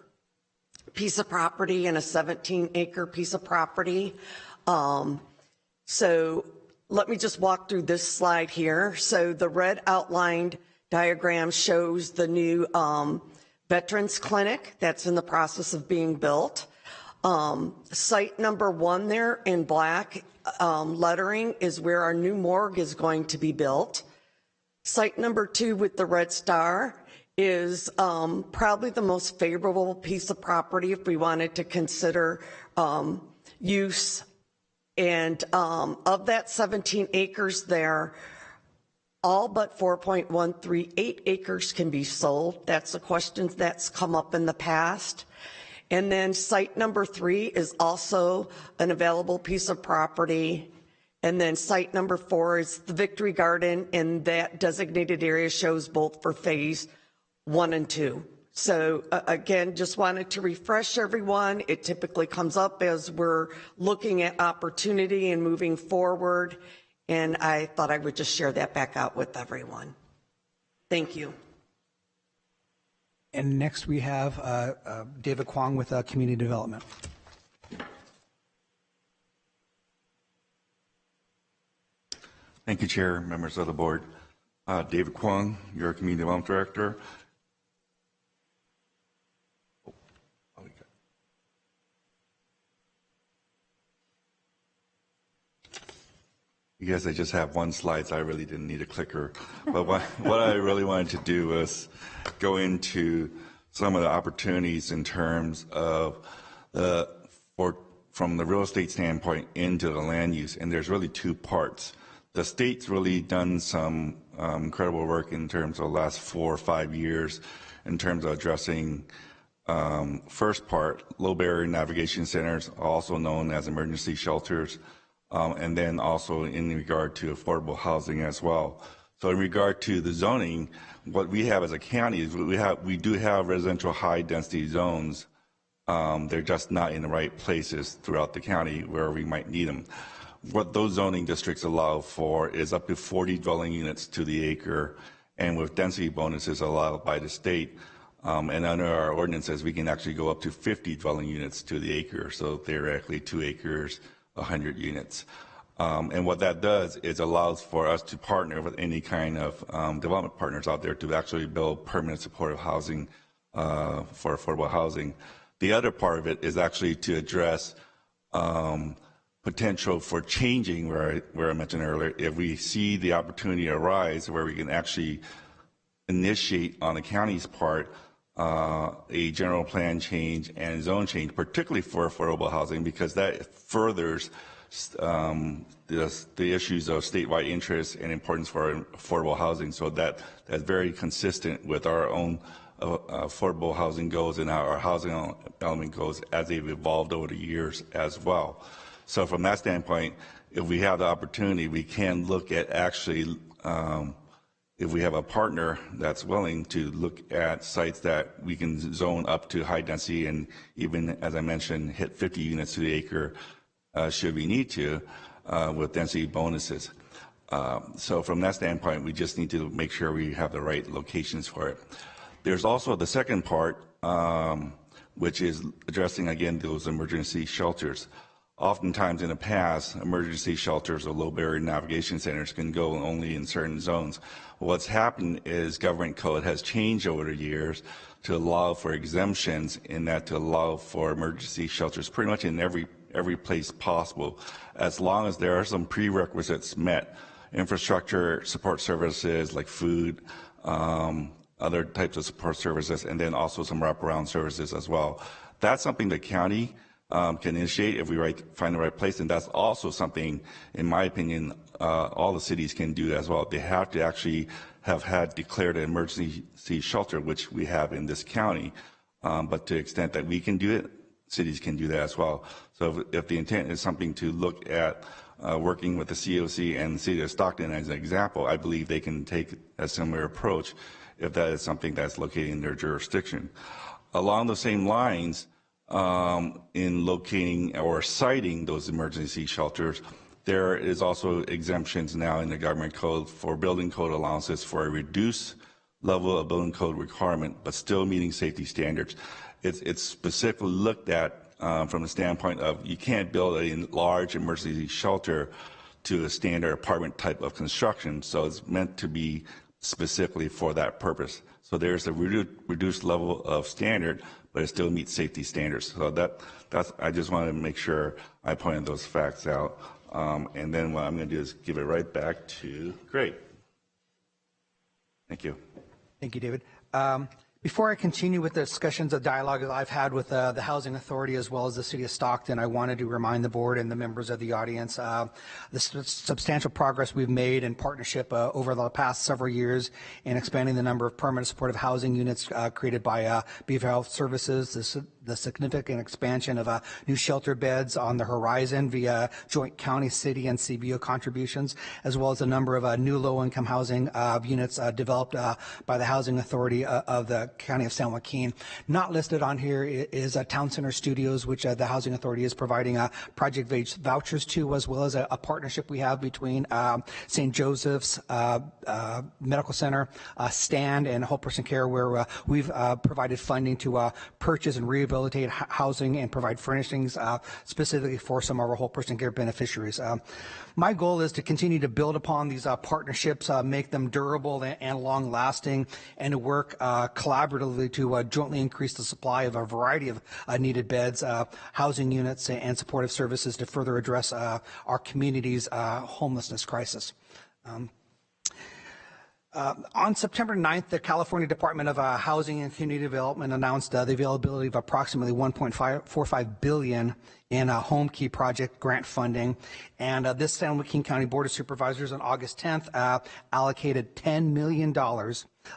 piece of property and a 17-acre piece of property. So let me just walk through this slide here. So the red outlined diagram shows the new Veterans Clinic that's in the process of being built. Site number 1 there in black lettering is where our new morgue is going to be built. Site number 2 with the red star is probably the most favorable piece of property if we wanted to consider use. And of that 17 acres there, all but 4.138 acres can be sold. That's a question that's come up in the past. And then site number 3 is also an available piece of property. And then site number 4 is the Victory Garden, and that designated area shows both for phase 1 and 2. So again, just wanted to refresh everyone. It typically comes up as we're looking at opportunity and moving forward. And I thought I would just share that back out with everyone. Thank you. And next we have David Kwong with Community Development. Thank you, Chair, members of the board. David Kwong, your Community Development Director. You guys, I just have one slide, so I really didn't need a clicker. But what I really wanted to do was go into some of the opportunities in terms of from the real estate standpoint into the land use. And there's really 2 parts. The state's really done some incredible work in terms of the last 4 or 5 years in terms of addressing first part, low barrier navigation centers, also known as emergency shelters, and then also in regard to affordable housing as well. So in regard to the zoning, what we have as a county is we do have residential high density zones. They're just not in the right places throughout the county where we might need them. What those zoning districts allow for is up to 40 dwelling units to the acre, and with density bonuses allowed by the state. And under our ordinances, we can actually go up to 50 dwelling units to the acre. So theoretically, 2 acres, 100 units. And what that does is allows for us to partner with any kind of development partners out there to actually build permanent supportive housing for affordable housing. The other part of it is actually to address potential for changing, where I mentioned earlier, if we see the opportunity arise where we can actually initiate on the county's part a general plan change and zone change, particularly for affordable housing, because that furthers the issues of statewide interest and importance for affordable housing. So that's very consistent with our own affordable housing goals and our housing element goals as they've evolved over the years as well. So from that standpoint, if we have the opportunity, we can look at actually, if we have a partner that's willing to look at sites that we can zone up to high density and even, as I mentioned, hit 50 units to the acre should we need to with density bonuses. So from that standpoint, we just need to make sure we have the right locations for it. There's also the second part, which is addressing, again, those emergency shelters. Oftentimes in the past, emergency shelters or low barrier navigation centers can go only in certain zones. What's happened is government code has changed over the years to allow for exemptions, in that to allow for emergency shelters pretty much in every place possible, as long as there are some prerequisites met. Infrastructure, support services like food, other types of support services, and then also some wraparound services as well. That's something the county can initiate if we find the right place, and that's also something, in my opinion, all the cities can do as well. They have to actually have had declared an emergency shelter, which we have in this county, but to the extent that we can do it, cities can do that as well. So if the intent is something to look at working with the COC and the City of Stockton as an example, I believe they can take a similar approach if that is something that's located in their jurisdiction. Along the same lines, in locating or citing those emergency shelters, there is also exemptions now in the government code for building code allowances for a reduced level of building code requirement, but still meeting safety standards. It's specifically looked at from the standpoint of you can't build a large emergency shelter to a standard apartment type of construction, so it's meant to be specifically for that purpose. So there's a reduced level of standard, but it still meets safety standards. So that's I just wanted to make sure I pointed those facts out. And then what I'm going to do is give it right back to Greg. Thank you. Thank you, David. Before I continue with the discussions of dialogue that I've had with the Housing Authority as well as the City of Stockton, I wanted to remind the board and the members of the audience the substantial progress we've made in partnership over the past several years in expanding the number of permanent supportive housing units created by Behavioral Health Services, the significant expansion of new shelter beds on the horizon via joint county, city, and CBO contributions, as well as a number of new low-income housing units developed by the Housing Authority of the County of San Joaquin. Not listed on here is Town Center Studios, which the Housing Authority is providing project-based vouchers to, as well as a partnership we have between St. Joseph's Medical Center, STAND, and Whole Person Care, where we've provided funding to purchase and rehabilitate housing and provide furnishings specifically for some of our Whole Person Care beneficiaries. My goal is to continue to build upon these partnerships, make them durable and long-lasting, and to work collaboratively to jointly increase the supply of a variety of needed beds, housing units, and supportive services to further address our community's homelessness crisis. On September 9th, the California Department of Housing and Community Development announced the availability of approximately $1.45 billion in Home Key Project grant funding. And this San Joaquin County Board of Supervisors on August 10th allocated $10 million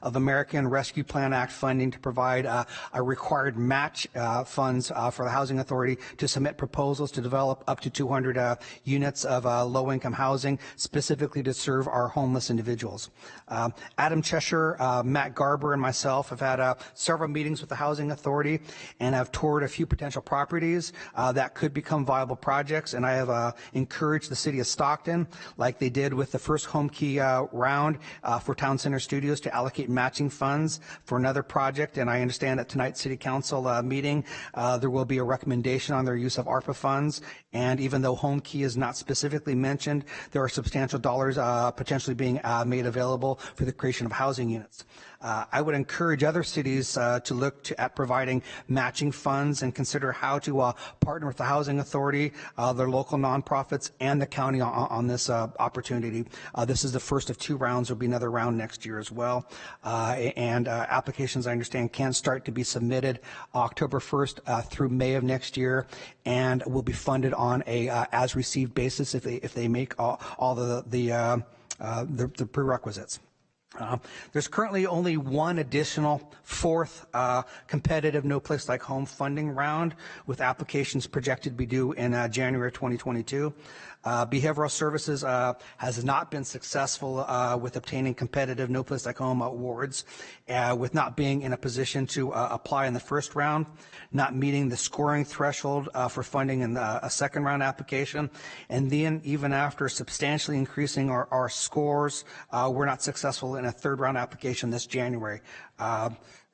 of American Rescue Plan Act funding to provide a required match funds for the Housing Authority to submit proposals to develop up to 200 units of low-income housing, specifically to serve our homeless individuals. Adam Cheshire, Matt Garber, and myself have had several meetings with the Housing Authority and have toured a few potential properties that could become viable projects, and I have encouraged the City of Stockton, like they did with the first home key round for Town Center Studios, to allocate matching funds for another project. And I understand at tonight's City Council meeting there will be a recommendation on their use of ARPA funds, and even though home key is not specifically mentioned, there are substantial dollars potentially being made available for the creation of housing units. I would encourage other cities to look at providing matching funds and consider how to partner with the Housing Authority, their local nonprofits, and the county on this opportunity. This is the first of 2 rounds. There will be another round next year as well. And applications, I understand, can start to be submitted October 1st through May of next year, and will be funded on a as-received basis if they make all the prerequisites. There's currently only one additional 4th competitive No Place Like Home funding round, with applications projected to be due in January 2022. Behavioral Services has not been successful with obtaining competitive No Place Like Home awards, with not being in a position to apply in the first round, not meeting the scoring threshold for funding in a second round application, and then even after substantially increasing our scores, we're not successful in a third round application this January.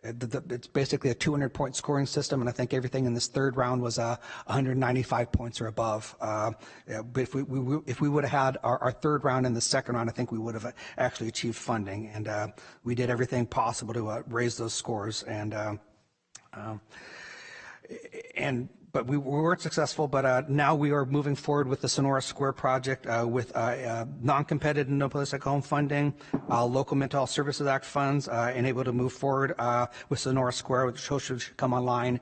It's basically a 200-point scoring system, and I think everything in this third round was 195 points or above. But if we would have had our third round and the second round, I think we would have actually achieved funding, and we did everything possible to raise those scores. But we weren't successful, but now we are moving forward with the Sonora Square project with non-competitive No Place Like Home funding, local Mental Health Services Act funds, and able to move forward with Sonora Square, which should come online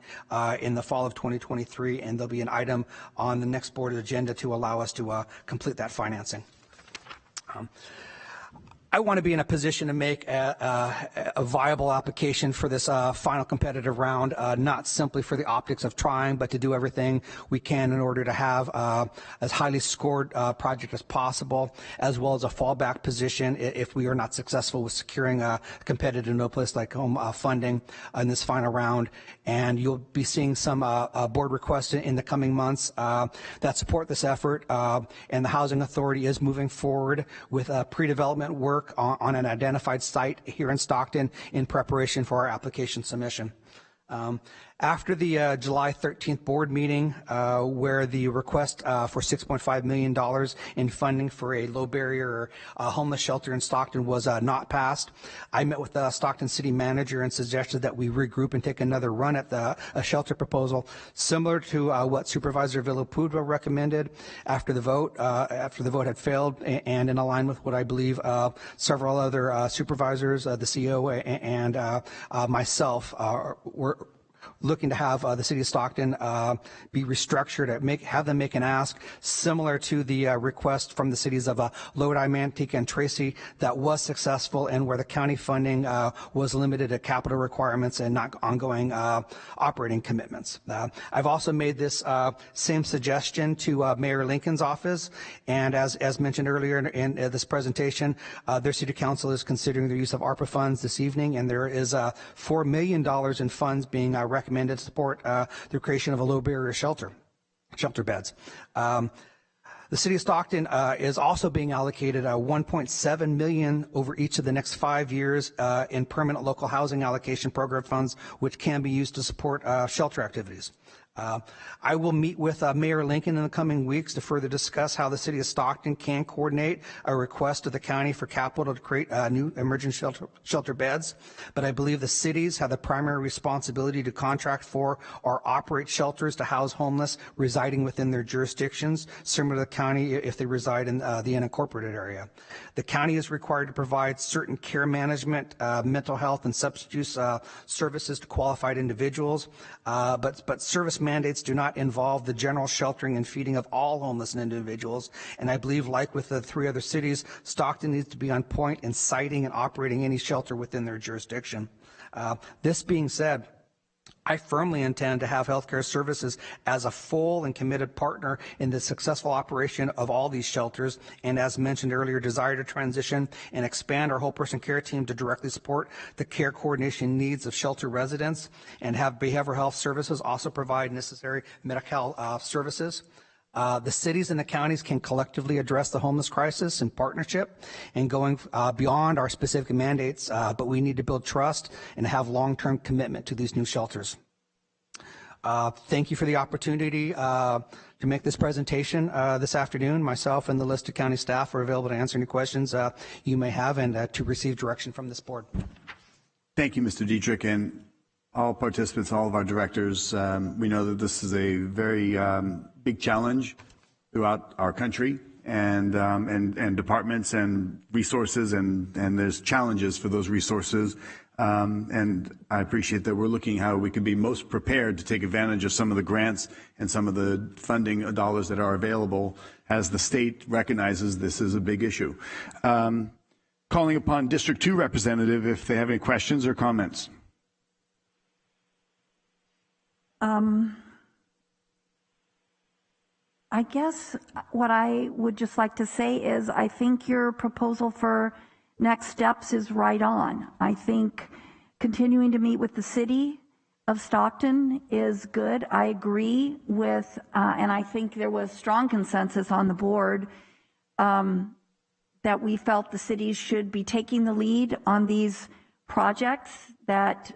in the fall of 2023, and there'll be an item on the next board agenda to allow us to complete that financing. I want to be in a position to make a viable application for this final competitive round, not simply for the optics of trying, but to do everything we can in order to have as highly scored project as possible, as well as a fallback position if we are not successful with securing a competitive No Place Like Home funding in this final round. And you'll be seeing some board requests in the coming months that support this effort. And the Housing Authority is moving forward with pre-development work on an identified site here in Stockton in preparation for our application submission. After the July 13th board meeting, where the request for $6.5 million in funding for a low barrier homeless shelter in Stockton was not passed, I met with the Stockton city manager and suggested that we regroup and take another run at a shelter proposal similar to what Supervisor Villapuva recommended after the vote had failed, and in line with what I believe several other supervisors, the CEO and myself were looking to have the city of Stockton be restructured, have them make an ask similar to the request from the cities of Lodi, Manteca, and Tracy that was successful, and where the county funding was limited to capital requirements and not ongoing operating commitments. I've also made this same suggestion to Mayor Lincoln's office, and as mentioned earlier in this presentation, their city council is considering the use of ARPA funds this evening, and there is $4 million in funds being recommended to support the creation of a low barrier shelter beds. The city of Stockton is also being allocated $1.7 million over each of the next 5 years in permanent local housing allocation program funds, which can be used to support shelter activities. I will meet with Mayor Lincoln in the coming weeks to further discuss how the city of Stockton can coordinate a request to the county for capital to create new emergency shelter beds. But I believe the cities have the primary responsibility to contract for or operate shelters to house homeless residing within their jurisdictions, similar to the county if they reside in the unincorporated area. The county is required to provide certain care management, mental health, and substance use services to qualified individuals, but service mandates do not involve the general sheltering and feeding of all homeless individuals. And I believe, like with the 3 other cities, Stockton needs to be on point in siting and operating any shelter within their jurisdiction. This being said, I firmly intend to have healthcare services as a full and committed partner in the successful operation of all these shelters, and as mentioned earlier, desire to transition and expand our whole person care team to directly support the care coordination needs of shelter residents, and have behavioral health services also provide necessary medical services. The cities and the counties can collectively address the homeless crisis in partnership and going beyond our specific mandates, but we need to build trust and have long-term commitment to these new shelters. Thank you for the opportunity to make this presentation this afternoon. Myself and the listed county staff are available to answer any questions you may have and to receive direction from this board. Thank you, Mr. Dietrich, and all participants, all of our directors. We know that this is a very big challenge throughout our country, and departments and resources, and there's challenges for those resources. And I appreciate that we're looking how we can be most prepared to take advantage of some of the grants and some of the funding dollars that are available as the state recognizes this is a big issue. Calling upon District 2 representative if they have any questions or comments. I guess what I would just like to say is I think your proposal for next steps is right on. I think continuing to meet with the city of Stockton is good. I agree with, and I think there was strong consensus on the board that we felt the cities should be taking the lead on these projects that,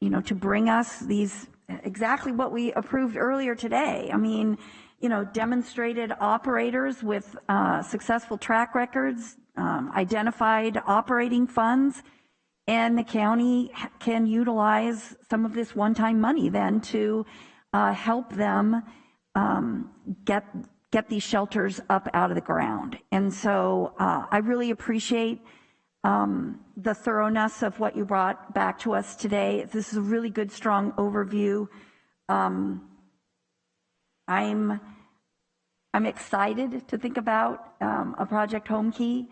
you know, to bring us these, exactly what we approved earlier today. I mean, you know, demonstrated operators with successful track records, identified operating funds, and the county can utilize some of this one-time money then to help them get these shelters up out of the ground. And so I really appreciate the thoroughness of what you brought back to us today. This is a really good, strong overview. I'm excited to think about a Project Home Key,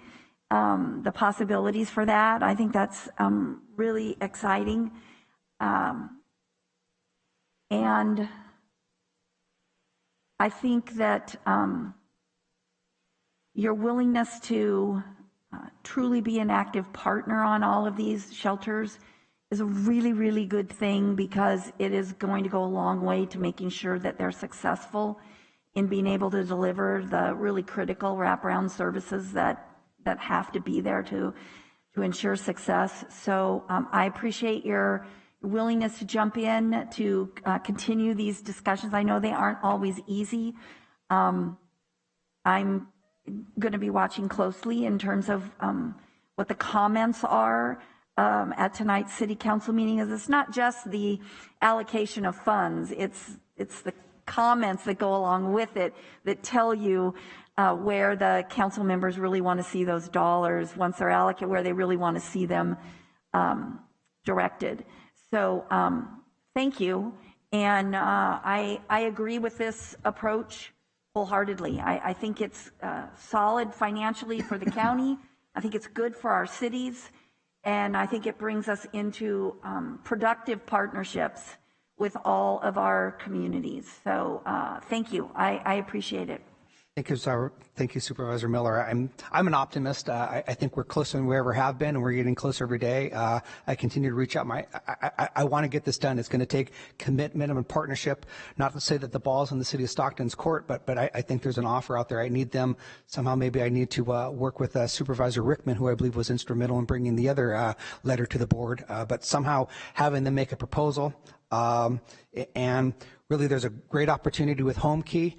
the possibilities for that. I think that's really exciting. And I think that your willingness to truly be an active partner on all of these shelters is a really, really good thing, because it is going to go a long way to making sure that they're successful in being able to deliver the really critical wraparound services that have to be there to ensure success. So I appreciate your willingness to jump in to continue these discussions. I know they aren't always easy. I'm going to be watching closely in terms of what the comments are at tonight's city council meeting. Is it's not just the allocation of funds, it's the comments that go along with it that tell you where the council members really want to see those dollars once they're allocated, where they really want to see them directed. So thank you, and I agree with this approach wholeheartedly. I think it's solid financially for the county. I think it's good for our cities, and I think it brings us into productive partnerships with all of our communities. So thank you. I appreciate it. Thank you, Supervisor Miller. I'm an optimist. I think we're closer than we ever have been, and we're getting closer every day. I continue to reach out. I want to get this done. It's going to take commitment and partnership. Not to say that the ball's in the city of Stockton's court, but I think there's an offer out there. I need them somehow. Maybe I need to work with Supervisor Rickman, who I believe was instrumental in bringing the other letter to the board. But somehow having them make a proposal, and really, there's a great opportunity with Home Key.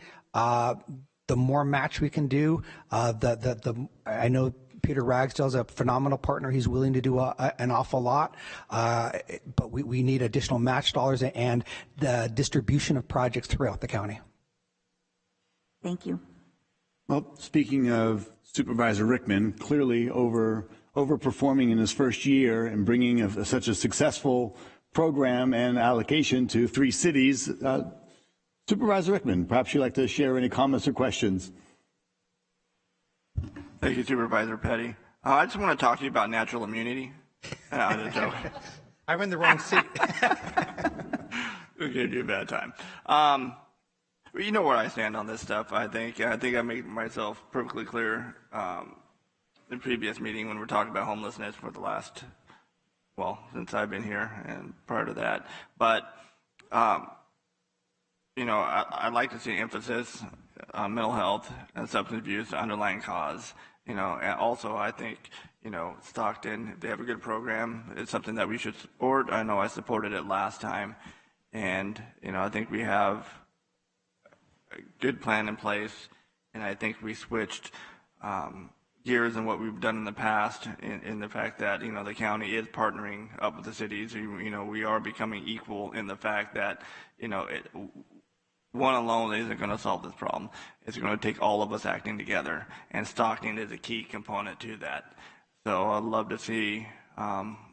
The more match we can do, I know Peter Ragsdale's a phenomenal partner. He's willing to do an awful lot, but we need additional match dollars and the distribution of projects throughout the county. Thank you. Well, speaking of Supervisor Rickman, clearly overperforming in his first year and bringing such a successful program and allocation to 3 cities. Supervisor Rickman, perhaps you'd like to share any comments or questions. Thank you, Supervisor Petty. I just want to talk to you about natural immunity. I'm in the wrong seat. We gave you a bad time. You know where I stand on this stuff. I think I made myself perfectly clear in the previous meeting when we're talking about homelessness for the last, since I've been here and prior to that. But I'd like to see emphasis on mental health and substance abuse, the underlying cause. And also I think, Stockton, they have a good program. It's something that we should support. I know I supported it last time. And, I think we have a good plan in place. And I think we switched gears in what we've done in the past in the fact that, the county is partnering up with the cities. We are becoming equal in the fact that, one alone isn't going to solve this problem. It's going to take all of us acting together, and Stockton is a key component to that. So I'd love to see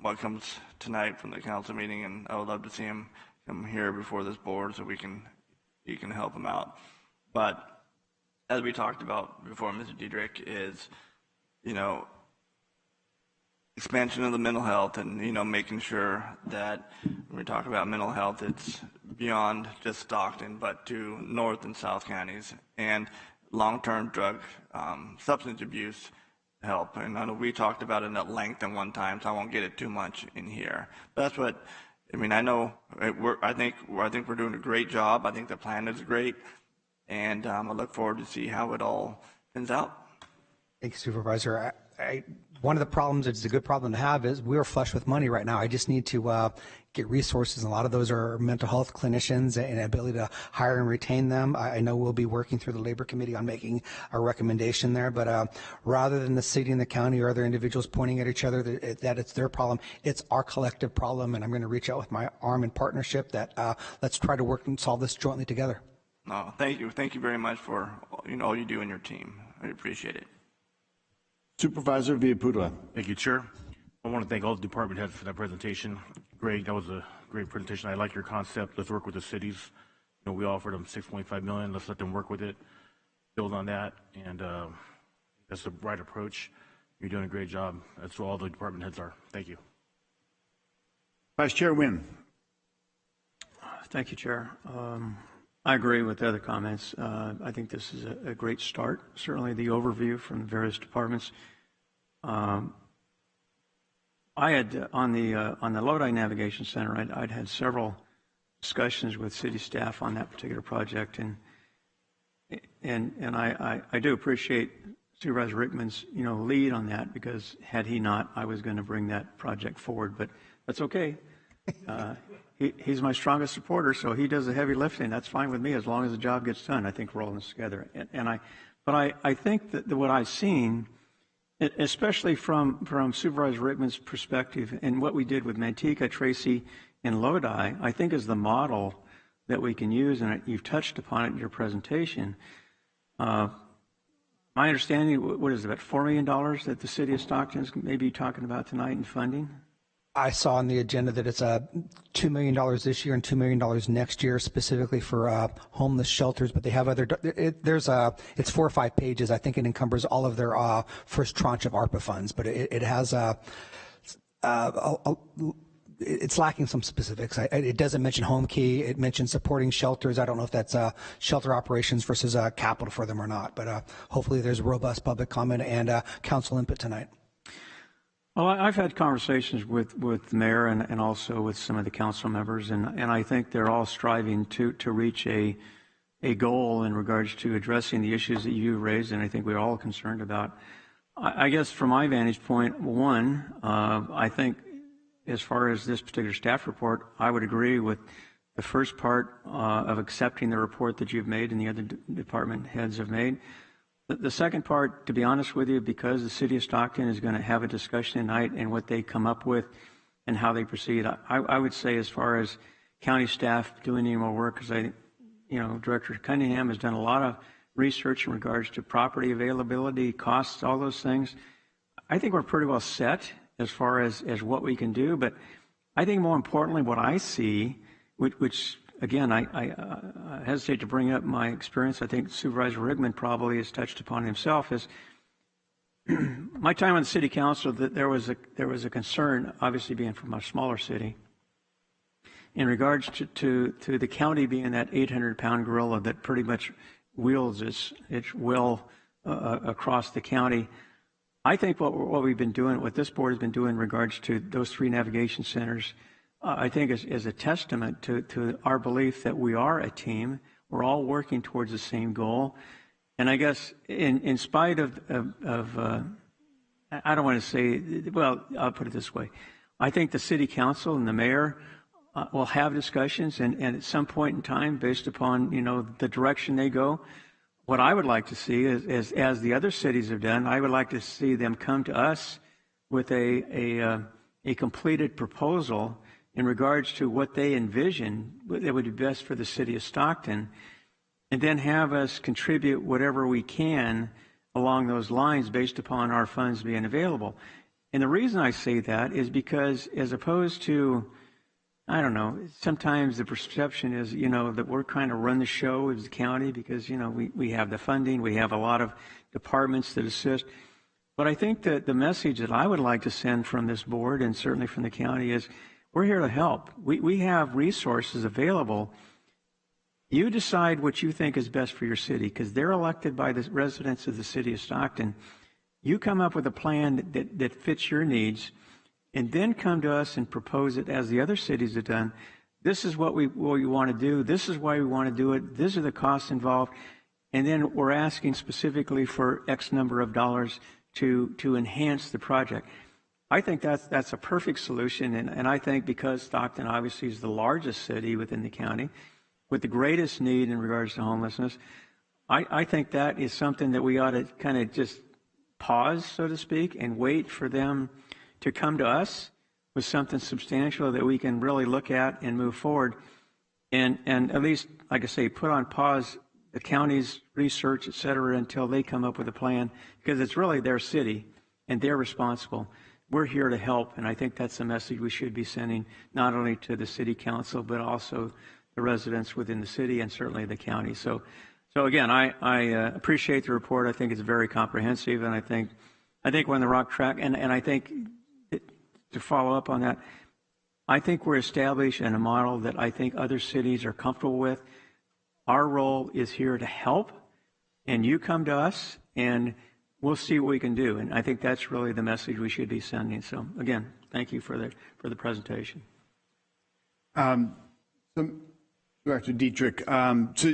what comes tonight from the council meeting, and I would love to see him come here before this board so you can help him out. But as we talked about before, Mr. Diedrich, is expansion of the mental health and, making sure that when we talk about mental health, it's beyond just Stockton, but to North and South counties, and long-term drug, substance abuse help. And I know we talked about it at length at one time, so I won't get it too much in here. But that's what, I think we're doing a great job. I think the plan is great, and I look forward to see how it all turns out. Thank you, Supervisor. One of the problems, it's a good problem to have, is we're flush with money right now. I just need to get resources, and a lot of those are mental health clinicians and ability to hire and retain them. I know we'll be working through the Labor Committee on making a recommendation there, but rather than the city and the county or other individuals pointing at each other that it's their problem, it's our collective problem, and I'm going to reach out with my arm in partnership that let's try to work and solve this jointly together. No, thank you. Thank you very much for all you do in your team. I appreciate it. Supervisor Villaputra. Thank you, Chair. I want to thank all the department heads for that presentation. Greg, that was a great presentation. I like your concept. Let's work with the cities. We offered them $6.5 million. Let's let them work with it, build on that, and that's the right approach. You're doing a great job. That's what all the department heads are. Thank you. Vice Chair Wynn. Thank you, Chair. I agree with the other comments. I think this is a great start. Certainly the overview from the various departments. I had on the Lodi Navigation Center, I'd had several discussions with city staff on that particular project, and I do appreciate Supervisor Rickman's lead on that, because had he not, I was going to bring that project forward, but that's okay. He's my strongest supporter, so he does the heavy lifting. That's fine with me as long as the job gets done. I think we're all in this together. But I think that what I've seen, especially from Supervisor Rickman's perspective, and what we did with Manteca, Tracy, and Lodi, I think is the model that we can use, and you've touched upon it in your presentation. My understanding, what is it, about $4 million that the city of Stockton is maybe talking about tonight in funding? I saw on the agenda that it's $2 million this year and $2 million next year, specifically for homeless shelters. But they have other. It's 4 or 5 pages. I think it encumbers all of their first tranche of ARPA funds. But it has it's lacking some specifics. It doesn't mention home key. It mentions supporting shelters. I don't know if that's shelter operations versus capital for them or not. But hopefully there's robust public comment and council input tonight. Well, I've had conversations with the mayor and also with some of the council members, and I think they're all striving to reach a goal in regards to addressing the issues that you raised, and I think we're all concerned about. I guess from my vantage point, one, I think as far as this particular staff report, I would agree with the first part of accepting the report that you've made and the other department heads have made. The second part, to be honest with you, because the city of Stockton is going to have a discussion tonight and what they come up with and how they proceed, I would say as far as county staff doing any more work, because Director Cunningham has done a lot of research in regards to property availability, costs, all those things. I think we're pretty well set as far as what we can do, but I think more importantly, what I see, which again, I hesitate to bring up my experience. I think Supervisor Rickman probably has touched upon himself, is my time on the city council, that there was a concern, obviously being from a smaller city, in regards to the county being that 800-pound gorilla that pretty much wields its will across the county. I think what we've been doing, what this board has been doing in regards to those 3 navigation centers, I think is a testament to our belief that we are a team. We're all working towards the same goal. And I guess in spite of I don't want to say, well, I'll put it this way. I think the city council and the mayor will have discussions, and at some point in time, based upon, the direction they go, what I would like to see is, as the other cities have done, I would like to see them come to us with a completed proposal in regards to what they envision that would be best for the city of Stockton, and then have us contribute whatever we can along those lines based upon our funds being available. And the reason I say that is because, as opposed to, I don't know, sometimes the perception is, that we're kind of run the show as the county because, we have the funding, we have a lot of departments that assist. But I think that the message that I would like to send from this board, and certainly from the county, is we're here to help. We have resources available. You decide what you think is best for your city, because they're elected by the residents of the city of Stockton. You come up with a plan that fits your needs, and then come to us and propose it as the other cities have done. This is what we want to do. This is why we want to do it. These are the costs involved. And then we're asking specifically for X number of dollars to enhance the project. I think that's a perfect solution. And I think because Stockton obviously is the largest city within the county with the greatest need in regards to homelessness, I think that is something that we ought to kind of just pause, so to speak, and wait for them to come to us with something substantial that we can really look at and move forward, and at least, like I say, put on pause the county's research, et cetera, until they come up with a plan, because it's really their city and they're responsible. We're here to help, and I think that's the message we should be sending, not only to the city council, but also the residents within the city and certainly the county. So again, I appreciate the report. I think it's very comprehensive, and I think we're on the right track, and I think, to follow up on that, I think we're establishing a model that I think other cities are comfortable with. Our role is here to help, and you come to us, and we'll see what we can do. And I think that's really the message we should be sending. So again, thank you for the presentation. So, Director Dietrich, so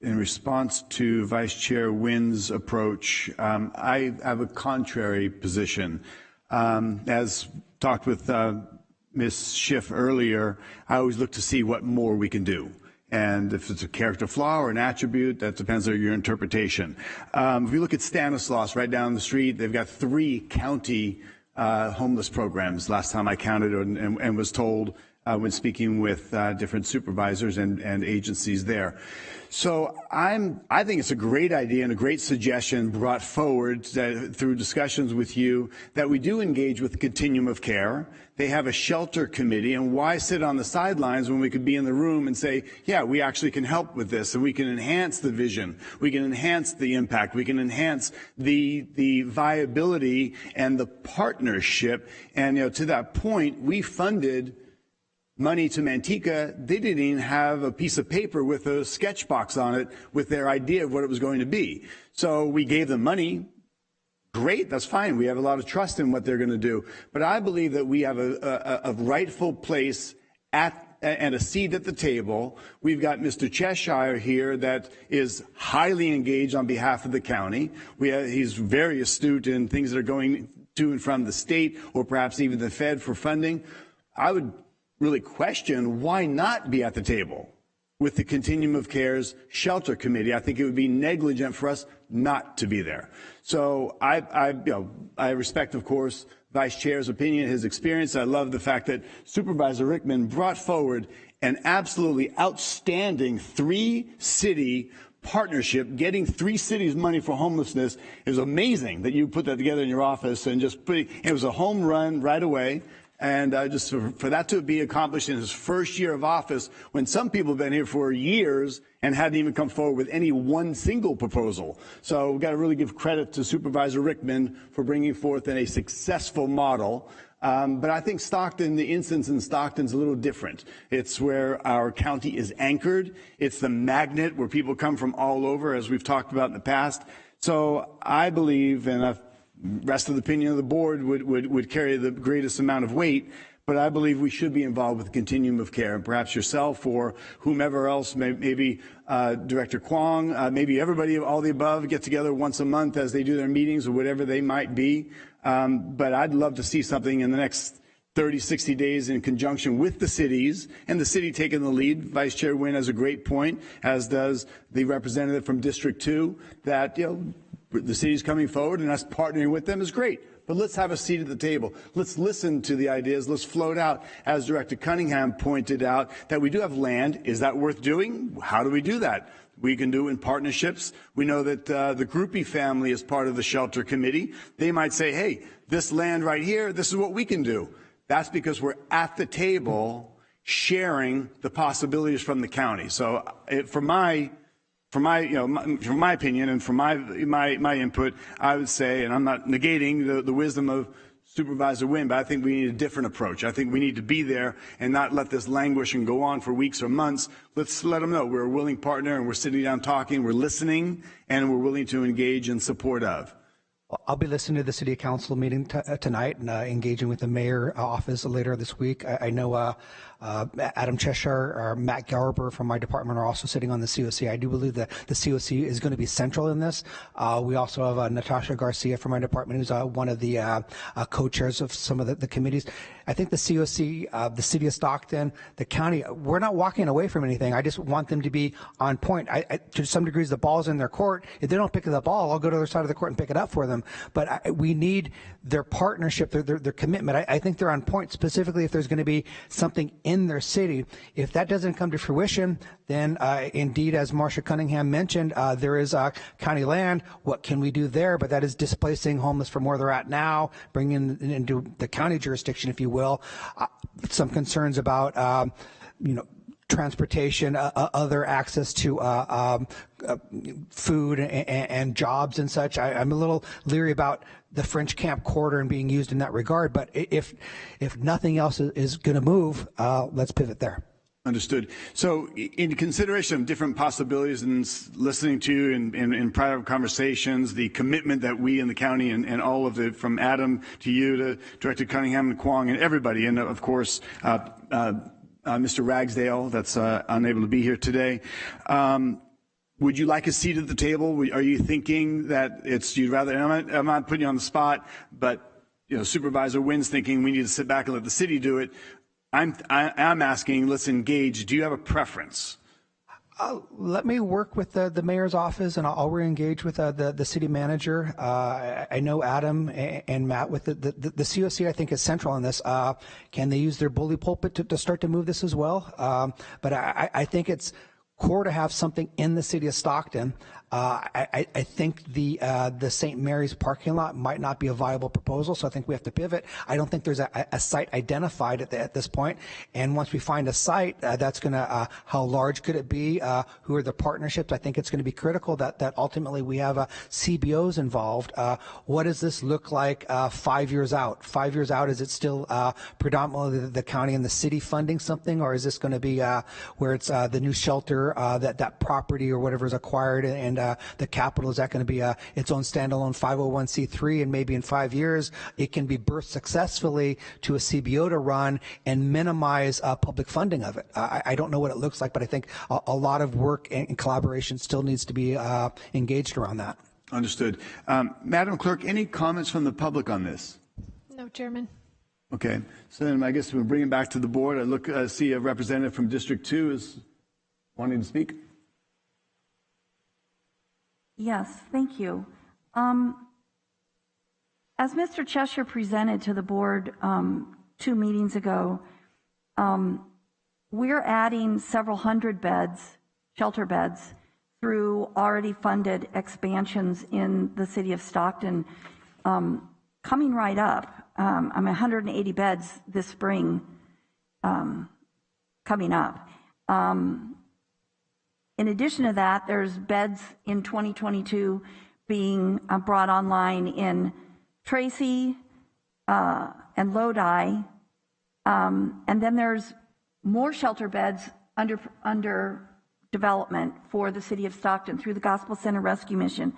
in response to Vice Chair Wynn's approach, I have a contrary position. As talked with Ms. Schiff earlier, I always look to see what more we can do. And if it's a character flaw or an attribute, that depends on your interpretation. If you look at Stanislaus right down the street, they've got 3 county homeless programs, last time I counted and was told when speaking with different supervisors and agencies there. So I think it's a great idea and a great suggestion brought forward through discussions with you that we do engage with the continuum of care. They have a shelter committee, and why sit on the sidelines when we could be in the room and say, yeah, we actually can help with this, and we can enhance the vision, we can enhance the impact, we can enhance the viability and the partnership. And to that point, we funded money to Manteca. They didn't even have a piece of paper with a sketch box on it with their idea of what it was going to be. So we gave them money. Great, that's fine. We have a lot of trust in what they're going to do. But I believe that we have a rightful place and a seat at the table. We've got Mr. Cheshire here that is highly engaged on behalf of the county. He's very astute in things that are going to and from the state or perhaps even the Fed for funding. I would really question why not be at the table with the Continuum of Care's shelter committee. I think it would be negligent for us not to be there. So I respect, of course, Vice Chair's opinion, his experience. I love the fact that Supervisor Rickman brought forward an absolutely outstanding 3-city partnership. Getting 3 cities money for homelessness is amazing that you put that together in your office and it was a home run right away. And just for that to be accomplished in his first year of office, when some people have been here for years and hadn't even come forward with any one single proposal. So we've got to really give credit to Supervisor Rickman for bringing forth a successful model. But I think Stockton, the instance in Stockton is a little different. It's where our county is anchored. It's the magnet where people come from all over, as we've talked about in the past. So I believe, and the rest of the opinion of the board would carry the greatest amount of weight, but I believe we should be involved with the continuum of care, and perhaps yourself or whomever else, maybe Director Kwong, maybe everybody, all the above, get together once a month as they do their meetings or whatever they might be. But I'd love to see something in the next 30, 60 days in conjunction with the cities, and the city taking the lead. Vice Chair Nguyen has a great point, as does the representative from District 2, that the city's coming forward and us partnering with them is great. But let's have a seat at the table. Let's listen to the ideas. Let's float out, as Director Cunningham pointed out, that we do have land. Is that worth doing? How do we do that? We can do in partnerships. We know that the Groupie family is part of the shelter committee. They might say, hey, this land right here, this is what we can do. That's because we're at the table sharing the possibilities from the county. So from my opinion and from my input, I would say, and I'm not negating the wisdom of Supervisor Nguyen, but I think we need a different approach. I think we need to be there and not let this languish and go on for weeks or months. Let's let them know we're a willing partner and we're sitting down talking, we're listening, and we're willing to engage in support of. I'll be listening to the city council meeting tonight and engaging with the mayor office later this week. I know Adam Cheshire or Matt Garber from my department are also sitting on the COC. I do believe that the COC is going to be central in this. We also have Natasha Garcia from my department, who's one of the co-chairs of some of the committees. I think the COC, the city of Stockton, the county, we're not walking away from anything. I just want them to be on point. To some degrees, the ball's in their court. If they don't pick up the ball, I'll go to the other side of the court and pick it up for them. But we need their partnership, their commitment. I think they're on point, specifically if there's going to be something in their city. If that doesn't come to fruition, then indeed, as Marcia Cunningham mentioned, there is county land. What can we do there? But that is displacing homeless from where they're at now, bringing into the county jurisdiction, if you will. Some concerns about, transportation, other access to food and jobs and such. I'm a little leery about the French Camp Corridor and being used in that regard. But if nothing else is going to move, let's pivot there. Understood. So in consideration of different possibilities and listening to you in private conversations, the commitment that we in the county and all of it, from Adam to you to Director Cunningham and Kwong and everybody, and of course, Mr. Ragsdale, that's unable to be here today. Would you like a seat at the table? Are you thinking that you'd rather, and I'm not putting you on the spot, but Supervisor Nguyen's thinking we need to sit back and let the city do it. I'm asking, let's engage. Do you have a preference? Let me work with the mayor's office, and I'll re-engage with the city manager. I know Adam and Matt with the COC, I think, is central on this. Can they use their bully pulpit to start to move this as well? But I think it's core to have something in the city of Stockton. I think the St. Mary's parking lot might not be a viable proposal, so I think we have to pivot. I don't think there's a site identified at this point. And once we find a site, that's going to, how large could it be? Who are the partnerships? I think it's going to be critical that ultimately we have CBOs involved. What does this look like 5 years out? 5 years out, is it still predominantly the county and the city funding something, or is this going to be where it's the new shelter, that property or whatever is acquired and the capital, is that going to be its own standalone 501c3, and maybe in 5 years it can be birthed successfully to a CBO to run and minimize public funding of it. I don't know what it looks like, but I think a lot of work and collaboration still needs to be engaged around that. Understood. Madam Clerk, any comments from the public on this? No, Chairman. Okay, so then I guess we'll bring it back to the board. I see a representative from District 2 is wanting to speak. Yes, thank you. As Mr. Cheshire presented to the board 2 meetings ago, we're adding several hundred beds, shelter beds, through already funded expansions in the city of Stockton coming right up. I'm 180 beds this spring coming up. In addition to that, there's beds in 2022 being brought online in Tracy and Lodi. And then there's more shelter beds under development for the city of Stockton through the Gospel Center Rescue Mission.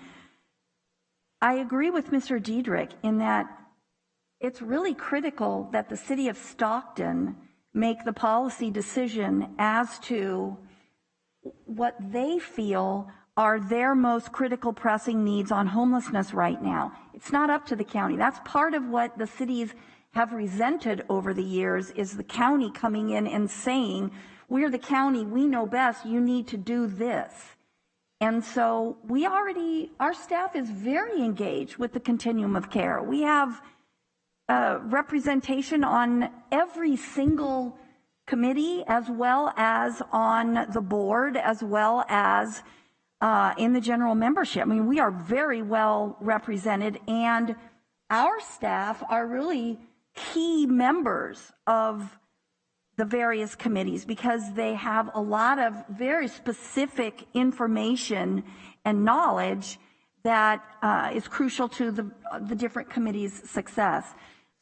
I agree with Mr. Diedrich in that it's really critical that the city of Stockton make the policy decision as to what they feel are their most critical pressing needs on homelessness right now. It's not up to the county. That's part of what the cities have resented over the years, is the county coming in and saying, we're the county, we know best, you need to do this. And so our staff is very engaged with the continuum of care. We have representation on every single committee, as well as on the board, as well as in the general membership. I mean, we are very well represented, and our staff are really key members of the various committees because they have a lot of very specific information and knowledge that is crucial to the different committees' success.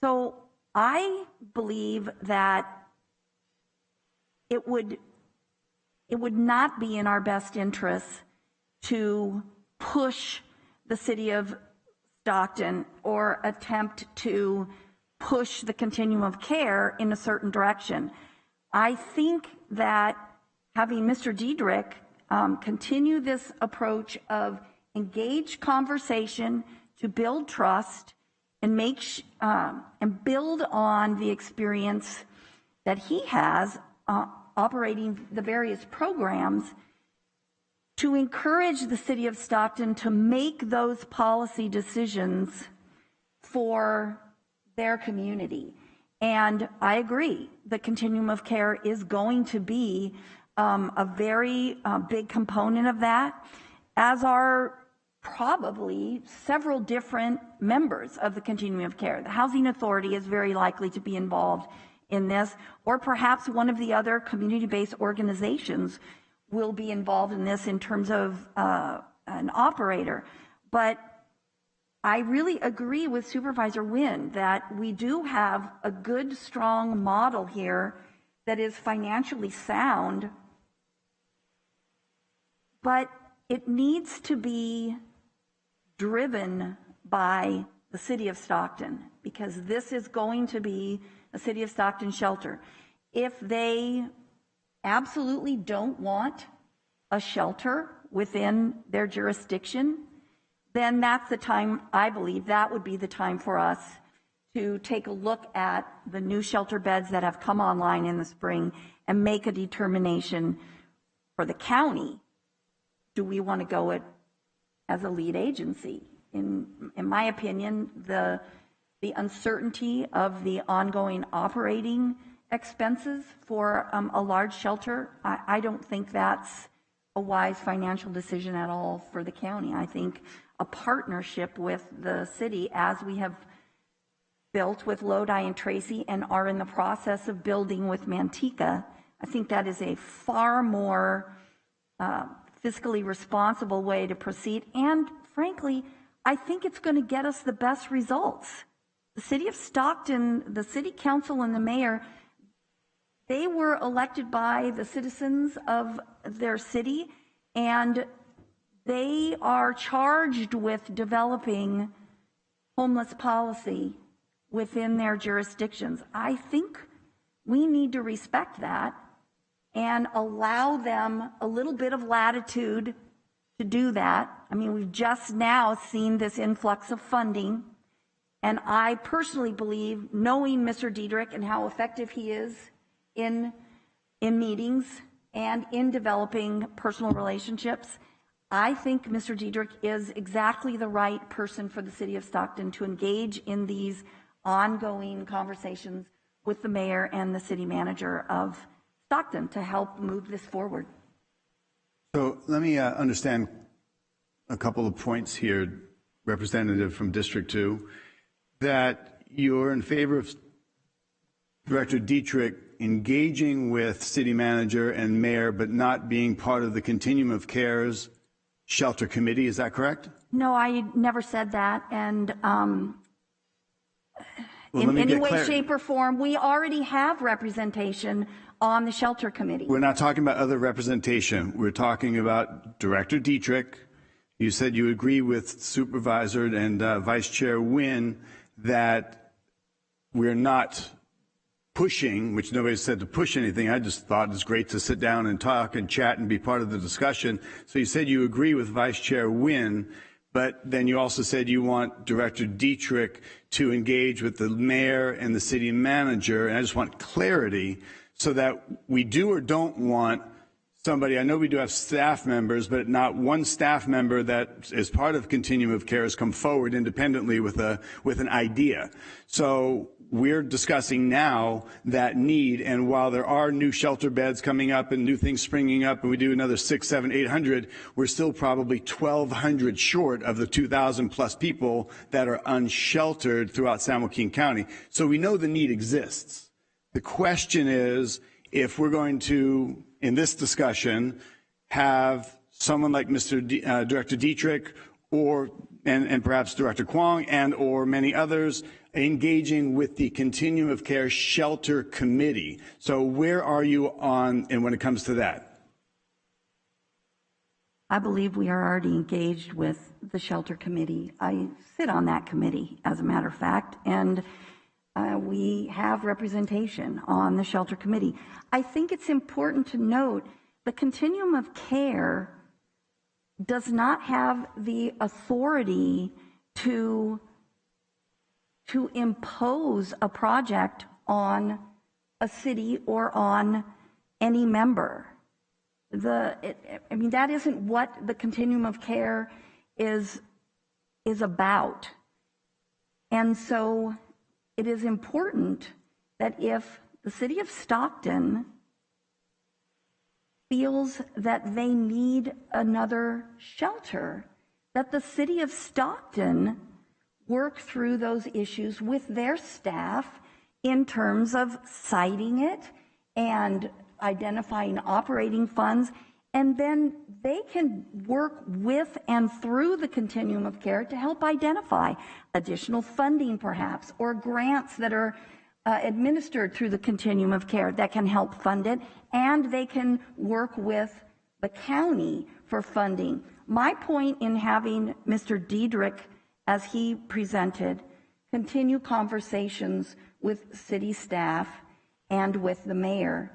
So I believe that it would not be in our best interests to push the city of Stockton or attempt to push the continuum of care in a certain direction. I think that having Mr. Diedrich continue this approach of engaged conversation to build trust and and build on the experience that he has operating the various programs to encourage the city of Stockton to make those policy decisions for their community. And I agree, the continuum of care is going to be a very big component of that, as are probably several different members of the continuum of care. The Housing Authority is very likely to be involved in this, or perhaps one of the other community-based organizations will be involved in this in terms of an operator. But I really agree with Supervisor Wynn that we do have a good, strong model here that is financially sound, but it needs to be driven by the city of Stockton, because this is going to be a city of Stockton shelter. If they absolutely don't want a shelter within their jurisdiction, then that's the time, I believe, that would be the time for us to take a look at the new shelter beds that have come online in the spring and make a determination for the county. Do we want to go it as a lead agency? In my opinion, the uncertainty of the ongoing operating expenses for a large shelter, I don't think that's a wise financial decision at all for the county. I think a partnership with the city, as we have built with Lodi and Tracy and are in the process of building with Manteca, I think that is a far more fiscally responsible way to proceed. And frankly, I think it's going to get us the best results. The city of Stockton, the city council and the mayor, they were elected by the citizens of their city, and they are charged with developing homeless policy within their jurisdictions. I think we need to respect that and allow them a little bit of latitude to do that. I mean, we've just now seen this influx of funding, and I personally believe, knowing Mr. Diedrich and how effective he is in meetings and in developing personal relationships, I think Mr. Diedrich is exactly the right person for the city of Stockton to engage in these ongoing conversations with the mayor and the city manager of Stockton to help move this forward. So let me understand a couple of points here, Representative from District 2, that you're in favor of Director Dietrich engaging with city manager and mayor, but not being part of the Continuum of Care's shelter committee. Is that correct? No, I never said that. And Well, in any way, shape, or form, we already have representation on the shelter committee. We're not talking about other representation. We're talking about Director Dietrich. You said you agree with Supervisor and Vice Chair Wynn that we're not pushing, which nobody said to push anything. I just thought it's great to sit down and talk and chat and be part of the discussion. So you said you agree with Vice Chair Wynn, but then you also said you want Director Dietrich to engage with the mayor and the city manager. And I just want clarity so that we do or don't want somebody, I know we do have staff members, but not one staff member that is part of Continuum of Care has come forward independently with an idea. So we're discussing now that need, and while there are new shelter beds coming up and new things springing up, and we do another 600, 700, 800, we're still probably 1,200 short of the 2,000 plus people that are unsheltered throughout San Joaquin County. So we know the need exists. The question is, if we're going to, in this discussion, have someone like Director Dietrich and perhaps Director Kwong and or many others engaging with the Continuum of Care Shelter Committee. So where are you on, and when it comes to that? I believe we are already engaged with the Shelter Committee. I sit on that committee, as a matter of fact, and we have representation on the Shelter Committee. I think it's important to note the Continuum of Care does not have the authority to impose a project on a city or on any member. I mean, that isn't what the Continuum of Care is about. And so it is important that if the city of Stockton feels that they need another shelter, that the city of Stockton work through those issues with their staff in terms of citing it and identifying operating funds, and then they can work with and through the Continuum of Care to help identify additional funding perhaps, or grants that are administered through the Continuum of Care that can help fund it, and they can work with the county for funding. My point in having Mr. Dietrich, as he presented, continue conversations with city staff and with the mayor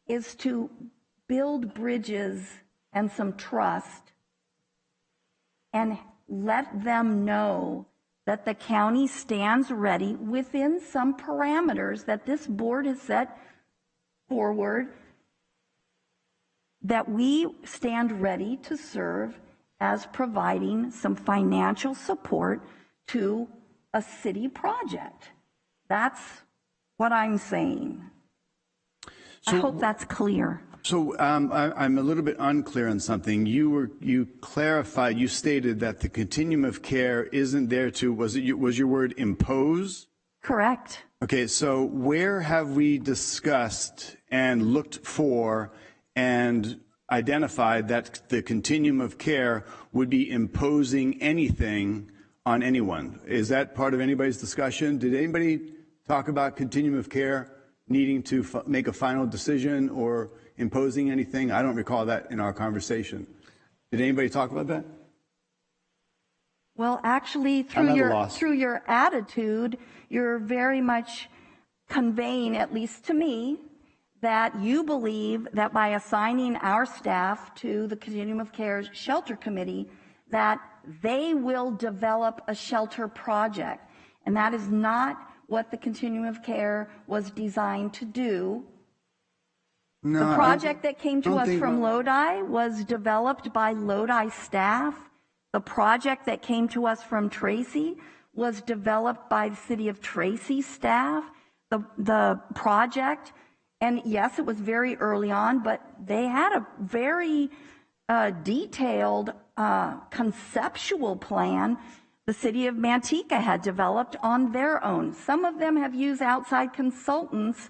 is to build bridges and some trust and let them know that the county stands ready within some parameters that this board has set forward, that we stand ready to serve as providing some financial support to a city project. That's what I'm saying. I hope that's clear. So I'm a little bit unclear on something. You clarified, you stated that the Continuum of Care isn't there to, was your word impose? Correct. Okay, so where have we discussed and looked for and identified that the Continuum of Care would be imposing anything on anyone? Is that part of anybody's discussion? Did anybody talk about Continuum of Care needing to make a final decision or imposing anything? I don't recall that in our conversation. Did anybody talk about that? Well, actually, through your attitude, you're very much conveying, at least to me, that you believe that by assigning our staff to the Continuum of Care's Shelter Committee, that they will develop a shelter project. And that is not what the Continuum of Care was designed to do. No, the project that came to us from Lodi was developed by Lodi staff. The project that came to us from Tracy was developed by the City of Tracy staff. The project, and yes, it was very early on, but they had a very detailed conceptual plan the city of Manteca had developed on their own. Some of them have used outside consultants.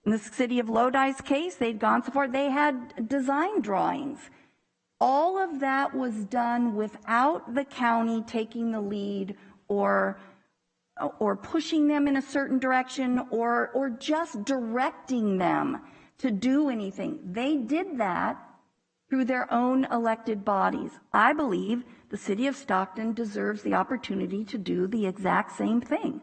In the city of Lodi's case, they'd gone so far, they had design drawings. All of that was done without the county taking the lead or pushing them in a certain direction or just directing them to do anything. They did that through their own elected bodies. I believe the city of Stockton deserves the opportunity to do the exact same thing.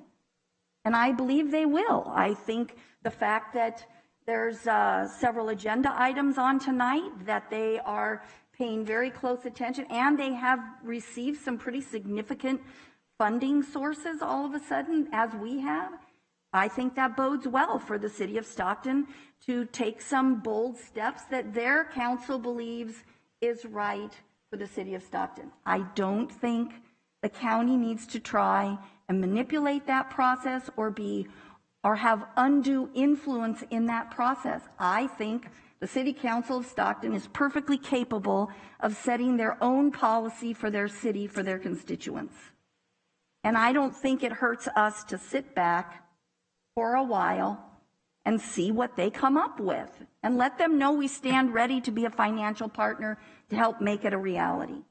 And I believe they will. I think the fact that there's several agenda items on tonight, that they are paying very close attention, and they have received some pretty significant funding sources all of a sudden, as we have, I think that bodes well for the city of Stockton to take some bold steps that their council believes is right for the city of Stockton. I don't think the county needs to try and manipulate that process or have undue influence in that process. I think the City Council of Stockton is perfectly capable of setting their own policy for their city, for their constituents. And I don't think it hurts us to sit back for a while and see what they come up with and let them know we stand ready to be a financial partner to help make it a reality.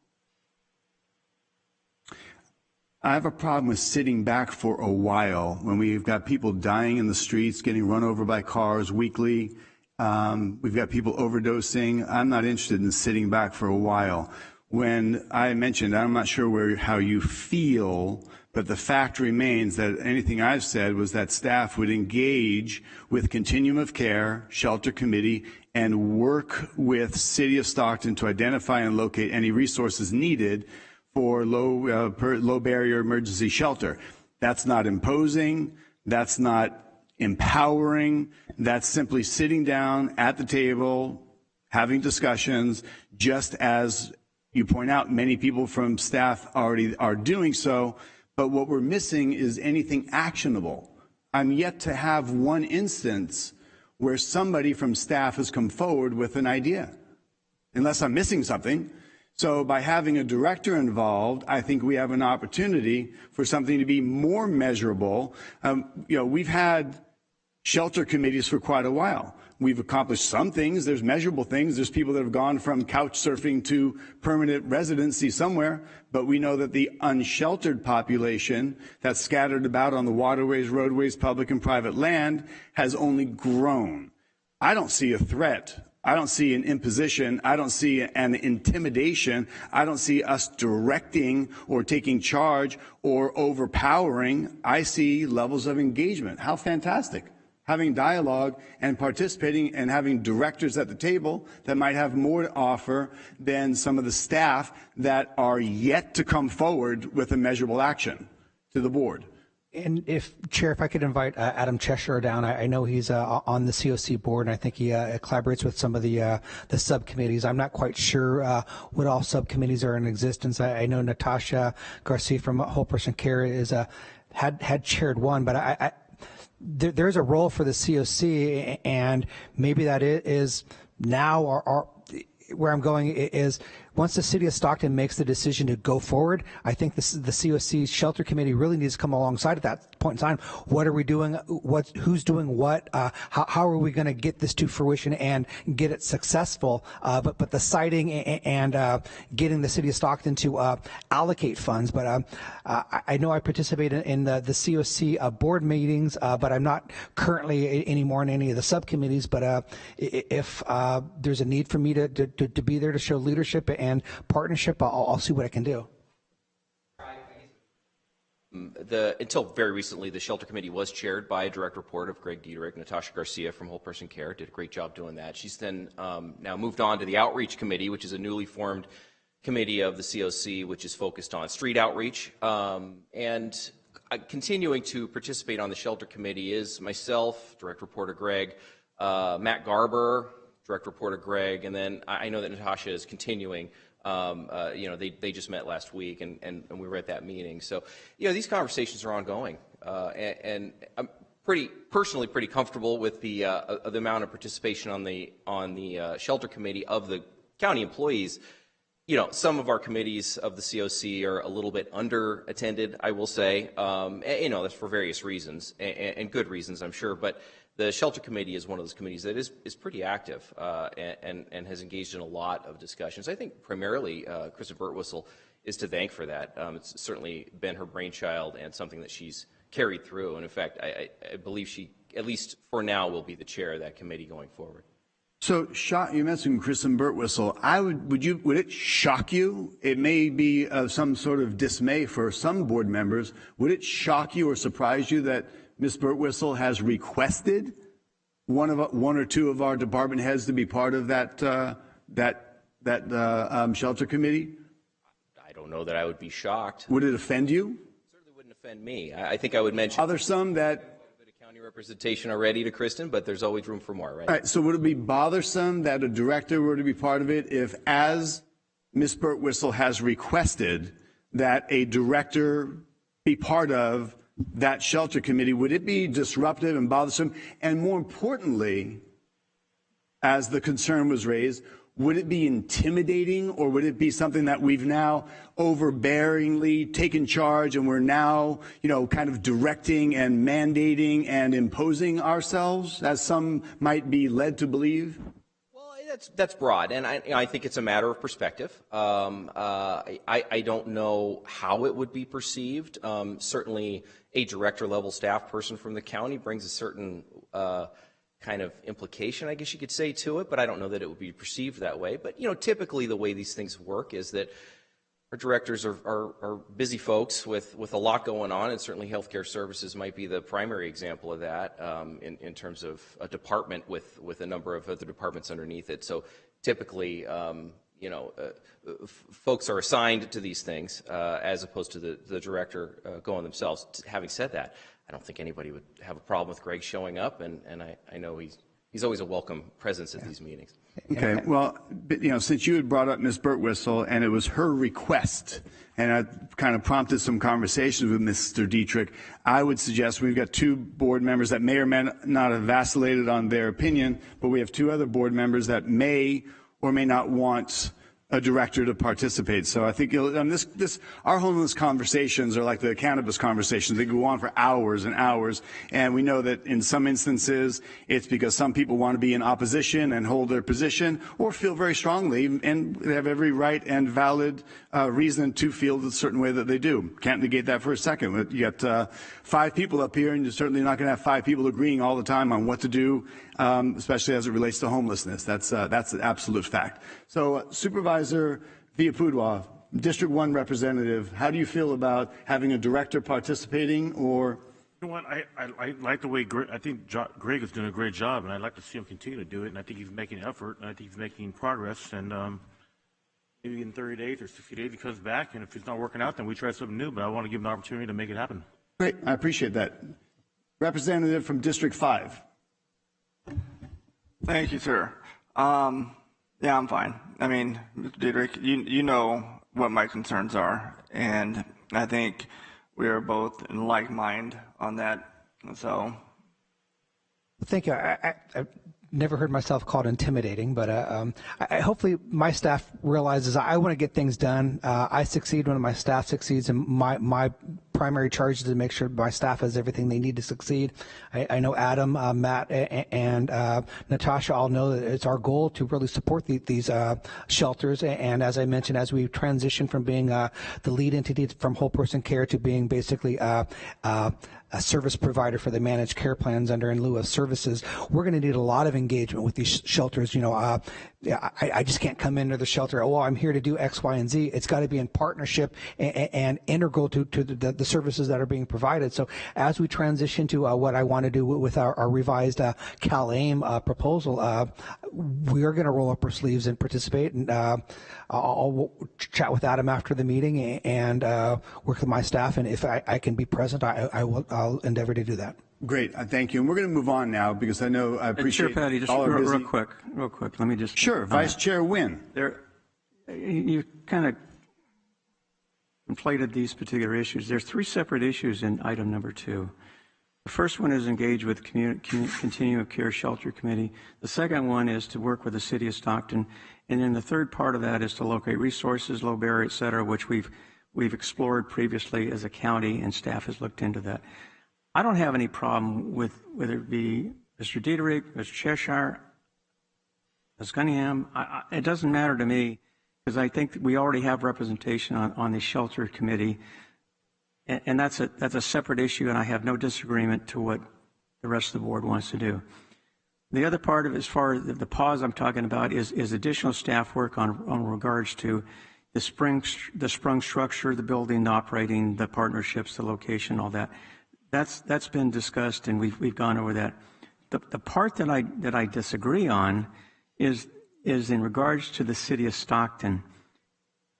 I have a problem with sitting back for a while when we've got people dying in the streets, getting run over by cars weekly. We've got people overdosing. I'm not interested in sitting back for a while. When I mentioned, I'm not sure how you feel, but the fact remains that anything I've said was that staff would engage with Continuum of Care, Shelter Committee, and work with City of Stockton to identify and locate any resources needed for low barrier emergency shelter. That's not imposing. That's not empowering. That's simply sitting down at the table, having discussions, just as you point out, many people from staff already are doing so. But what we're missing is anything actionable. I'm yet to have one instance where somebody from staff has come forward with an idea, unless I'm missing something. So by having a director involved, I think we have an opportunity for something to be more measurable. We've had shelter committees for quite a while. We've accomplished some things. There's measurable things. There's people that have gone from couch surfing to permanent residency somewhere. But we know that the unsheltered population that's scattered about on the waterways, roadways, public and private land has only grown. I don't see a threat. I don't see an imposition. I don't see an intimidation. I don't see us directing or taking charge or overpowering. I see levels of engagement. How fantastic. Having dialogue and participating and having directors at the table that might have more to offer than some of the staff that are yet to come forward with a measurable action to the board. And Chair, if I could invite Adam Cheshire down. I know he's on the COC board, and I think he collaborates with some of the subcommittees. I'm not quite sure what all subcommittees are in existence. I know Natasha Garcia from Whole Person Care had chaired one, but there's a role for the COC, and maybe that is now where I'm going is once the city of Stockton makes the decision to go forward, I think the COC Shelter Committee really needs to come alongside at that point in time. What are we doing? Who's doing what? How are we going to get this to fruition and get it successful? But the siting and getting the city of Stockton to allocate funds. But I know I participate in the COC board meetings, but I'm not currently anymore in any of the subcommittees. But if there's a need for me to be there to show leadership and partnership, I'll see what I can do. Until very recently, the Shelter Committee was chaired by a direct report of Greg Dieterich. Natasha Garcia from Whole Person Care did a great job doing that. She's then now moved on to the Outreach Committee, which is a newly formed committee of the COC, which is focused on street outreach. And continuing to participate on the Shelter Committee is myself, direct reporter Greg, Matt Garber, direct reporter Greg, and then I know that Natasha is continuing. They just met last week, and we were at that meeting. So, these conversations are ongoing, and I'm personally pretty comfortable with the amount of participation on the Shelter Committee of the county employees. some of our committees of the COC are a little bit under-attended, I will say. That's for various reasons, and good reasons, I'm sure. But the Shelter Committee is one of those committees that is pretty active and has engaged in a lot of discussions. I think primarily Kristen Birtwistle is to thank for that. It's certainly been her brainchild and something that she's carried through. And in fact, I believe she, at least for now, will be the chair of that committee going forward. So, you mentioned Kristen Birtwistle. Would it shock you? It may be some sort of dismay for some board members. Would it shock you or surprise you that Ms. Birtwistle has requested one or two of our department heads to be part of that shelter committee? I don't know that I would be shocked. Would it offend you? It certainly wouldn't offend me. I think I would mention. Are there some that? County representation already to Kristen, but there's always room for more, right? All right. So would it be bothersome that a director were to be part of it if, as Ms. Birtwistle has requested, that a director be part of that shelter committee? Would it be disruptive and bothersome? And more importantly, as the concern was raised, would it be intimidating, or would it be something that we've now overbearingly taken charge and we're now, kind of directing and mandating and imposing ourselves, as some might be led to believe? Well, that's broad, and I think it's a matter of perspective. I don't know how it would be perceived. Certainly, a director-level staff person from the county brings a certain kind of implication, I guess you could say, to it, but I don't know that it would be perceived that way. But, typically the way these things work is that our directors are busy folks with a lot going on, and certainly healthcare services might be the primary example of that in terms of a department with a number of other departments underneath it. So typically, folks are assigned to these things as opposed to the director going themselves. Having said that, I don't think anybody would have a problem with Greg showing up, and I know he's always a welcome presence at these meetings. Okay, well, since you had brought up Ms. Birtwistle, and it was her request, and I kind of prompted some conversations with Mr. Dietrich, I would suggest we've got two board members that may or may not have vacillated on their opinion, but we have two other board members that may or may not want a director to participate. So I think our homeless conversations are like the cannabis conversations. They go on for hours and hours. And we know that in some instances, it's because some people want to be in opposition and hold their position, or feel very strongly, and they have every right and valid reason to feel a certain way that they do. Can't negate that for a second. You got 5 people up here, and you're certainly not going to have 5 people agreeing all the time on what to do, especially as it relates to homelessness. That's an absolute fact. So, Supervisor Villapudois, District 1 representative, how do you feel about having a director participating, or? You know what, I like the way I think Greg is doing a great job, and I'd like to see him continue to do it, and I think he's making effort, and I think he's making progress, and maybe in 30 days or 60 days he comes back, and if it's not working out, then we try something new, but I want to give him an opportunity to make it happen. Great, I appreciate that. Representative from District 5. Thank you, sir. Yeah, I'm fine. I mean, Mr. Dietrich, you know what my concerns are, and I think we are both in like mind on that. So, thank you. I've never heard myself called intimidating, but hopefully my staff realizes I want to get things done. I succeed when my staff succeeds, and my primary charge is to make sure my staff has everything they need to succeed. I know Adam, Matt, and Natasha all know that it's our goal to really support these shelters. And as I mentioned, as we transition from being the lead entity from whole person care to being basically a service provider for the managed care plans under in lieu of services, we're going to need a lot of engagement with these shelters. I just can't come into the shelter, I'm here to do X, Y, and Z. It's got to be in partnership and integral to the services that are being provided. So as we transition to what I want to do with our revised CalAIM proposal, we are going to roll up our sleeves and participate. And I'll chat with Adam after the meeting and work with my staff. And if I can be present, I'll endeavor to do that. Great, thank you. And we're going to move on now because I know I appreciate Chair Patty, just real quick. Let me just. Sure, Vice Chair Wynn. You kind of conflated these particular issues. There's 3 separate issues in item number 2. The first one is engage with Continuum of Care Shelter Committee. The second one is to work with the City of Stockton. And then the third part of that is to locate resources, low barrier, et cetera, which we've explored previously as a county, and staff has looked into that. I don't have any problem with whether it be Mr. Dieterich, Mr. Cheshire, Ms. Cunningham. It doesn't matter to me, because I think we already have representation on the shelter committee, and that's a separate issue, and I have no disagreement to what the rest of the board wants to do. The other part of, as far as the pause I'm talking about, is additional staff work on regards to the sprung structure, the building, the operating, the partnerships, the location, all that. That's been discussed, and we've gone over that. The part that I disagree on is in regards to the City of Stockton.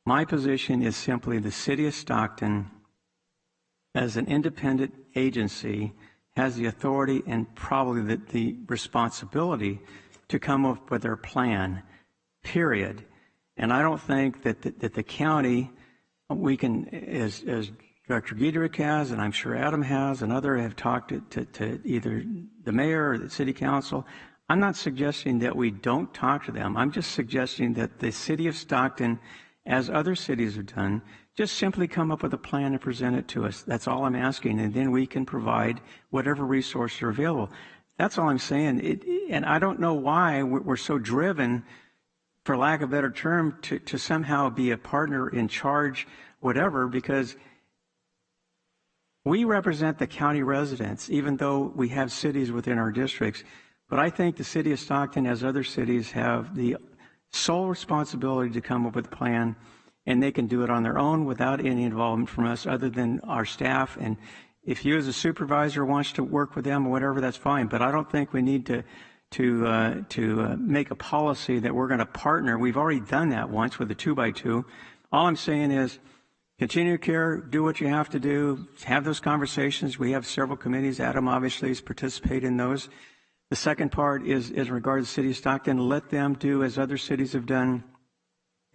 My position is simply the City of Stockton, as an independent agency, has the authority and probably the responsibility to come up with their plan, period. And I don't think that the county, we can, as Director Giedrich has, and I'm sure Adam has, and others have talked to either the mayor or the city council. I'm not suggesting that we don't talk to them. I'm just suggesting that the City of Stockton, as other cities have done, just simply come up with a plan and present it to us. That's all I'm asking, and then we can provide whatever resources are available. That's all I'm saying. And I don't know why we're so driven, for lack of a better term, to somehow be a partner in charge, whatever, because we represent the county residents, even though we have cities within our districts. But I think the City of Stockton, as other cities, have the sole responsibility to come up with a plan, and they can do it on their own without any involvement from us other than our staff. And if you as a supervisor wants to work with them or whatever, that's fine. But I don't think we need to make a policy that we're going to partner. We've already done that once with the 2x2. All I'm saying is continue care, do what you have to do, have those conversations. We have several committees. Adam obviously has participated in those. The second part is in regard to the City of Stockton, let them do as other cities have done,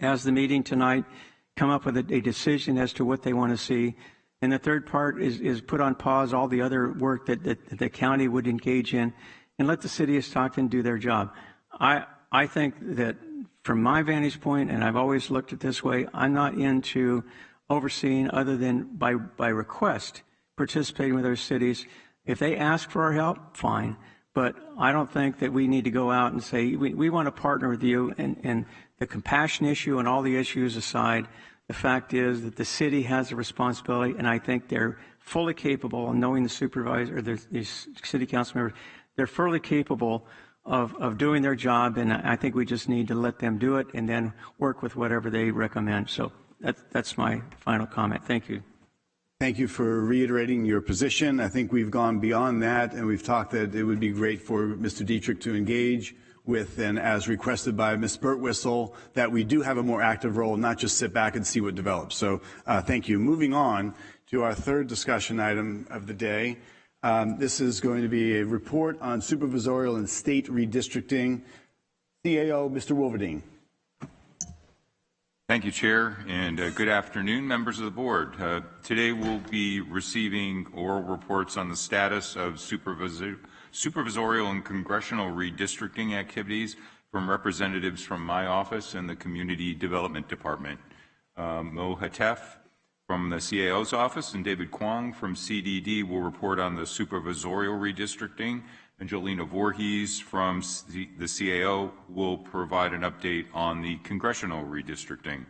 as the meeting tonight, come up with a decision as to what they want to see. And the third part is put on pause all the other work that the county would engage in, and let the City of Stockton do their job. I think that from my vantage point, and I've always looked at this way, I'm not into overseeing other than by request, participating with other cities. If they ask for our help, fine. But I don't think that we need to go out and say, we want to partner with you. And the compassion issue and all the issues aside, the fact is that the city has a responsibility, and I think they're fully capable of knowing the supervisor, or the city council members, they're fully capable of doing their job, and I think we just need to let them do it and then work with whatever they recommend. So that's my final comment. Thank you. Thank you for reiterating your position. I think we've gone beyond that, and we've talked that it would be great for Mr. Dietrich to engage with, and as requested by Ms. Birtwistle, that we do have a more active role, not just sit back and see what develops. So thank you. Moving on to our third discussion item of the day. This is going to be a report on supervisorial and state redistricting. CAO, Mr. Wolverdine. Thank you, Chair, and good afternoon, members of the board. Today we'll be receiving oral reports on the status of supervisorial and congressional redistricting activities from representatives from my office and the Community Development Department. Mo Hatef from the CAO's office and David Kwong from CDD will report on the supervisorial redistricting, and Jolena Voorhees from the CAO will provide an update on the congressional redistricting.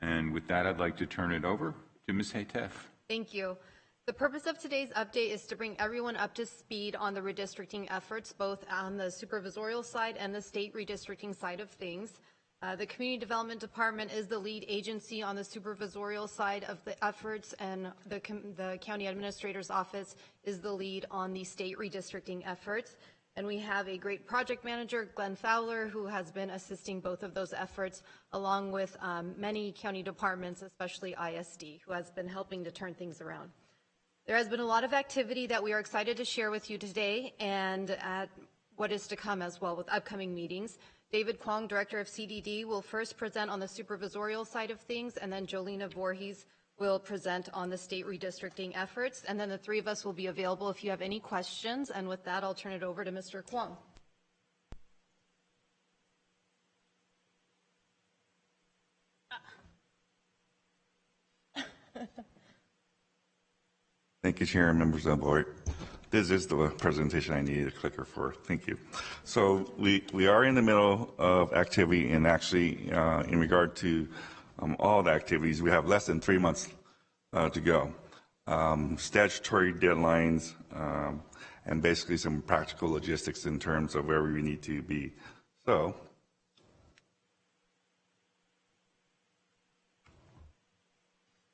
And with that, I'd like to turn it over to Ms. Hatef. Thank you. The purpose of today's update is to bring everyone up to speed on the redistricting efforts, both on the supervisorial side and the state redistricting side of things. The Community Development Department is the lead agency on the supervisorial side of the efforts, and the County Administrator's Office is the lead on the state redistricting efforts. And we have a great project manager, Glenn Fowler, who has been assisting both of those efforts, along with many county departments, especially ISD, who has been helping to turn things around. There has been a lot of activity that we are excited to share with you today, and at what is to come as well with upcoming meetings. David Kwong, Director of CDD, will first present on the supervisorial side of things, and then Jolena Voorhees will present on the state redistricting efforts, and then the three of us will be available if you have any questions. And with that, I'll turn it over to Mr. Kwong. Thank you, Chair and members of the board. This is the presentation I needed a clicker for. Thank you. So we are in the middle of activity, and actually in regard to all the activities, we have less than 3 months to go. Statutory deadlines and basically some practical logistics in terms of where we need to be. So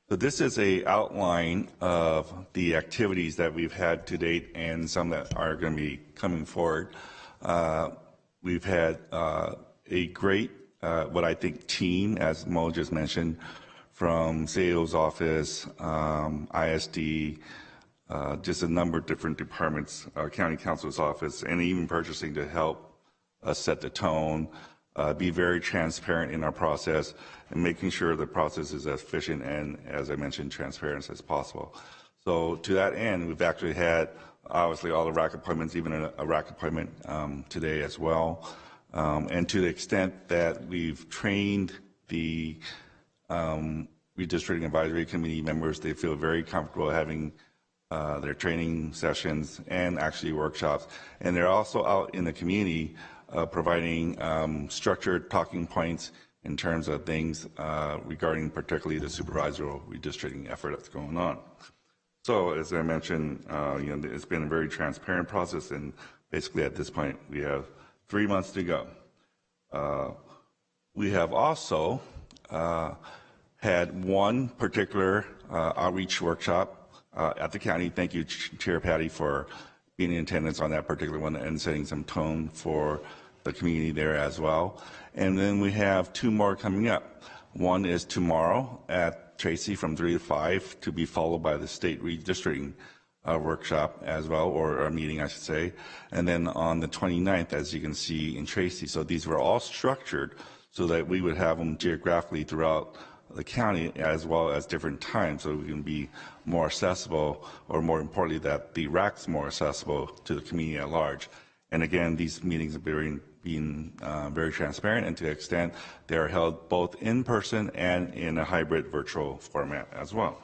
this is a outline of the activities that we've had to date and some that are going to be coming forward. We've had a great, what I think, team, as Mo just mentioned, from sales office, ISD, just a number of different departments, county council's office, and even purchasing to help us set the tone, be very transparent in our process, and making sure the process is as efficient and, as I mentioned, transparent as possible. So to that end, we've actually had, obviously, all the RAC appointments, even a RAC appointment today as well. And to the extent that we've trained the redistricting advisory committee members, they feel very comfortable having their training sessions and actually workshops. And they're also out in the community providing structured talking points in terms of things regarding particularly the supervisory redistricting effort that's going on. So as I mentioned, it's been a very transparent process, and basically at this point we have 3 months to go. We have also had one particular outreach workshop at the county. Thank you, Chair Patty, for being in attendance on that particular one and setting some tone for the community there as well. And then we have 2 more coming up. One is tomorrow at Tracy from 3 to 5, to be followed by the state redistricting workshop as well, or a meeting, I should say. And then on the 29th, as you can see in Tracy. So these were all structured so that we would have them geographically throughout the county as well as different times, so we can be more accessible, or more importantly, that the RAC's more accessible to the community at large. And again, these meetings have been very transparent, and to the extent they are held both in person and in a hybrid virtual format as well.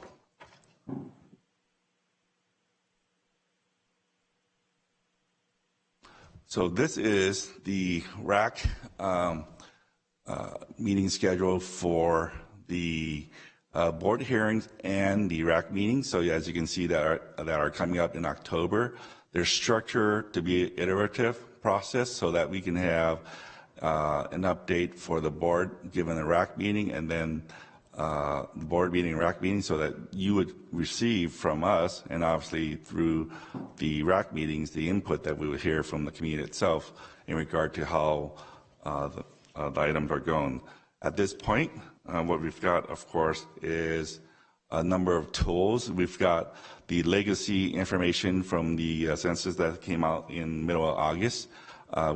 So this is the RAC meeting schedule for the board hearings and the RAC meetings. So as you can see, that are coming up in October. They're structured to be an iterative process so that we can have an update for the board given the RAC meeting, and then the board meeting and RAC meeting, so that you would receive from us, and obviously through the RAC meetings, the input that we would hear from the community itself in regard to how the items are going. At this point, what we've got, of course, is a number of tools. We've got the legacy information from the census that came out in middle of August.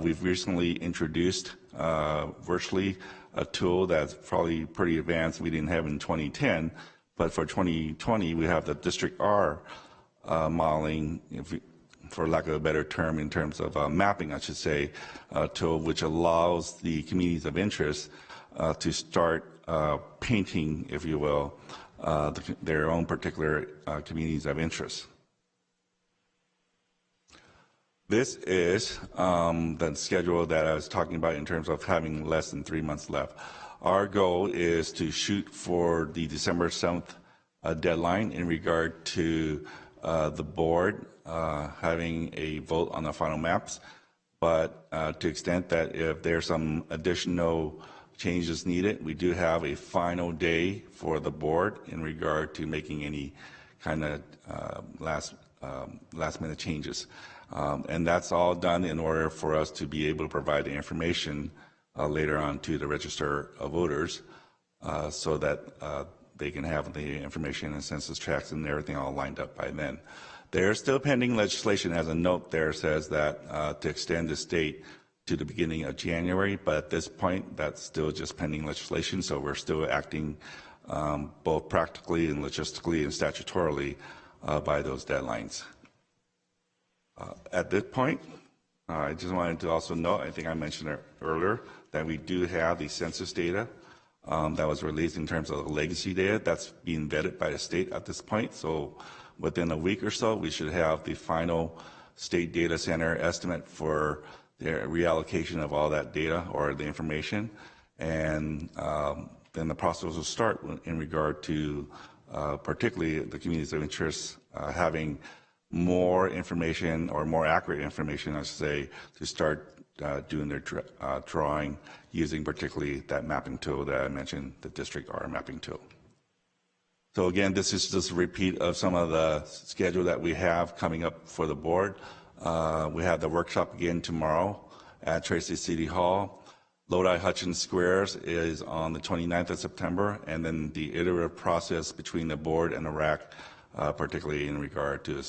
We've recently introduced virtually a tool that's probably pretty advanced. We didn't have in 2010, but for 2020, we have the District R modeling, for lack of a better term, in terms of mapping, I should say, tool, which allows the communities of interest to start painting, if you will, their own particular communities of interest. This is the schedule that I was talking about in terms of having less than 3 months left. Our goal is to shoot for the December 7th deadline in regard to the board having a vote on the final maps, but to the extent that if there's some additional changes needed, we do have a final day for the board in regard to making any kind of last minute changes. And that's all done in order for us to be able to provide the information later on to the register of voters so that they can have the information and census tracts and everything all lined up by then. There's still pending legislation, as a note there says, that to extend this date to the beginning of January, but at this point, that's still just pending legislation, so we're still acting both practically and logistically and statutorily by those deadlines. At this point, I just wanted to also note, I think I mentioned it earlier, that we do have the census data that was released in terms of the legacy data that's being vetted by the state at this point. So within a week or so, we should have the final state data center estimate for the reallocation of all that data or the information. And then the process will start in regard to particularly the communities of interest having more information or more accurate information, I should say, to start doing their drawing using particularly that mapping tool that I mentioned, the district R mapping tool. So again, this is just a repeat of some of the schedule that we have coming up for the board. We have the workshop again tomorrow at Tracy City Hall. Lodi Hutchins Squares is on the 29th of September, and then the iterative process between the board and the RAC, particularly in regard to the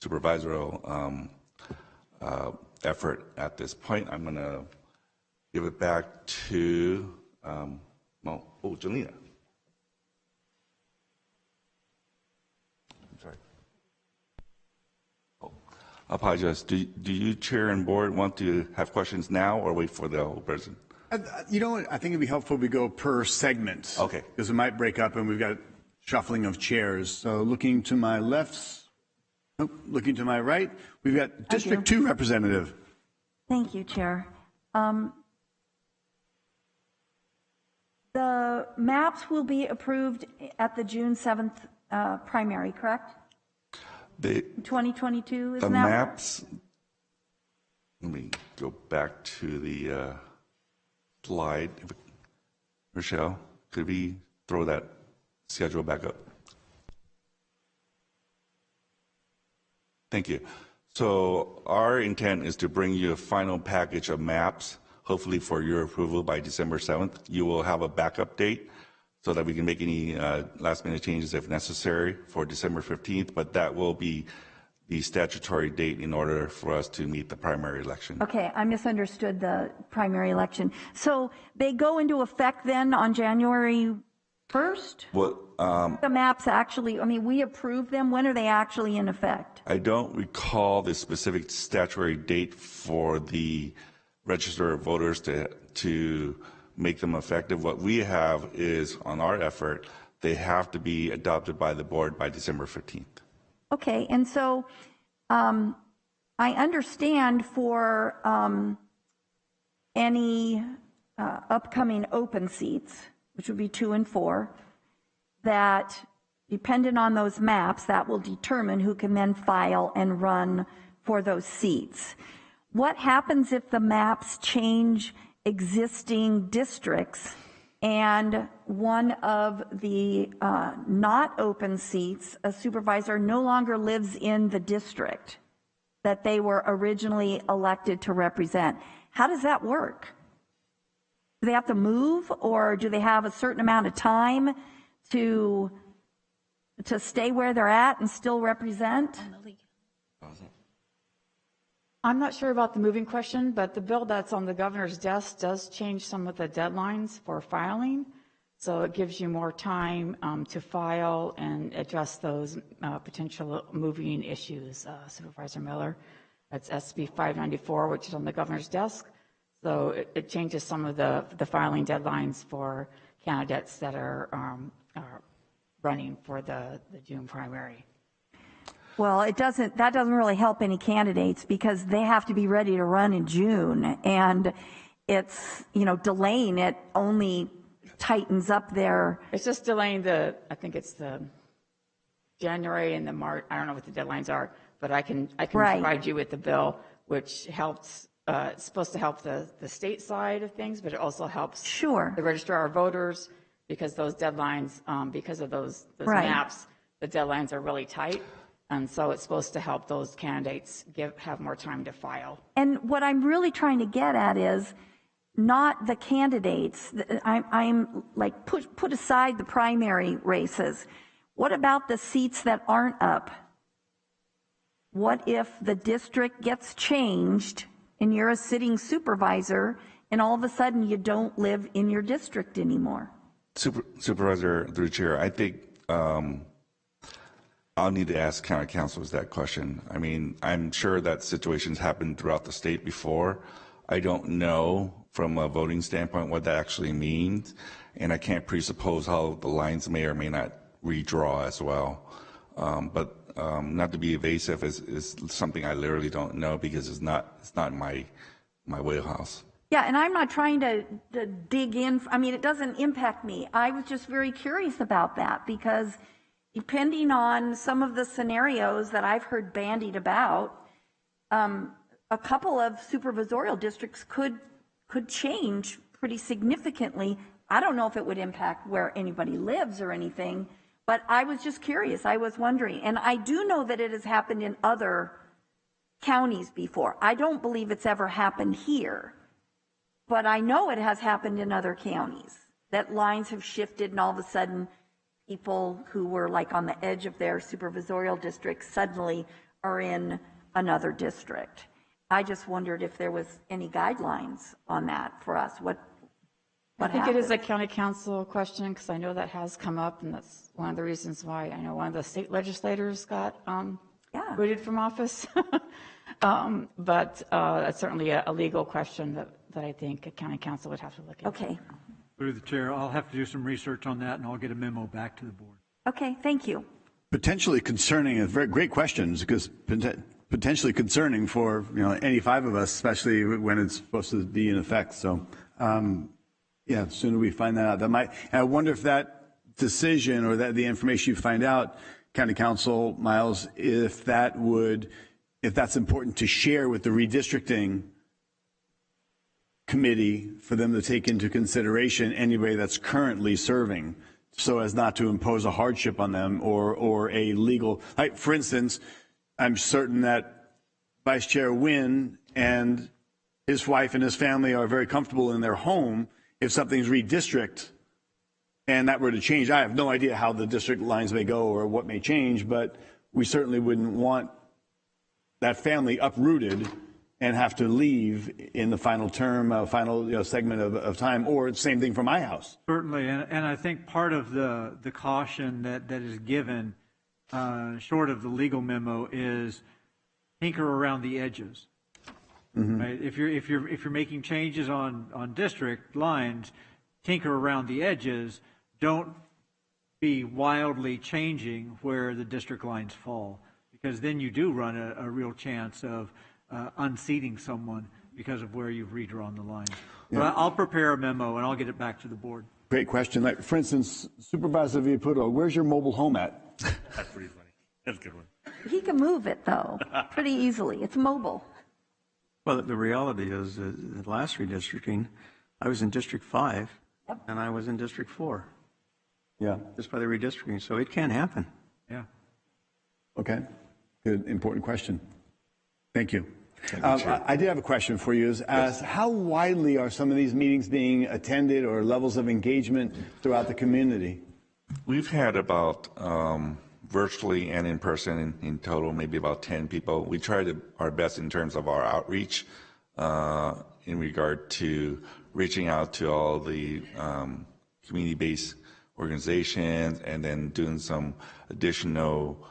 supervisorial effort at this point. I'm going to give it back to, Jelena. I'm sorry. I apologize. Do you, Chair and Board, want to have questions now or wait for the whole person? You know what? I think it'd be helpful if we go per segment. Okay. Because it might break up and we've got shuffling of chairs. So looking to my left, looking to my right, we've got District 2 representative. Thank you, Chair. The maps will be approved at the June 7th primary, correct? 2022, isn't the that maps, let me go back to the slide. Rochelle, could we throw that schedule back up? Thank you. So our intent is to bring you a final package of maps, hopefully for your approval by December 7th. You will have a backup date so that we can make any last minute changes if necessary for December 15th, but that will be the statutory date in order for us to meet the primary election. Okay, I misunderstood the primary election. So they go into effect then on January 1st? Well, the maps actually, I mean, we approve them. When are they actually in effect? I don't recall the specific statutory date for the register of voters to make them effective. What we have is, on our effort, they have to be adopted by the board by December 15th. Okay, and so I understand for any upcoming open seats, which would be 2 and 4, that dependent on those maps, that will determine who can then file and run for those seats. What happens if the maps change existing districts and one of the not open seats, a supervisor no longer lives in the district that they were originally elected to represent? How does that work? Do they have to move, or do they have a certain amount of time to stay where they're at and still represent? I'm not sure about the moving question, but the bill that's on the governor's desk does change some of the deadlines for filing. So it gives you more time to file and address those potential moving issues, Supervisor Miller. That's SB 594, which is on the governor's desk. So it changes some of the filing deadlines for candidates that are running for the June primary. Well, that doesn't really help any candidates because they have to be ready to run in June, and it's, delaying it only tightens up their. It's just delaying I think it's the January and the March. I don't know what the deadlines are, but I can right. Provide you with the bill, which helps. It's supposed to help the state side of things, but it also helps the registrar of voters because those deadlines, because of those right. maps, the deadlines are really tight. And so it's supposed to help those candidates have more time to file. And what I'm really trying to get at is not the candidates. I'm like, put aside the primary races. What about the seats that aren't up? What if the district gets changed and you're a sitting supervisor and all of a sudden you don't live in your district anymore? Supervisor, through the chair, I think I'll need to ask county councils that question. I mean, I'm sure that situations happened throughout the state before. I don't know from a voting standpoint what that actually means, and I can't presuppose how the lines may or may not redraw as well. But not to be evasive is something I literally don't know because it's not my wheelhouse. Yeah, and I'm not trying to dig in. I mean, it doesn't impact me. I was just very curious about that because depending on some of the scenarios that I've heard bandied about, a couple of supervisorial districts could change pretty significantly. I don't know if it would impact where anybody lives or anything, but I was just curious. I was wondering. And I do know that it has happened in other counties before. I don't believe it's ever happened here. But I know it has happened in other counties, that lines have shifted and all of a sudden people who were like on the edge of their supervisorial district suddenly are in another district. I just wondered if there was any guidelines on that for us. What I think happens? it is a county council question because I know that has come up, and that's one of the reasons why I know one of the state legislators got booted from office. But it's certainly a legal question that I think a county council would have to look at. Okay. Through the chair, I'll have to do some research on that, and I'll get a memo back to the board. Okay, thank you. Potentially concerning, very great questions, because potentially concerning for any five of us, especially when it's supposed to be in effect. So, yeah, the sooner we find that out, that might. And I wonder if that decision or that the information you find out, County Council Miles, if that's important to share with the redistricting committee for them to take into consideration anybody that's currently serving, so as not to impose a hardship on them or a legal, like, for instance, I'm certain that Vice Chair Wynn and his wife and his family are very comfortable in their home. If something's redistrict and that were to change, I have no idea how the district lines may go or what may change, but we certainly wouldn't want that family uprooted and have to leave in the final term, final segment of time, or same thing for my house. Certainly, and I think part of the caution that is given, short of the legal memo, is tinker around the edges. Mm-hmm. Right? If you're making changes on district lines, tinker around the edges. Don't be wildly changing where the district lines fall, because then you do run a real chance of unseating someone because of where you've redrawn the line. Yeah. But I'll prepare a memo and I'll get it back to the board. Great question. Like, for instance, Supervisor Villaputo, where's your mobile home at? That's pretty funny. That's a good one. He can move it, though, pretty easily. It's mobile. Well, the reality is that the last redistricting, I was in District 5, and I was in District 4. Yeah. Just by the redistricting, so it can happen. Yeah. Okay. Good, important question. Thank you. I did have a question for you. Yes. How widely are some of these meetings being attended, or levels of engagement throughout the community? We've had about virtually and in person in total, maybe about 10 people. We tried our best in terms of our outreach in regard to reaching out to all the community-based organizations, and then doing some additional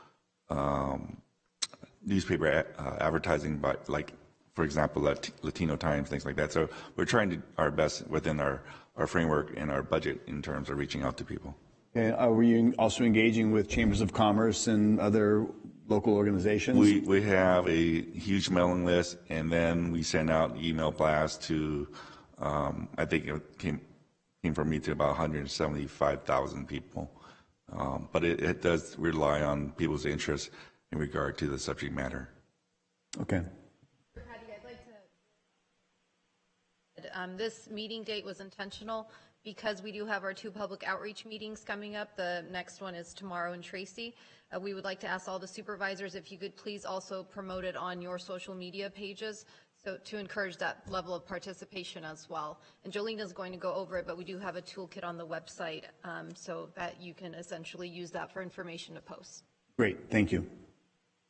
newspaper advertising, by, like, for example, Latino Times, things like that. So we're trying our best within our framework and our budget in terms of reaching out to people. And are you also engaging with chambers of commerce and other local organizations? We have a huge mailing list, and then we send out email blasts to, I think it came from me, to about 175,000 people. But it does rely on people's interest in regard to the subject matter. Okay. This meeting date was intentional because we do have our 2 public outreach meetings coming up. The next one is tomorrow in Tracy. We would like to ask all the supervisors if you could please also promote it on your social media pages, so to encourage that level of participation as well. And Jolene is going to go over it, but we do have a toolkit on the website so that you can essentially use that for information to post. Great, thank you.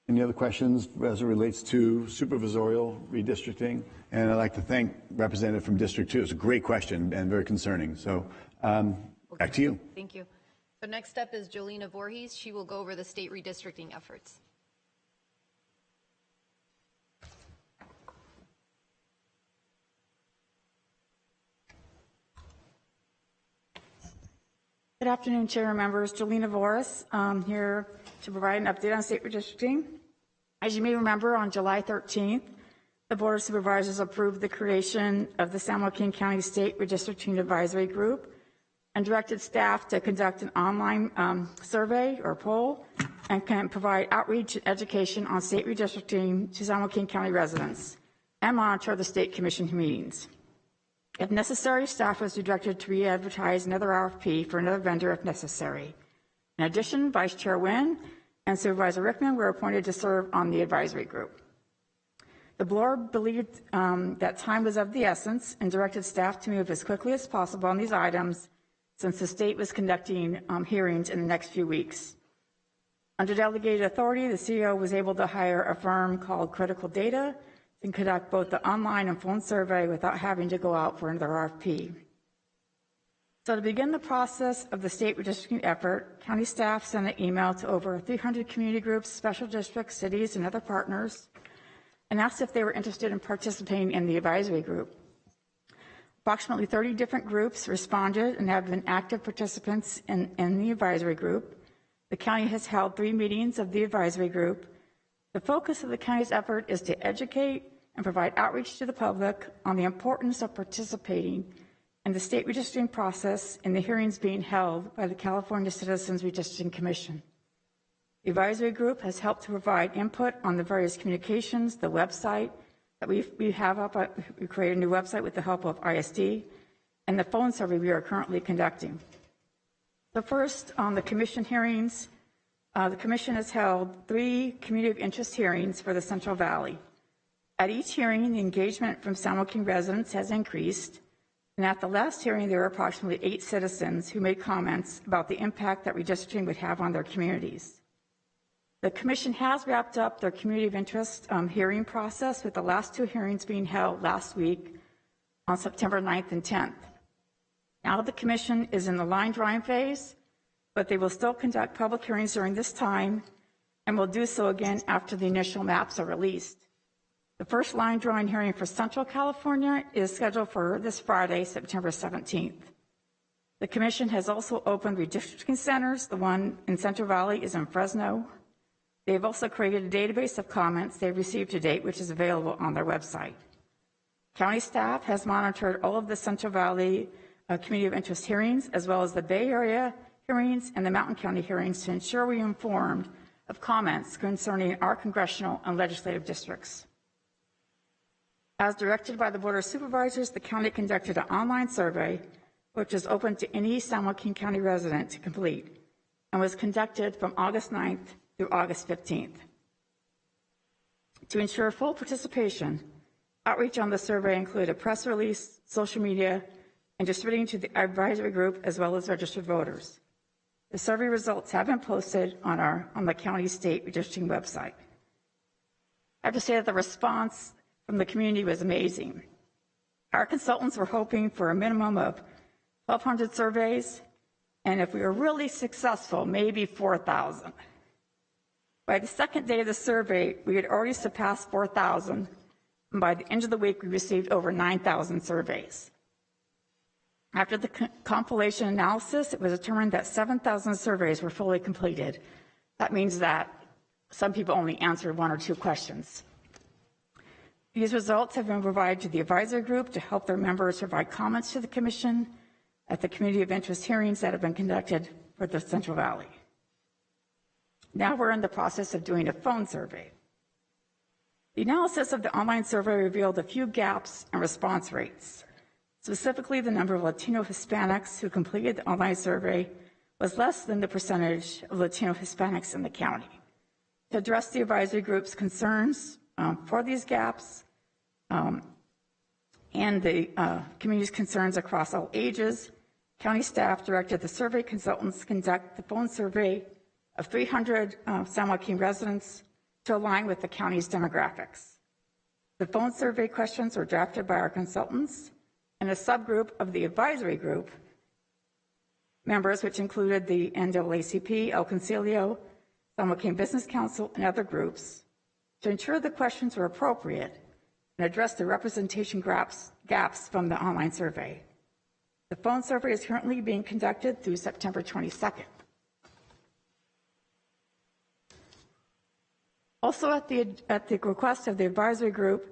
Any other questions as it relates to supervisorial redistricting? And I'd like to thank Representative from District 2. It's a great question and very concerning. So, We'll Back to you. Thank you. So next up is Jolena Voorhees. She will go over the state redistricting efforts. Good afternoon, Chair and members. Jolena Voorhees here to provide an update on state redistricting. As you may remember, on July 13th, the Board of Supervisors approved the creation of the San Joaquin County State Redistricting Advisory Group and directed staff to conduct an online survey or poll and can provide outreach and education on state redistricting to San Joaquin County residents and monitor the state commission meetings. If necessary, staff was directed to re-advertise another RFP for another vendor if necessary. In addition, Vice Chair Nguyen and Supervisor Rickman were appointed to serve on the advisory group. The board believed that time was of the essence and directed staff to move as quickly as possible on these items since the state was conducting hearings in the next few weeks. Under delegated authority, the CEO was able to hire a firm called Critical Data and conduct both the online and phone survey without having to go out for another RFP. So to begin the process of the state redistricting effort, county staff sent an email to over 300 community groups, special districts, cities, and other partners, and asked if they were interested in participating in the advisory group. Approximately 30 different groups responded and have been active participants in the advisory group. The county has held 3 meetings of the advisory group. The focus of the county's effort is to educate and provide outreach to the public on the importance of participating in the state redistricting process and the hearings being held by the California Citizens Redistricting Commission. The advisory group has helped to provide input on the various communications, the website that we have up. We created a new website with the help of ISD, and the phone survey we are currently conducting. So first, on the commission hearings, the commission has held 3 community of interest hearings for the Central Valley. At each hearing, the engagement from San Joaquin residents has increased, and at the last hearing, there were approximately 8 citizens who made comments about the impact that redistricting would have on their communities. The commission has wrapped up their community of interest hearing process, with the last 2 hearings being held last week on September 9th and 10th. Now the commission is in the line drawing phase, but they will still conduct public hearings during this time and will do so again after the initial maps are released. The first line drawing hearing for Central California is scheduled for this Friday, September 17th. The commission has also opened redistricting centers. The one in Central Valley is in Fresno. They've also created a database of comments they've received to date, which is available on their website. County staff has monitored all of the Central Valley Community of Interest hearings, as well as the Bay Area hearings and the Mountain County hearings, to ensure we are informed of comments concerning our congressional and legislative districts. As directed by the Board of Supervisors, the county conducted an online survey, which is open to any San Joaquin County resident to complete, and was conducted from August 9th through August 15th. To ensure full participation, outreach on the survey included a press release, social media, and distributing to the advisory group as well as registered voters. The survey results have been posted on the county state redistricting website. I have to say that the response from the community was amazing. Our consultants were hoping for a minimum of 1,200 surveys, and if we were really successful, maybe 4,000. By the second day of the survey, we had already surpassed 4,000, and by the end of the week, we received over 9,000 surveys. After the compilation analysis, it was determined that 7,000 surveys were fully completed. That means that some people only answered 1 or 2 questions. These results have been provided to the advisory group to help their members provide comments to the commission at the community of interest hearings that have been conducted for the Central Valley. Now we're in the process of doing a phone survey. The analysis of the online survey revealed a few gaps in response rates. Specifically, the number of Latino Hispanics who completed the online survey was less than the percentage of Latino Hispanics in the county. To address the advisory group's concerns for these gaps and the community's concerns across all ages, county staff directed the survey consultants conduct the phone survey of 300 San Joaquin residents to align with the county's demographics. The phone survey questions were drafted by our consultants, and a subgroup of the advisory group members, which included the NAACP, El Concilio, San Joaquin Business Council, and other groups, to ensure the questions were appropriate and address the representation gaps from the online survey. The phone survey is currently being conducted through September 22nd. Also, at the request of the advisory group,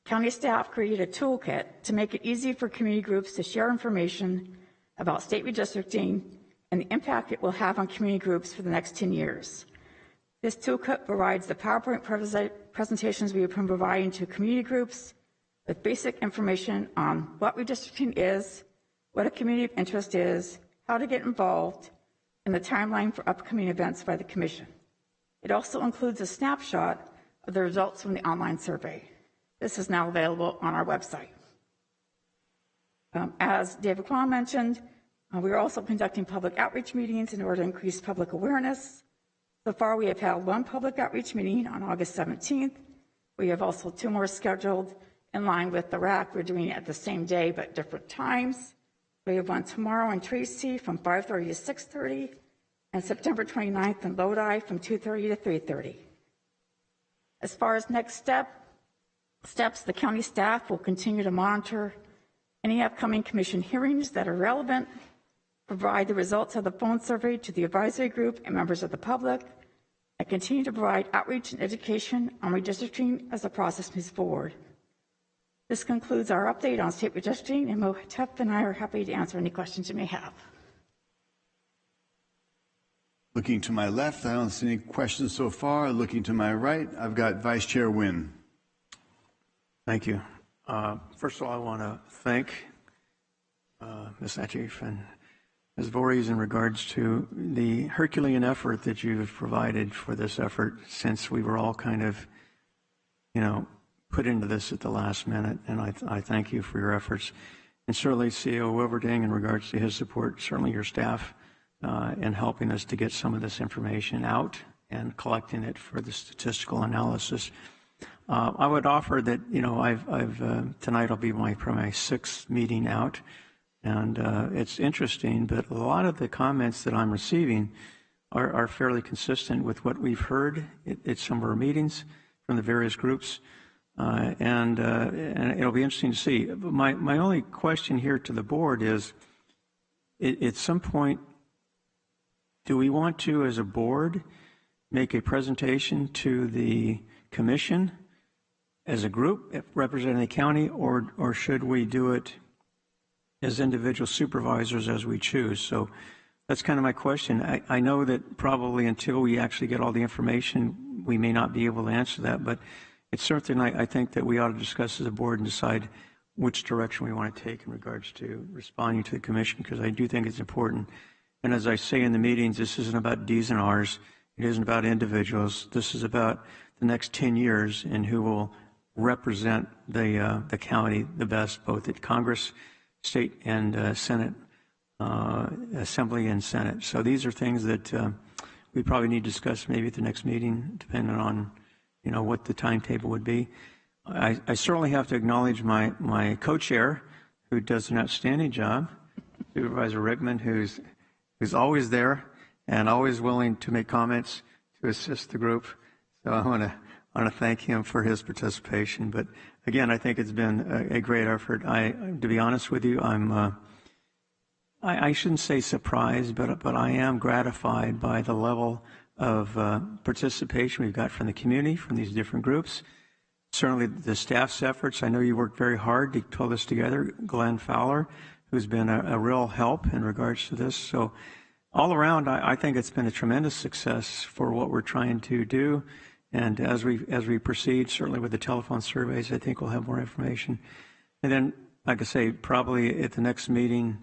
county staff created a toolkit to make it easy for community groups to share information about state redistricting and the impact it will have on community groups for the next 10 years. This toolkit provides the PowerPoint presentations we have been providing to community groups with basic information on what redistricting is, what a community of interest is, how to get involved, and the timeline for upcoming events by the Commission. It also includes a snapshot of the results from the online survey. This is now available on our website. As David Kwan mentioned, we are also conducting public outreach meetings in order to increase public awareness. So far, we have held one public outreach meeting on August 17th. We have also 2 more scheduled in line with the RAC. We're doing it at the same day, but different times. We have one tomorrow in Tracy from 5:30 to 6:30, and September 29th in Lodi from 2:30 to 3:30. As far as next steps, the county staff will continue to monitor any upcoming commission hearings that are relevant, provide the results of the phone survey to the advisory group and members of the public, and continue to provide outreach and education on redistricting as the process moves forward. This concludes our update on state redistricting, and Mohitep and I are happy to answer any questions you may have. Looking to my left, I don't see any questions so far. Looking to my right, I've got Vice Chair Wynn. Thank you. First of all, I want to thank Ms. Atchif and Ms. Voorhees in regards to the Herculean effort that you've provided for this effort, since we were all kind of, put into this at the last minute, and I thank you for your efforts. And certainly CEO Wilverding in regards to his support, certainly your staff in helping us to get some of this information out and collecting it for the statistical analysis. I would offer that, tonight will be my 6th meeting out, and it's interesting, but a lot of the comments that I'm receiving are fairly consistent with what we've heard at some of our meetings from the various groups, and it'll be interesting to see. My only question here to the board is, at some point, do we want to, as a board, make a presentation to the commission as a group representing the county, or should we do it as individual supervisors as we choose? So that's kind of my question. I know that probably until we actually get all the information, we may not be able to answer that, but it's certainly, I think that we ought to discuss as a board and decide which direction we want to take in regards to responding to the commission, because I do think it's important. And as I say in the meetings, this isn't about D's and R's. It isn't about individuals. This is about the next 10 years and who will represent the county the best, both at Congress, state, and Senate, Assembly and Senate. So these are things that we probably need to discuss maybe at the next meeting, depending on what the timetable would be. I certainly have to acknowledge my co-chair, who does an outstanding job, Supervisor Rickman, who's always there and always willing to make comments to assist the group. So I want to thank him for his participation. But again, I think it's been a great effort. To be honest with you, I shouldn't say surprised, but I am gratified by the level of participation we've got from the community, from these different groups. Certainly the staff's efforts. I know you worked very hard to pull this together. Glenn Fowler, who's been a real help in regards to this. So all around, I think it's been a tremendous success for what we're trying to do. And as we proceed, certainly with the telephone surveys, I think we'll have more information. And then, like I say, probably at the next meeting,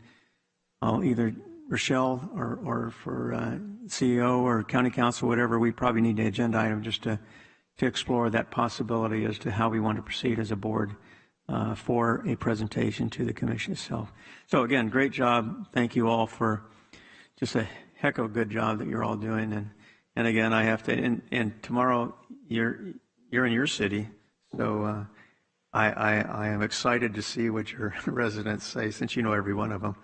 I'll either Rochelle or for CEO or county council, whatever, we probably need an agenda item just to explore that possibility as to how we want to proceed as a board for a presentation to the commission itself. So again, great job. Thank you all for just a heck of a good job that you're all doing. And again, I have to, and tomorrow you're in your city, so I am excited to see what your residents say, since you know every one of them.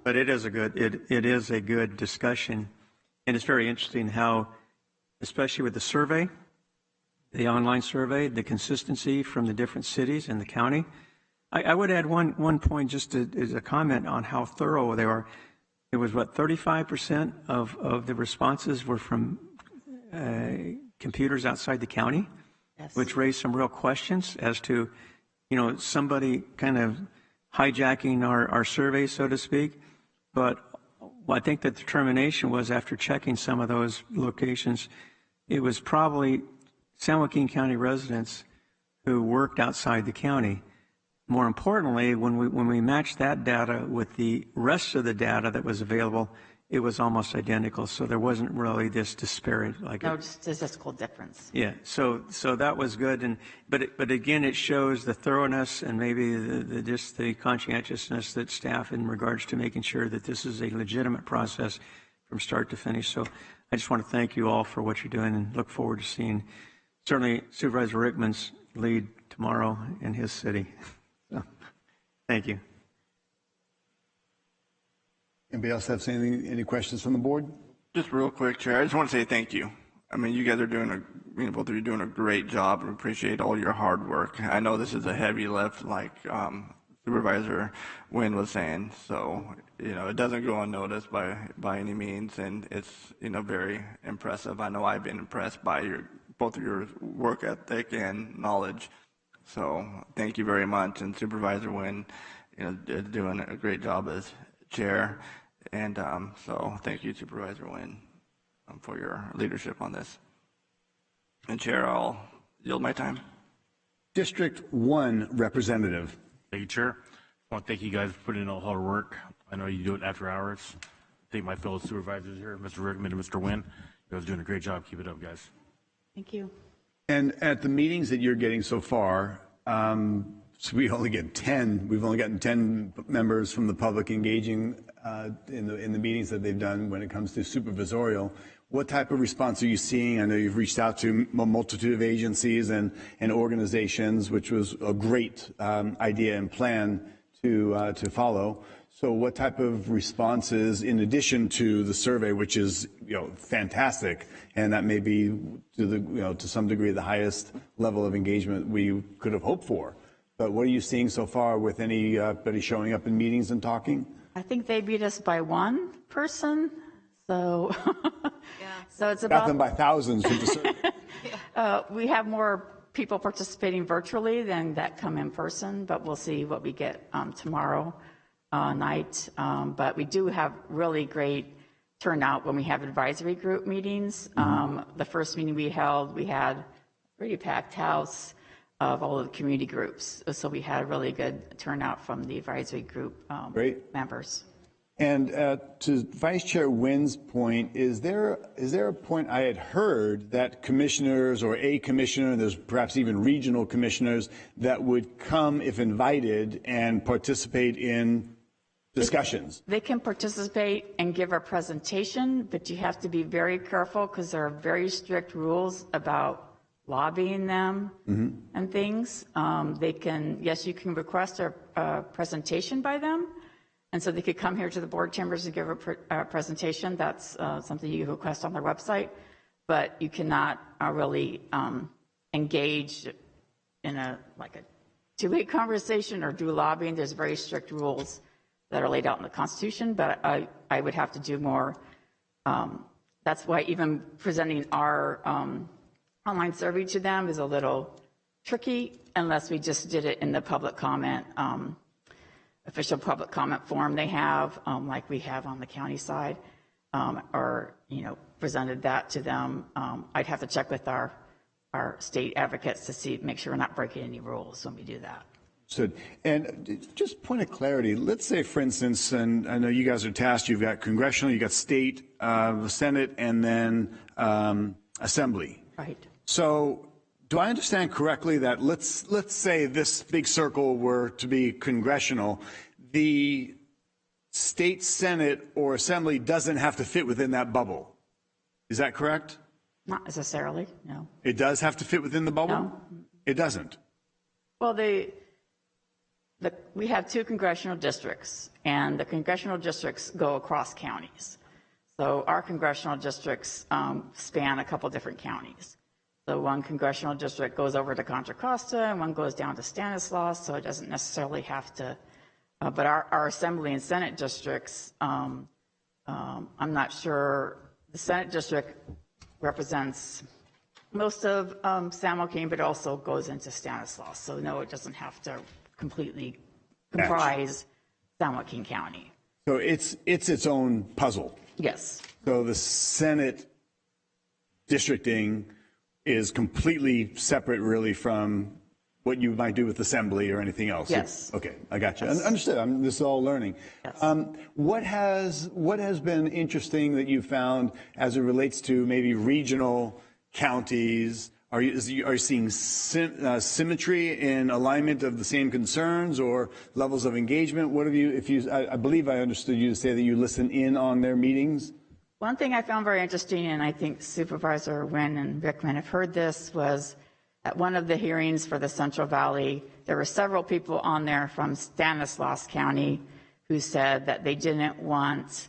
But But it is a good discussion, and it's very interesting how, especially with the survey, the online survey, the consistency from the different cities and the county. I would add one point just as a comment on how thorough they are. It was 35% of the responses were from computers outside the county, yes, which raised some real questions as to, somebody kind of hijacking our survey, so to speak. But I think the determination was, after checking some of those locations, it was probably San Joaquin County residents who worked outside the county. More importantly, when we matched that data with the rest of the data that was available, it was almost identical. So there wasn't really this disparity. Statistical difference. Yeah. So that was good. But again, it shows the thoroughness and maybe the conscientiousness that staff in regards to making sure that this is a legitimate process from start to finish. So I just want to thank you all for what you're doing and look forward to seeing certainly Supervisor Rickman's lead tomorrow in his city. So, thank you. Anybody else have any questions from the board? Just real quick, Chair. I just want to say thank you. I mean, you guys are doing both of you are doing a great job. We appreciate all your hard work. I know this is a heavy lift, like Supervisor Wynn was saying. So, it doesn't go unnoticed by any means, and it's, very impressive. I know I've been impressed by both of your work ethic and knowledge. So thank you very much. And Supervisor Wynn, is doing a great job as chair. And so thank you, Supervisor Wynn, for your leadership on this. And Chair, I'll yield my time. District 1 representative. Thank you, Chair. I want to thank you guys for putting in a lot of work. I know you do it after hours. Thank my fellow supervisors here, Mr. Rickman and Mr. Wynn. You guys are doing a great job. Keep it up, guys. Thank you. And at the meetings that you're getting so far, so we only get 10. We've only gotten 10 members from the public engaging in the meetings that they've done when it comes to supervisorial. What type of response are you seeing? I know you've reached out to a multitude of agencies and organizations, which was a great idea and plan to follow. So what type of responses, in addition to the survey, which is fantastic, and that may be to some degree the highest level of engagement we could have hoped for. But what are you seeing so far with anybody showing up in meetings and talking? I think they beat us by one person, so so it's about them by thousands with the survey. We have more people participating virtually than that come in person, but we'll see what we get tomorrow night. But we do have really great turnout when we have advisory group meetings. The first meeting we held, we had a pretty packed house of all of the community groups. So we had a really good turnout from the advisory group members. And to Vice Chair Wynn's point, is there a point I had heard that commissioners or a commissioner, there's perhaps even regional commissioners, that would come if invited and participate in discussions? They can participate and give a presentation, but you have to be very careful because there are very strict rules about lobbying them and things. Yes, you can request a presentation by them. And so they could come here to the board chambers and give a presentation. That's something you request on their website. But you cannot really engage in a two-way conversation or do lobbying. There's very strict rules that are laid out in the Constitution, but I would have to do more. That's why even presenting our online survey to them is a little tricky unless we just did it in the public comment, official public comment form they have, like we have on the county side, or presented that to them. I'd have to check with our state advocates to make sure we're not breaking any rules when we do that. So, and just point of clarity, let's say, for instance, and I know you guys are tasked, you've got congressional, you got state, Senate, and then Assembly. Right. So do I understand correctly that let's say this big circle were to be congressional, the state Senate or Assembly doesn't have to fit within that bubble. Is that correct? Not necessarily, no. It does have to fit within the bubble? No. It doesn't? Well, we have 2 congressional districts, and the congressional districts go across counties. So our congressional districts span a couple different counties. So one congressional district goes over to Contra Costa, and one goes down to Stanislaus, so it doesn't necessarily have to, but our Assembly and Senate districts, I'm not sure, the Senate district represents most of San Joaquin, but also goes into Stanislaus. So no, it doesn't have to completely comprise San Joaquin County. So it's its own puzzle. Yes. So the Senate districting is completely separate, really, from what you might do with Assembly or anything else. Yes. Okay, I got you. Yes. Understood. This is all learning. Yes. What has been interesting that you found as it relates to maybe regional counties? Are you seeing symmetry in alignment of the same concerns or levels of engagement? What have you? I believe I understood you to say that you listen in on their meetings. One thing I found very interesting, and I think Supervisor Wynn and Rickman have heard this, was at one of the hearings for the Central Valley, there were several people on there from Stanislaus County who said that they didn't want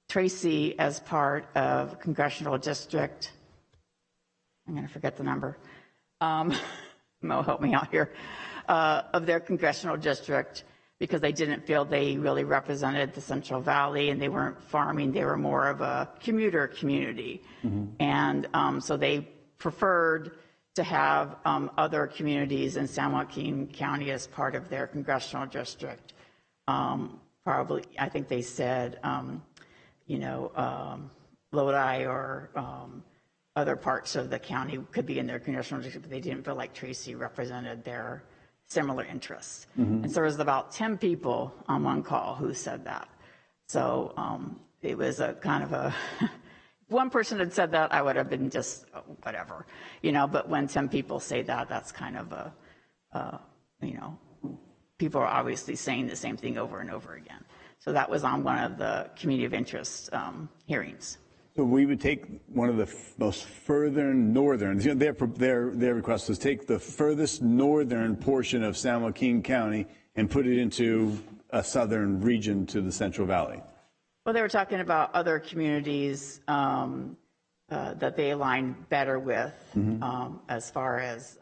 Tracy as part of congressional district. I'm going to forget the number. Mo, help me out here. Of their congressional district, because they didn't feel they really represented the Central Valley, and they weren't farming. They were more of a commuter community. Mm-hmm. And so they preferred to have other communities in San Joaquin County as part of their congressional district. Probably, I think they said, Lodi or other parts of the county could be in their congressional district, but they didn't feel like Tracy represented their similar interests. Mm-hmm. And so there was about 10 people on one call who said that. So it was a kind of a, if one person had said that, I would have been just whatever, but when 10 people say that, that's kind of a, people are obviously saying the same thing over and over again. So that was on one of the community of interest hearings. So we would take one of the most further northern, their request is take the furthest northern portion of San Joaquin County and put it into a southern region to the Central Valley. Well, they were talking about other communities that they align better with, mm-hmm. As far as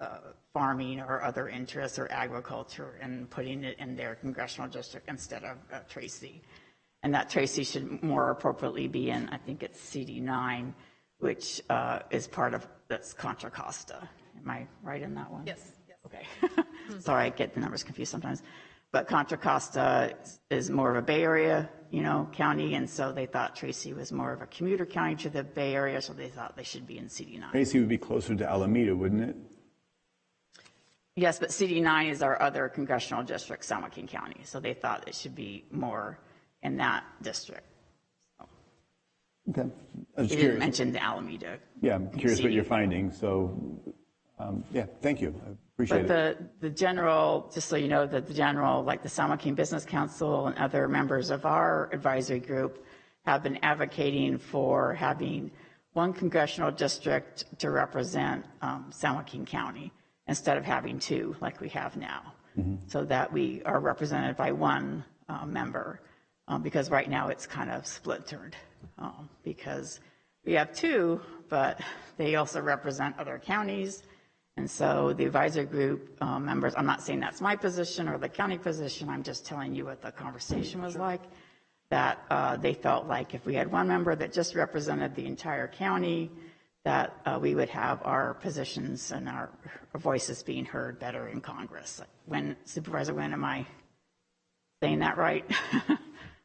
farming or other interests or agriculture, and putting it in their congressional district instead of Tracy. And that Tracy should more appropriately be in, I think it's CD9, which is part of, that's Contra Costa. Am I right in that one? Yes. Okay. Sorry, I get the numbers confused sometimes. But Contra Costa is more of a Bay Area, county, and so they thought Tracy was more of a commuter county to the Bay Area, so they thought they should be in CD9. Tracy would be closer to Alameda, wouldn't it? Yes, but CD9 is our other congressional district, San Joaquin County, so they thought it should be more in that district. So. Okay. I was you curious. Didn't mention the Alameda. Yeah, I'm curious what you're finding. So, yeah, thank you. I appreciate it. But the general, just so you know, that the general, like the San Joaquin Business Council and other members of our advisory group, have been advocating for having one congressional district to represent San Joaquin County instead of having 2 like we have now, mm-hmm. so that we are represented by one member. Because right now it's kind of splintered, because we have 2, but they also represent other counties. And so the advisory group members, I'm not saying that's my position or the county position, I'm just telling you what the conversation was like, that they felt like if we had one member that just represented the entire county, that we would have our positions and our voices being heard better in Congress. When Supervisor Wynn, am I saying that right?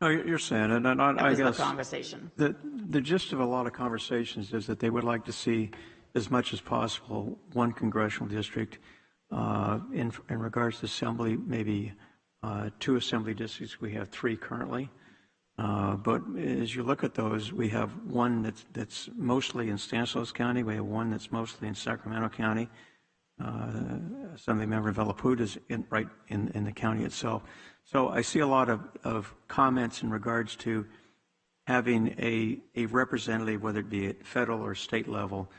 No, you're saying it, and I guess the conversation. The gist of a lot of conversations is that they would like to see, as much as possible, one congressional district. In regards to assembly, maybe 2 assembly districts. We have 3 currently, but as you look at those, we have one that's mostly in Stanislaus County. We have one that's mostly in Sacramento County. Assembly member Velaput is right in the county itself. So I see a lot of comments in regards to having a representative, whether it be at federal or state level,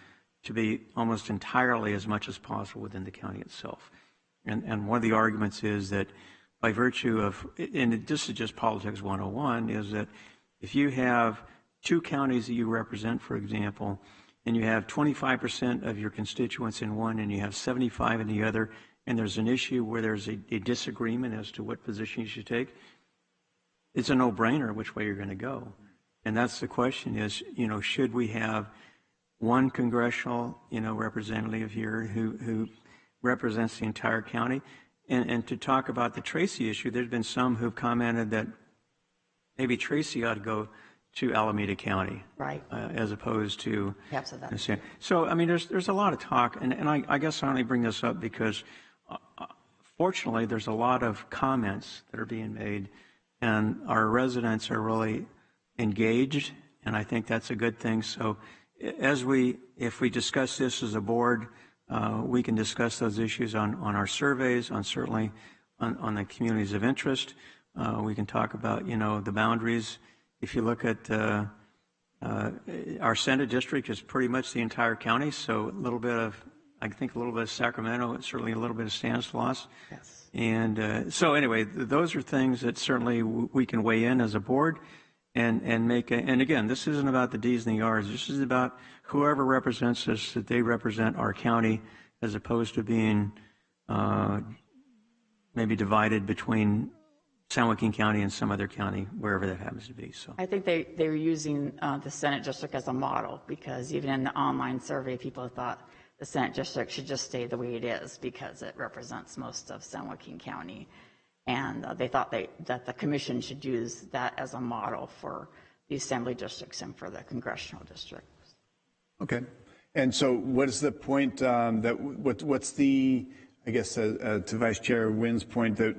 to be almost entirely as much as possible within the county itself. And one of the arguments is that by virtue of, and this is just politics 101, is that if you have two counties that you represent, for example, and you have 25% of your constituents in one and you have 75 in the other, and there's an issue where there's a disagreement as to what position you should take, it's a no-brainer which way you're going to go. And that's the question is, should we have one congressional, representative here who represents the entire county? And to talk about the Tracy issue, there's been some who've commented that maybe Tracy ought to go to Alameda County, right, as opposed to. Perhaps that. So, I mean, there's a lot of talk, and I guess I only bring this up because, fortunately, there's a lot of comments that are being made, and our residents are really engaged, and I think that's a good thing. So, if we discuss this as a board, we can discuss those issues on our surveys, certainly on the communities of interest. We can talk about, the boundaries. If you look at our Senate district is pretty much the entire county, so a little bit of Sacramento, certainly a little bit of Stanislaus. Yes. And so anyway, those are things that certainly we can weigh in as a board and make, and again, this isn't about the D's and the R's. This is about whoever represents us, that they represent our county, as opposed to being maybe divided between San Joaquin County and some other county, wherever that happens to be. So I think they were using the Senate district as a model, because even in the online survey, people thought the Senate district should just stay the way it is because it represents most of San Joaquin County. And they thought that the commission should use that as a model for the assembly districts and for the congressional districts. Okay. And so what is the point what's the, I guess, to Vice Chair Wynn's point, that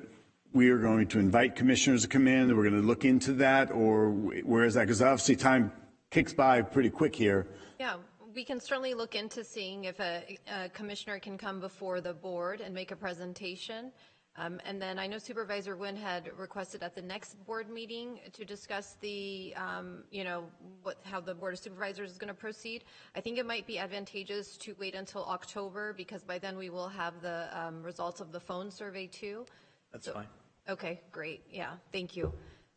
we are going to invite commissioners to come in, we're going to look into that, or where is that? Because obviously time kicks by pretty quick here. Yeah, we can certainly look into seeing if a commissioner can come before the board and make a presentation. And then I know Supervisor Wynn had requested at the next board meeting to discuss the, how the Board of Supervisors is going to proceed. I think it might be advantageous to wait until October, because by then we will have the results of the phone survey too. That's fine. Okay, great. Yeah, thank you.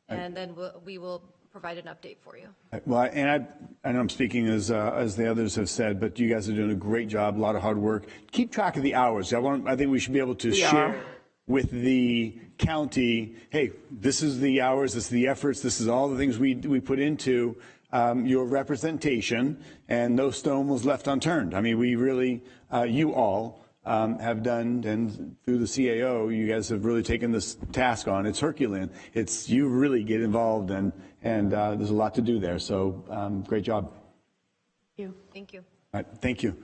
And then we will provide an update for you. Well, and I know I'm speaking as the others have said, but you guys are doing a great job, a lot of hard work. Keep track of the hours. I think we should be able to share with the county, hey, this is the hours, this is the efforts, this is all the things we put into your representation, and no stone was left unturned. I mean, we really, you all have done, and through the CAO, you guys have really taken this task on. It's Herculean. You really get involved, and there's a lot to do there. So great job. Thank you. Thank you. All right, thank you.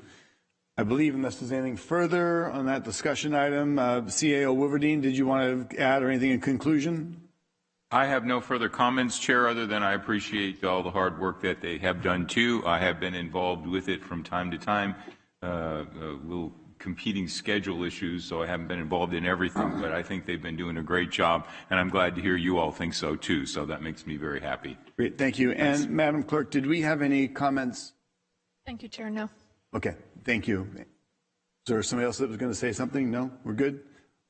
I believe, unless there's anything further on that discussion item, CAO Wilverdine, did you want to add or anything in conclusion? I have no further comments, Chair, other than I appreciate all the hard work that they have done too. I have been involved with it from time to time. Little competing schedule issues, so I haven't been involved in everything, but I think they've been doing a great job, and I'm glad to hear you all think so too, so that makes me very happy. Great, thank you. Thanks. And Madam Clerk, did we have any comments? Thank you, Chair. No. Okay, thank you. Is there somebody else that was going to say something? No? We're good?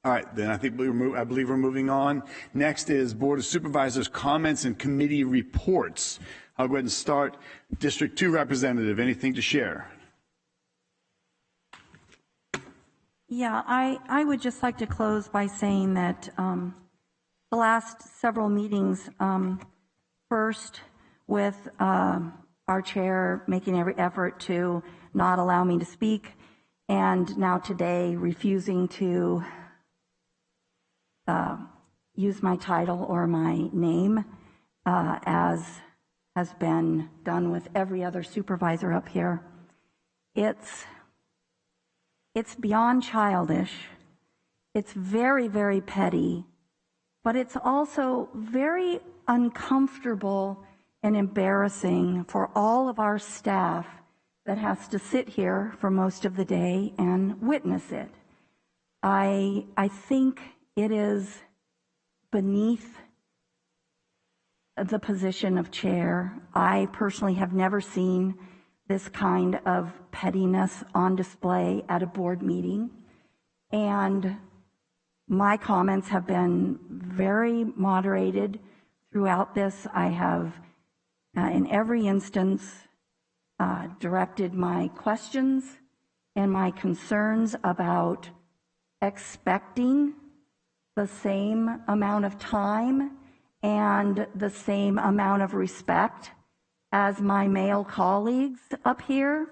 All right, then I believe we're moving on. Next is Board of Supervisors comments and committee reports. I'll go ahead and start. District 2 representative, anything to share? Yeah, I would just like to close by saying that the last several meetings, first with our chair making every effort to not allow me to speak, and now today refusing to use my title or my name, as has been done with every other supervisor up here. It's beyond childish. It's very, very petty, but it's also very uncomfortable and embarrassing for all of our staff that has to sit here for most of the day and witness it. I think it is beneath the position of chair. I personally have never seen this kind of pettiness on display at a board meeting. And My comments have been very moderated throughout this. I have, in every instance, directed my questions and my concerns about expecting the same amount of time and the same amount of respect as my male colleagues up here.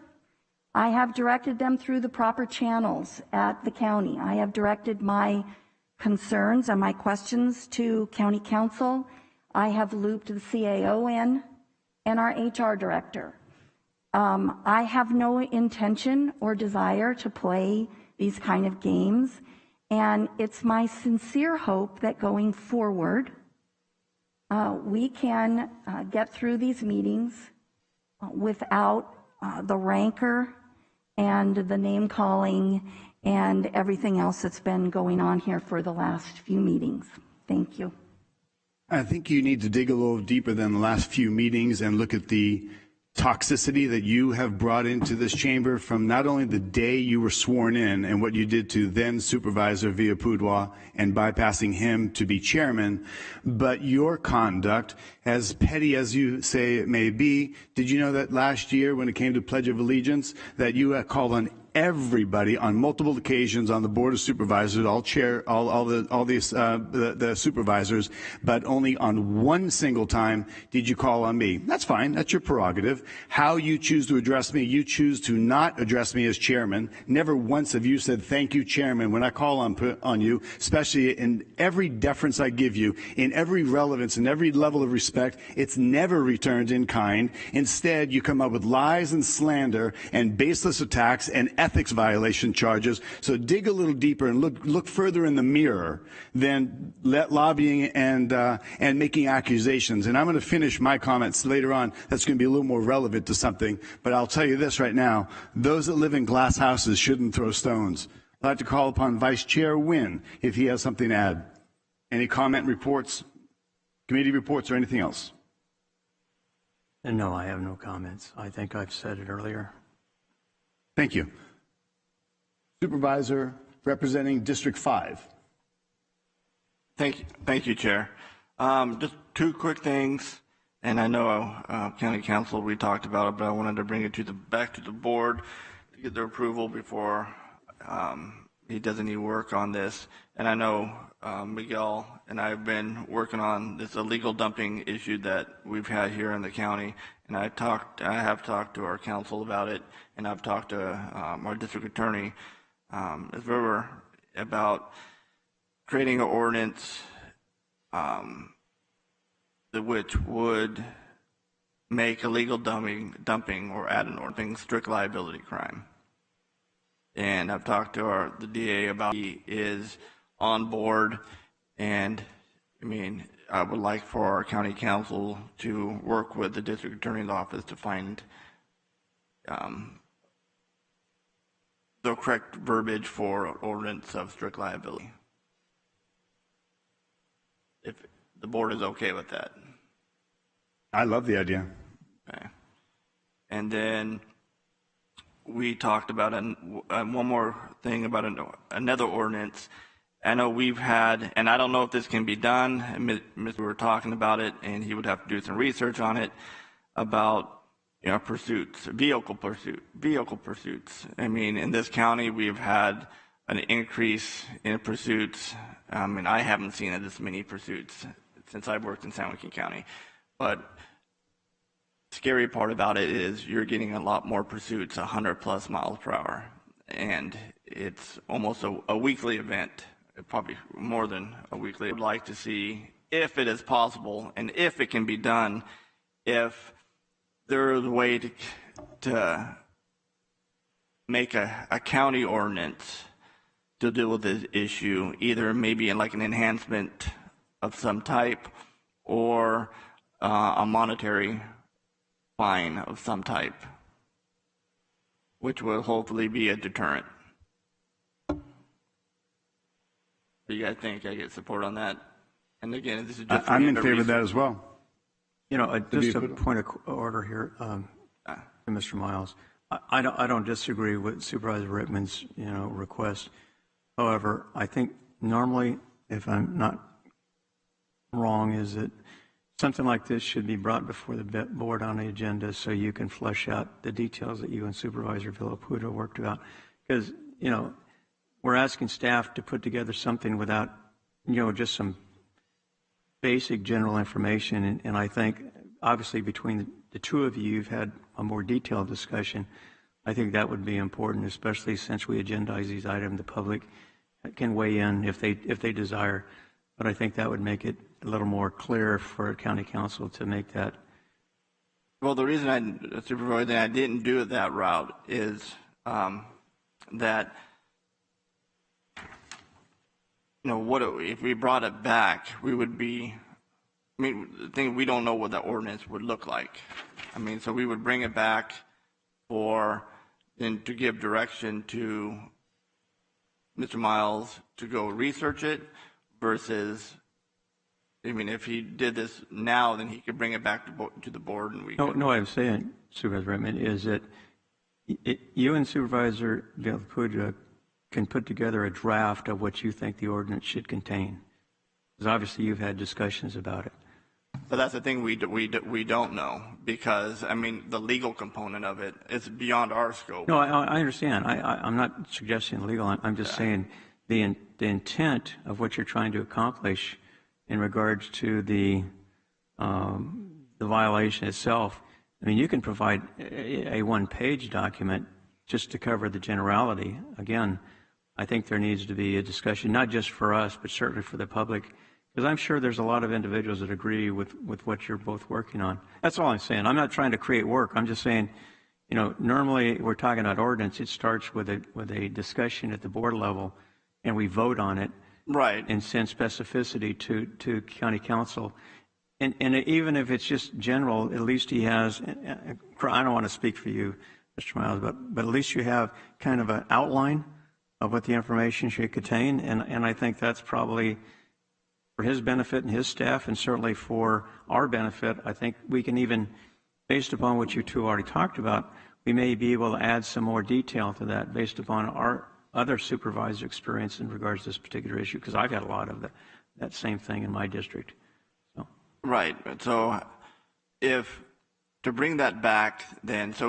I have directed them through the proper channels at the county. I have directed my concerns and my questions to county council. I have looped the CAO in and our HR director. I have no intention or desire to play these kind of games, and it's my sincere hope that going forward, we can get through these meetings without the rancor and the name calling and everything else that's been going on here for the last few meetings. Thank you. I think you need to dig a little deeper than the last few meetings and look at the toxicity that you have brought into this chamber from not only the day you were sworn in and what you did to then Supervisor Villapudua and bypassing him to be chairman, but your conduct, as petty as you say it may be. Did you know that last year when it came to Pledge of Allegiance that you called on everybody on multiple occasions on the Board of Supervisors, all the supervisors, but only on one single time did you call on me? That's fine. That's your prerogative. How you choose to address me, you choose to not address me as chairman. Never once have you said, thank you, chairman, when I call on you, especially in every deference I give you, in every relevance, in every level of respect. It's never returned in kind. Instead, you come up with lies and slander and baseless attacks and ethics violation charges. So dig a little deeper and look further in the mirror than lobbying and making accusations. And I'm going to finish my comments later on. That's going to be a little more relevant to something. But I'll tell you this right now. Those that live in glass houses shouldn't throw stones. I'd like to call upon Vice Chair Wynn if he has something to add. Any comment, reports, committee reports, or anything else? And no, I have no comments. I think I've said it earlier. Thank you. Supervisor representing District 5. Thank you, Chair. Just two quick things, and I know County Council, we talked about it, but I wanted to bring it back to the board to get their approval before he does any work on this. And I know Miguel and I have been working on this illegal dumping issue that we've had here in the county, and I have talked to our council about it, and I've talked to our district attorney as River about creating an ordinance which would make illegal dumping or add an ordinance strict liability crime. And I've talked to the DA about he is on board, and I mean, I would like for our county council to work with the district attorney's office to find the correct verbiage for ordinance of strict liability. If the board is okay with that. I love the idea. Okay. And then we talked about one more thing about another ordinance. I know we've had, and I don't know if this can be done, we were talking about it, and he would have to do some research on it, about pursuits, vehicle pursuits. I mean, in this county, we've had an increase in pursuits. I mean, I haven't seen this many pursuits since I've worked in San Joaquin County. But the scary part about it is you're getting a lot more pursuits, 100+ miles per hour. And it's almost a weekly event, probably more than a weekly. I would like to see, if it is possible and if it can be done, if there is a way to make a county ordinance to deal with this issue, either maybe in like an enhancement of some type or a monetary fine of some type, which will hopefully be a deterrent. Do you guys think I get support on that? And again, this is just I'm in favor of that as well. Just a point of order here, to Mr. Miles. I don't disagree with Supervisor Rickman's request. However, I think normally, if I'm not wrong, is that something like this should be brought before the board on the agenda so you can flesh out the details that you and Supervisor Villaputa worked out. Because, you know, we're asking staff to put together something without, you know, just some basic general information. And I think, obviously, between the two of you, you've had a more detailed discussion. I think that would be important, especially since we agendize these items. The public can weigh in if they desire. But I think that would make it a little more clear for county council to make that. Well, the reason Supervisor, I didn't do it that route is that, you know, if we brought it back, we would be, I mean, the thing, we don't know what the ordinance would look like. I mean, so we would bring it back then to give direction to Mr. Miles to go research it versus, I mean, if he did this now, then he could bring it back to the board and we No, what I'm saying, Supervisor Redmond, is that you and Supervisor Villaputa can put together a draft of what you think the ordinance should contain. Because obviously you've had discussions about it. But that's the thing we don't know, because, I mean, the legal component of it is beyond our scope. No, I understand. I'm not suggesting legal. I'm just saying the intent of what you're trying to accomplish in regards to the violation itself. I mean, you can provide a one-page document just to cover the generality. Again, I think there needs to be a discussion, not just for us, but certainly for the public. Because I'm sure there's a lot of individuals that agree with what you're both working on. That's all I'm saying. I'm not trying to create work. I'm just saying, you know, normally we're talking about ordinance. It starts with a discussion at the board level, and we vote on it. Right. And send specificity to county council. And even if it's just general, at least he has, I don't want to speak for you, Mr. Miles, but at least you have kind of an outline of what the information should contain. And I think that's probably for his benefit and his staff, and certainly for our benefit. I think we can even, based upon what you two already talked about, we may be able to add some more detail to that based upon our other supervisor experience in regards to this particular issue, because I've had a lot of that same thing in my district. So. Right. So if to bring that back, then, I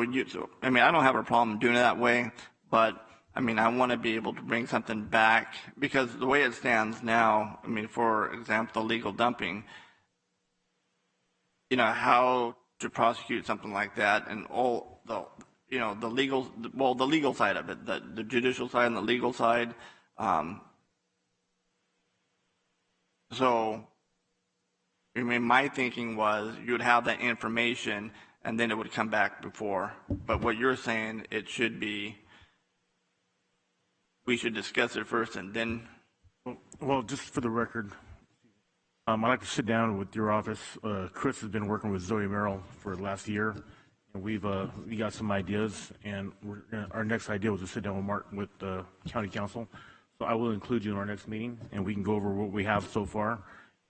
mean, I don't have a problem doing it that way, but I mean, I want to be able to bring something back, because the way it stands now, I mean, for example, the legal dumping, you know, how to prosecute something like that, and all the, you know, the legal side of it, the judicial side and the legal side. So, I mean, my thinking was you would have that information and then it would come back before. But what you're saying, it should be, we should discuss it first and then. Well, just for the record, I'd like to sit down with your office. Chris has been working with Zoe Merrill for the last year, and we got some ideas, and our next idea was to sit down with county council. So I will include you in our next meeting, and we can go over what we have so far,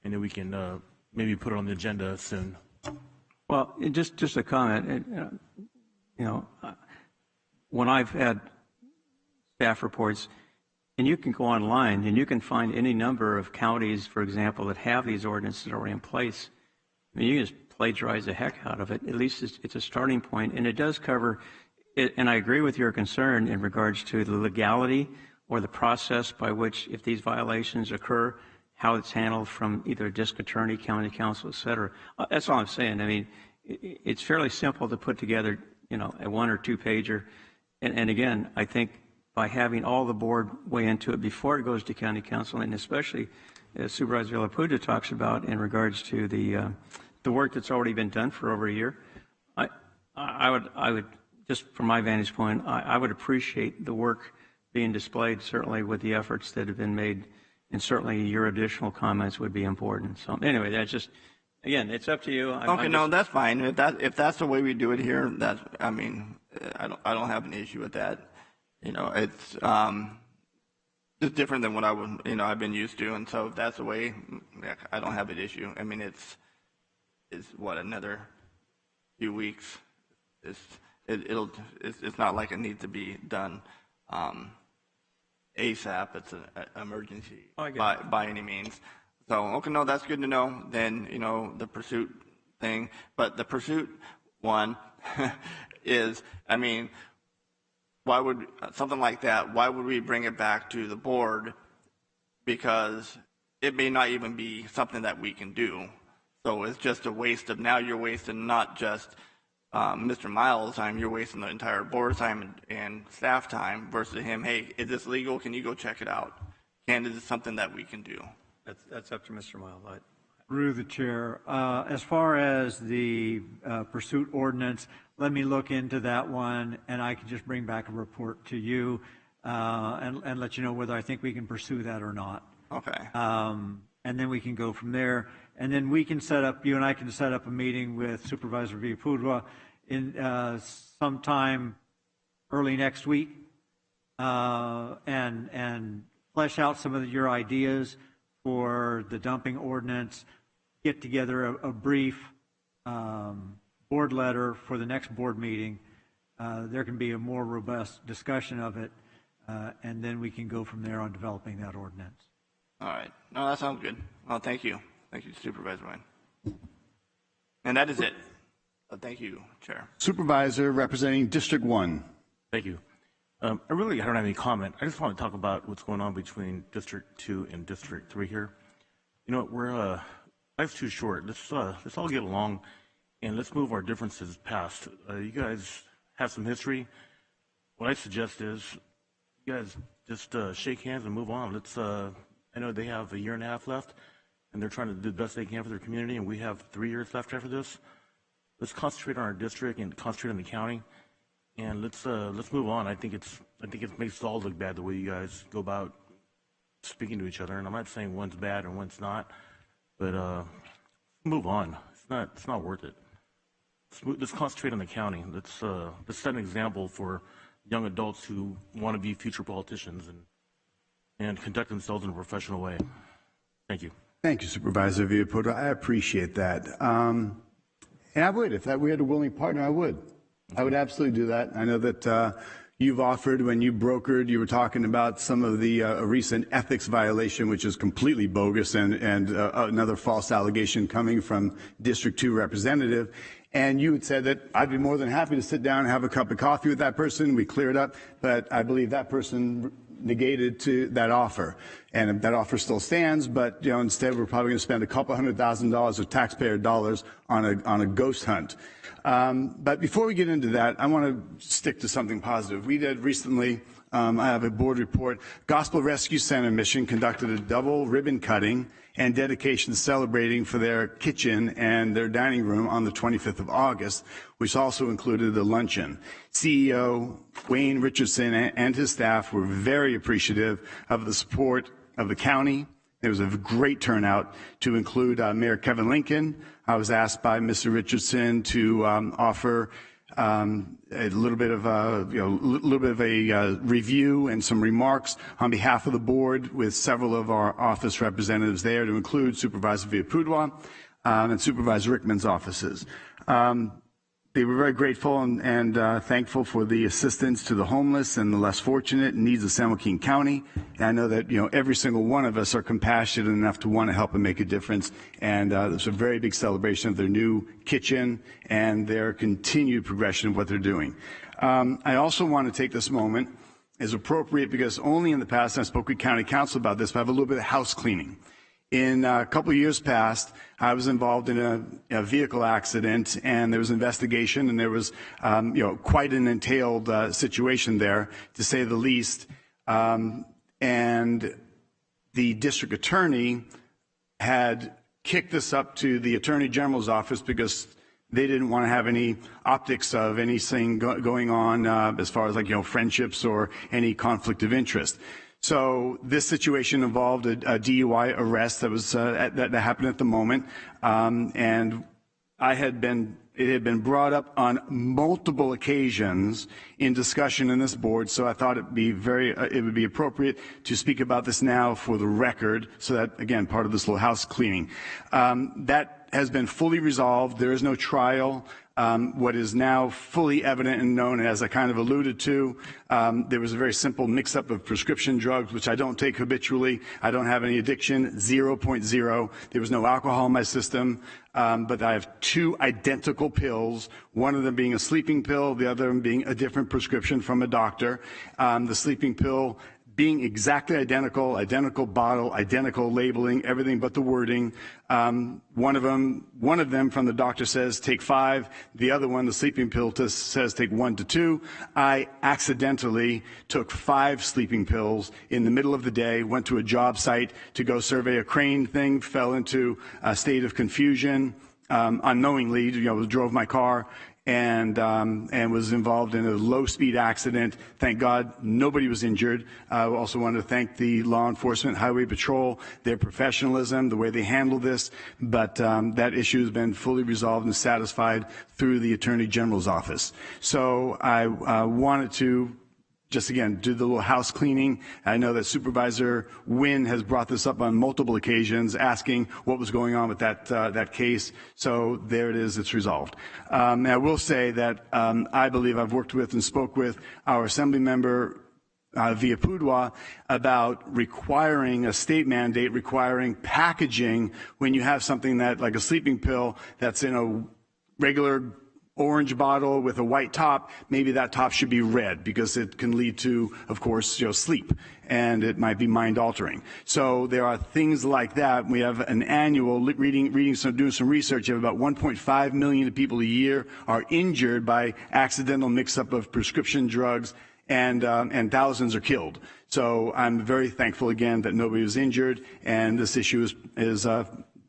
and then we can maybe put it on the agenda soon. Well, just a comment. You know, when I've had staff reports, and you can go online and you can find any number of counties, for example, that have these ordinances already in place. I mean, you just plagiarize the heck out of it. At least it's a starting point, and it does cover it. And I agree with your concern in regards to the legality or the process by which, if these violations occur, how it's handled from either district attorney, county council, et cetera. That's all I'm saying. I mean, it's fairly simple to put together, you know, a 1 or 2 pager. And again, I think by having all the board weigh into it before it goes to county council, and especially as Supervisor Villaputa talks about in regards to the work that's already been done for over a year, I would just from my vantage point, I would appreciate the work being displayed, certainly with the efforts that have been made, and certainly your additional comments would be important. So anyway, that's just, again, it's up to you. Okay, no, that's fine. If that's the way we do it here, I mean, I don't have an issue with that. You know, it's different than what I've been used to, and so if that's the way, I don't have an issue. I mean, it's what, another few weeks. It's not like it needs to be done. ASAP. It's an emergency I get by any means. So, okay, no, that's good to know. Then, you know, the pursuit thing. But the pursuit one is, I mean, why would something like that, why would we bring it back to the board? Because it may not even be something that we can do. So it's just a waste of, now you're wasting not just Mr. Miles' time, you're wasting the entire board's time and staff time versus him, hey, is this legal? Can you go check it out? And is this something that we can do? That's up to Mr. Miles. Through the chair, as far as the pursuit ordinance, let me look into that one, and I can just bring back a report to you and let you know whether I think we can pursue that or not. Okay. And then we can go from there. And then we can set up, you and I can set up a meeting with Supervisor Villapudua in sometime early next week and flesh out some of your ideas for the dumping ordinance, get together a brief board letter for the next board meeting. There can be a more robust discussion of it, and then we can go from there on developing that ordinance. All right. No, that sounds good. Well, thank you. Thank you, Supervisor Wayne. And that is it. Thank you, Chair. Supervisor representing District 1. Thank you. I don't have any comment. I just want to talk about what's going on between District 2 and District 3 here. You know, life's too short. Let's all get along and let's move our differences past. You guys have some history. What I suggest is you guys just shake hands and move on. I know they have a year and a half left, and they're trying to do the best they can for their community, and we have 3 years left after this. Let's concentrate on our district and concentrate on the county, and let's move on. I think it makes us all look bad the way you guys go about speaking to each other, and I'm not saying one's bad and one's not, but move on. It's not worth it. Let's concentrate on the county. Let's set an example for young adults who want to be future politicians and conduct themselves in a professional way. Thank you. Thank you, Supervisor Villapudua. I appreciate that. And I would, if we had a willing partner, I would. I would absolutely do that. I know that you've offered, when you brokered, you were talking about some of the recent ethics violation, which is completely bogus, and another false allegation coming from District 2 representative. And you had said that I'd be more than happy to sit down and have a cup of coffee with that person. We clear it up. But I believe that person negated to that offer, and that offer still stands. But instead, we're probably going to spend a couple $100,000 of taxpayer dollars on a ghost hunt. But before we get into that, I want to stick to something positive. We did recently. I have a board report. Gospel Rescue Center Mission conducted a double ribbon cutting and dedication celebrating for their kitchen and their dining room on the 25th of August, which also included a luncheon. CEO Wayne Richardson and his staff were very appreciative of the support of the county. There was a great turnout to include Mayor Kevin Lincoln. I was asked by Mr. Richardson to offer a little bit of a review and some remarks on behalf of the board with several of our office representatives there, to include Supervisor Villapudua and Supervisor Rickman's offices. They were very grateful and thankful for the assistance to the homeless and the less fortunate and needs of San Joaquin County. And I know that every single one of us are compassionate enough to want to help and make a difference. And there's a very big celebration of their new kitchen and their continued progression of what they're doing. I also want to take this moment, as appropriate, because only in the past, and I spoke with County Council about this, but I have a little bit of house cleaning. In a couple of years past, I was involved in a vehicle accident, and there was an investigation, and there was, quite an entailed situation there, to say the least. And the district attorney had kicked this up to the Attorney General's office because they didn't want to have any optics of anything going on as far as friendships or any conflict of interest. So this situation involved a DUI arrest that was that happened at the moment, and it had been brought up on multiple occasions in discussion in this board. So I thought it would be appropriate to speak about this now for the record, so that, again, part of this little house cleaning. That has been fully resolved. There is no trial. What is now fully evident and known, as I kind of alluded to, there was a very simple mix-up of prescription drugs, which I don't take habitually. I don't have any addiction, 0.0. There was no alcohol in my system, but I have 2 identical pills, one of them being a sleeping pill, the other one being a different prescription from a doctor. The sleeping pill being exactly identical bottle, identical labeling, everything but the wording. One of them from the doctor says take 5. The other one, the sleeping pill, says take 1 to 2. I accidentally took 5 sleeping pills in the middle of the day, went to a job site to go survey a crane thing, fell into a state of confusion, unknowingly, drove my car, and was involved in a low-speed accident. Thank God nobody was injured. I also want to thank the law enforcement, Highway Patrol, their professionalism, the way they handled this. But that issue has been fully resolved and satisfied through the Attorney General's office. So I wanted to just again do the little house cleaning. I know that Supervisor Wynn has brought this up on multiple occasions, asking what was going on with that case. So there it is, it's resolved. And I will say that I believe I've worked with and spoke with our Assembly member via Pudwa about requiring a state mandate, requiring packaging when you have something that like a sleeping pill that's in a regular orange bottle with a white top. Maybe that top should be red because it can lead to, of course, sleep, and it might be mind altering. So there are things like that. We have an annual doing some research. You have about 1.5 million people a year are injured by accidental mix-up of prescription drugs, and thousands are killed. So I'm very thankful again that nobody was injured, and this issue is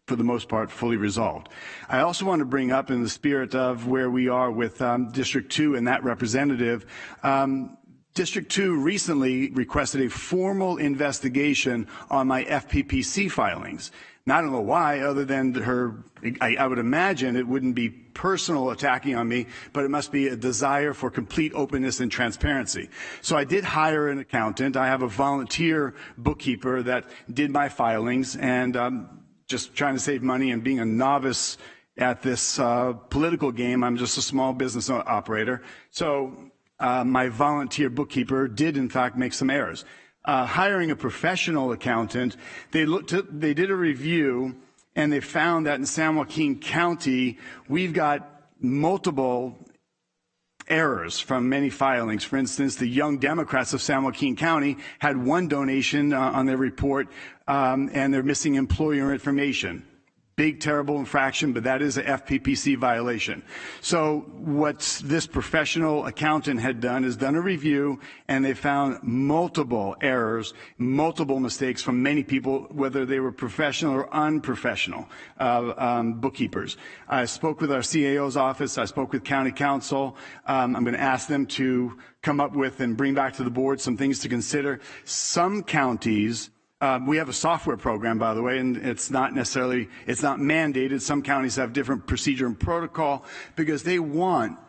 for the most part, fully resolved. I also want to bring up, in the spirit of where we are with District 2 and that representative, District 2 recently requested a formal investigation on my FPPC filings. Now, I don't know why, other than I would imagine it wouldn't be personal attacking on me, but it must be a desire for complete openness and transparency. So I did hire an accountant. I have a volunteer bookkeeper that did my filings, and just trying to save money and being a novice at this political game. I'm just a small business operator. So my volunteer bookkeeper did, in fact, make some errors. Hiring a professional accountant, they did a review, and they found that in San Joaquin County, we've got multiple errors from many filings. For instance, the Young Democrats of San Joaquin County had 1 donation on their report, and they're missing employer information. Big, terrible infraction, but that is a FPPC violation. So what this professional accountant had done is done a review, and they found multiple errors, multiple mistakes from many people, whether they were professional or unprofessional bookkeepers. I spoke with our CAO's office. I spoke with County Council. I'm going to ask them to come up with and bring back to the board some things to consider. Some counties, we have a software program, by the way, and it's not mandated. Some counties have different procedure and protocol because they want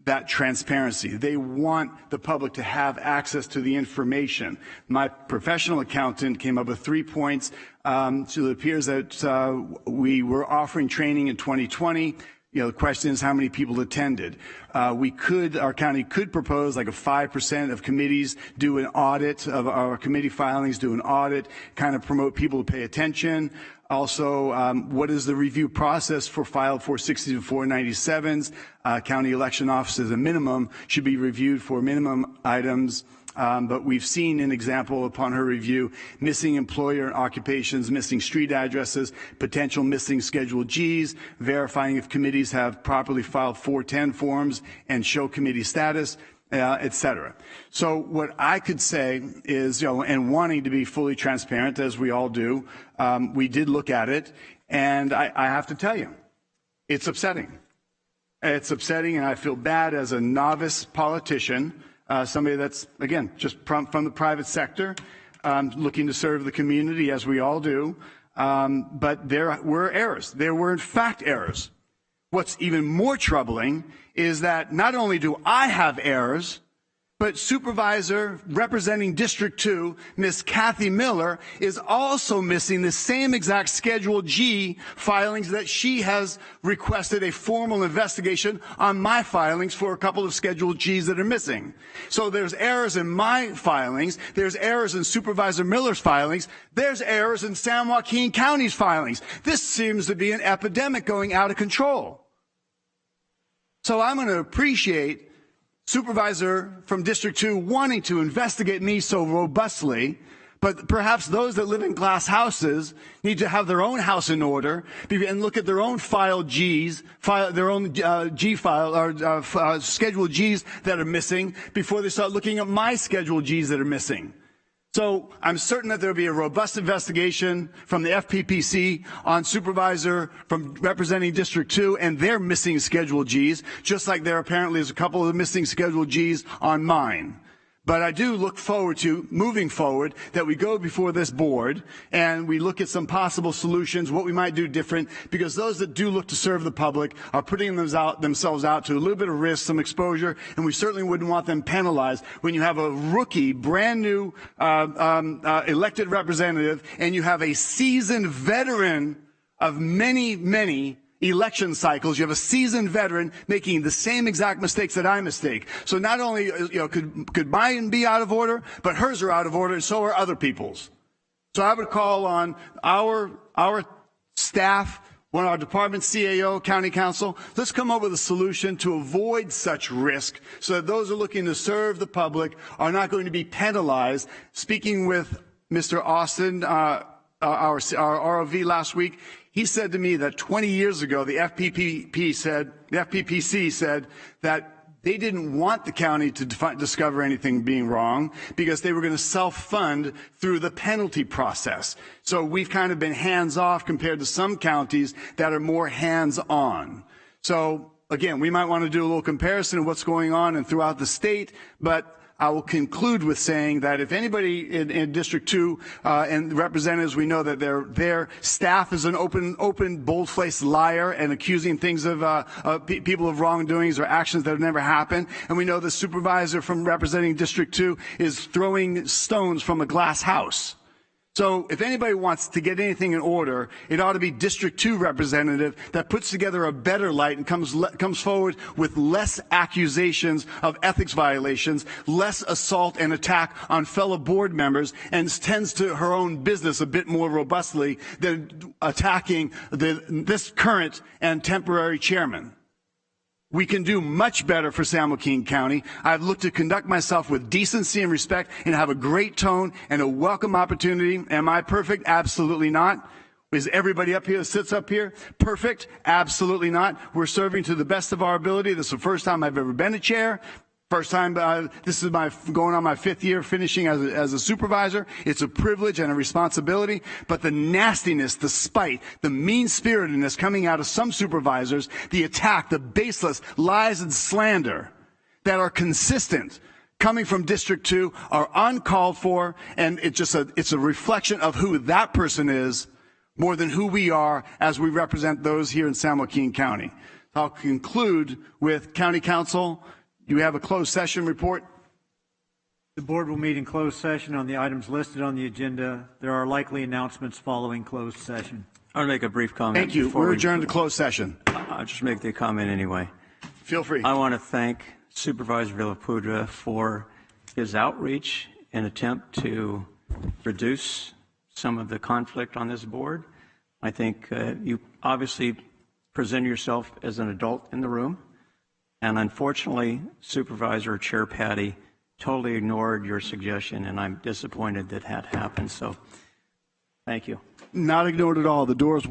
that transparency. They want the public to have access to the information. My professional accountant came up with 3 points. So it appears that we were offering training in 2020. The question is how many people attended. Our county could propose like a 5% of committees do an audit of our committee filings, do an audit, kind of promote people to pay attention. Also, what is the review process for file 460 to 497s? County election offices, a minimum, should be reviewed for minimum items. But we've seen an example upon her review, missing employer and occupations, missing street addresses, potential missing Schedule Gs, verifying if committees have properly filed 410 forms and show committee status, et cetera. So what I could say is, and wanting to be fully transparent, as we all do, we did look at it, and I have to tell you, it's upsetting. It's upsetting, and I feel bad as a novice politician, somebody that's, again, just from the private sector, looking to serve the community, as we all do. But there were errors. There were, in fact, errors. What's even more troubling is that not only do I have errors, but Supervisor representing District 2, Ms. Kathy Miller, is also missing the same exact Schedule G filings that she has requested a formal investigation on my filings for a couple of Schedule Gs that are missing. So there's errors in my filings, there's errors in Supervisor Miller's filings, there's errors in San Joaquin County's filings. This seems to be an epidemic going out of control. So I'm going to appreciate Supervisor from District 2 wanting to investigate me so robustly, but perhaps those that live in glass houses need to have their own house in order and look at their own file Gs, their own G file or Schedule Gs that are missing before they start looking at my Schedule Gs that are missing. So I'm certain that there will be a robust investigation from the FPPC on Supervisor from representing District 2 and their missing Schedule Gs, just like there apparently is a couple of missing Schedule Gs on mine. But I do look forward to, moving forward, that we go before this board and we look at some possible solutions, what we might do different, because those that do look to serve the public are putting themselves out to a little bit of risk, some exposure, and we certainly wouldn't want them penalized when you have a rookie, brand new elected representative and you have a seasoned veteran of many, many election cycles. You have a seasoned veteran making the same exact mistakes that I mistake. So not only could mine be out of order, but hers are out of order, and so are other people's. So I would call on our staff, one of our department, CAO, County Council, let's come up with a solution to avoid such risk so that those who are looking to serve the public are not going to be penalized. Speaking with Mr. Austin, our ROV last week, he said to me that 20 years ago, the FPPC said that they didn't want the county to discover anything being wrong because they were going to self-fund through the penalty process. So we've kind of been hands-off compared to some counties that are more hands-on. So again, we might want to do a little comparison of what's going on and throughout the state, but I will conclude with saying that if anybody in District 2 and representatives, we know that their staff is an open, bold-faced liar and accusing things of people of wrongdoings or actions that have never happened. And we know the supervisor from representing District 2 is throwing stones from a glass house. So if anybody wants to get anything in order, it ought to be District 2 representative that puts together a better light and comes forward with less accusations of ethics violations, less assault and attack on fellow board members, and tends to her own business a bit more robustly than attacking this current and temporary chairman. We can do much better for San Joaquin County. I've looked to conduct myself with decency and respect and have a great tone and a welcome opportunity. Am I perfect? Absolutely not. Is everybody up here that sits up here perfect? Absolutely not. We're serving to the best of our ability. This is the first time I've ever been a chair. First time, this is going on my 5th year finishing as a supervisor. It's a privilege and a responsibility, but the nastiness, the spite, the mean-spiritedness coming out of some supervisors, the attack, the baseless lies and slander that are consistent coming from District 2 are uncalled for, and it's a reflection of who that person is more than who we are as we represent those here in San Joaquin County. I'll conclude with County Council. You have a closed session report? The board will meet in closed session on the items listed on the agenda. There are likely announcements following closed session. I'll make a brief comment. Thank you. We're adjourned to closed session. I'll just make the comment anyway. Feel free. I want to thank Supervisor Villapudra for his outreach and attempt to reduce some of the conflict on this board. I think you obviously present yourself as an adult in the room. And unfortunately, Supervisor Chair Patty totally ignored your suggestion, and I'm disappointed that happened. So thank you. Not ignored at all. The door's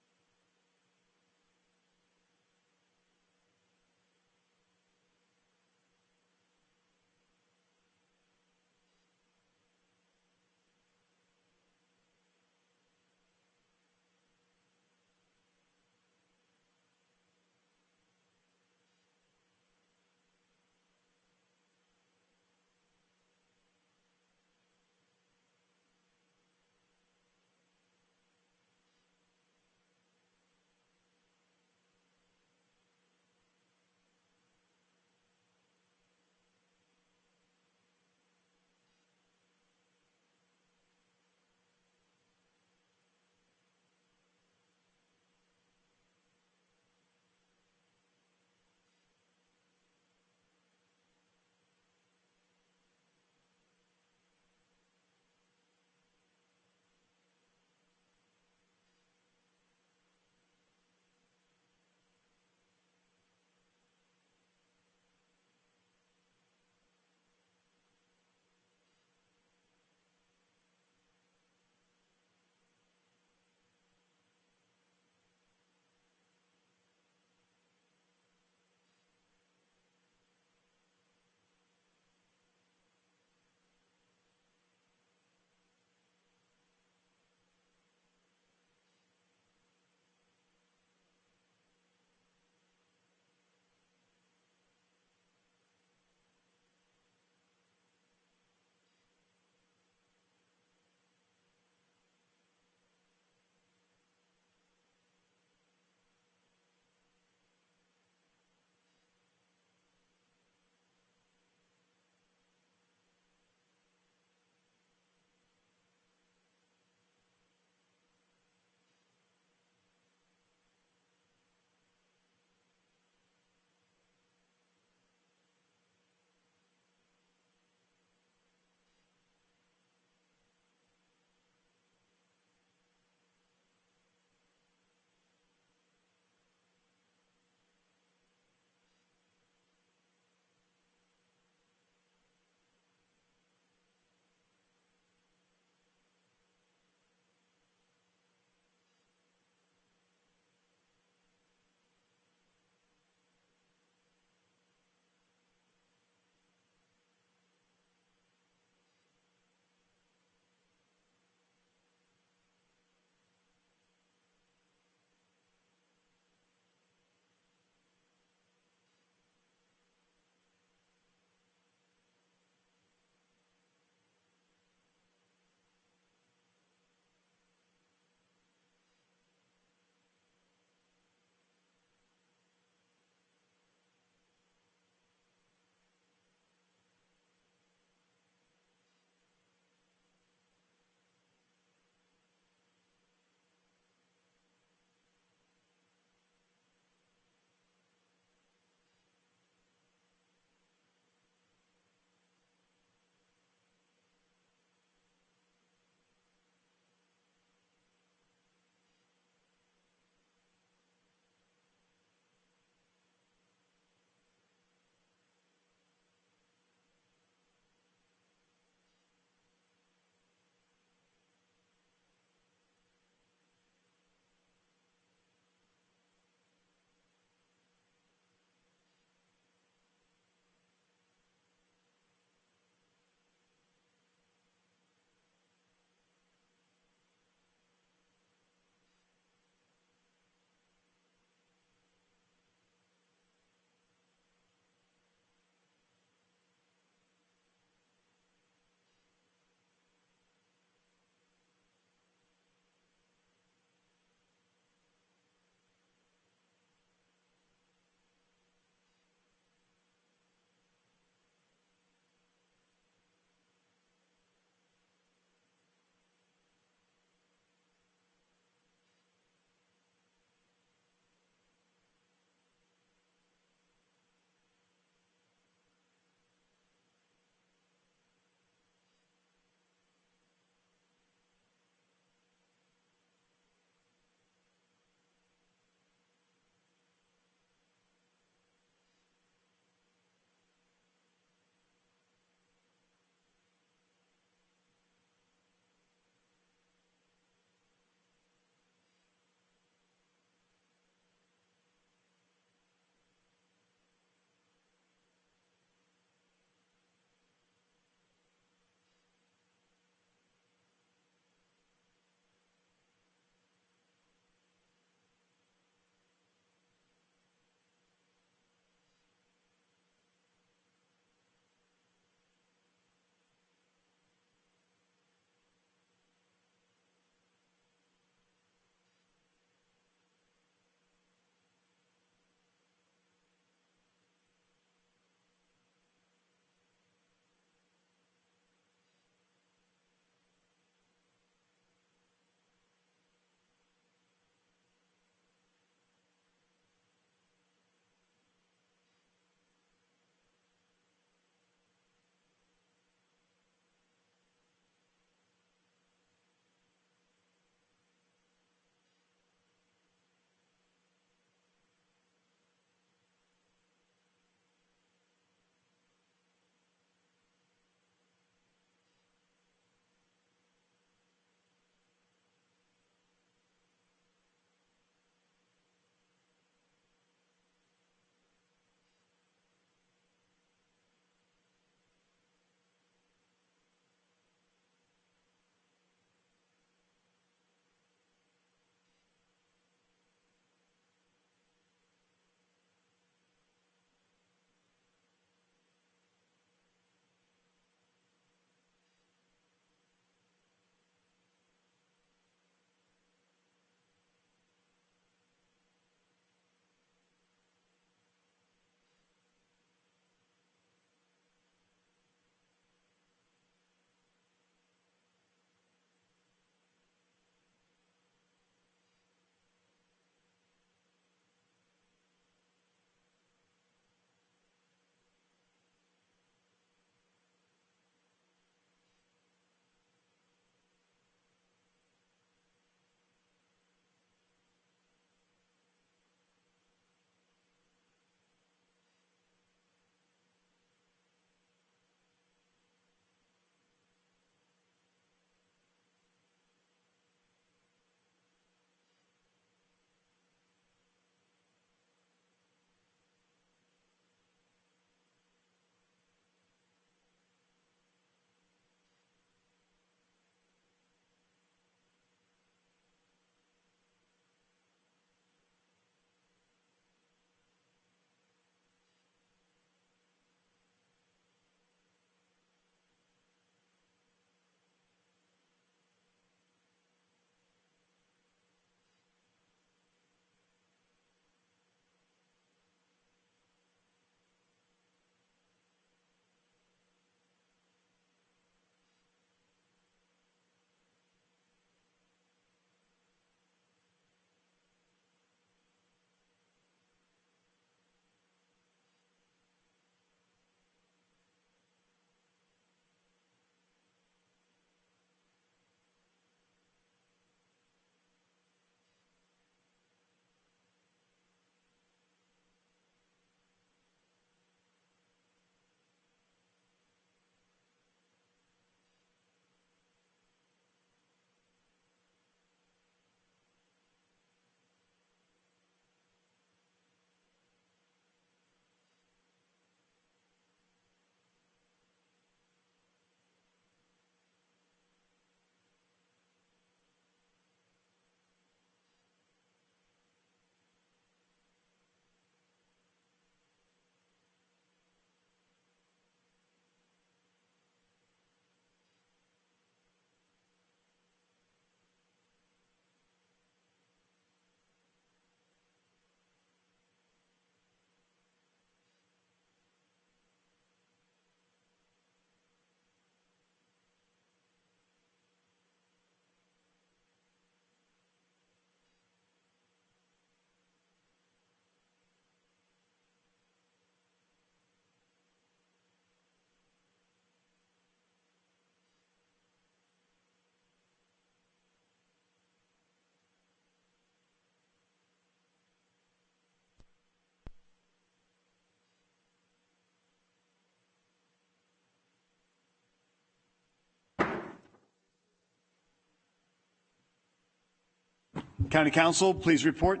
County Council, please report.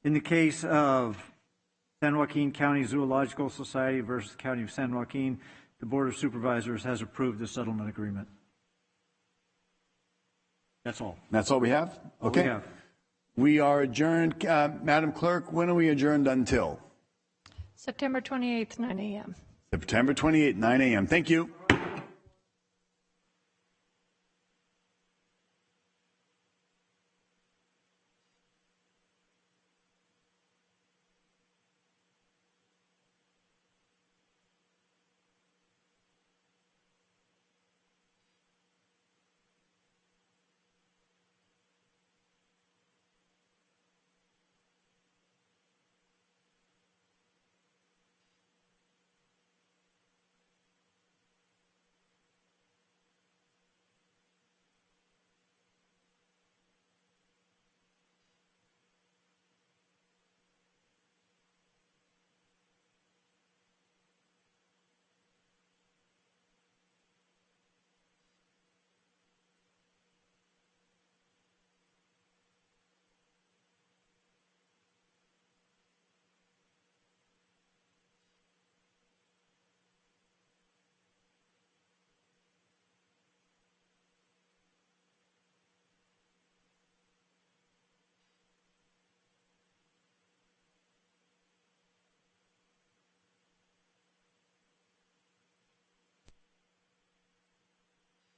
In the case of San Joaquin County Zoological Society versus the County of San Joaquin, the Board of Supervisors has approved the settlement agreement. That's all. That's all we have? Okay. All we have. We are adjourned. Madam Clerk, when are we adjourned until? September 28th, 9 a.m. September 28th, 9 a.m. Thank you.